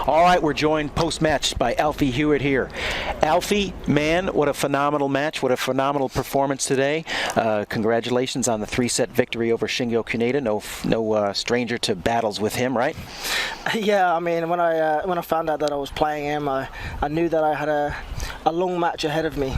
All right, we're joined post-match by Alfie Hewitt here. Alfie, man, what a phenomenal match. What a phenomenal performance today. Congratulations on the 3-set victory over Shingo Kuneda. No stranger to battles with him, right? Yeah, I mean, when I found out that I was playing him, I knew that I had a long match ahead of me.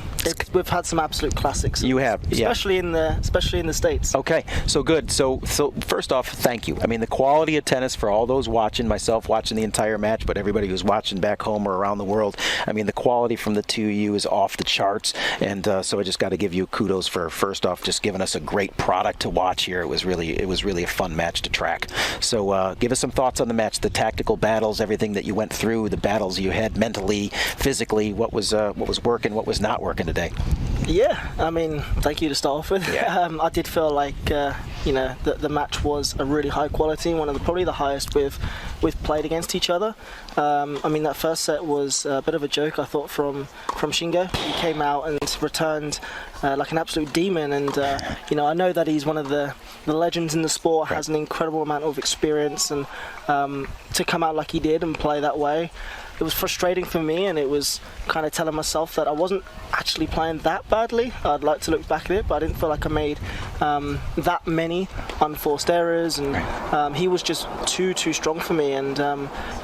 We've had some absolute classics. You have, yeah. Especially in the States. Okay, so good. So first off, thank you. I mean, the quality of tennis for all those watching, myself watching the entire match, but everybody who's watching back home or around the world, I mean, the quality from the two of you is off the charts. And so I just got to give you kudos for, first off, just giving us a great product to watch here. It was really a fun match to track. So give us some thoughts on the match, the tactical battles, everything that you went through, the battles you had mentally, physically, what was working, what was not working today. Yeah, I mean, thank you to start off with. Yeah. I did feel like the match was a really high quality, probably the highest we've played against each other. I mean, that first set was a bit of a joke, I thought, from Shingo. He came out and returned like an absolute demon, and I know that he's one of the legends in the sport, has an incredible amount of experience, and to come out like he did and play that way, it was frustrating for me, and it was kind of telling myself that I wasn't actually playing that badly. I'd like to look back at it, but I didn't feel like I made that many unforced errors, and he was just too strong for me, and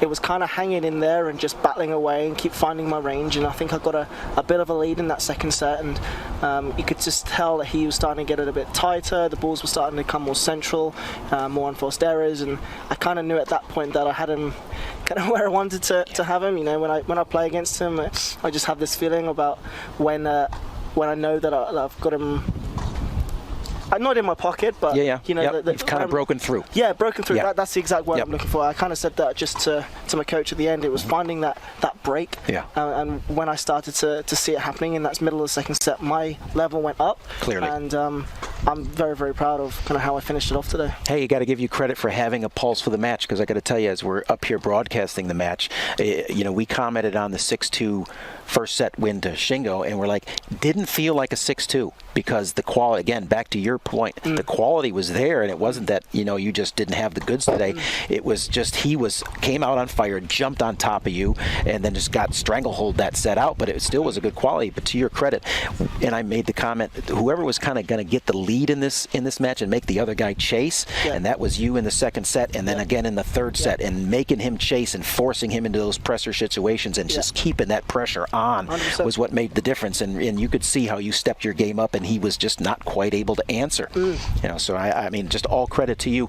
it was kind of hanging in there and just battling away and keep finding my range, and I think I got a bit of a lead in that second set, and you could just tell that he was starting to get it a bit tighter, the balls were starting to come more central, more unforced errors, and I kind of knew at that point that I had him kind of where I wanted to have him. When I play against him, I just have this feeling about when I know that I've got him. I'm not in my pocket, but you've kind of broken through. Yeah, broken through. Yeah. That's the exact word I'm looking for. I kind of said that just to my coach at the end. It was finding that break. Yeah. And when I started to see it happening in that middle of the second set, my level went up. Clearly. And I'm very, very proud of kind of how I finished it off today. Hey, you got to give you credit for having a pulse for the match, because I got to tell you, as we're up here broadcasting the match, we commented on the 6-2 first set win to Shingo, and we're like, didn't feel like a 6-2, because the quality, again, back to your point, the quality was there, and it wasn't that, you just didn't have the goods today. It was just came out on fire, jumped on top of you, and then just got stranglehold that set out, but it still was a good quality. But to your credit, and I made the comment, whoever was kind of going to get the lead in this match and make the other guy chase, and that was you in the second set, and then again in the third set, and making him chase and forcing him into those pressure situations, and just keeping that pressure on 100%. Was what made the difference, and you could see how you stepped your game up, and he was just not quite able to answer. So I mean, just all credit to you.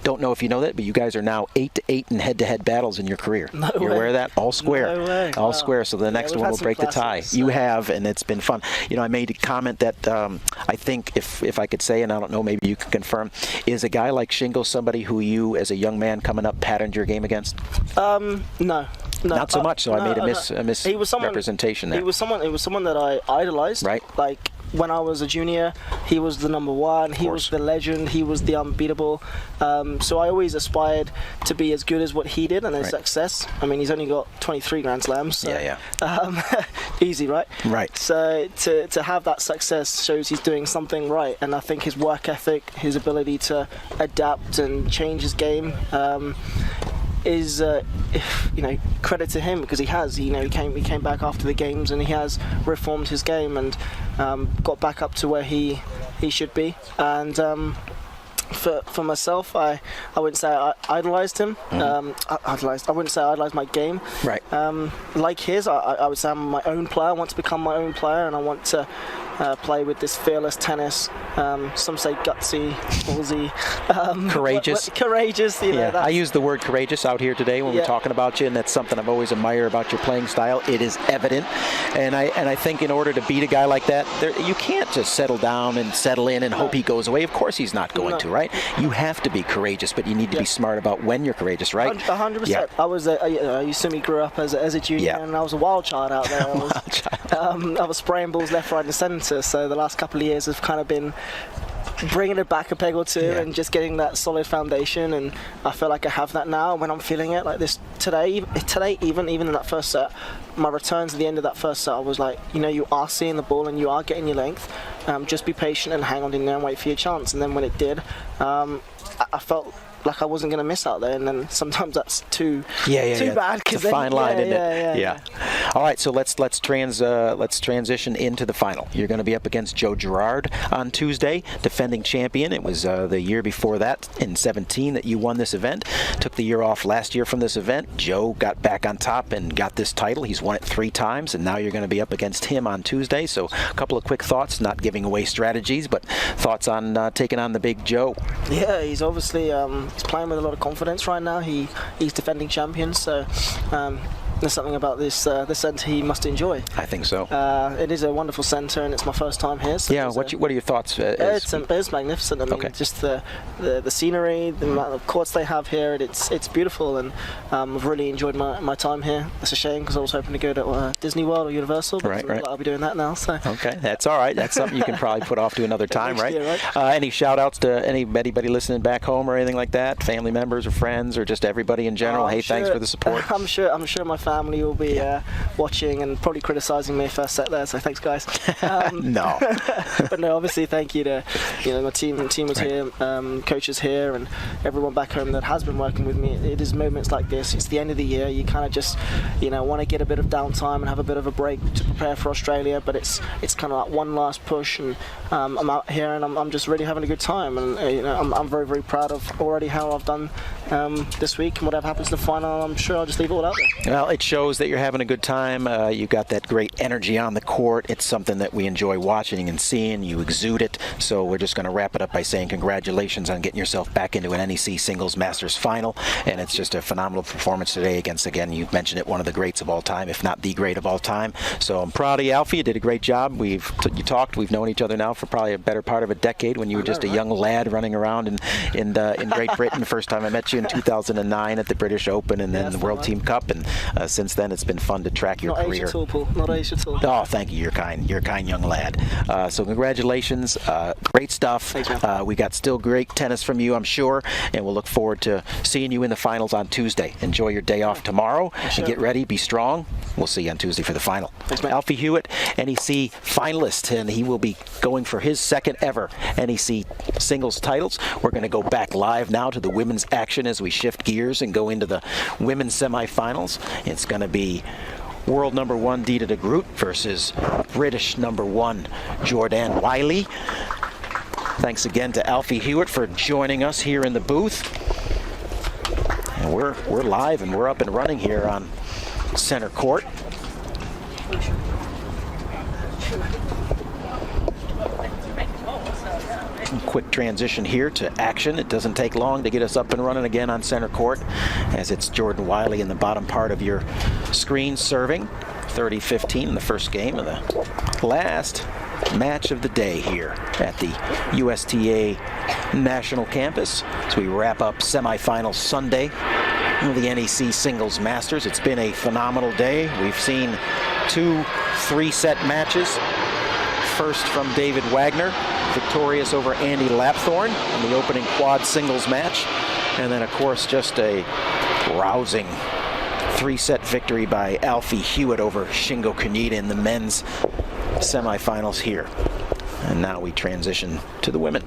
Don't know if you know that, but you guys are now 8-8 in head-to-head battles in your career. You're aware of that? All square. No way. All square. So the next one will break the tie. You have, and it's been fun. I made a comment that I think, if I could say, and I don't know, maybe you can confirm, is a guy like Shingo somebody who you, as a young man coming up, patterned your game against? No. Not so much. So I made a misrepresentation there. He was someone that I idolized. Right. Like when I was a junior, he was the number one. He was the legend. He was the unbeatable. So I always aspired to be as good as what he did, and his success. I mean, he's only got 23 Grand Slams. So, easy, right? Right. So to have that success shows he's doing something right, and I think his work ethic, his ability to adapt and change his game, is credit to him, because he has. He came back after the games, and he has reformed his game and got back up to where he should be. And for myself, I wouldn't say I idolized him. I wouldn't say I idolized my game. Right. Like his, I would say I'm my own player. I want to become my own player, and I want to play with this fearless tennis. Some say gutsy, ballsy, courageous. Courageous. I use the word courageous out here today when we're talking about you, and that's something I've always admired about your playing style. It is evident, and I think in order to beat a guy like that, you can't just settle down and settle in and hope he goes away. Of course, he's not going to, right? You have to be courageous, but you need to be smart about when you're courageous, right? 100%. Yeah. You see me grew up as a junior, and I was a wild child out there. I was spraying balls left, right, and centre. So the last couple of years have kind of been bringing it back a peg or two and just getting that solid foundation, and I feel like I have that now. When I'm feeling it like this today, even in that first set, my returns at the end of that first set, I was like, you are seeing the ball and you are getting your length. Just be patient and hang on in there and wait for your chance. And then when it did, I felt like I wasn't going to miss out there, and then sometimes that's too yeah. bad. It's a fine line, isn't it? Yeah. All right, so let's transition into the final. You're going to be up against Joe Girard on Tuesday, defending champion. It was the year before that, in 17, that you won this event. Took the year off last year from this event. Joe got back on top and got this title. He's won it 3 times, and now you're going to be up against him on Tuesday. So a couple of quick thoughts, not giving away strategies, but thoughts on taking on the big Joe. Yeah, he's obviously he's playing with a lot of confidence right now. He's defending champion, so there's something about this centre he must enjoy. I think so. It is a wonderful centre, and it's my first time here. So yeah, what are your thoughts? It's magnificent. I mean, just the scenery, the amount of courts they have here, it's beautiful, and I've really enjoyed my time here. It's a shame because I was hoping to go to Disney World or Universal, but right. I'll be doing that now. So. Okay, that's all right. That's something you can probably put off to another time, right? Year, right? Any shout-outs to anybody listening back home or anything like that? Family members or friends or just everybody in general? Hey, thanks for the support. I'm sure my family will be watching and probably criticising me if I sat there. So thanks, guys. No. But no, obviously thank you to my team was here, coaches here, and everyone back home that has been working with me. It is moments like this. It's the end of the year. You kind of just want to get a bit of downtime and have a bit of a break to prepare for Australia. But it's kind of like one last push, and I'm out here and I'm just really having a good time. And I'm very, very proud of already how I've done this week, and whatever happens to the final, I'm sure I'll just leave it all out there. Well, it shows that you're having a good time. You've got that great energy on the court. It's something that we enjoy watching and seeing. You exude it. So we're just going to wrap it up by saying congratulations on getting yourself back into an NEC Singles Masters final. And it's just a phenomenal performance today against, again, you mentioned it, one of the greats of all time, if not the great of all time. So I'm proud of you, Alfie. You did a great job. We've known each other now for probably a better part of a decade, when you were just a young lad running around in Great Britain. The first time I met you in 2009 at the British Open, and then the World Team Cup. And since then, it's been fun to track your career. Not age at all, Paul. Not age at all. Oh, thank you. You're kind. You're a kind young lad. So congratulations. Great stuff. Thanks, man. We got still great tennis from you, I'm sure, and we'll look forward to seeing you in the finals on Tuesday. Enjoy your day off tomorrow, and get ready. Be strong. We'll see you on Tuesday for the final. Thanks, man. Alfie Hewitt, NEC finalist, and he will be going for his second ever NEC singles titles. We're going to go back live now to the women's action as we shift gears and go into the women's semifinals. It's going to be world number 1 Dita de Groot versus British number 1 Jordan Wiley. Thanks again to Alfie Hewitt for joining us here in the booth. And we're live and we're up and running here on center court. Quick transition here to action. It doesn't take long to get us up and running again on center court, as it's Jordan Wiley in the bottom part of your screen serving. 30-15 in the first game of the last match of the day here at the USTA National Campus as we wrap up semifinal Sunday of the NEC Singles Masters. It's been a phenomenal day. We've seen 2 3-set matches. First from David Wagner, victorious over Andy Lapthorne in the opening quad singles match. And then, of course, just a rousing 3-set victory by Alfie Hewitt over Shingo Kaneda in the men's semifinals here. And now we transition to the women.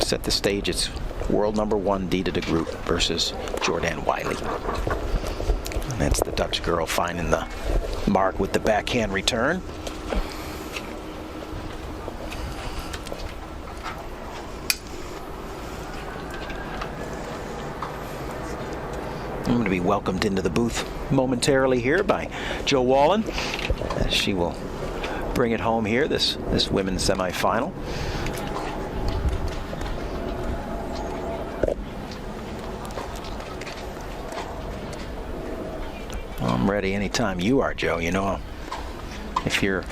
Set the stage. It's world number 1 Dita de Groot versus Jordan Wiley. And that's the Dutch girl finding the mark with the backhand return. I'm going to be welcomed into the booth momentarily here by Jo Wallen, as she will bring it home here, this women's semifinal. I'm ready anytime you are, Joe. You know, if you're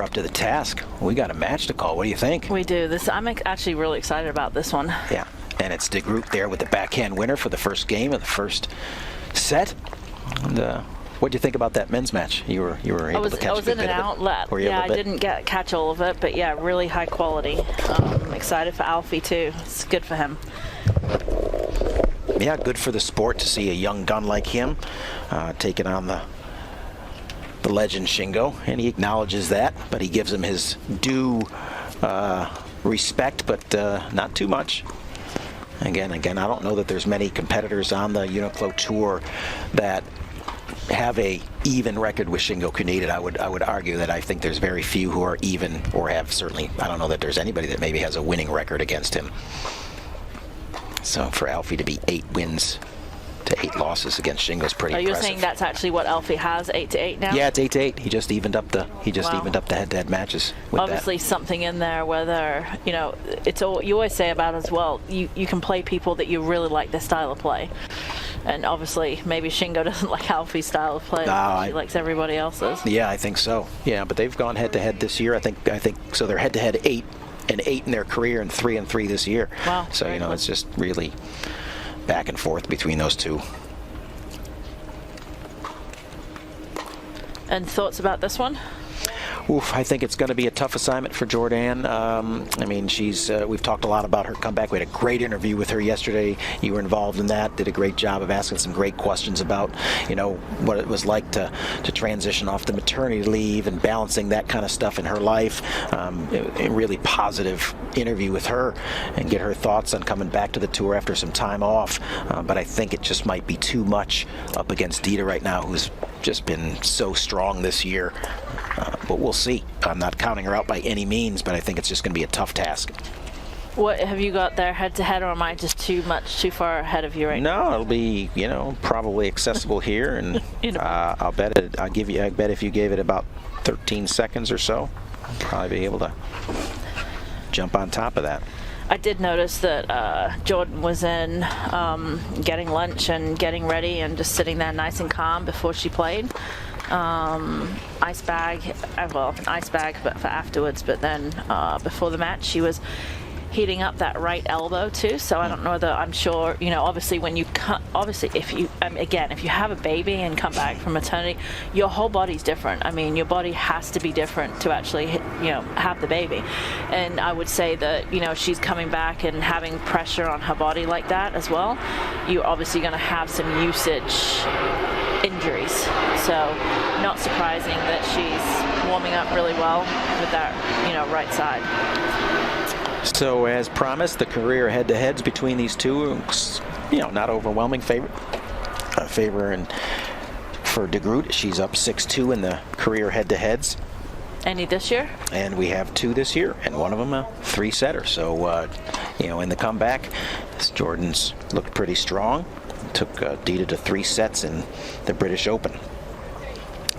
up to the task, we got a match to call. What do you think? We do. I'm actually really excited about this one. Yeah. And it's de Groot there with the backhand winner for the first game of the first set. And what do you think about that men's match? You were able to catch a good bit of it. I was in and out. Yeah, I didn't catch all of it, but yeah, really high quality. I'm excited for Alfie too. It's good for him. Yeah, good for the sport to see a young gun like him taking on the legend Shingo, and he acknowledges that, but he gives him his due respect, but not too much. Again, I don't know that there's many competitors on the UNIQLO Tour that have a even record with Shingo Kunita. I would argue that I think there's very few who are even, or have certainly, I don't know that there's anybody that maybe has a winning record against him. So for Alfie to be 8 wins to 8 losses against Shingo's pretty impressive. You're saying that's actually what Alfie has, 8-8 now? Yeah, it's 8-8. He just evened up the Wow. evened up the head-to-head matches with Obviously something in there, whether, you know, it's all you always say about as well, you can play people that you really like their style of play. And obviously maybe Shingo doesn't like Alfie's style of play. He likes everybody else's. Yeah, I think so. Yeah, but they've gone head-to-head this year. I think so. They're head-to-head 8 in their career and 3-3 this year. Wow. So, you know, it's just really back and forth between those two. And thoughts about this one? Oof, I think it's going to be a tough assignment for Jordan. I mean, we've talked a lot about her comeback. We had a great interview with her yesterday. You were involved in that. Did a great job of asking some great questions about, you know, what it was like to transition off the maternity leave and balancing that kind of stuff in her life. A really positive interview with her and get her thoughts on coming back to the tour after some time off. But I think it just might be too much up against Dita right now, who's just been so strong this year. But we'll see. I'm not counting her out by any means, but I think it's just going to be a tough task. What have you got there head-to-head, or am I just too far ahead of you right now? No, it'll be, you know, probably accessible here, and I bet if you gave it about 13 seconds or so, I'll probably be able to jump on top of that. I did notice that Jordan was in getting lunch and getting ready and just sitting there nice and calm before she played. Ice bag, but for afterwards. But then before the match, she was heating up that right elbow too. So I don't know that, I'm sure, you know, obviously when you if you again, if you have a baby and come back from maternity, your whole body's different. I mean, your body has to be different to actually have the baby. And I would say that, you know, she's coming back and having pressure on her body like that as well. You're obviously going to have some usage injuries. So not surprising that she's warming up really well with that, you know, right side. So as promised, the career head-to-heads between these two, you know, not overwhelming favor and for De Groot. She's up 6-2 in the career head-to-heads. Any this year? And we have 2 this year, and one of them a 3-setter. So, you know, in the comeback, Jordan's looked pretty strong. Took Dita to 3 sets in the British Open.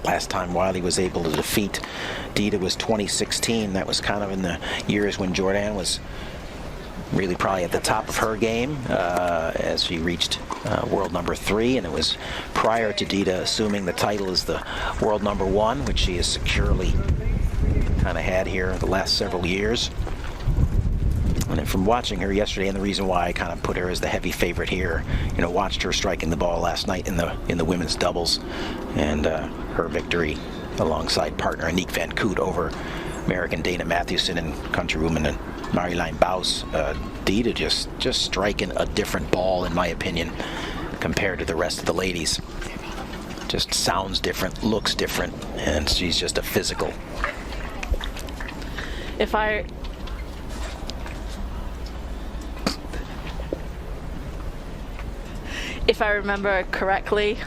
Last time Wiley was able to defeat Dita was 2016. That was kind of in the years when Jordan was really probably at the top of her game as she reached world number 3, and it was prior to Dita assuming the title as the world number 1, which she has securely kind of had here the last several years. And then from watching her yesterday, and the reason why I kind of put her as the heavy favorite here, you know, watched her striking the ball last night in the women's doubles, and her victory alongside partner Aniek van Koot over American Dana Mathewson and countrywoman and Marjolein Baus. Dita just striking a different ball, in my opinion, compared to the rest of the ladies. Just sounds different, looks different, and she's just a physical. If I remember correctly,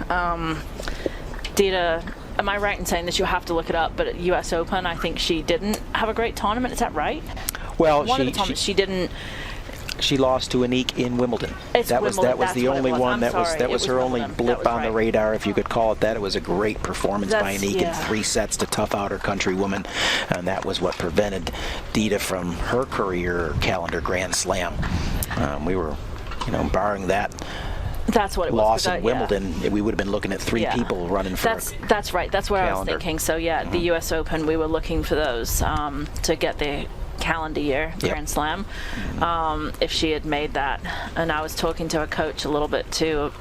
Dita, am I right in saying this? You'll have to look it up, but at US Open, I think she didn't have a great tournament. Is that right? Well, one of the tournaments she didn't. She lost to Aniek in Wimbledon. That was the only one. That was her only Wimbledon. blip on the radar, if you could call it that. It was a great performance by Aniek in 3 sets to tough out her countrywoman, and that was what prevented Dita from her career calendar Grand Slam. We were, you know, barring that. That's what it loss in Wimbledon, we would have been looking at 3 people running for that's right. That's what calendar. I was thinking. So yeah, the US Open, we were looking for those to get the calendar year Grand Slam. If she had made that, and I was talking to a coach a little bit too,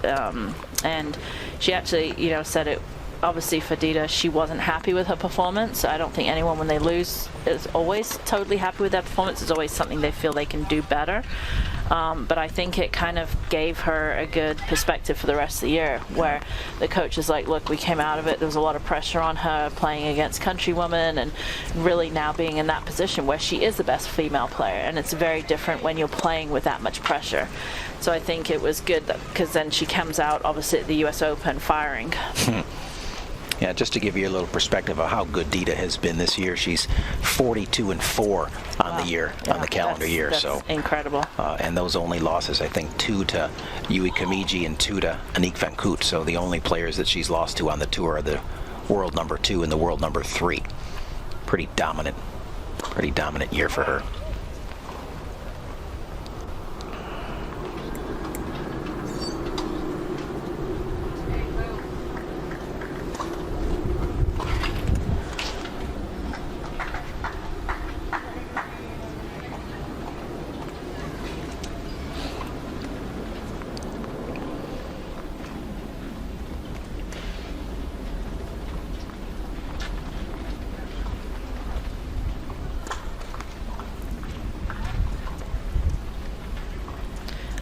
and she actually, you know, said it. Obviously for Dita, she wasn't happy with her performance. I don't think anyone, when they lose, is always totally happy with their performance. It's always something they feel they can do better. But I think it kind of gave her a good perspective for the rest of the year, where the coach is like, look, we came out of it, there was a lot of pressure on her playing against countrywomen, and really now being in that position where she is the best female player, and it's very different when you're playing with that much pressure. So I think it was good because then she comes out obviously at the US Open firing. Yeah, just to give you a little perspective of how good Dita has been this year, she's 42-4 on the year, on the calendar year. That's so incredible. And those only losses, I think, 2 to Yui Kamiji and 2 to Anique Van Koot. So the only players that she's lost to on the tour are the world number 2 and the world number 3. Pretty dominant year for her.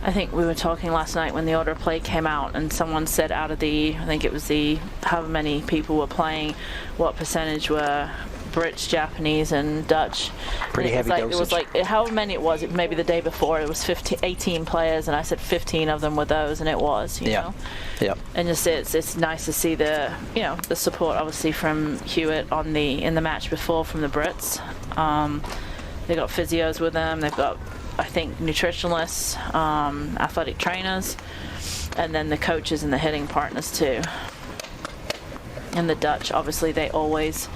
I think we were talking last night when the order of play came out, and someone said out of the, I think it was the, however many people were playing, what percentage were Brits, Japanese, and Dutch. Pretty and heavy dosage. It was like, however many it was, maybe the day before, it was 18 players, and I said 15 of them were those, and it was, you know. Yep. And just it's nice to see the, you know, the support obviously from Hewitt on in the match before from the Brits. They got physios with them. They've got, I think, nutritionalists, athletic trainers, and then the coaches and the hitting partners too. And the Dutch, obviously, they always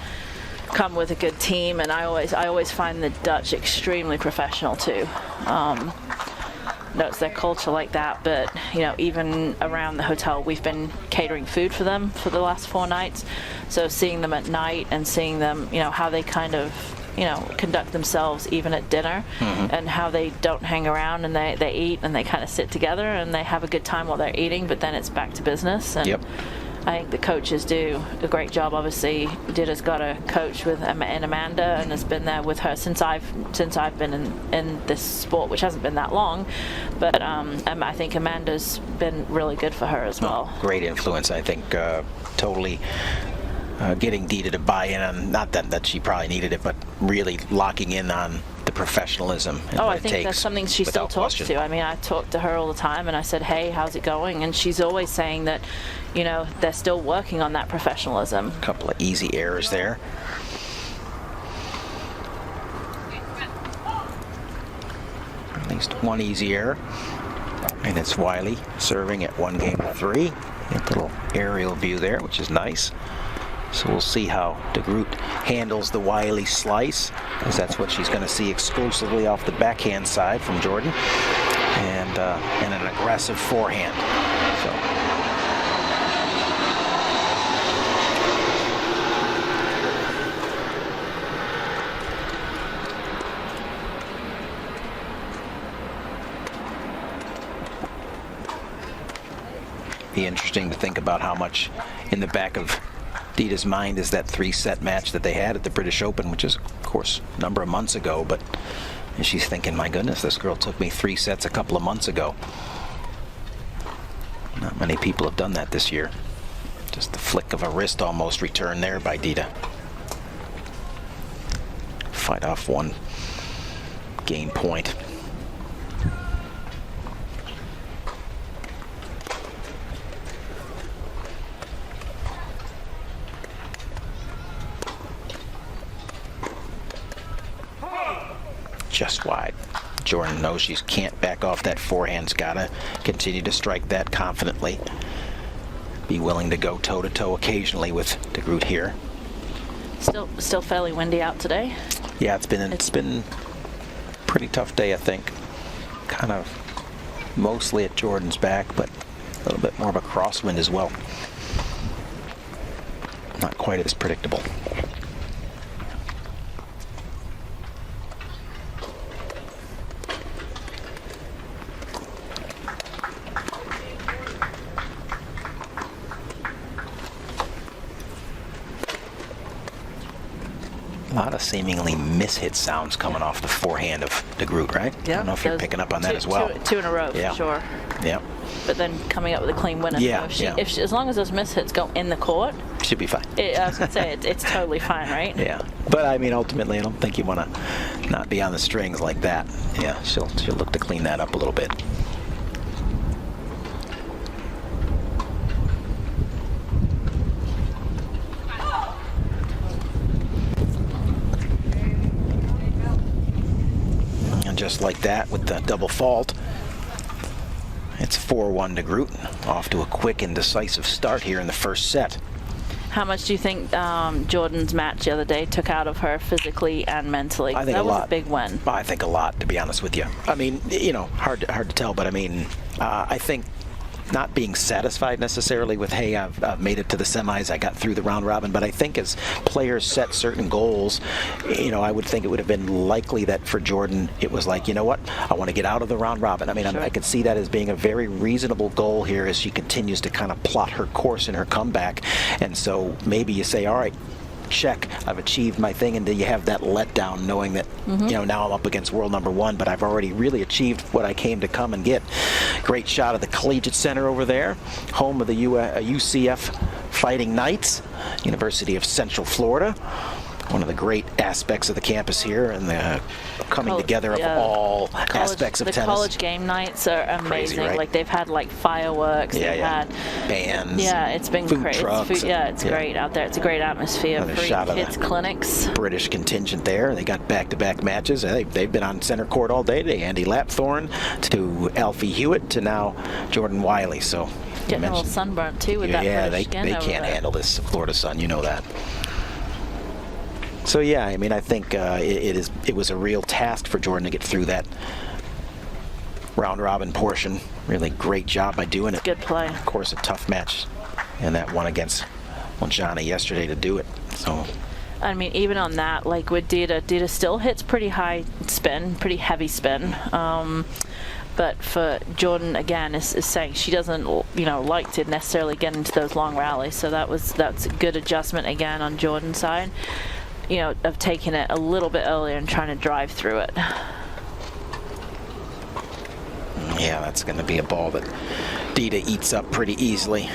come with a good team, and I always find the Dutch extremely professional too. No, it's their culture like that, but you know, even around the hotel, we've been catering food for them for the last 4 nights. So seeing them at night and seeing them, you know, how they kind of, you know, conduct themselves even at dinner, and how they don't hang around and they eat and they kind of sit together and they have a good time while they're eating, but then it's back to business. And I think the coaches do a great job. Obviously, Dida's got a coach with Amanda and has been there with her since I've been in this sport, which hasn't been that long. But I think Amanda's been really good for her as well. Great influence, I think. Totally getting Dita to buy in on, not that she probably needed it, but really locking in on the professionalism. And I think that's something she still talks to. I mean, I talk to her all the time, and I said, hey, how's it going? And she's always saying that, you know, they're still working on that professionalism. A couple of easy errors there. At least one easy error. And it's Wiley serving at 1-3. A little aerial view there, which is nice. So we'll see how de Groot handles the Wiley slice, because that's what she's going to see exclusively off the backhand side from Jordan, and an aggressive forehand. So. Be interesting to think about how much in the back of Dita's mind is that 3-set match that they had at the British Open, which is, of course, a number of months ago, but she's thinking, my goodness, this girl took me 3 sets a couple of months ago. Not many people have done that this year. Just the flick of a wrist almost return there by Dita. Fight off 1 game point. Just wide. Jordan knows she can't back off that forehand's gotta continue to strike that confidently. Be willing to go toe-to-toe occasionally with de Groot here. Still fairly windy out today. Yeah, it's been a pretty tough day, I think. Kind of mostly at Jordan's back, but a little bit more of a crosswind as well. Not quite as predictable. lot of seemingly mishit sounds coming off the forehand of de Groot, right? Yeah, I don't know if you're picking up on that as well. Two in a row, Yeah. for sure. Yeah. But then coming up with a clean winner. Yeah, So yeah. as long as those mishits go in the court, Should be fine. I was going to say, it's totally fine, right? Yeah. But I mean, ultimately, I don't think you want to not be on the strings like that. Yeah, she'll look to clean that up a little bit. And just like that, with the double fault, it's 4-1 to Groot. Off to a quick and decisive start here in the first set. How much do you think Jordan's match the other day took out of her physically and mentally? I think that a lot. was a big win. I think a lot, to be honest with you. I mean, you know, hard to tell, but I mean, I think not being satisfied necessarily with, hey, I've made it to the semis, I got through the round robin, but I think as players set certain goals, you know, I would think it would have been likely that for Jordan, it was like, you know what, I want to get out of the round robin. I mean, Sure. I could see that as being a very reasonable goal here as she continues to kind of plot her course in her comeback. And so maybe you say, all right, check, I've achieved my thing, and then you have that letdown knowing that, you know, now I'm up against world number 1, but I've already really achieved what I came to come and get. Great shot of the Collegiate Center over there, home of the UCF Fighting Knights, University of Central Florida. One of the great aspects of the campus here, and the coming together of all aspects of the tennis. college game nights are amazing. Crazy, right? Like they've had like fireworks, they've had bands. Yeah, it's been food crazy. trucks. It's great out there. It's a great atmosphere. Another Free shot of kids the clinics. British contingent there. They got back-to-back matches. They've been on center court all day today. Andy Lapthorne to Alfie Hewitt to now Jordan Wiley. So Getting a little sunburnt too with that British skin they over can't there. handle this Florida sun. You know that. So yeah, I mean, I think it was a real task for Jordan to get through that round robin portion. Really great job by doing it. Good play. Of course, a tough match, and that one against Monjana yesterday to do it. So. I mean, even on that, like with Dita still hits pretty high spin, pretty heavy spin. But for Jordan, again, is saying she doesn't, you know, like to necessarily get into those long rallies. So that's a good adjustment again on Jordan's side. You know, of taking it a little bit earlier and trying to drive through it. Yeah, that's going to be a ball that Dita eats up pretty easily.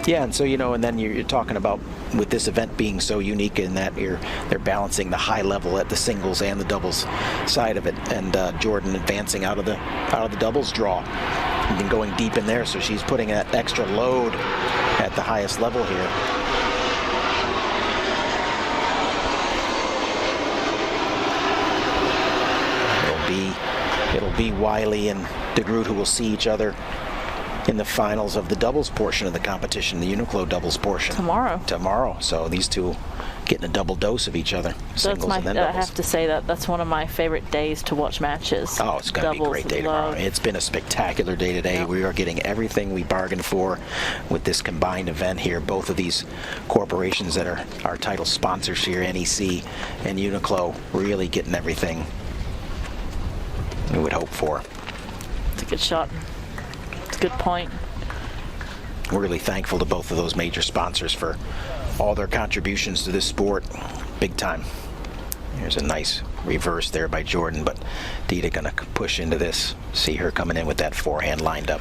Yeah, and so, you know, and then you're talking about with this event being so unique in that they're balancing the high level at the singles and the doubles side of it, and Jordan advancing out of the doubles draw and then going deep in there, so she's putting that extra load at the highest level here. It'll be Wiley and de Groot who will see each other in the finals of the doubles portion of the competition, the UNIQLO doubles portion. Tomorrow. So these two getting a double dose of each other, singles and then doubles. I have to say that's one of my favorite days to watch matches. Oh, it's going to be a great day tomorrow. It's been a spectacular day today. Yeah. We are getting everything we bargained for with this combined event here. Both of these corporations that are our title sponsors here, NEC and UNIQLO, really getting everything we would hope for. It's a good shot. It's a good point. We're really thankful to both of those major sponsors for all their contributions to this sport. Big time. There's a nice reverse there by Jordan, but Dita gonna push into this. See her coming in with that forehand lined up.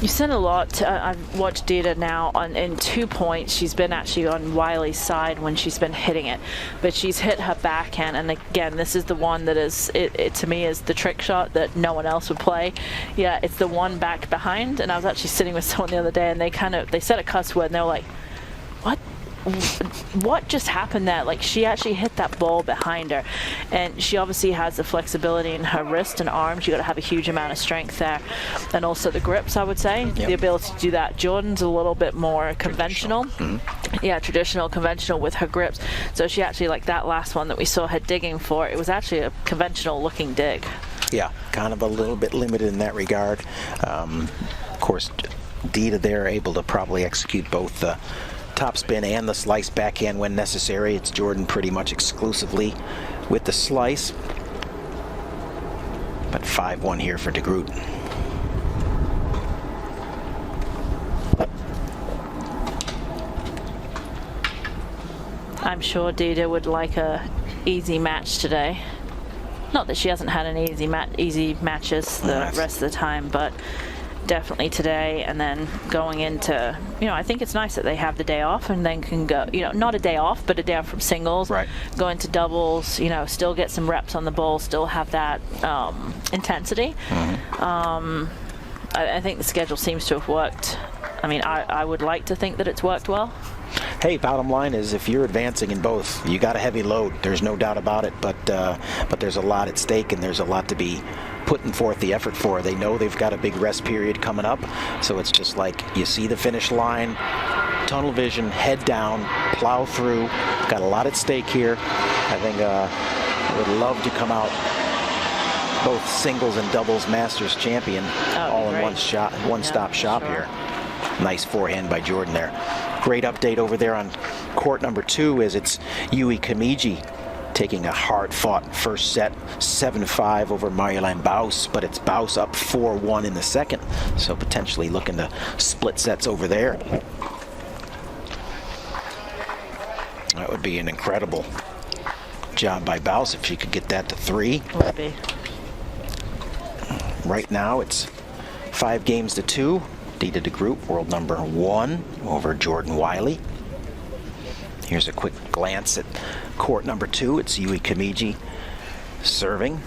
You've seen a lot. I've watched Dita now in 2 points. She's been actually on Wiley's side when she's been hitting it, but she's hit her backhand. And again, this is the one that is, it to me is the trick shot that no one else would play. Yeah, it's the one back behind. And I was actually sitting with someone the other day, and they said a cuss word, and they were like, what just happened there? Like, she actually hit that ball behind her, and she obviously has the flexibility in her wrist and arms. You got to have a huge amount of strength there, and also the grips, I would say. Yep. The ability to do that. Jordan's a little bit more conventional. Yeah, traditional, conventional with her grips. So she actually, like that last one that we saw her digging for, it was actually a conventional looking dig. Yeah, kind of a little bit limited in that regard. Of course, Dita there able to probably execute both the top spin and the slice backhand when necessary. It's Jordan pretty much exclusively with the slice. But 5-1 here for de Groot. I'm sure Dida would like a easy match today. Not that she hasn't had any easy matches the rest of the time, but definitely today. And then going into, I think it's nice that they have the day off and then can go, not a day off, but a day off from singles, Right. go into doubles, still get some reps on the ball, still have that intensity. I think the schedule seems to have worked. I mean, I would like to think that it's worked well. Hey, bottom line is if you're advancing in both, you got a heavy load. There's no doubt about it, but there's a lot at stake and there's a lot to be putting forth the effort for. They know they've got a big rest period coming up, so it's just like you see the finish line, tunnel vision, head down, plow through. Got a lot at stake here. I think I would love to come out both singles and doubles Masters champion all in one shot, one-stop shop here. Nice forehand by Jordan there. Great update over there on court number 2 as it's Yui Kamiji taking a hard-fought first set, 7-5 over Marjolaine Baus, but it's Baus up 4-1 in the second, so potentially looking to split sets over there. That would be an incredible job by Baus if she could get that to 3. Would be. Right now it's 5 games to 2. Dida de Groot, world number 1 over Jordan Wiley. Here's a quick glance at court number 2. It's Yui Kamiji serving.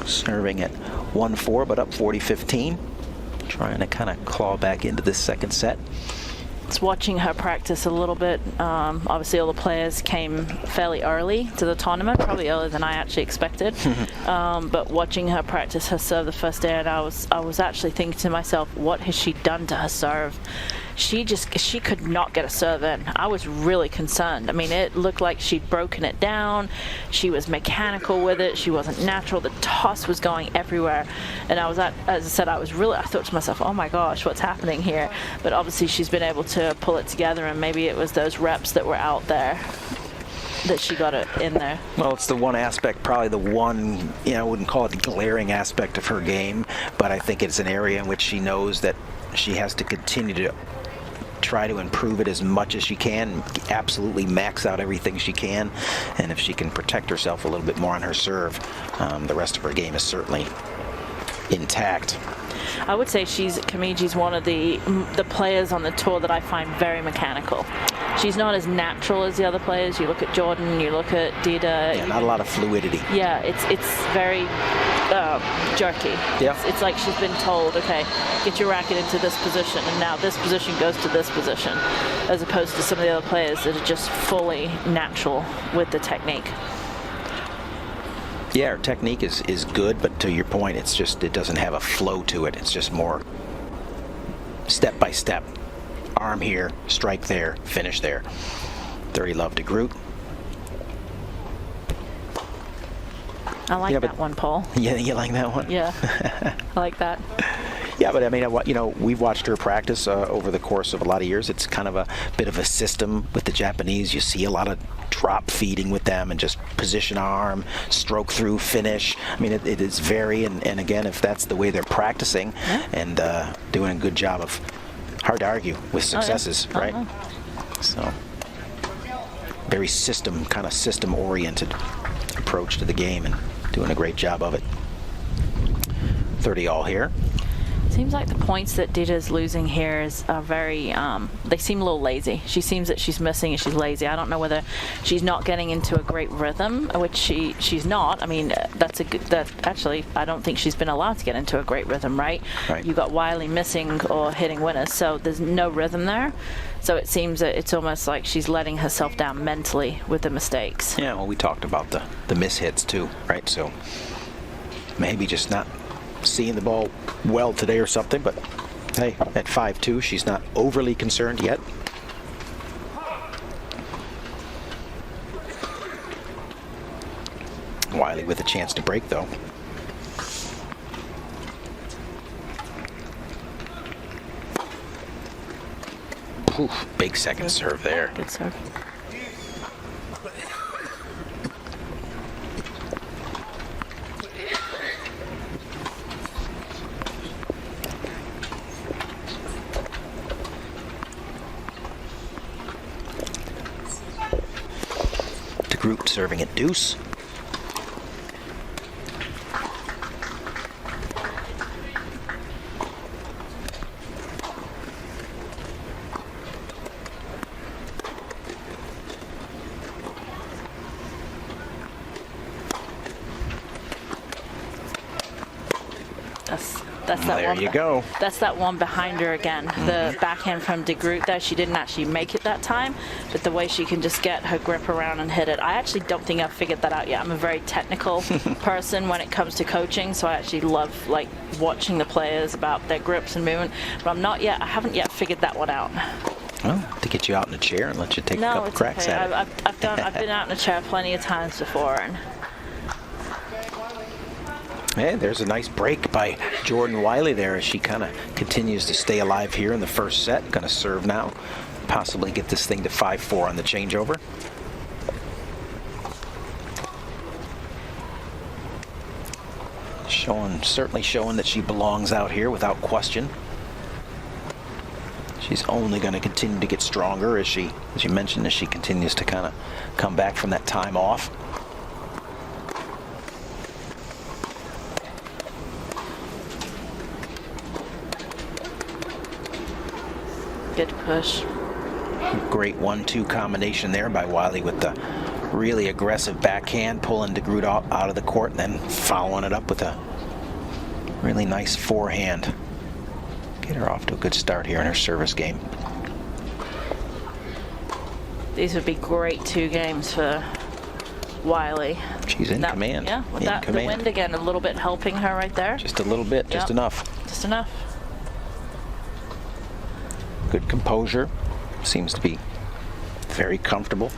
Serving at 1-4, but up 40-15. Trying to kind of claw back into this second set. It's watching her practice a little bit. Obviously, all the players came fairly early to the tournament, probably earlier than I actually expected. But watching her practice her serve the first day, and I was actually thinking to myself, what has she done to her serve? She could not get a serve in. I was really concerned. I mean, it looked like she'd broken it down. She was mechanical with it. She wasn't natural. The toss was going everywhere. And as I said, I thought to myself, oh my gosh, what's happening here? But obviously she's been able to pull it together, and maybe it was those reps that were out there that she got it in there. Well, it's the one aspect, probably the one, I wouldn't call it the glaring aspect of her game, but I think it's an area in which she knows that she has to continue to try to improve it as much as she can, absolutely max out everything she can, and if she can protect herself a little bit more on her serve, the rest of her game is certainly intact. I would say Kamiji's one of the players on the tour that I find very mechanical. She's not as natural as the other players. You look at Jordan, you look at Dida. Yeah, not a lot of fluidity. Yeah, it's very jerky. Yeah. It's like she's been told, okay, get your racket into this position, and now this position goes to this position, as opposed to some of the other players that are just fully natural with the technique. Yeah, her technique is good, but to your point, it's just, it doesn't have a flow to it. It's just more step by step. Arm here, strike there, finish there. 30 love to Groot. I like that one, Paul. Yeah, you like that one? Yeah, I like that. Yeah, but I mean, we've watched her practice over the course of a lot of years. It's kind of a bit of a system with the Japanese. You see a lot of drop feeding with them and just position arm, stroke through, finish. I mean, it is very, and again, if that's the way they're practicing and doing a good job of, hard to argue with successes, right? So, very kind of system-oriented approach to the game and doing a great job of it. 30 all here. Seems like the points that Dida's losing here are very, they seem a little lazy. She seems that she's missing and she's lazy. I don't know whether she's not getting into a great rhythm, which she's not. I mean, actually, I don't think she's been allowed to get into a great rhythm, right? You got Wiley missing or hitting winners, so there's no rhythm there. So it seems that it's almost like she's letting herself down mentally with the mistakes. Yeah, well, we talked about the mishits too, right? So maybe just not seeing the ball well today or something, but hey, at 5-2, she's not overly concerned yet. Wiley with a chance to break, though. Oof, big second serve there. Good serve. serving at deuce. That's that There one. you go. That's that one behind her again. The backhand from De Groot there, she didn't actually make it that time, but the way she can just get her grip around and hit it. I actually don't think I've figured that out yet. I'm a very technical person when it comes to coaching, so I actually love like watching the players about their grips and movement, but I haven't yet figured that one out. Well, to get you out in a chair and let you take a No, couple it's cracks okay. at it. I've been out in a chair plenty of times before, and Hey, there's a nice break by Jordan Wiley there as she kind of continues to stay alive here in the first set. Going to serve now. Possibly get this thing to 5-4 on the changeover. Certainly showing that she belongs out here without question. She's only going to continue to get stronger as you mentioned, as she continues to kind of come back from that time off. good push. Great 1-2 combination there by Wiley with the really aggressive backhand, pulling De Groot out of the court and then following it up with a really nice forehand. Get her off to a good start here in her service game. These would be great 2 games for Wiley. She's in command. Yeah, with in the wind again, a little bit helping her right there. Just a little bit, just Yep. enough. Just enough. Good composure. Seems to be very comfortable.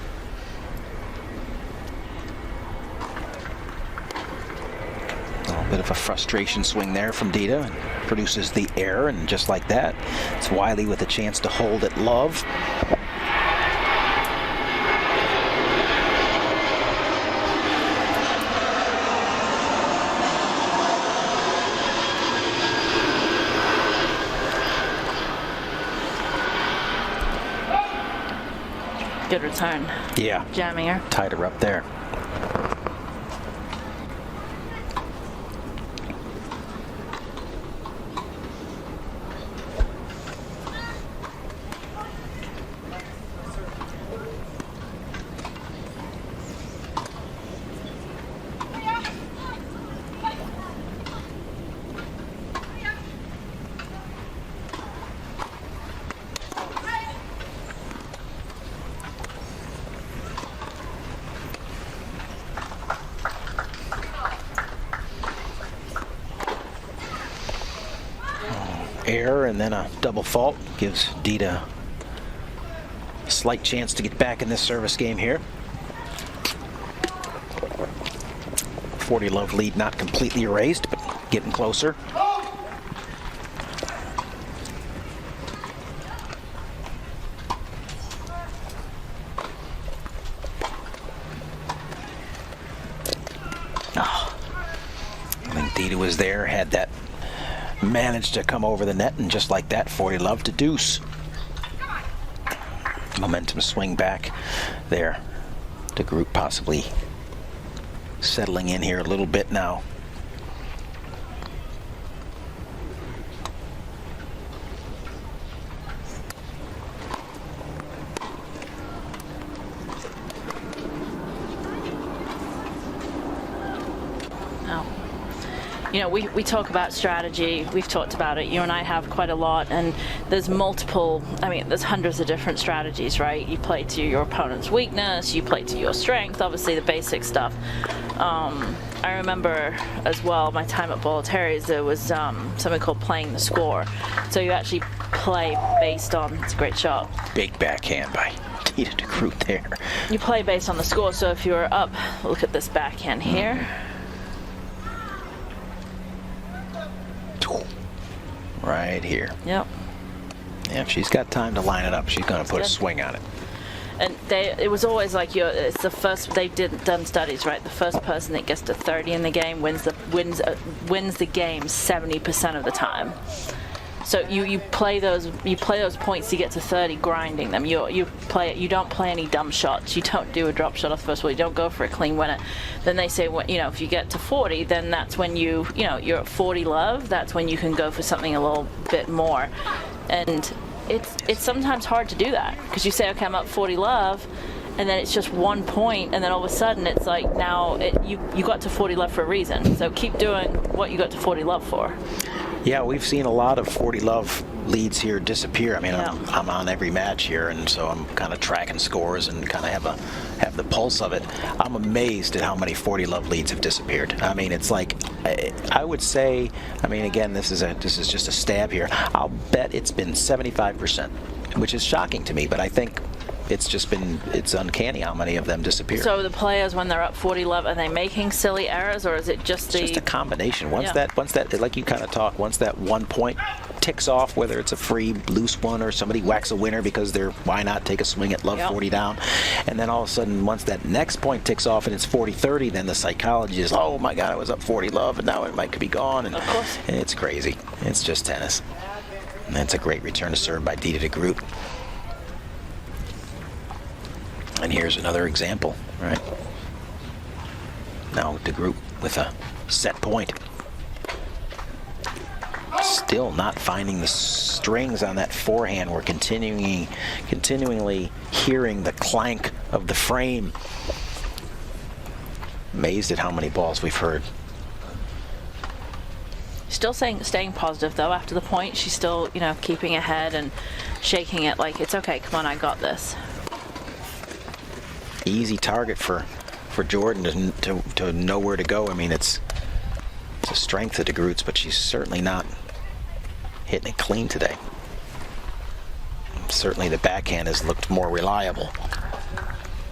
A little bit of a frustration swing there from Dita. And produces the error, and just like that, it's Wiley with a chance to hold at love. Good return. Yeah. Jamming her. Tied her up there. Error and then a double fault gives Dita a slight chance to get back in this service game here. 40-love lead not completely erased, but getting closer. Oh. I think Dita was there, had that, managed to come over the net, and just like that, 40-love to deuce. Momentum swing back there. The group possibly settling in here a little bit now. You know, we talk about strategy. We've talked about it. You and I have quite a lot, and there's multiple, I mean, there's hundreds of different strategies, right? You play to your opponent's weakness, you play to your strength, obviously the basic stuff. I remember as well, my time at Bolletari's, there was something called playing the score. So you actually play based on, it's a great shot. Big backhand by Dita de Groot there. You play based on the score, so if you're up, look at this backhand here. Right here. Yep. Yeah, if she's got time to line it up, she's going to put a swing on it. And it was always like it's the first, they've done studies, right? The first person that gets to 30 in the game wins the game 70% of the time. So you play those points to get to 30, grinding them. You don't play any dumb shots. You don't do a drop shot off the first ball. You don't go for a clean winner. Then they say, well, if you get to 40, then that's when you're at 40 love. That's when you can go for something a little bit more. And it's sometimes hard to do that, because you say, okay, I'm up 40 love, and then it's just 1 point, and then all of a sudden it's like, now you got to 40 love for a reason. So keep doing what you got to 40 love for. Yeah, we've seen a lot of 40 love leads here disappear. I mean, Yeah. I'm on every match here, and so I'm kind of tracking scores and kind of have the pulse of it. I'm amazed at how many 40 love leads have disappeared. I mean, it's like, I would say, I mean, again, this is just a stab here. I'll bet it's been 75%, which is shocking to me, but I think it's uncanny how many of them disappear. So the players, when they're up 40 love, are they making silly errors, or is it just It's just a combination. Once Yeah. that, like you kind of talk, once that 1 point ticks off, whether it's a free loose one or somebody whacks a winner because why not take a swing at love Yep. 40 down, and then all of a sudden, once that next point ticks off and it's 40-30, then the psychology is, oh my God, I was up 40 love, and now it might be gone, and Of course. it's crazy. It's just tennis. And that's a great return to serve by Dita de Groot. And here's another example, right? Now de Groot with a set point. Still not finding the strings on that forehand. We're continually hearing the clank of the frame. Amazed at how many balls we've heard. Still staying positive though after the point. She's still, keeping ahead and shaking it like, it's okay, come on, I got this. Easy target for Jordan to know where to go. I mean, it's a strength of de Groot's, but she's certainly not hitting it clean today. Certainly the backhand has looked more reliable.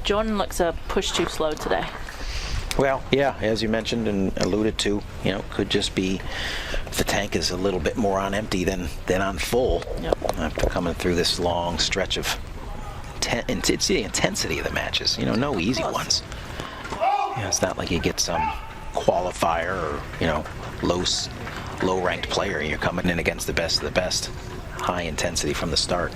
Jordan looks a push too slow today. Well, yeah, as you mentioned and alluded to, could just be the tank is a little bit more on empty than on full. Yep. After coming through this long stretch of it's the intensity of the matches. No easy ones. It's not like you get some qualifier or low-ranked player. You're coming in against the best of the best. High intensity from the start.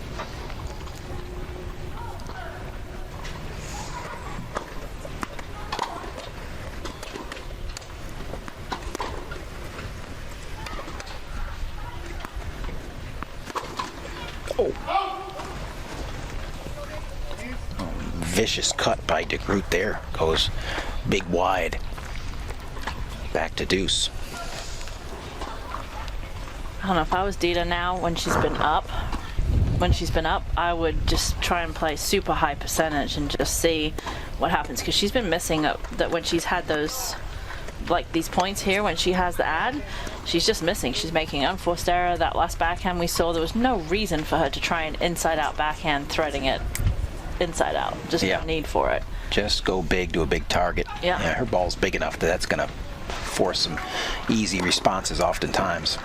Vicious cut by de Groot there. Goes big wide. Back to deuce. I don't know, if I was Dita now, when she's been up, I would just try and play super high percentage and just see what happens, because she's been missing that when she's had those, like these points here, when she has the ad, she's just missing. She's making unforced error. That last backhand we saw, there was no reason for her to try an inside-out backhand, threading it inside out. Just no need for it. Just go big to a big target. Yeah. Her ball's big enough that's going to force some easy responses oftentimes.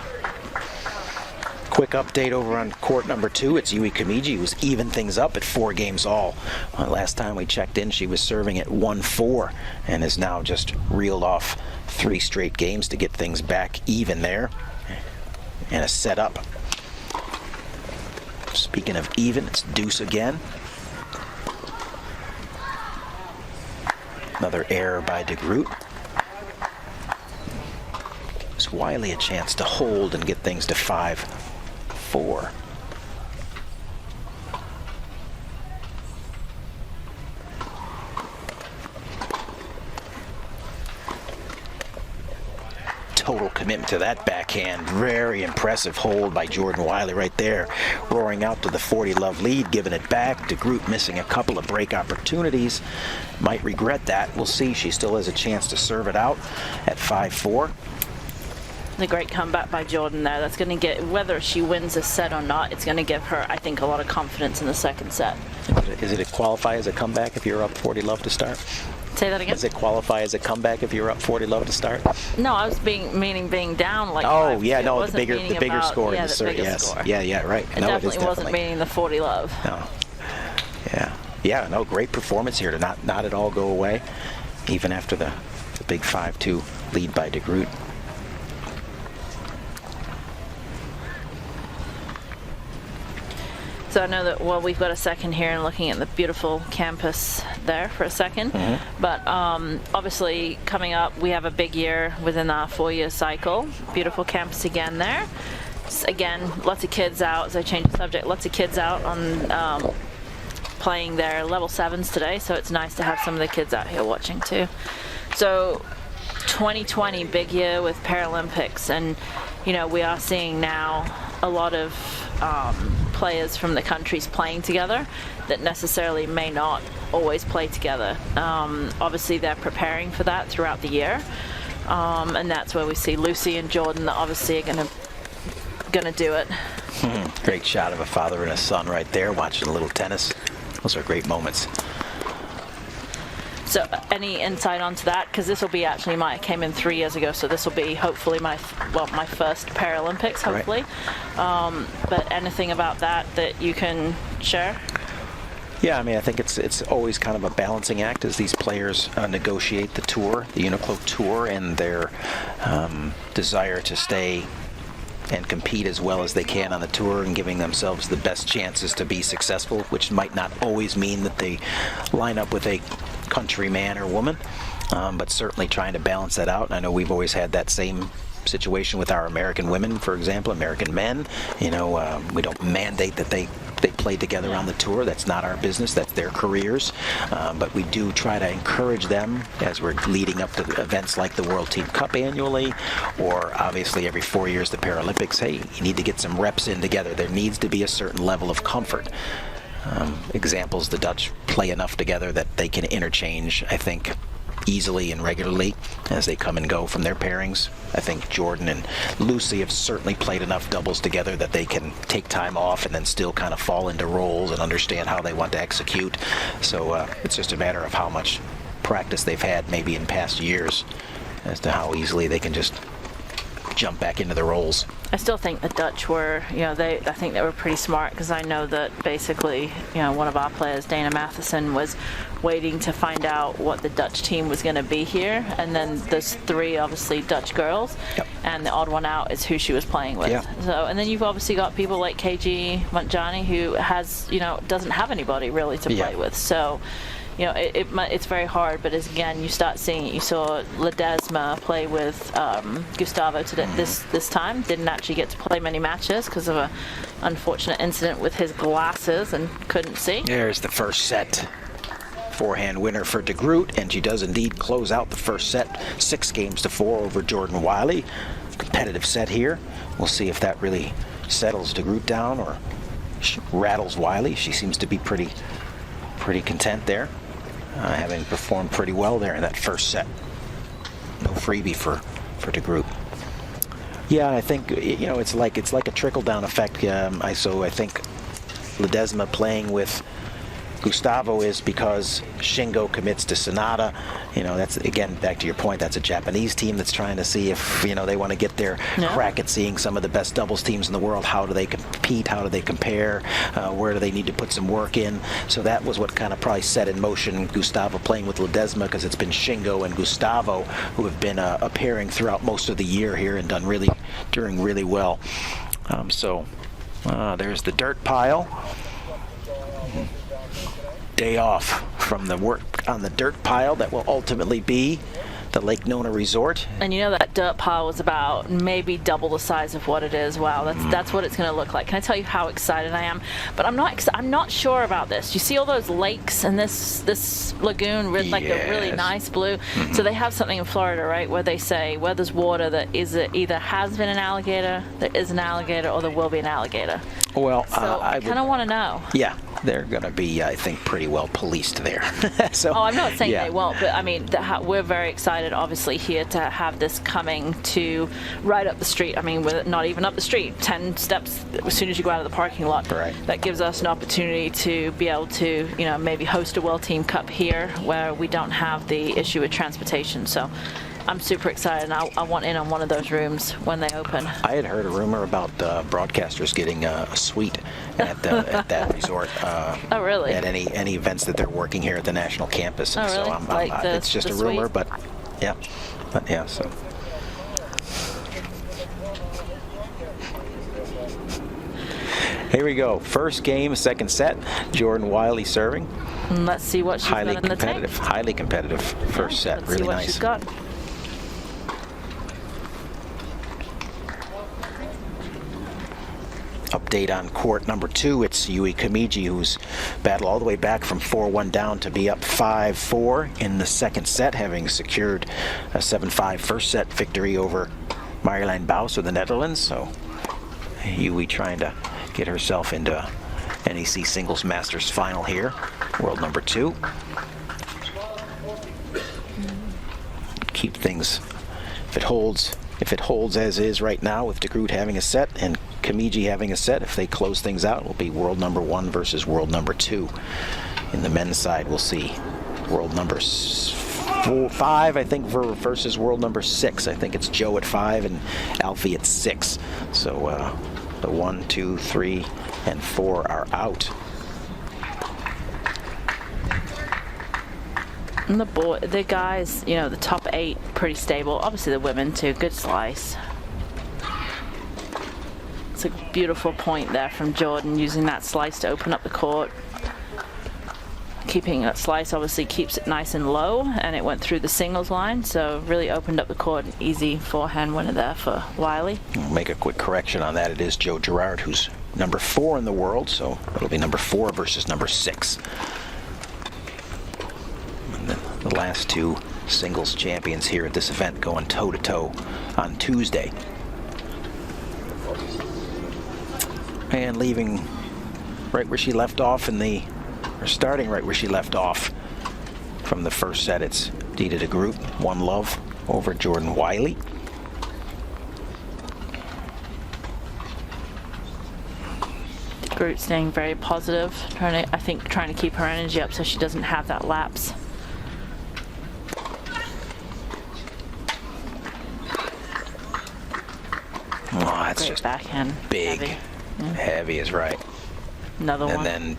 Quick update over on court number 2. It's Yui Kamiji, who's even things up at 4 games all. Last time we checked in, she was serving at 1-4 and has now just reeled off 3 straight games to get things back even there. And a set up. Speaking of even, it's deuce again. Another error by de Groot. Gives Wiley a chance to hold and get things to 5-4. Total commitment to that backhand. Very impressive hold by Jordan Wiley right there. Roaring out to the 40-love lead, giving it back. De Groot missing a couple of break opportunities. Might regret that. We'll see. She still has a chance to serve it out at 5-4. The great comeback by Jordan there. That's going to get, whether she wins a set or not, it's going to give her, I think, a lot of confidence in the second set. Is it qualify as a comeback if you're up 40-love to start? Say that again? Does it qualify as a comeback if you're up 40-love to start? No, I was meaning being down like Oh, 5-2. yeah, It no, the wasn't bigger meaning score. about, in the cert, bigger yes. score. Yeah, right. It No, definitely wasn't meaning the 40 love. No. Yeah, no, great performance here to not at all go away, even after the big 5-2 lead by de Groot. So I know that, well, we've got a second here and looking at the beautiful campus there for a second. But obviously coming up, we have a big year within our 4-year cycle. Beautiful campus again there. Again, lots of kids out, as I change the subject, lots of kids out on playing their level 7s today. So it's nice to have some of the kids out here watching too. So 2020, big year with Paralympics. And, you know, we are seeing now a lot of players from the countries playing together that necessarily may not always play together. Obviously they're preparing for that throughout the year, and that's where we see Lucy and Jordan that obviously are gonna do it. Great shot of a father and a son right there watching a little tennis. Those are great moments. So any insight onto that? Because this will be actually came in 3 years ago, so this will be hopefully my first Paralympics, hopefully. Right. But anything about that you can share? Yeah, I mean, I think it's always kind of a balancing act as these players negotiate the tour, the UNIQLO Tour, and their desire to stay and compete as well as they can on the tour and giving themselves the best chances to be successful, which might not always mean that they line up with a country man or woman, but certainly trying to balance that out. And I know we've always had that same situation with our American women, for example, American men. You know, we don't mandate that they play together on the tour. That's not our business. That's their careers. But we do try to encourage them as we're leading up to events like the World Team Cup annually, or obviously every 4 years the Paralympics. Hey, you need to get some reps in together. There needs to be a certain level of comfort. Examples, the Dutch play enough together that they can interchange, I think, easily and regularly as they come and go from their pairings. I think Jordan and Lucy have certainly played enough doubles together that they can take time off and then still kind of fall into roles and understand how they want to execute. So it's just a matter of how much practice they've had maybe in past years as to how easily they can just jump back into the roles. I still think the Dutch were, you know, I think they were pretty smart, because I know that basically, you know, one of our players, Dana Matheson, was waiting to find out what the Dutch team was going to be here, and then there's 3 obviously Dutch girls, and the odd one out is who she was playing with. So, and then you've obviously got people like KG Montjani, who has, you know, doesn't have anybody really to play with. So, you know, it's very hard, but as again, you start seeing it. You saw Ledesma play with Gustavo today, this time. Didn't actually get to play many matches because of an unfortunate incident with his glasses and couldn't see. There's the first set. Forehand winner for de Groot, and she does indeed close out the first set, 6-4 over Jordan Wiley. Competitive set here. We'll see if that really settles de Groot down or rattles Wiley. She seems to be pretty content there, having performed pretty well there in that first set. No freebie for de Groot. Yeah, I think, you know, it's like a trickle-down effect. So I think Ledesma playing with Gustavo is because Shingo commits to Sonata. You know, that's, again, back to your point, that's a Japanese team that's trying to see if, you know, they want to get their crack at seeing some of the best doubles teams in the world. How do they compete? How do they compare? Where do they need to put some work in? So that was what kind of probably set in motion Gustavo playing with Ledesma, because it's been Shingo and Gustavo who have been a pairing throughout most of the year here and doing really well. There's the dirt pile. Day off from the work on the dirt pile that will ultimately be the Lake Nona Resort. And you know that dirt pile was about maybe double the size of what it is. Wow, that's what it's going to look like. Can I tell you how excited I am? But I'm not sure about this. You see all those lakes and this lagoon with like a really nice blue. So they have something in Florida, right, where they say where there's water that either has been an alligator, there is an alligator, or there will be an alligator. Well, so I kind of want to know. Yeah, they're going to be, I think, pretty well policed there. So, I'm not saying they won't, but I mean, we're very excited, obviously, here to have this coming to right up the street. I mean, not even up the street, 10 steps as soon as you go out of the parking lot. Right. That gives us an opportunity to be able to, you know, maybe host a World Team Cup here where we don't have the issue with transportation. So I'm super excited, and I want in on one of those rooms when they open. I had heard a rumor about broadcasters getting a suite at that resort. Oh, really? At any events that they're working here at the national campus. And really? So it's just a rumor, but yeah. So. Here we go. First game, second set. Jordan Wiley serving. And let's see what she's got in the competitive, tank. highly competitive first set. Let's Really see what nice. she's got. Update on court number 2. It's Yui Kamiji, who's battled all the way back from 4-1 down to be up 5-4 in the second set, having secured a 7-5 first set victory over Marjolein Baus of the Netherlands. So Yui trying to get herself into NEC Singles Masters final here, world number 2. Keep things, if it holds as is right now, with de Groot having a set and Kamiji having a set, if they close things out, it will be world number 1 versus world number 2. In the men's side, we'll see world number 5, I think, versus world number 6. I think it's Joe at 5 and Alfie at 6. So the 1, 2, 3, and 4 are out. And the guys, you know, the top 8 pretty stable. Obviously the women too. Good slice. It's a beautiful point there from Jordan, using that slice to open up the court. Keeping that slice obviously keeps it nice and low, and it went through the singles line, so really opened up the court. An easy forehand winner there for Wiley. I'll make a quick correction on that. It is Joe Girard who's number 4 in the world, so it'll be number 4 versus number 6. And the last 2 singles champions here at this event going toe-to-toe on Tuesday. And leaving right where she left off or starting right where she left off from the first set, it's Dita de Groot, 1 love over Jordan Wiley. Groot staying very positive, trying to keep her energy up so she doesn't have that lapse. Oh, that's Great just backhand. big. Heavy. Heavy is right. Another one. And then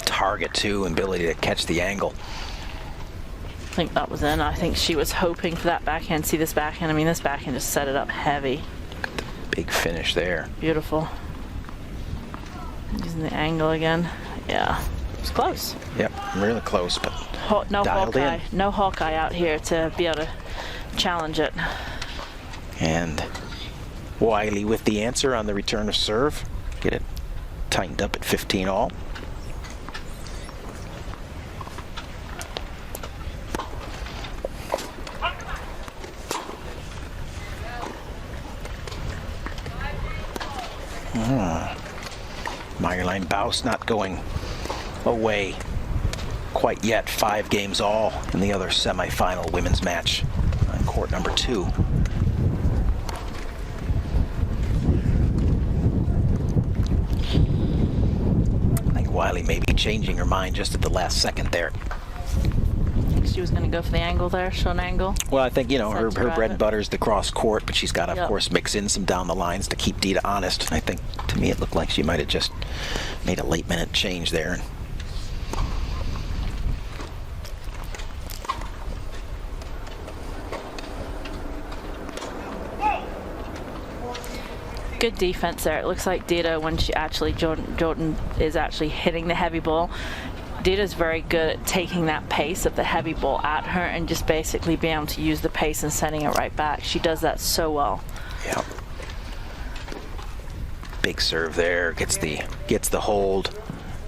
target too, and ability to catch the angle. I think that was in. I think she was hoping for that backhand. See this backhand? I mean, this backhand just set it up heavy. Big finish there. Beautiful. Using the angle again. Yeah, it's close. Yep, really close, but No dialed Hawkeye. in. No Hawkeye out here to be able to challenge it. And Wiley with the answer on the return of serve. Get it tightened up at 15 all. Marjolein Baus not going away quite yet. 5 games all in the other semifinal women's match on court number 2. I think Wiley may be changing her mind just at the last second there. She was going to go for the angle there, show an angle. Well, I think, you know, her Decided to bread grab and it. butter is the cross court, but she's got to, Yep. of course, mix in some down the lines to keep Dita honest. And I think, to me, it looked like she might have just made a late-minute change there. Good defense there. It looks like Dita, when she actually, Jordan is actually hitting the heavy ball. Dita's very good at taking that pace of the heavy ball at her and just basically being able to use the pace and sending it right back. She does that so well. Yeah. Big serve there, gets the hold,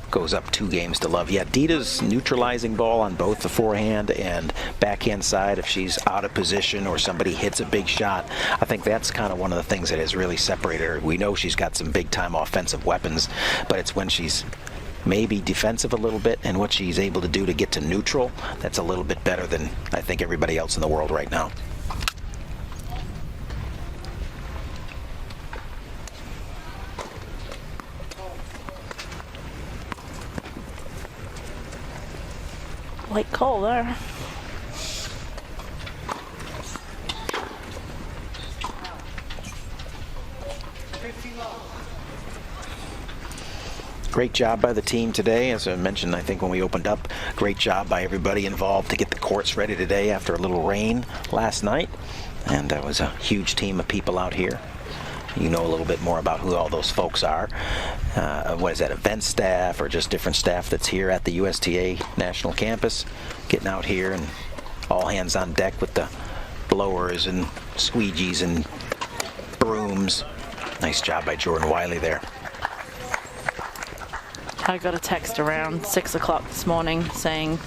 goes up 2 games to love. Yeah, Dita's neutralizing ball on both the forehand and backhand side. If she's out of position or somebody hits a big shot, I think that's kind of one of the things that has really separated her. We know she's got some big-time offensive weapons, but it's when she's maybe defensive a little bit and what she's able to do to get to neutral, that's a little bit better than I think everybody else in the world right now. Light call there. Great job by the team today. As I mentioned, I think when we opened up, great job by everybody involved to get the courts ready today after a little rain last night. And that was a huge team of people out here. you know a little bit more about who all those folks are. What is that, event staff or just different staff that's here at the USTA National Campus, getting out here and all hands on deck with the blowers and squeegees and brooms. Nice job by Jordan Wiley there. I got a text around 6 o'clock this morning saying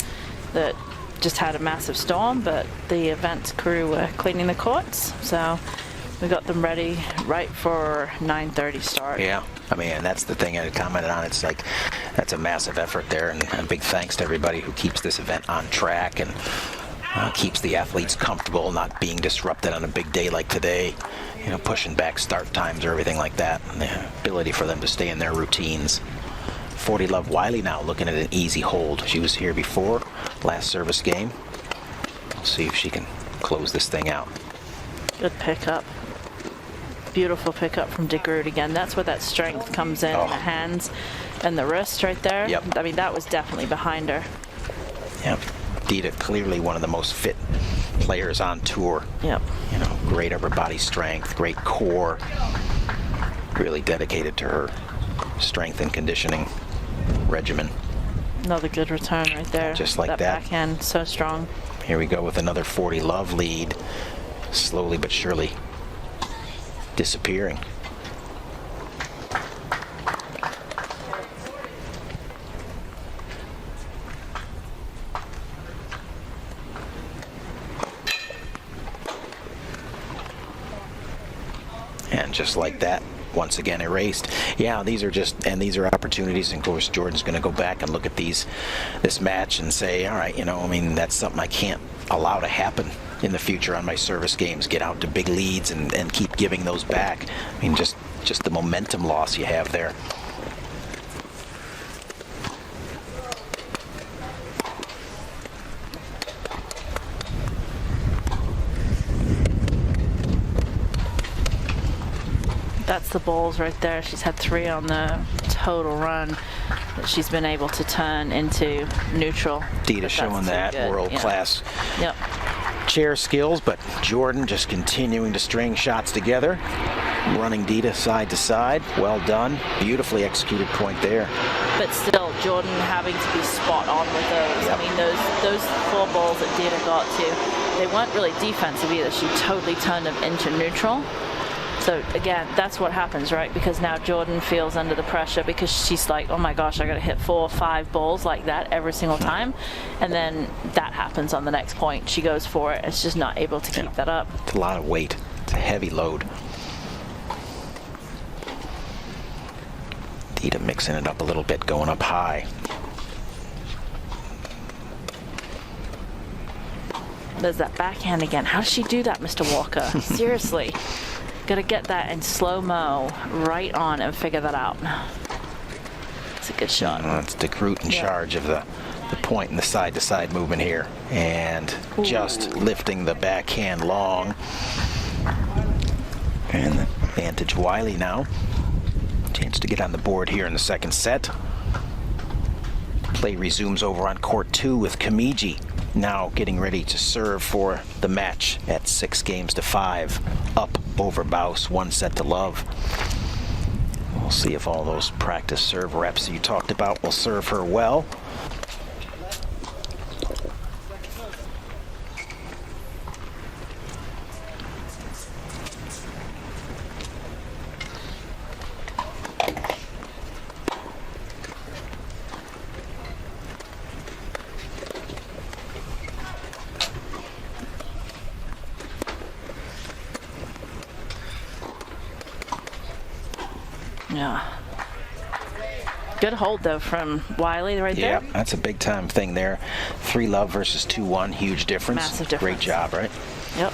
that just had a massive storm, but the event crew were cleaning the courts, so we got them ready right for 9:30 start. Yeah, I mean, that's the thing I commented on. It's like, that's a massive effort there, and a big thanks to everybody who keeps this event on track and keeps the athletes comfortable, not being disrupted on a big day like today, you know, pushing back start times or everything like that, and the ability for them to stay in their routines. 40 Love Wiley now looking at an easy hold. She was here before, last service game. We'll see if she can close this thing out. Good pickup. Beautiful pickup from DeGroot again. That's where that strength comes in, the hands and the wrist right there. Yep. I mean, that was definitely behind her. Yep. Dita, clearly one of the most fit players on tour. Yep. You know, great upper body strength, great core. Really dedicated to her strength and conditioning regimen. Another good return right there. Just like that. Backhand, so strong. Here we go with another 40 Love lead. Slowly but surely disappearing. And just like that, once again erased. Yeah, these are opportunities, and of course Jordan's going to go back and look at this match and say, all right, you know, I mean, that's something I can't allow to happen in the future on my service games. Get out to big leads and keep giving those back. I mean, just the momentum loss you have there. That's the balls right there. She's had 3 on the total run that she's been able to turn into neutral. Dita showing that world-class chair skills, but Jordan just continuing to string shots together, running Dita side to side. Well done. Beautifully executed point there. But still, Jordan having to be spot on with those. Yep. I mean, those 4 balls that Dita got to, they weren't really defensive either. She totally turned them into neutral. So again, that's what happens, right? Because now Jordan feels under the pressure because she's like, oh my gosh, I got to hit 4 or 5 balls like that every single time. And then that happens on the next point. She goes for it. It's just not able to keep that up. It's a lot of weight. It's a heavy load. Dita mixing it up a little bit, going up high. There's that backhand again. How does she do that, Mr. Walker? Seriously. Got to get that in slow-mo right on and figure that out. It's a good shot. It's DeGroot in charge of the point and the side-to-side movement here. And just lifting the backhand long. And the advantage Wiley now. Chance to get on the board here in the second set. Play resumes over on court 2 with Kamiji now getting ready to serve for the match at 6-5, up over Baus, 1 set to love. We'll see if all those practice serve reps you talked about will serve her well. Yeah. Good hold, though, from Wiley right there. Yeah, that's a big-time thing there. 3 love versus 2-1, huge difference. Massive difference. Great job, right? Yep.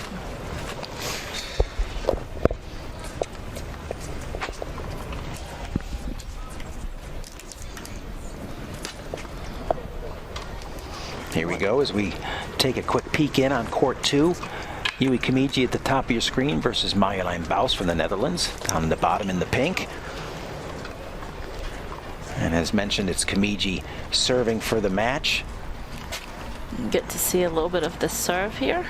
Here we go as we take a quick peek in on court 2. Yui Kamiji at the top of your screen versus Marjolein Baus from the Netherlands. Down the bottom in the pink. And as mentioned, it's Kamiji serving for the match. Get to see a little bit of the serve here.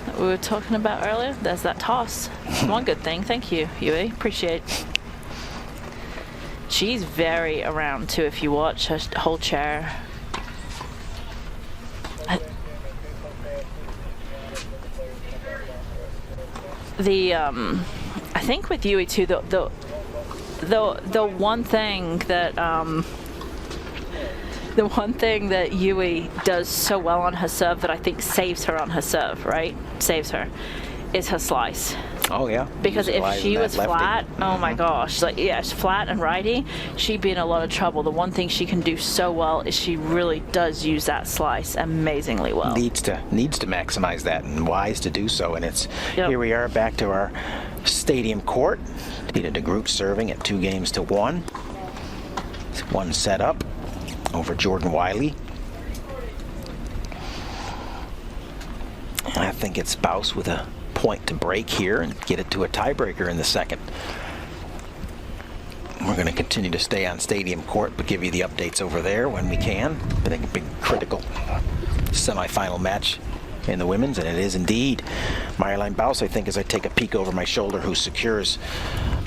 That we were talking about earlier. There's that toss. One good thing. Thank you, Yui. Appreciate it. She's very around too. If you watch her whole chair. I think with Yui too, the one thing that Yui does so well on her serve that I think saves her on her serve, right? Saves her, is her slice. Oh yeah. Because if she was flat, oh my Mm-hmm. gosh, like yeah, she's flat and righty, she'd be in a lot of trouble. The one thing she can do so well is she really does use that slice amazingly well. Needs to maximize that, and wise to do so. And it's here we are back to our stadium court. Dita DeGroot serving at 2-1. It's one set up over Jordan Wiley. And I think it's Baus with a point to break here and get it to a tiebreaker in the second. We're going to continue to stay on stadium court, but give you the updates over there when we can. I think a big critical semifinal match in the women's, and it is indeed. Marjolein Baus, I think, as I take a peek over my shoulder, who secures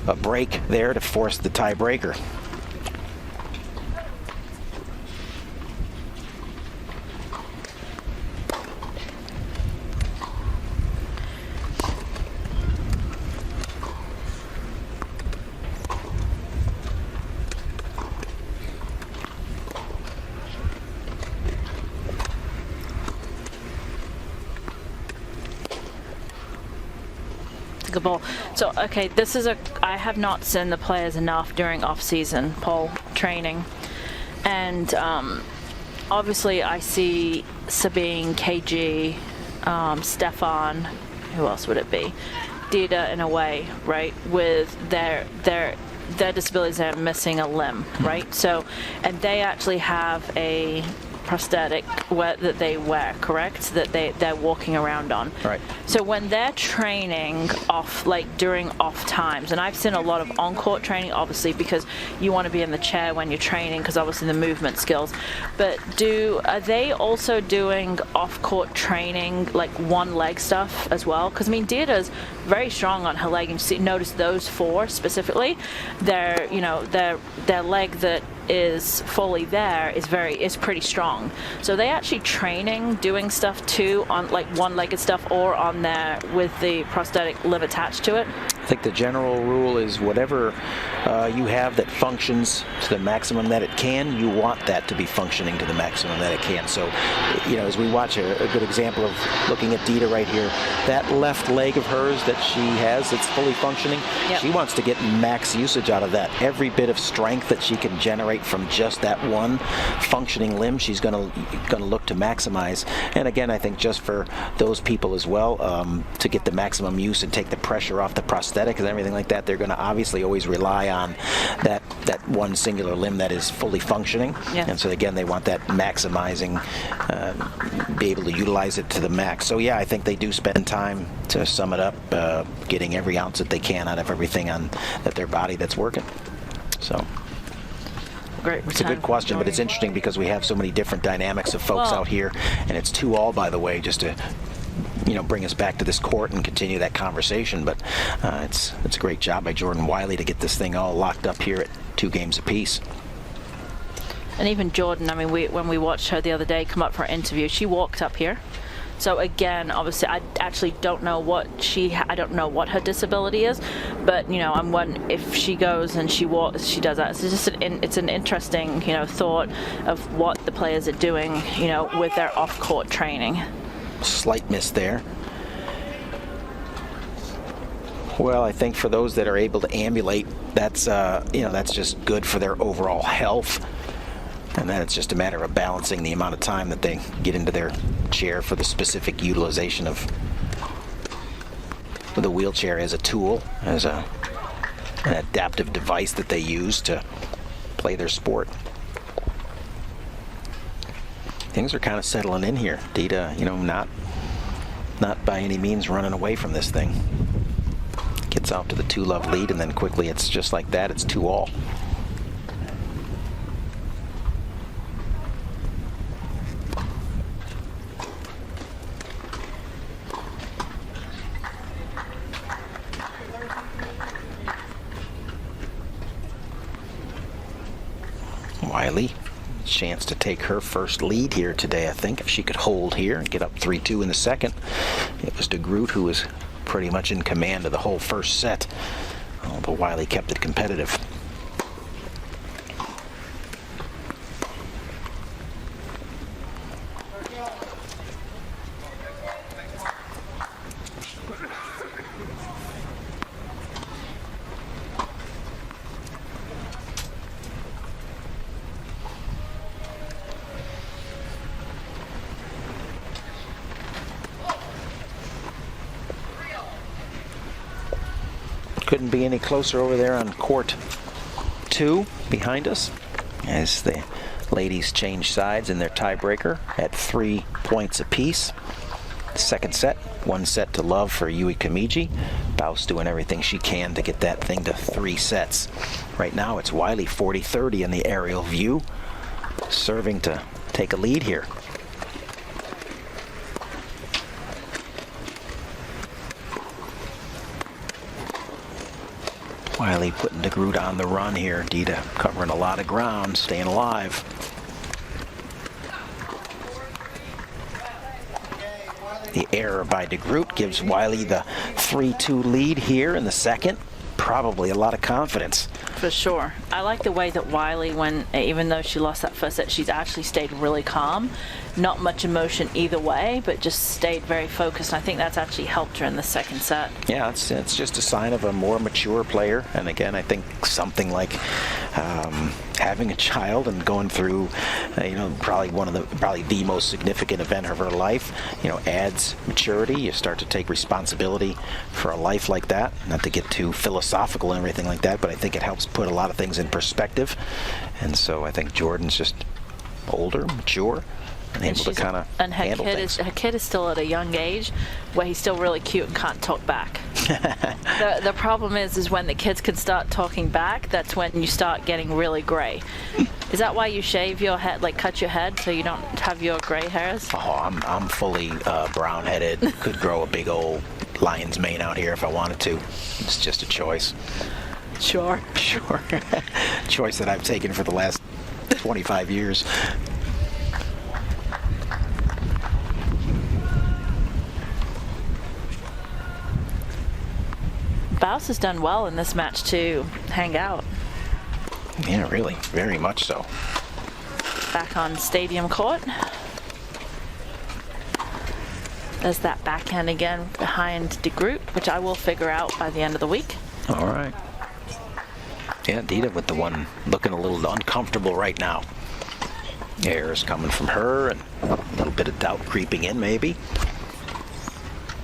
a break there to force the tiebreaker. Good ball. So, okay, this is I have not seen the players enough during off-season pole training. And obviously I see Sabine, KG, Stefan, who else would it be? Dita in a way, right? With their disabilities, they're missing a limb, right? So, and they actually have a prosthetic that they wear, correct? That they're walking around on. Right. So when they're training off, like during off times, and I've seen a lot of on-court training, obviously, because you want to be in the chair when you're training, because obviously the movement skills. But are they also doing off-court training, like one-leg stuff as well? Because I mean, Dita's very strong on her leg, and you notice those four specifically. Their leg that is fully there is pretty strong. So they actually training doing stuff too on like one-legged stuff or on there with the prosthetic limb attached to it? I think the general rule is whatever you have that functions to the maximum that it can, you want that to be functioning to the maximum that it can. So, you know, as we watch a good example of looking at Dita right here, that left leg of hers that she has that's fully functioning, she wants to get max usage out of that. Every bit of strength that she can generate from just that one functioning limb, she's going to look to maximize. And again, I think just for those people as well, to get the maximum use and take the pressure off the prosthetic and everything like that, they're going to obviously always rely on that one singular limb that is fully functioning. And so again, they want that maximizing, be able to utilize it to the max. So yeah, I think they do spend time, to sum it up, getting every ounce that they can out of everything on their body that's working. So great. It's a good question, but it's interesting because we have so many different dynamics of folks out here, and it's 2-2, by the way, just to bring us back to this court and continue that conversation. But it's a great job by Jordan Wiley to get this thing all locked up here at 2 games apiece. And even Jordan, I mean, when we watched her the other day come up for an interview, she walked up here. So again, obviously, I actually don't know what I don't know what her disability is, but I'm wondering if she goes and she does that. It's just it's an interesting thought of what the players are doing with their off-court training. Slight miss there. Well, I think for those that are able to ambulate, that's that's just good for their overall health. And then it's just a matter of balancing the amount of time that they get into their chair for the specific utilization of the wheelchair as a tool, as an adaptive device that they use to play their sport. Things are kind of settling in here. Dita, not by any means running away from this thing. Gets out to the 2-love lead, and then quickly it's just like that. It's 2-all. Wiley, chance to take her first lead here today, I think, if she could hold here and get up 3-2 in the second. It was de Groot who was pretty much in command of the whole first set, although Wiley kept it competitive. Couldn't be any closer over there on court 2 behind us as the ladies change sides in their tiebreaker at 3 points apiece. Second set, 1 set to love for Yui Kamiji. Baus doing everything she can to get that thing to 3 sets. Right now it's Wiley 40-30 in the aerial view, serving to take a lead here. Wiley putting de Groot on the run here. Dita covering a lot of ground, staying alive. The error by de Groot gives Wiley the 3-2 lead here in the second. Probably a lot of confidence. For sure. I like the way that Wiley, even though she lost that first set, she's actually stayed really calm. Not much emotion either way, but just stayed very focused. I think that's actually helped her in the second set. Yeah, it's just a sign of a more mature player. And again, I think something like having a child and going through, probably the most significant event of her life, adds maturity. You start to take responsibility for a life like that. Not to get too philosophical and everything like that, but I think it helps put a lot of things in perspective. And so I think Jordan's just older, mature, and able to kind of handle things. Her kid is still at a young age where he's still really cute and can't talk back. The problem is when the kids can start talking back, that's when you start getting really gray. Is that why you shave your head, like cut your head so you don't have your gray hairs? Oh, I'm fully brown-headed. Could grow a big old lion's mane out here if I wanted to. It's just a choice. Sure. Choice that I've taken for the last 25 years. Baus has done well in this match to hang out. Yeah, really, very much so. Back on stadium court. There's that backhand again behind de Groot, which I will figure out by the end of the week. All right. Yeah, Dita with the one looking a little uncomfortable right now. Errors coming from her and a little bit of doubt creeping in maybe.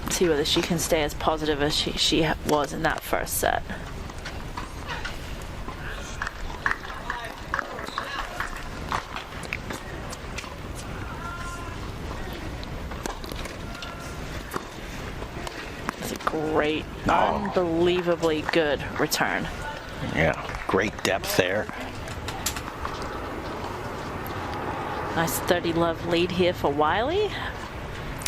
See whether she can stay as positive as she was in that first set. It's a great, unbelievably good return. Yeah, great depth there. Nice 30-love lead here for Wiley.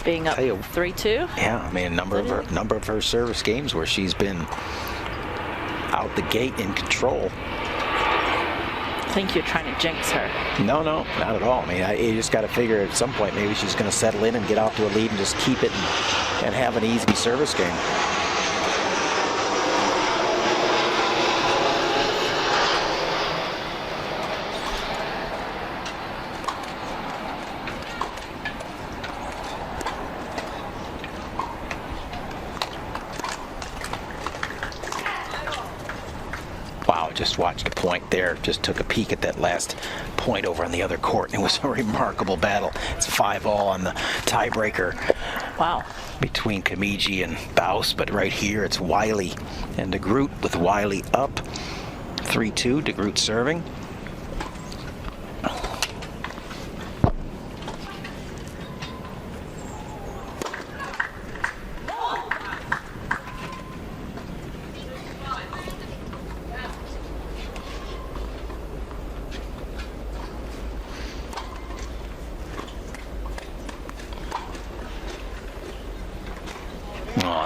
Being up 3-2. Yeah, I mean, a number of her service games where she's been out the gate in control. I think you're trying to jinx her. No, not at all. I mean, you just got to figure at some point maybe she's going to settle in and get out to a lead and just keep it and have an easy service game. Just watched a point there, just took a peek at that last point over on the other court, and it was a remarkable battle. It's 5-5 on the tiebreaker. Wow. Between Kamiji and Baus, but right here it's Wiley and de Groot with Wiley up 3-2, de Groot serving.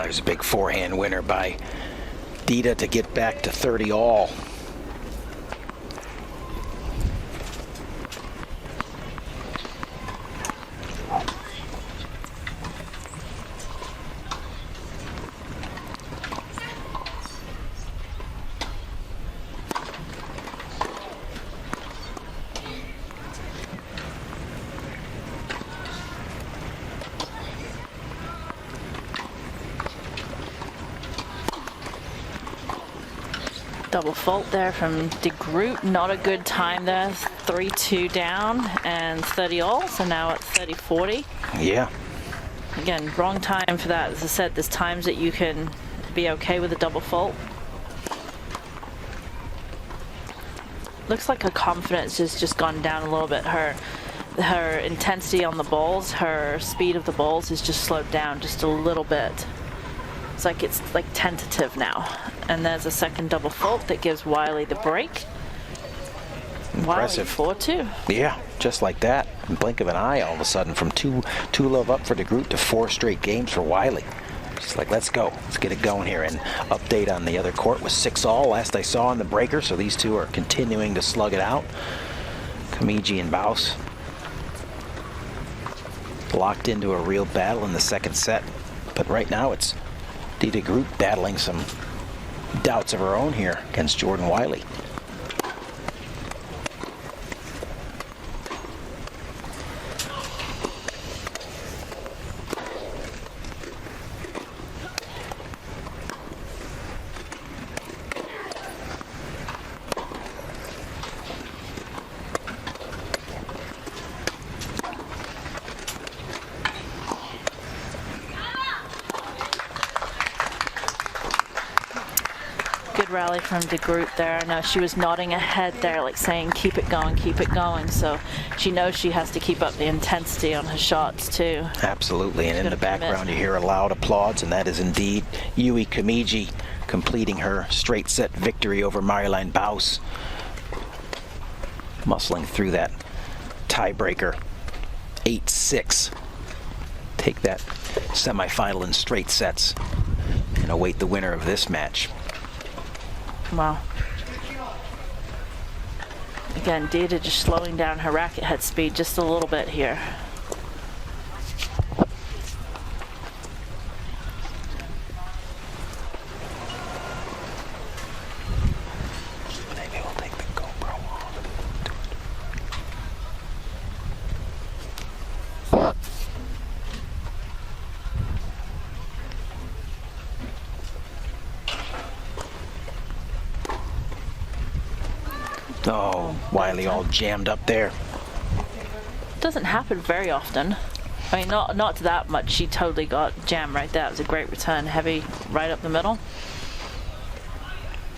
There's a big forehand winner by Dita to get back to 30 all. Double fault there from De Groot. Not a good time there. 3-2 down and 30 all. So now it's 30-40. Yeah. Again, wrong time for that. As I said, there's times that you can be okay with a double fault. Looks like her confidence has just gone down a little bit. Her intensity on the balls, her speed of the balls has just slowed down just a little bit. It's like tentative now. And there's a second double fault that gives Wiley the break. Impressive. Wiley 4-2. Yeah, just like that. In blink of an eye, all of a sudden, from two love up for De Groot to 4 straight games for Wiley. Just like, let's go. Let's get it going here. And update on the other court was 6-all last I saw in the breaker, so these two are continuing to slug it out. Comigi and Baus locked into a real battle in the second set. But right now it's De Groot battling some doubts of her own here against Jordan Wiley. Rally from De Groot there. I know she was nodding her head there, like saying keep it going, keep it going. So she knows she has to keep up the intensity on her shots too. Absolutely. And in the background you hear a loud applause, and that is indeed Yui Kamiji completing her straight set victory over Marjolein Baus, muscling through that tiebreaker 8-6. Take that semifinal in straight sets and await the winner of this match. Wow. Again, Dita just slowing down her racket head speed just a little bit here. Maybe we'll take the GoPro off. Oh, Wiley all jammed up there. Doesn't happen very often. I mean, not that much. She totally got jammed right there. It was a great return, heavy right up the middle.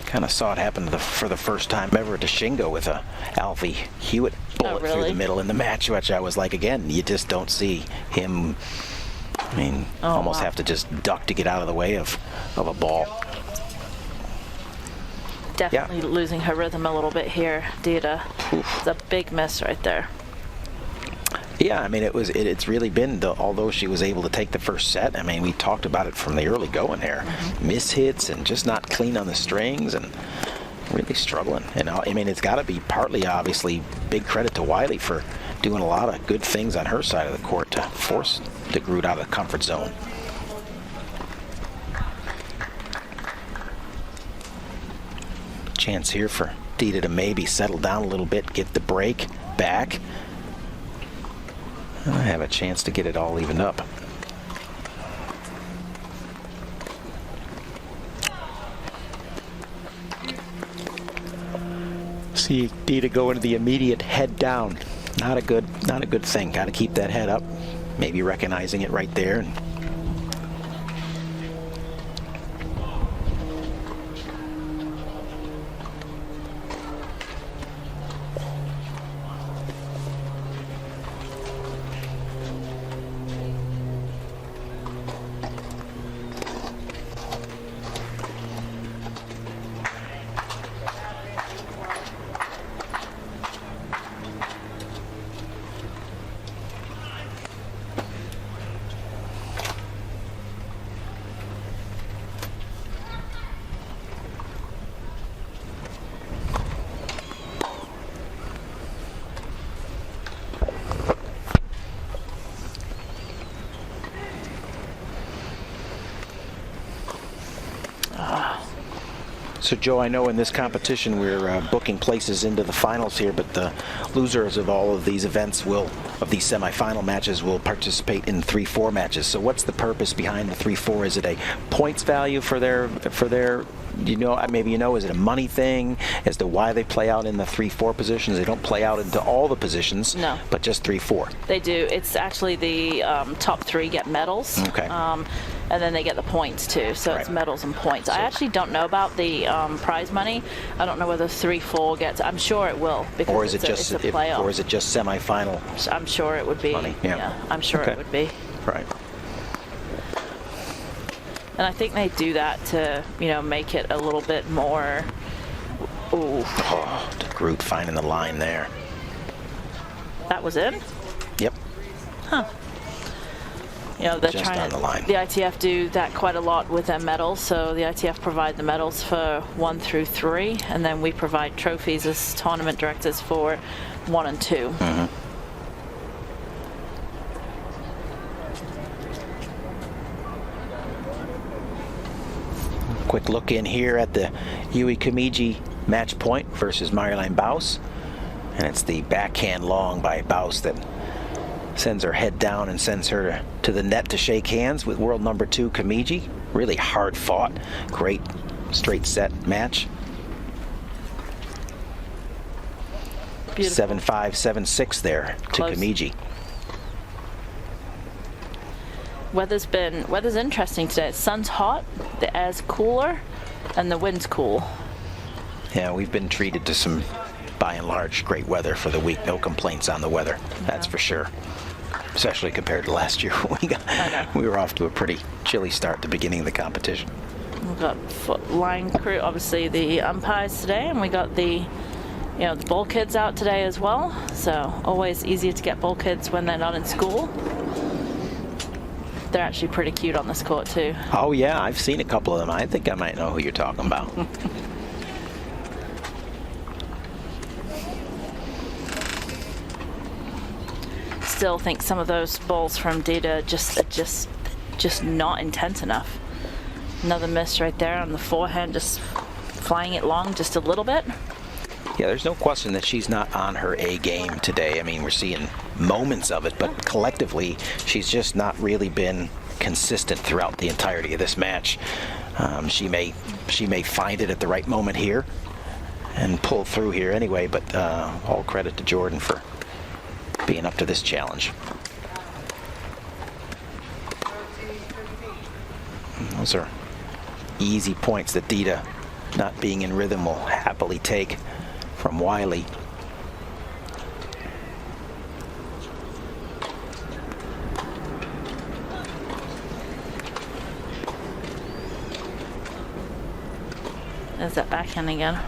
Kind of saw it happen for the first time ever to Shingo with a Alfie Hewitt bullet through the middle in the match, which I was like, again, you just don't see him. I mean, almost have to just duck to get out of the way of a ball. Definitely losing her rhythm a little bit here, Dita. It's a big miss right there. Yeah, I mean, it's really been, although she was able to take the first set, I mean, we talked about it from the early going here. Miss hits and just not clean on the strings and really struggling. And I mean, it's got to be partly, obviously, big credit to Wiley for doing a lot of good things on her side of the court to force De Groot out of the comfort zone. Chance here for Dita to maybe settle down a little bit, get the break back. I have a chance to get it all evened up. See Dita go into the immediate head down. Not a good thing. Got to keep that head up. Maybe recognizing it right there. And So, Joe, I know in this competition we're booking places into the finals here, but the losers of all of these events of these semifinal matches will participate in 3-4 matches. So what's the purpose behind the 3-4? Is it a points value for their maybe is it a money thing as to why they play out in the 3-4 positions? They don't play out into all the positions, no, but just 3-4. They do. It's actually the top 3 get medals. Okay. And then they get the points too, so it's medals and points. I actually don't know about the prize money. I don't know whether 3-4 gets. I'm sure it will, because or is it just a playoff. Or is it just semifinal? I'm sure it would be. Money. Yeah. I'm sure it would be. Right. And I think they do that to make it a little bit more. Ooh. Oh, DeGroot finding the line there. That was it? Yep. Huh. They're Just trying on the line. The ITF do that quite a lot with their medals. So the ITF provide the medals for 1 through 3, and then we provide trophies as tournament directors for 1 and 2. Mm-hmm. Quick look in here at the Yui Kamiji match point versus Marjolein Baus, and it's the backhand long by Baus that sends her head down and sends her to the net to shake hands with world number 2 Kamiji. Really hard fought, great straight set match. Beautiful. 7-5, 7-6 there to Close. Kamiji. Weather's interesting today. The sun's hot, the air's cooler, and the wind's cool. Yeah, we've been treated to some, by and large, great weather for the week. No complaints on the weather, that's for sure. Especially compared to last year. We were off to a pretty chilly start at the beginning of the competition. We've got line crew, obviously the umpires today, and we got the the ball kids out today as well. So always easier to get ball kids when they're not in school. They're actually pretty cute on this court too. Oh yeah, I've seen a couple of them. I think I might know who you're talking about. Still think some of those balls from Dita just not intense enough. Another miss right there on the forehand, just flying it long just a little bit. Yeah, there's no question that she's not on her A game today. I mean, we're seeing moments of it, but collectively, she's just not really been consistent throughout the entirety of this match. She may find it at the right moment here and pull through here anyway, but all credit to Jordan for being up to this challenge. Those are easy points that Dita, not being in rhythm, will happily take from Wiley. There's that backhand again.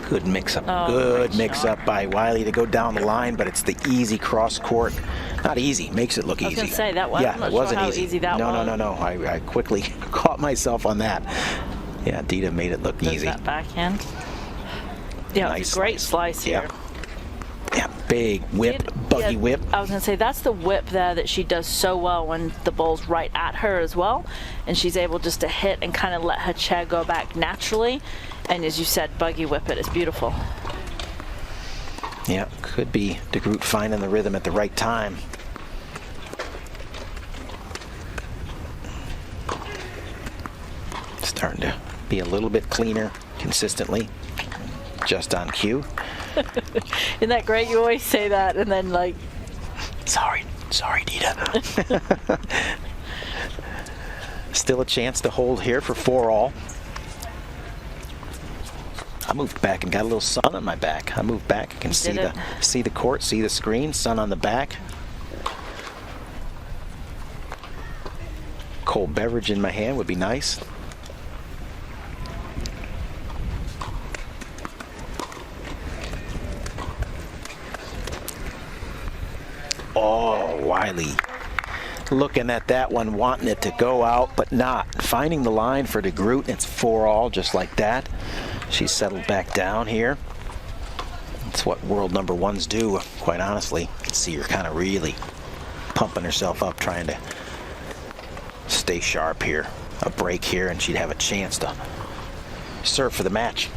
Good mix-up. Oh, Good mix-up by Wiley to go down the line, but it's the easy cross-court. Not easy. Makes it look easy. I was going to say, that wasn't, yeah, I'm not it wasn't sure how easy. easy that was. No. I quickly caught myself on that. Yeah, Dita made it look There's easy. that backhand. Yeah, Nice it's a great slice here. Yeah, big whip, buggy whip. I was going to say, that's the whip there that she does so well when the ball's right at her as well. And she's able just to hit and kind of let her chair go back naturally. And as you said, buggy whip it. It's beautiful. Yeah, could be DeGroot finding the rhythm at the right time. Starting to be a little bit cleaner consistently, just on cue. Isn't that great? You always say that and then like... Sorry, Dita. Still a chance to hold here for 4-all. I moved back and got a little sun on my back. I moved back. I can see the court, see the screen, sun on the back. Cold beverage in my hand would be nice. Oh, Wiley. Looking at that one, wanting it to go out, but not. Finding the line for DeGroot. It's 4-all, just like that. She's settled back down here. That's what world number 1s do, quite honestly. You can see her kind of really pumping herself up, trying to stay sharp here. a break here, and she'd have a chance to serve for the match.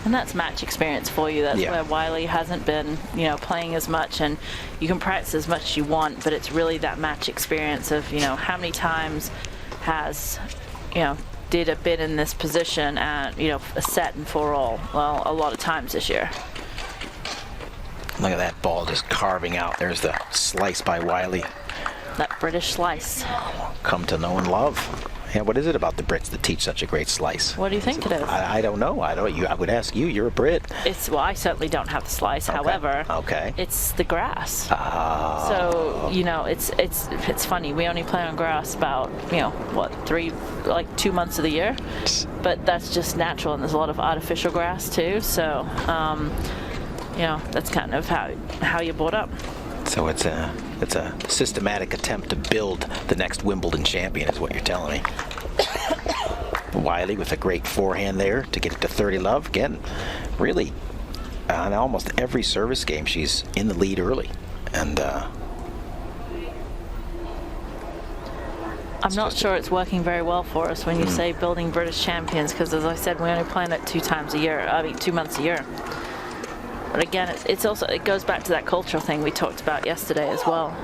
And that's match experience for you. That's where Wiley hasn't been, playing as much, and you can practice as much as you want, but it's really that match experience of, how many times has, Dita been in this position at, a set and 4-all? Well, a lot of times this year. Look at that ball just carving out. There's the slice by Wiley. That British slice. Come to know and love. Yeah, what is it about the Brits that teach such a great slice? What do you think it is? I don't know. I would ask you. You're a Brit. Well, I certainly don't have the slice. Okay. However, okay, it's the grass. Oh. So it's funny. We only play on grass about 2 months of the year, but that's just natural, and there's a lot of artificial grass too. So that's kind of how you're brought up. So it's a systematic attempt to build the next Wimbledon champion, is what you're telling me. Wiley with a great forehand there to get it to 30 love. Again, really, on almost every service game, she's in the lead early. And I'm not sure it's working very well for us when you say building British champions, because as I said, we only play it 2 months a year. But again, it goes back to that cultural thing we talked about yesterday as well.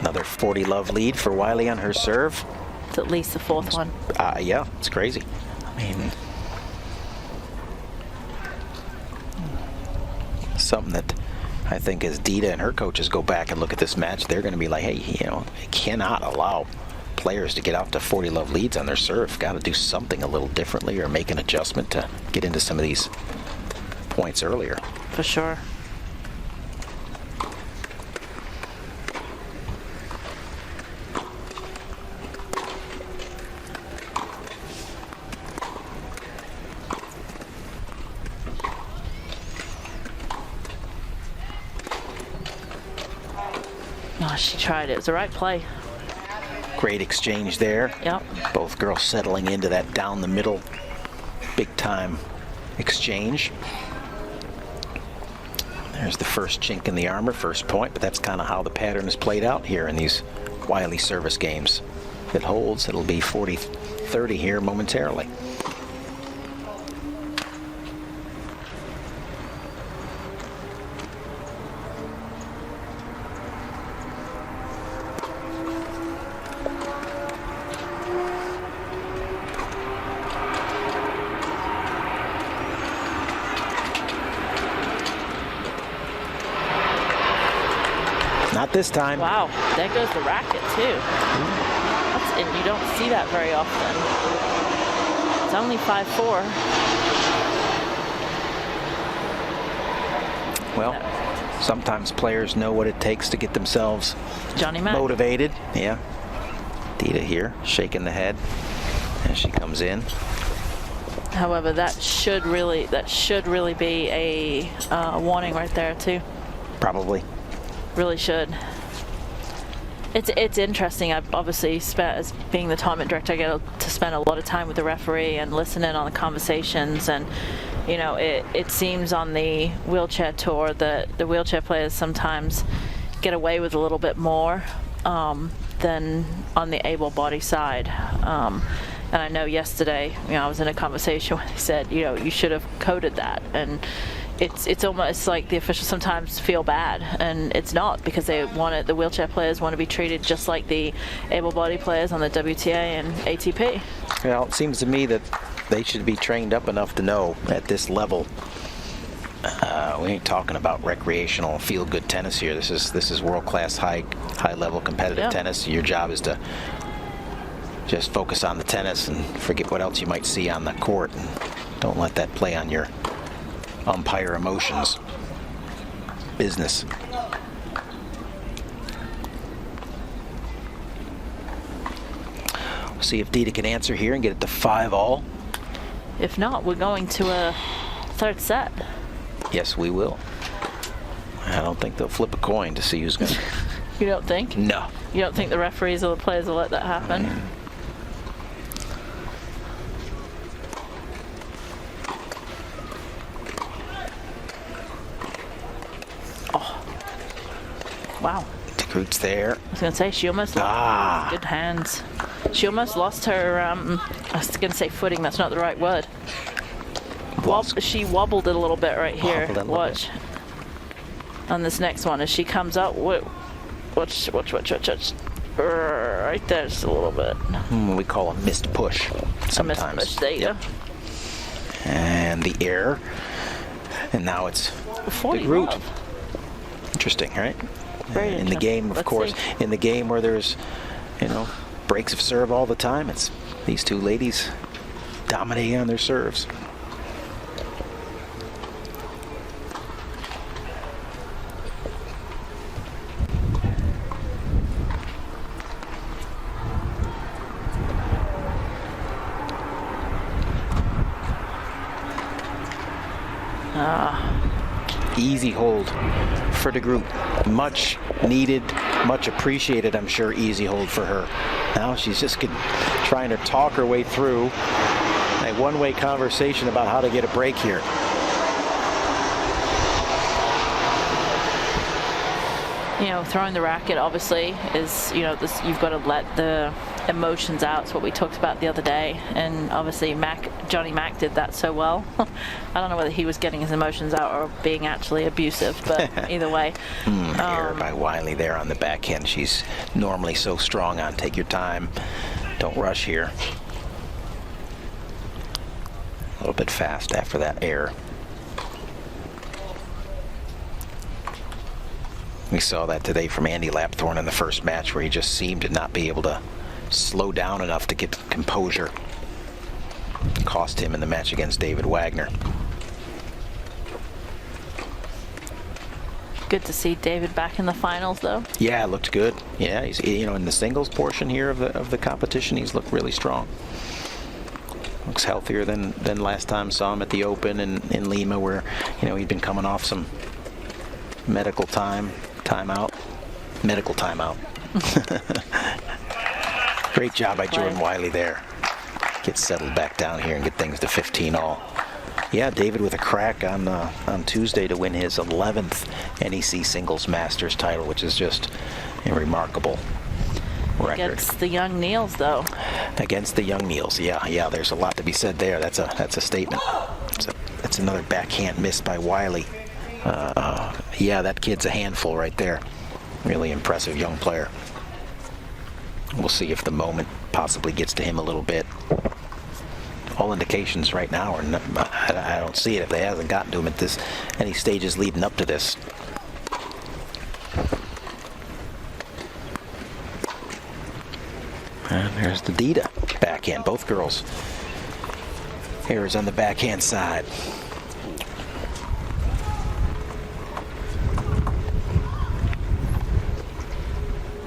Another 40 love lead for Wiley on her serve. It's at least the fourth one. Yeah, it's crazy. I mean, something that I think as Dita and her coaches go back and look at this match, they're going to be like, hey, you cannot allow players to get out to 40 love leads on their serve. Got to do something a little differently or make an adjustment to get into some of these points earlier. For sure. Oh, she tried it. It was the right play. Great exchange there. Yep. Both girls settling into that down the middle big time exchange. There's the first chink in the armor, first point, but that's kind of how the pattern is played out here in these Wiley service games. If it holds, it'll be 40-30 here momentarily. Not this time. Wow, there goes the racket too. And you don't see that very often. It's only 5-4. Well, sometimes players know what it takes to get themselves Johnny Mac. motivated. Yeah. Dita here, shaking the head as she comes in. However, that should really be a warning right there too. Probably. Really should. It's interesting. I've obviously spent, as being the tournament director, I get to spend a lot of time with the referee and listen in on the conversations. And it seems on the wheelchair tour that the wheelchair players sometimes get away with a little bit more than on the able-bodied side. And I know yesterday, I was in a conversation where they said, you should have coded that. And it's almost like the officials sometimes feel bad, and it's not, because the wheelchair players want to be treated just like the able-bodied players on the WTA and ATP. Well, it seems to me that they should be trained up enough to know at this level. We ain't talking about recreational feel-good tennis here. This is world-class, high-level competitive tennis. Your job is to just focus on the tennis and forget what else you might see on the court, and don't let that play on your umpire emotions. Business. We'll see if Dita can answer here and get it to 5-all. If not, we're going to a third set. Yes, we will. I don't think they'll flip a coin to see who's going to. You don't think? No. You don't think the referees or the players will let that happen? Wow. De Groot's there. I was going to say, she almost lost. Good hands. She almost lost her, I was going to say footing, that's not the right word. She wobbled it a little bit right here. Watch. On this next one, as she comes up, watch. Right there, just a little bit. We call a missed push sometimes. A missed push, there you go. And the air. And now it's 40 the root. love. Interesting, right? Very in the game, of Let's course, see. in the game where there's, breaks of serve all the time, it's these two ladies dominating on their serves. Easy hold for the group. Much needed, much appreciated, I'm sure, easy hold for her. Now she's just trying to talk her way through a one-way conversation about how to get a break here. Throwing the racket obviously is, you've got to let the emotions out. It's what we talked about the other day, and obviously Johnny Mac did that so well. I don't know whether he was getting his emotions out or being actually abusive, but either way. Error by Wiley there on the backhand. She's normally so strong on take your time, don't rush here. A little bit fast after that error. We saw that today from Andy Lapthorne in the first match, where he just seemed to not be able to slow down enough to get composure. Cost him in the match against David Wagner. Good to see David back in the finals, though. Yeah, it looked good. Yeah, he's in the singles portion here of the competition, he's looked really strong. Looks healthier than last time saw him at the Open in Lima, where he'd been coming off some medical timeout. Great job by Jordan Wiley there. Get settled back down here and get things to 15-all. Yeah, David with a crack on Tuesday to win his 11th NEC Singles Masters title, which is just a remarkable record. Against the young Niels, though. Against the young Niels, yeah. There's a lot to be said there. That's a statement. That's another backhand miss by Wiley. Yeah, that kid's a handful right there. Really impressive young player. We'll see if the moment possibly gets to him a little bit. All indications right now are I don't see it if they hasn't gotten to him at any stages leading up to this. And there's the Dita backhand. Both girls. Errors on the backhand side.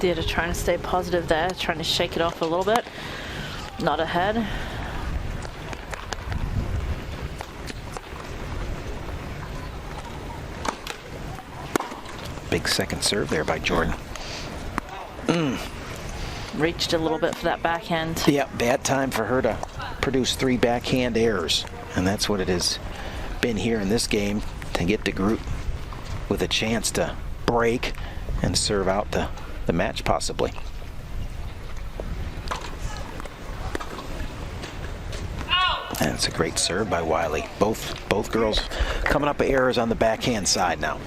Dita trying to stay positive there, trying to shake it off a little bit. Not ahead. Big second serve there by Jordan. Reached a little bit for that backhand. Yeah, bad time for her to produce 3 backhand errors. And that's what it has been here in this game, to get the group with a chance to break and serve out the match possibly. And it's a great serve by Wiley. Both girls coming up with errors on the backhand side now.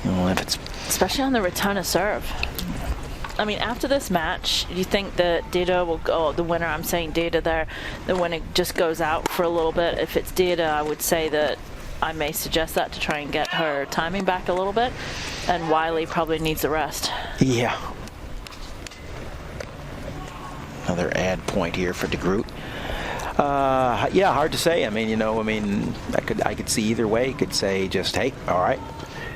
If it's Especially on the return of serve. I mean, after this match, do you think that Dita will go, the winner, I'm saying Dita there, the winner just goes out for a little bit? If it's Dita, I would say that I may suggest that to try and get her timing back a little bit. And Wiley probably needs a rest. Yeah. Another ad point here for DeGroot. Yeah, hard to say. I mean, I could see either way. You could say just, hey, all right,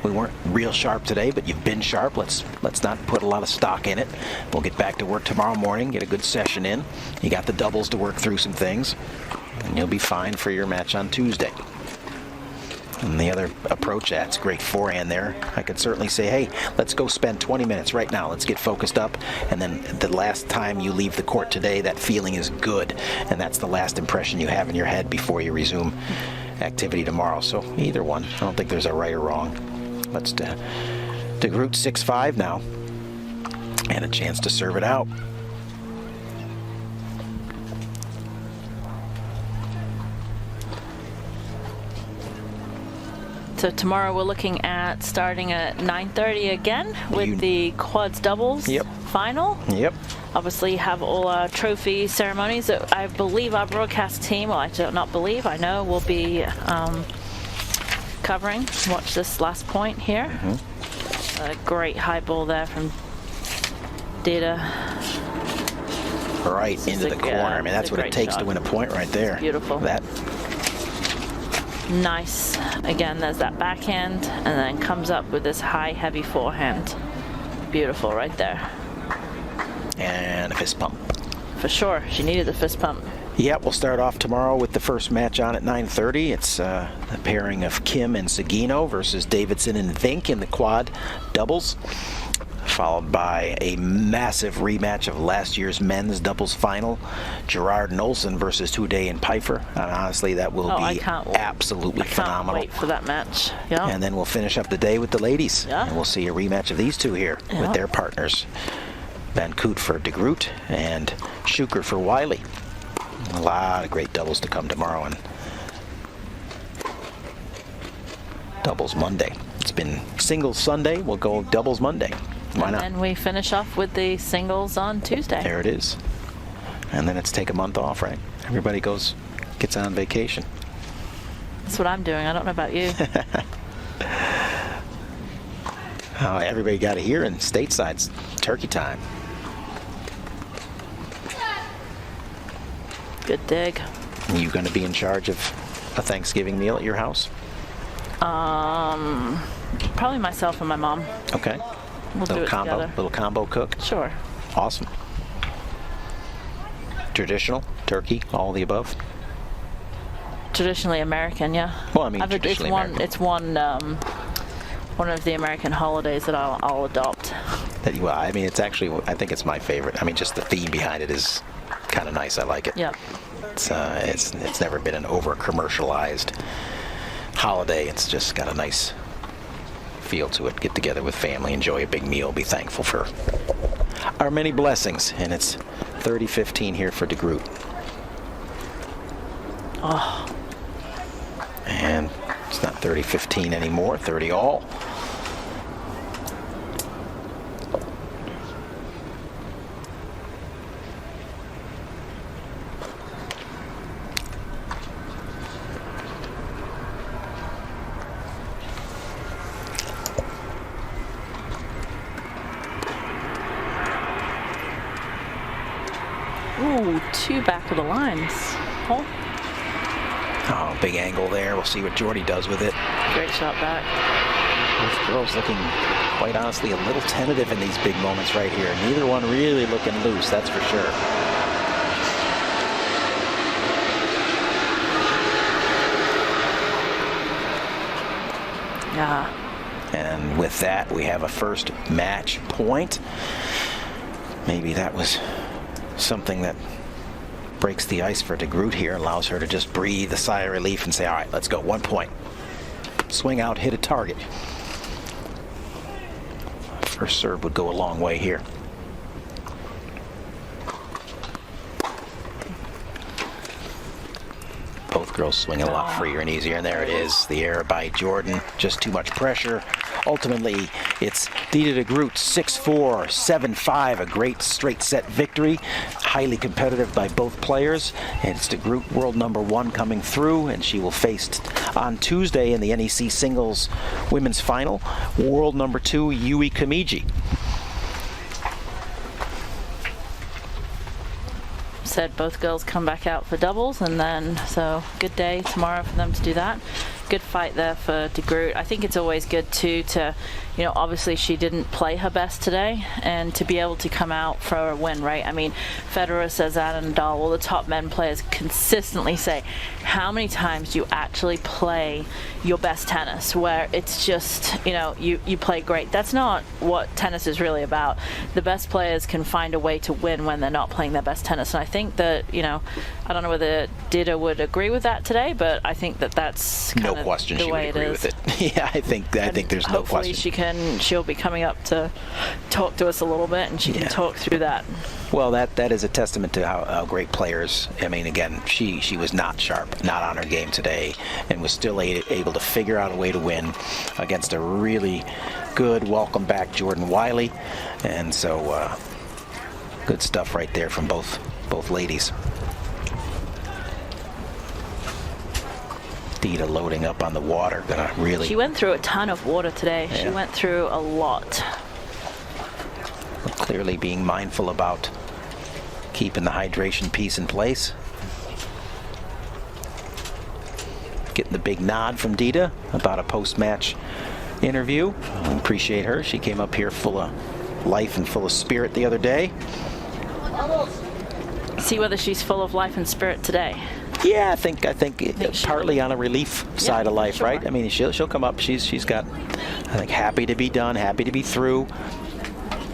we weren't real sharp today, but you've been sharp. Let's not put a lot of stock in it. We'll get back to work tomorrow morning, get a good session in. You got the doubles to work through some things, and you'll be fine for your match on Tuesday. And the other approach, that's great forehand there. I could certainly say, hey, let's go spend 20 minutes right now. Let's get focused up. And then the last time you leave the court today, that feeling is good. And that's the last impression you have in your head before you resume activity tomorrow. So either one. I don't think there's a right or wrong. Let's DeGroot 6-5 now. And a chance to serve it out. So tomorrow we're looking at starting at 9:30 again with the quads doubles final. Yep. Obviously have all our trophy ceremonies that I believe our broadcast team, well, I do not believe, I know, will be covering. Watch this last point here. A great high ball there from Dita. Right into the corner. I mean, that's what it takes to win a point right there. Beautiful. That. Nice. Again, there's that backhand, and then comes up with this high, heavy forehand. Beautiful right there. And a fist pump. For sure. She needed the fist pump. Yeah, we'll start off tomorrow with the first match on at 9:30. It's a pairing of Kim and Seguino versus Davidson and Vink in the quad doubles, followed by a massive rematch of last year's men's doubles final, Gerard and Olsen versus Touday and Pfeiffer. And honestly, that will be absolutely phenomenal. I can't wait for that match. Yeah. And then we'll finish up the day with the ladies. Yeah. And we'll see a rematch of these two here with their partners. Van Koot for De Groot and Schuker for Wiley. A lot of great doubles to come tomorrow and doubles Monday. It's been singles Sunday. We'll go doubles Monday. Why not? And then we finish off with the singles on Tuesday. There it is. And then it's take a month off, right? Everybody gets on vacation. That's what I'm doing. I don't know about you. Oh, everybody got it here in stateside. It's turkey time. Good dig. You going to be in charge of a Thanksgiving meal at your house? Probably myself and my mom. Okay. We'll do it together. Little combo cook. Sure. Awesome. Traditional turkey, all the above. Traditionally American, yeah. Well, I mean, traditionally American. It's one of the American holidays that I'll adopt. Well, I mean, it's actually, I think it's my favorite. I mean, just the theme behind it is kind of nice. I like it. Yep. It's never been an over commercialized holiday. It's just got a nice feel to it. Get together with family, enjoy a big meal, be thankful for our many blessings. And it's 30-15 here for De Groot. Oh. And it's not 30-15 anymore, 30 all. Ooh, two back of the lines. Oh. Oh, big angle there. We'll see what Jordy does with it. Great shot back. Both girls looking, quite honestly, a little tentative in these big moments right here. Neither one really looking loose, that's for sure. Yeah. And with that, we have a first match point. Maybe that was something that breaks the ice for De Groot here, allows her to just breathe a sigh of relief and say, all right, let's go, 1 point. Swing out, hit a target. First serve would go a long way here. Both girls swing a lot freer and easier, and there it is. The error by Jordan, just too much pressure. Ultimately, it's Dita De Groot 6-4, 7-5, a great straight set victory. Highly competitive by both players, and it's De Groot, world number 1, coming through, and she will face on Tuesday in the NEC singles women's final, world number 2, Yui Kamiji. Said both girls come back out for doubles, and then so good day tomorrow for them to do that. Good fight there for De Groot. I think it's always good too to, you know, obviously she didn't play her best today, and to be able to come out for a win, right? I mean, Federer says that, and Nadal, well, the top men players consistently say, how many times do you actually play your best tennis where it's just, you know, you play great? That's not what tennis is really about. The best players can find a way to win when they're not playing their best tennis, and I think that, you know, I don't know whether Dida would agree with that today, but I think that that's kind of of question the she way would agree with is. it. Yeah, I think there's no Hopefully question. she'll be coming up to talk to us a little bit, and she can talk through that. Well, that is a testament to how great players. I mean, again, she was not sharp, not on her game today, and was still able to figure out a way to win against a really good welcome back Jordan Wiley, and so good stuff right there from both ladies. Dita loading up on the water, gonna really. She went through a ton of water today. Yeah. She went through a lot. Clearly being mindful about keeping the hydration piece in place. Getting the big nod from Dita about a post-match interview. I appreciate her. She came up here full of life and full of spirit the other day. See whether she's full of life and spirit today. Yeah, I think partly on a relief side of life, sure. right? I mean, she'll come up. She's got, I think, happy to be done, happy to be through.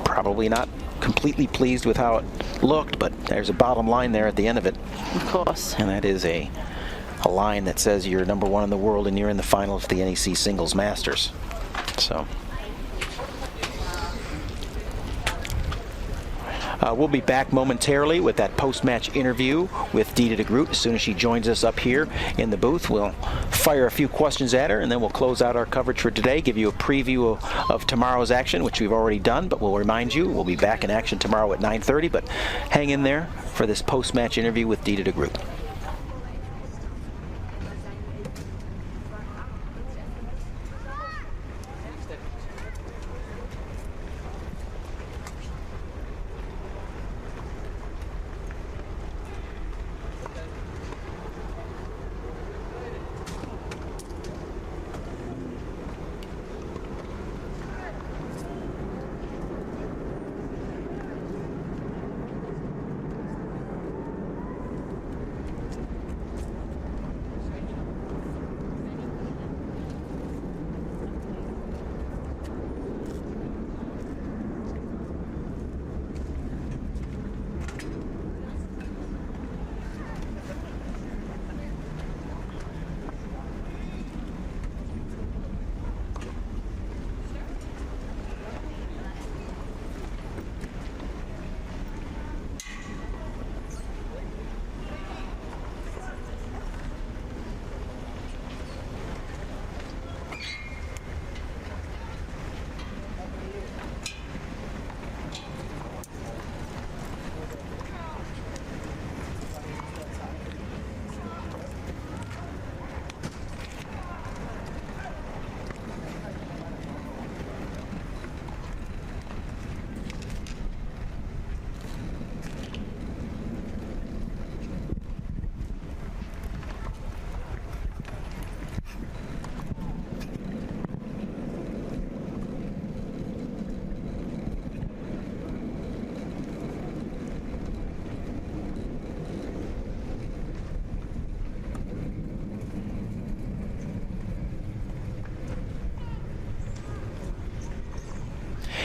Probably not completely pleased with how it looked, but there's a bottom line there at the end of it. Of course. And that is a line that says you're number 1 in the world and you're in the final of the NEC Singles Masters. So we'll be back momentarily with that post-match interview with Dita de Groot. As soon as she joins us up here in the booth, we'll fire a few questions at her, and then we'll close out our coverage for today, give you a preview of tomorrow's action, which we've already done, but we'll remind you we'll be back in action tomorrow at 9:30, but hang in there for this post-match interview with Dita de Groot.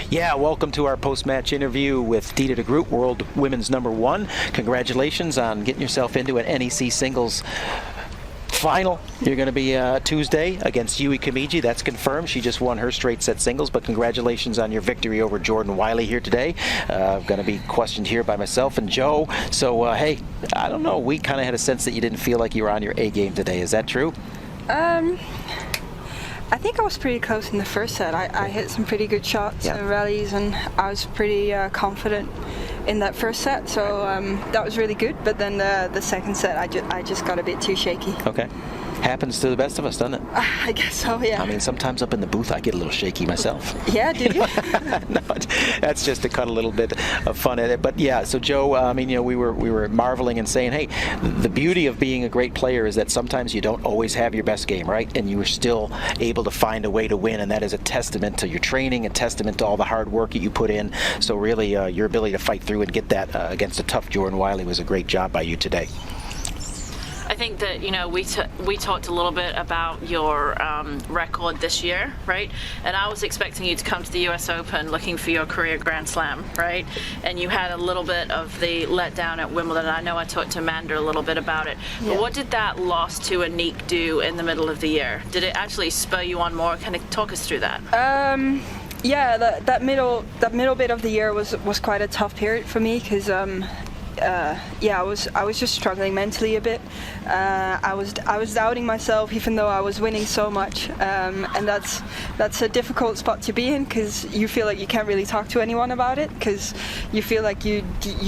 Yeah, welcome to our post-match interview with Dita de Groot, world women's #1. Congratulations on getting yourself into an NEC singles final. You're going to be Tuesday against Yui Kamiji. That's confirmed. She just won her straight set singles, but congratulations on your victory over Jordan Wiley here today. I'm going to be questioned here by myself and Joe. So, hey, I don't know. We kind of had a sense that you didn't feel like you were on your A game today. Is that true? I think I was pretty close in the first set. I hit some pretty good shots and rallies, and I was pretty confident in that first set, so that was really good. But then the second set, I just got a bit too shaky. Okay. Happens to the best of us, doesn't it? I guess so, yeah. I mean, sometimes up in the booth, I get a little shaky myself. Yeah, do you? No, that's just to cut a little bit of fun at it. But yeah, so Joe, I mean, you know, we were marveling and saying, hey, the beauty of being a great player is that sometimes you don't always have your best game, right? And you were still able to find a way to win, and that is a testament to your training, a testament to all the hard work that you put in. So really, your ability to fight through and get that against a tough Jordan Wiley was a great job by you today. I think that, you know, we talked a little bit about your record this year, right? And I was expecting you to come to the US Open looking for your career Grand Slam, right? And you had a little bit of the letdown at Wimbledon. I know I talked to Amanda a little bit about it. Yeah. But what did that loss to NEC do in the middle of the year? Did it actually spur you on more? Kind of talk us through that. Yeah, that middle bit of the year was quite a tough period for me because I was just struggling mentally a bit. I was doubting myself, even though I was winning so much, and that's a difficult spot to be in because you feel like you can't really talk to anyone about it because you feel like you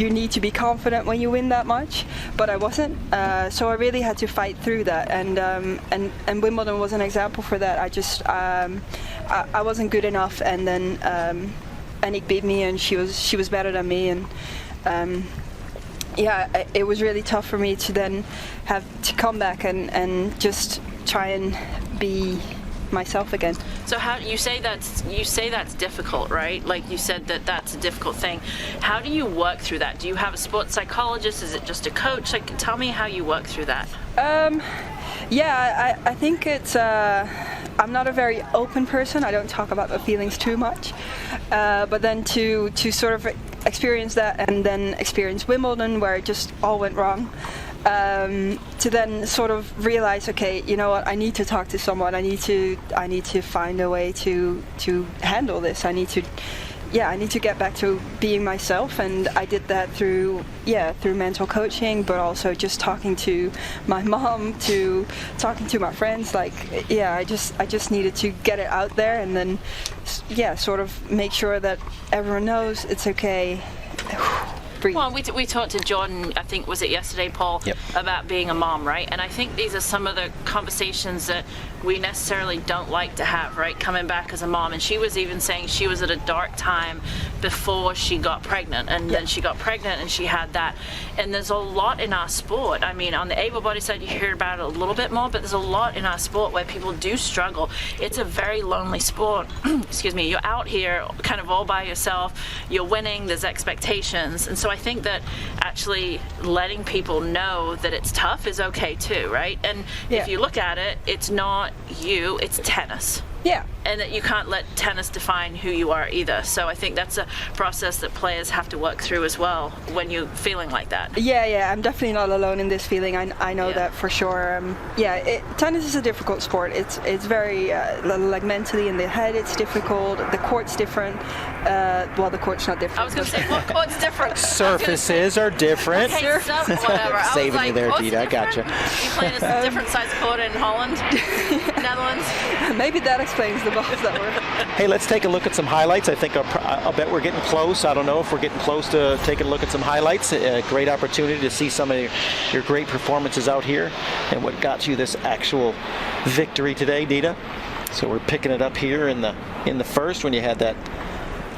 need to be confident when you win that much. But I wasn't, so I really had to fight through that, and Wimbledon was an example for that. I wasn't good enough, and then Annick beat me, and she was better than me, and. Yeah, it was really tough for me to then have to come back and just try and be myself again. So how you say that's difficult, right? Like you said that's a difficult thing. How do you work through that? Do you have a sports psychologist? Is it just a coach? Like, tell me how you work through that. Yeah, I think it's. I'm not a very open person. I don't talk about my feelings too much. But then to sort of experience that and then experience Wimbledon where it just all went wrong, to then sort of realize, okay, you know what, I need to talk to someone. I need to find a way to handle this. I need to get back to being myself, and I did that through mental coaching, but also just talking to my mom, to talking to my friends. Like, I just needed to get it out there, and then sort of make sure that everyone knows it's okay. Breathe. Well, we talked to Jordan, I think, was it yesterday, Paul, Yep. about being a mom, right? And I think these are some of the conversations that we necessarily don't like to have, right? Coming back as a mom. And she was even saying she was at a dark time before she got pregnant, and then she got pregnant and she had that. And there's a lot in our sport. I mean, on the able-bodied side, you hear about it a little bit more, but there's a lot in our sport where people do struggle. It's a very lonely sport. Excuse me. You're out here kind of all by yourself. You're winning. There's expectations. And so I think that actually letting people know that it's tough is okay too, right? And if you look at it, it's not you, it's tennis. Yeah. And that you can't let tennis define who you are either. So I think that's a process that players have to work through as well when you're feeling like that. Yeah, I'm definitely not alone in this feeling. I know that for sure. Tennis is a difficult sport. It's very like mentally in the head. It's difficult. The court's different. Well, the court's not different. I was going to say, what court's different? Surfaces are different. Okay, whatever. Saving you there, Dita. I gotcha. You playing a different size court in Holland, Netherlands? Maybe that explains the balls that were. Hey, let's take a look at some highlights. I think I'll bet we're getting close. I don't know if we're getting close to taking a look at some highlights. A great opportunity to see some of your great performances out here and what got you this actual victory today, Dita. So we're picking it up here in the first when you had that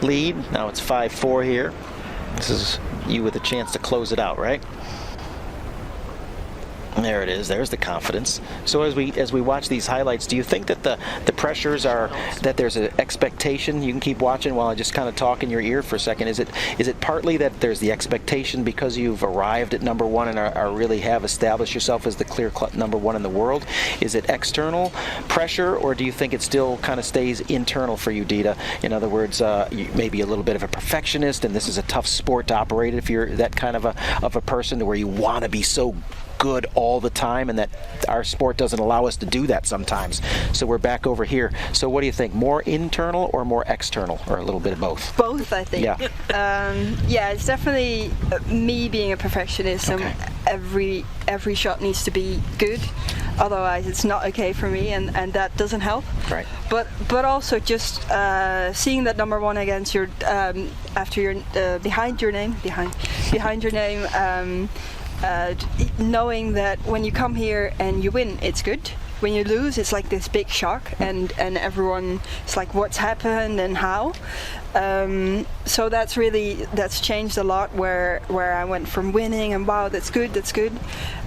lead. Now it's 5-4 here. This is you with a chance to close it out, right? There it is. There's the confidence. So as we watch these highlights, do you think that the pressures are that there's an expectation? You can keep watching while I just kind of talk in your ear for a second. Is it partly that there's the expectation because you've arrived at number one and are really have established yourself as the clear number one in the world? Is it external pressure, or do you think it still kind of stays internal for you, Dita? In other words, you may be a little bit of a perfectionist, and this is a tough sport to operate if you're that kind of a person to where you want to be so good all the time, and that our sport doesn't allow us to do that sometimes. So we're back over here. So what do you think? More internal or more external, or a little bit of both? Both, I think. Yeah. It's definitely me being a perfectionist, and every shot needs to be good. Otherwise, it's not okay for me, and that doesn't help. Right. But also just seeing that number one against your after your behind your name. Knowing that when you come here and you win, it's good. when you lose, it's like this big shock, and everyone is like, what's happened and how. So that's changed a lot. Where I went from winning and wow, that's good,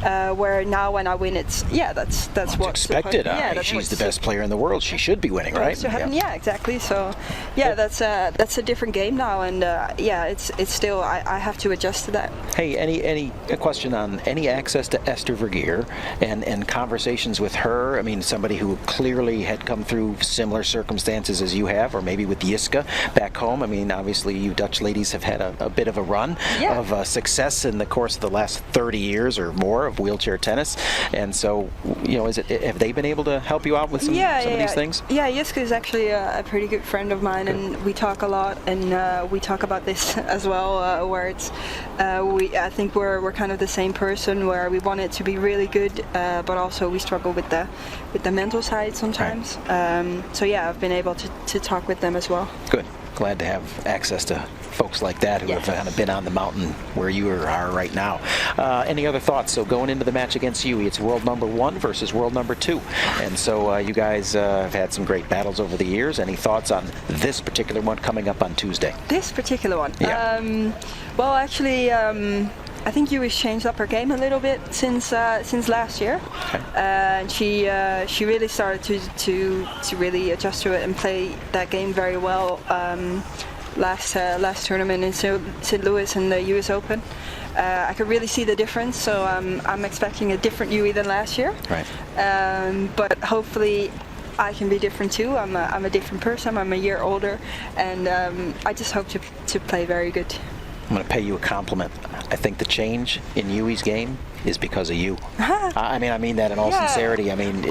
where now when I win, it's that's what's expected. She's the best player in the world. She should be winning, right? Yeah, exactly. So that's a different game now, and it's still I have to adjust to that. Hey, any question on any access to Esther Vergeer and conversations with her? I mean, somebody who clearly had come through similar circumstances as you have, or maybe with Jiska back home. I mean, obviously you Dutch ladies have had a bit of a run of success in the course of the last 30 years or more of wheelchair tennis, and so have they been able to help you out with some of these things? Yeah, Jiska is actually a pretty good friend of mine, and we talk a lot, and we talk about this as well, where it's I think we're kind of the same person, where we want it to be really good, but also we struggle with the mental side sometimes. Right. So I've been able to talk with them as well. Good. Glad to have access to folks like that who have kind of been on the mountain where you are right now. Any other thoughts? So going into the match against you, it's world number 1 versus world number 2. And so you guys have had some great battles over the years. Any thoughts on this particular one coming up on Tuesday? This particular one? Yeah. Well, actually, I think Yui's changed up her game a little bit since last year. Okay. And she really started to really adjust to it and play that game very well last tournament in St. Louis in the US Open. I could really see the difference, so I'm expecting a different Yui than last year. Right. But hopefully I can be different too. I'm a different person. I'm a year older, and I just hope to play very good. I'm going to pay you a compliment. I think the change in Yui's game is because of you. I mean that in all sincerity. I mean,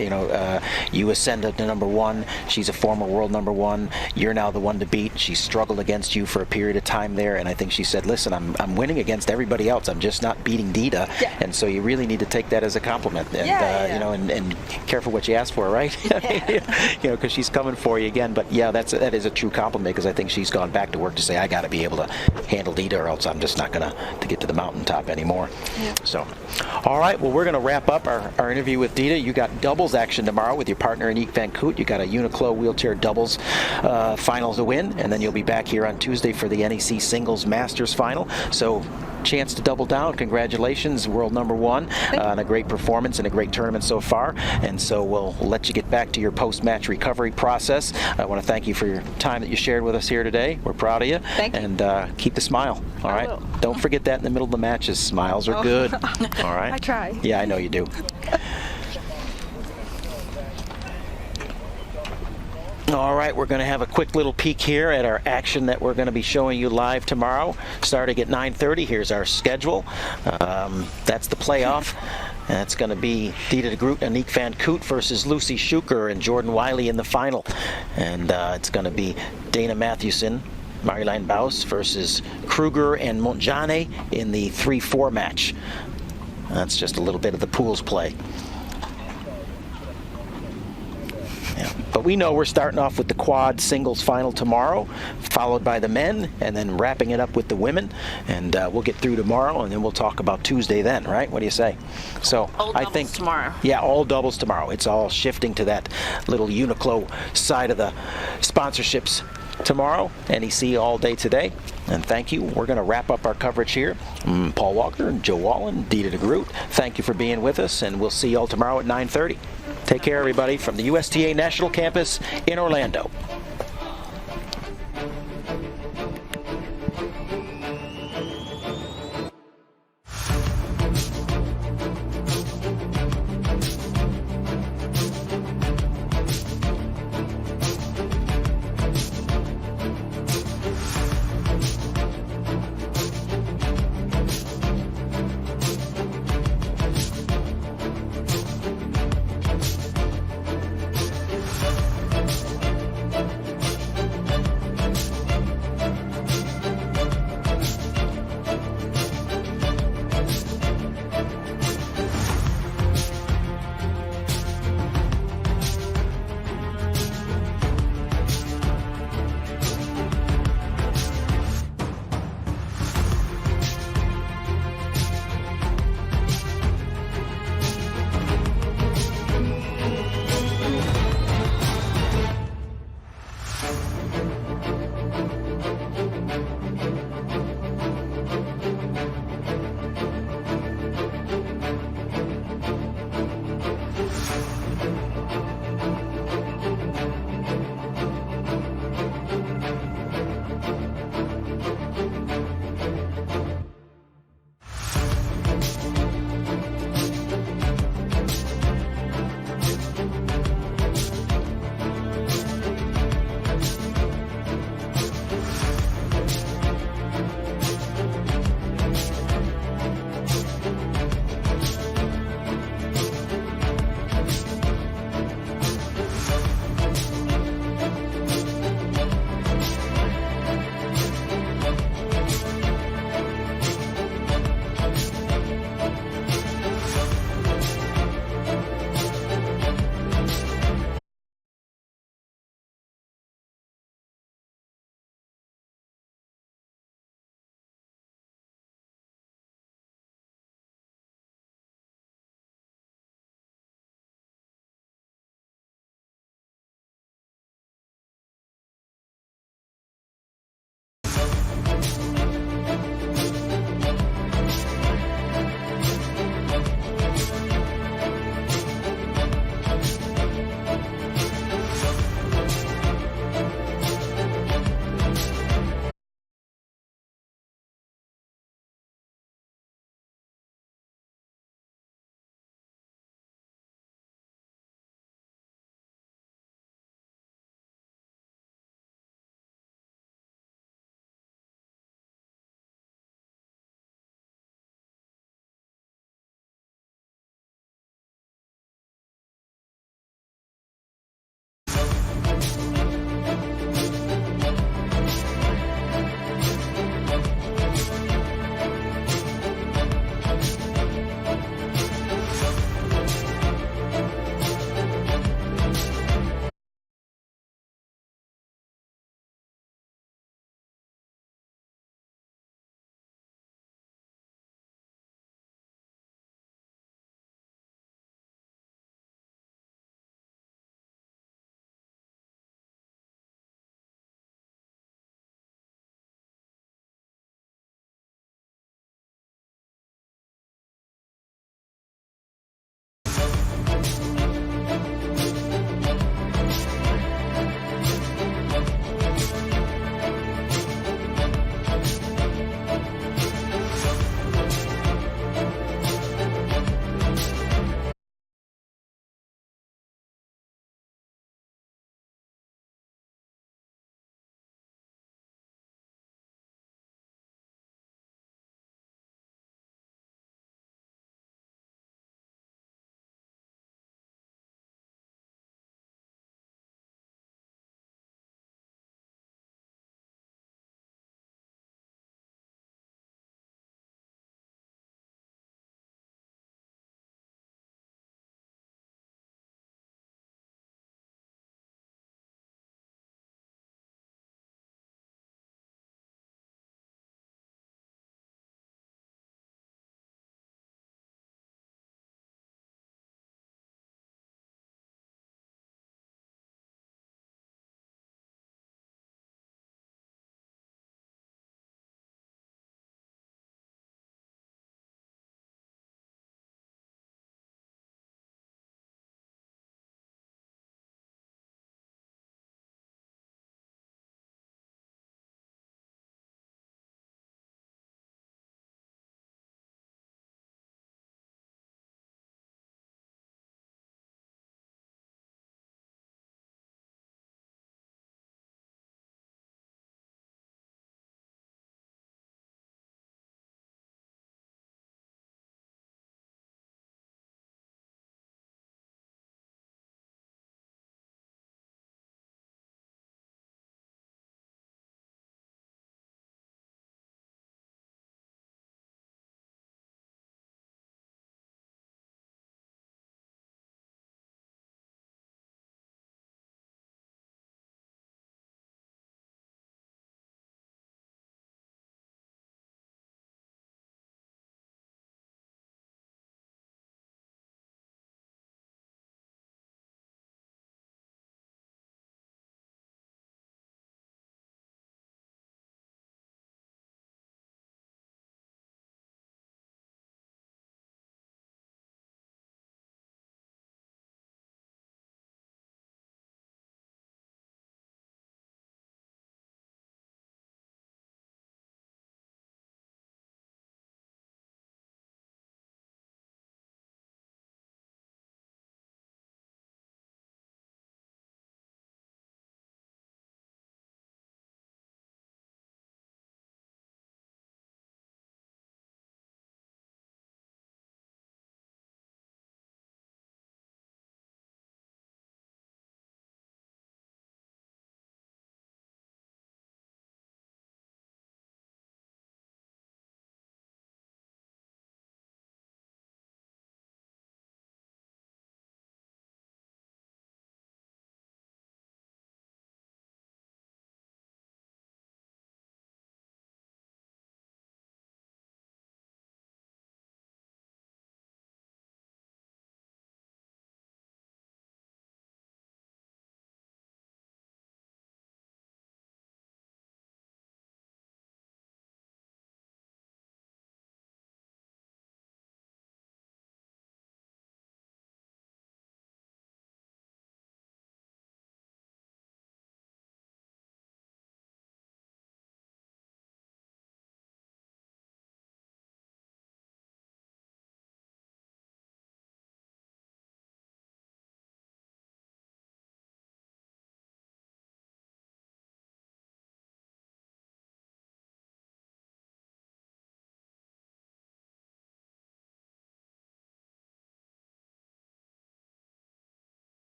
you ascended to number 1. She's a former world number 1. You're now the one to beat. She struggled against you for a period of time there, and I think she said, listen, I'm winning against everybody else. I'm just not beating Dita. Yeah. And so you really need to take that as a compliment. And, and careful what you ask for, right? Because she's coming for you again. But that is a true compliment, because I think she's gone back to work to say, I got to be able to handle Dita, or else I'm just not going to get to the mountaintop anymore. Yeah. So. All right, well, we're going to wrap up our interview with Dita. You got doubles action tomorrow with your partner, Aniek van Koot. You got a UNIQLO Wheelchair doubles final to win, and then you'll be back here on Tuesday for the NEC Singles Masters final. So, chance to double down. Congratulations, world number 1, on a great performance and a great tournament so far. And so we'll let you get back to your post-match recovery process. I want to thank you for your time that you shared with us here today. We're proud of you. Thank you. And keep the smile, all right? Don't forget that in the middle of the matches. Smiles are good. All right? I try. Yeah, I know you do. All right, we're going to have a quick little peek here at our action that we're going to be showing you live tomorrow, starting at 9:30. Here's our schedule. That's the playoff. And it's going to be Dita de Groot and Aniek van Koot versus Lucy Schuker and Jordan Wiley in the final. And it's going to be Dana Matthewson, Marjolein Baus versus Kruger and Montjane in the 3-4 match. That's just a little bit of the pools play. Yeah. But we know we're starting off with the quad singles final tomorrow, followed by the men, and then wrapping it up with the women. And we'll get through tomorrow, and then we'll talk about Tuesday then, right? What do you say? So I think tomorrow. Yeah, all doubles tomorrow. It's all shifting to that little UNIQLO side of the sponsorships tomorrow. NEC all day today. And thank you. We're going to wrap up our coverage here. Paul Walker and Joe Wallen, Dita de Groot, thank you for being with us, and we'll see you all tomorrow at 9:30. Take care, everybody, from the USTA National Campus in Orlando.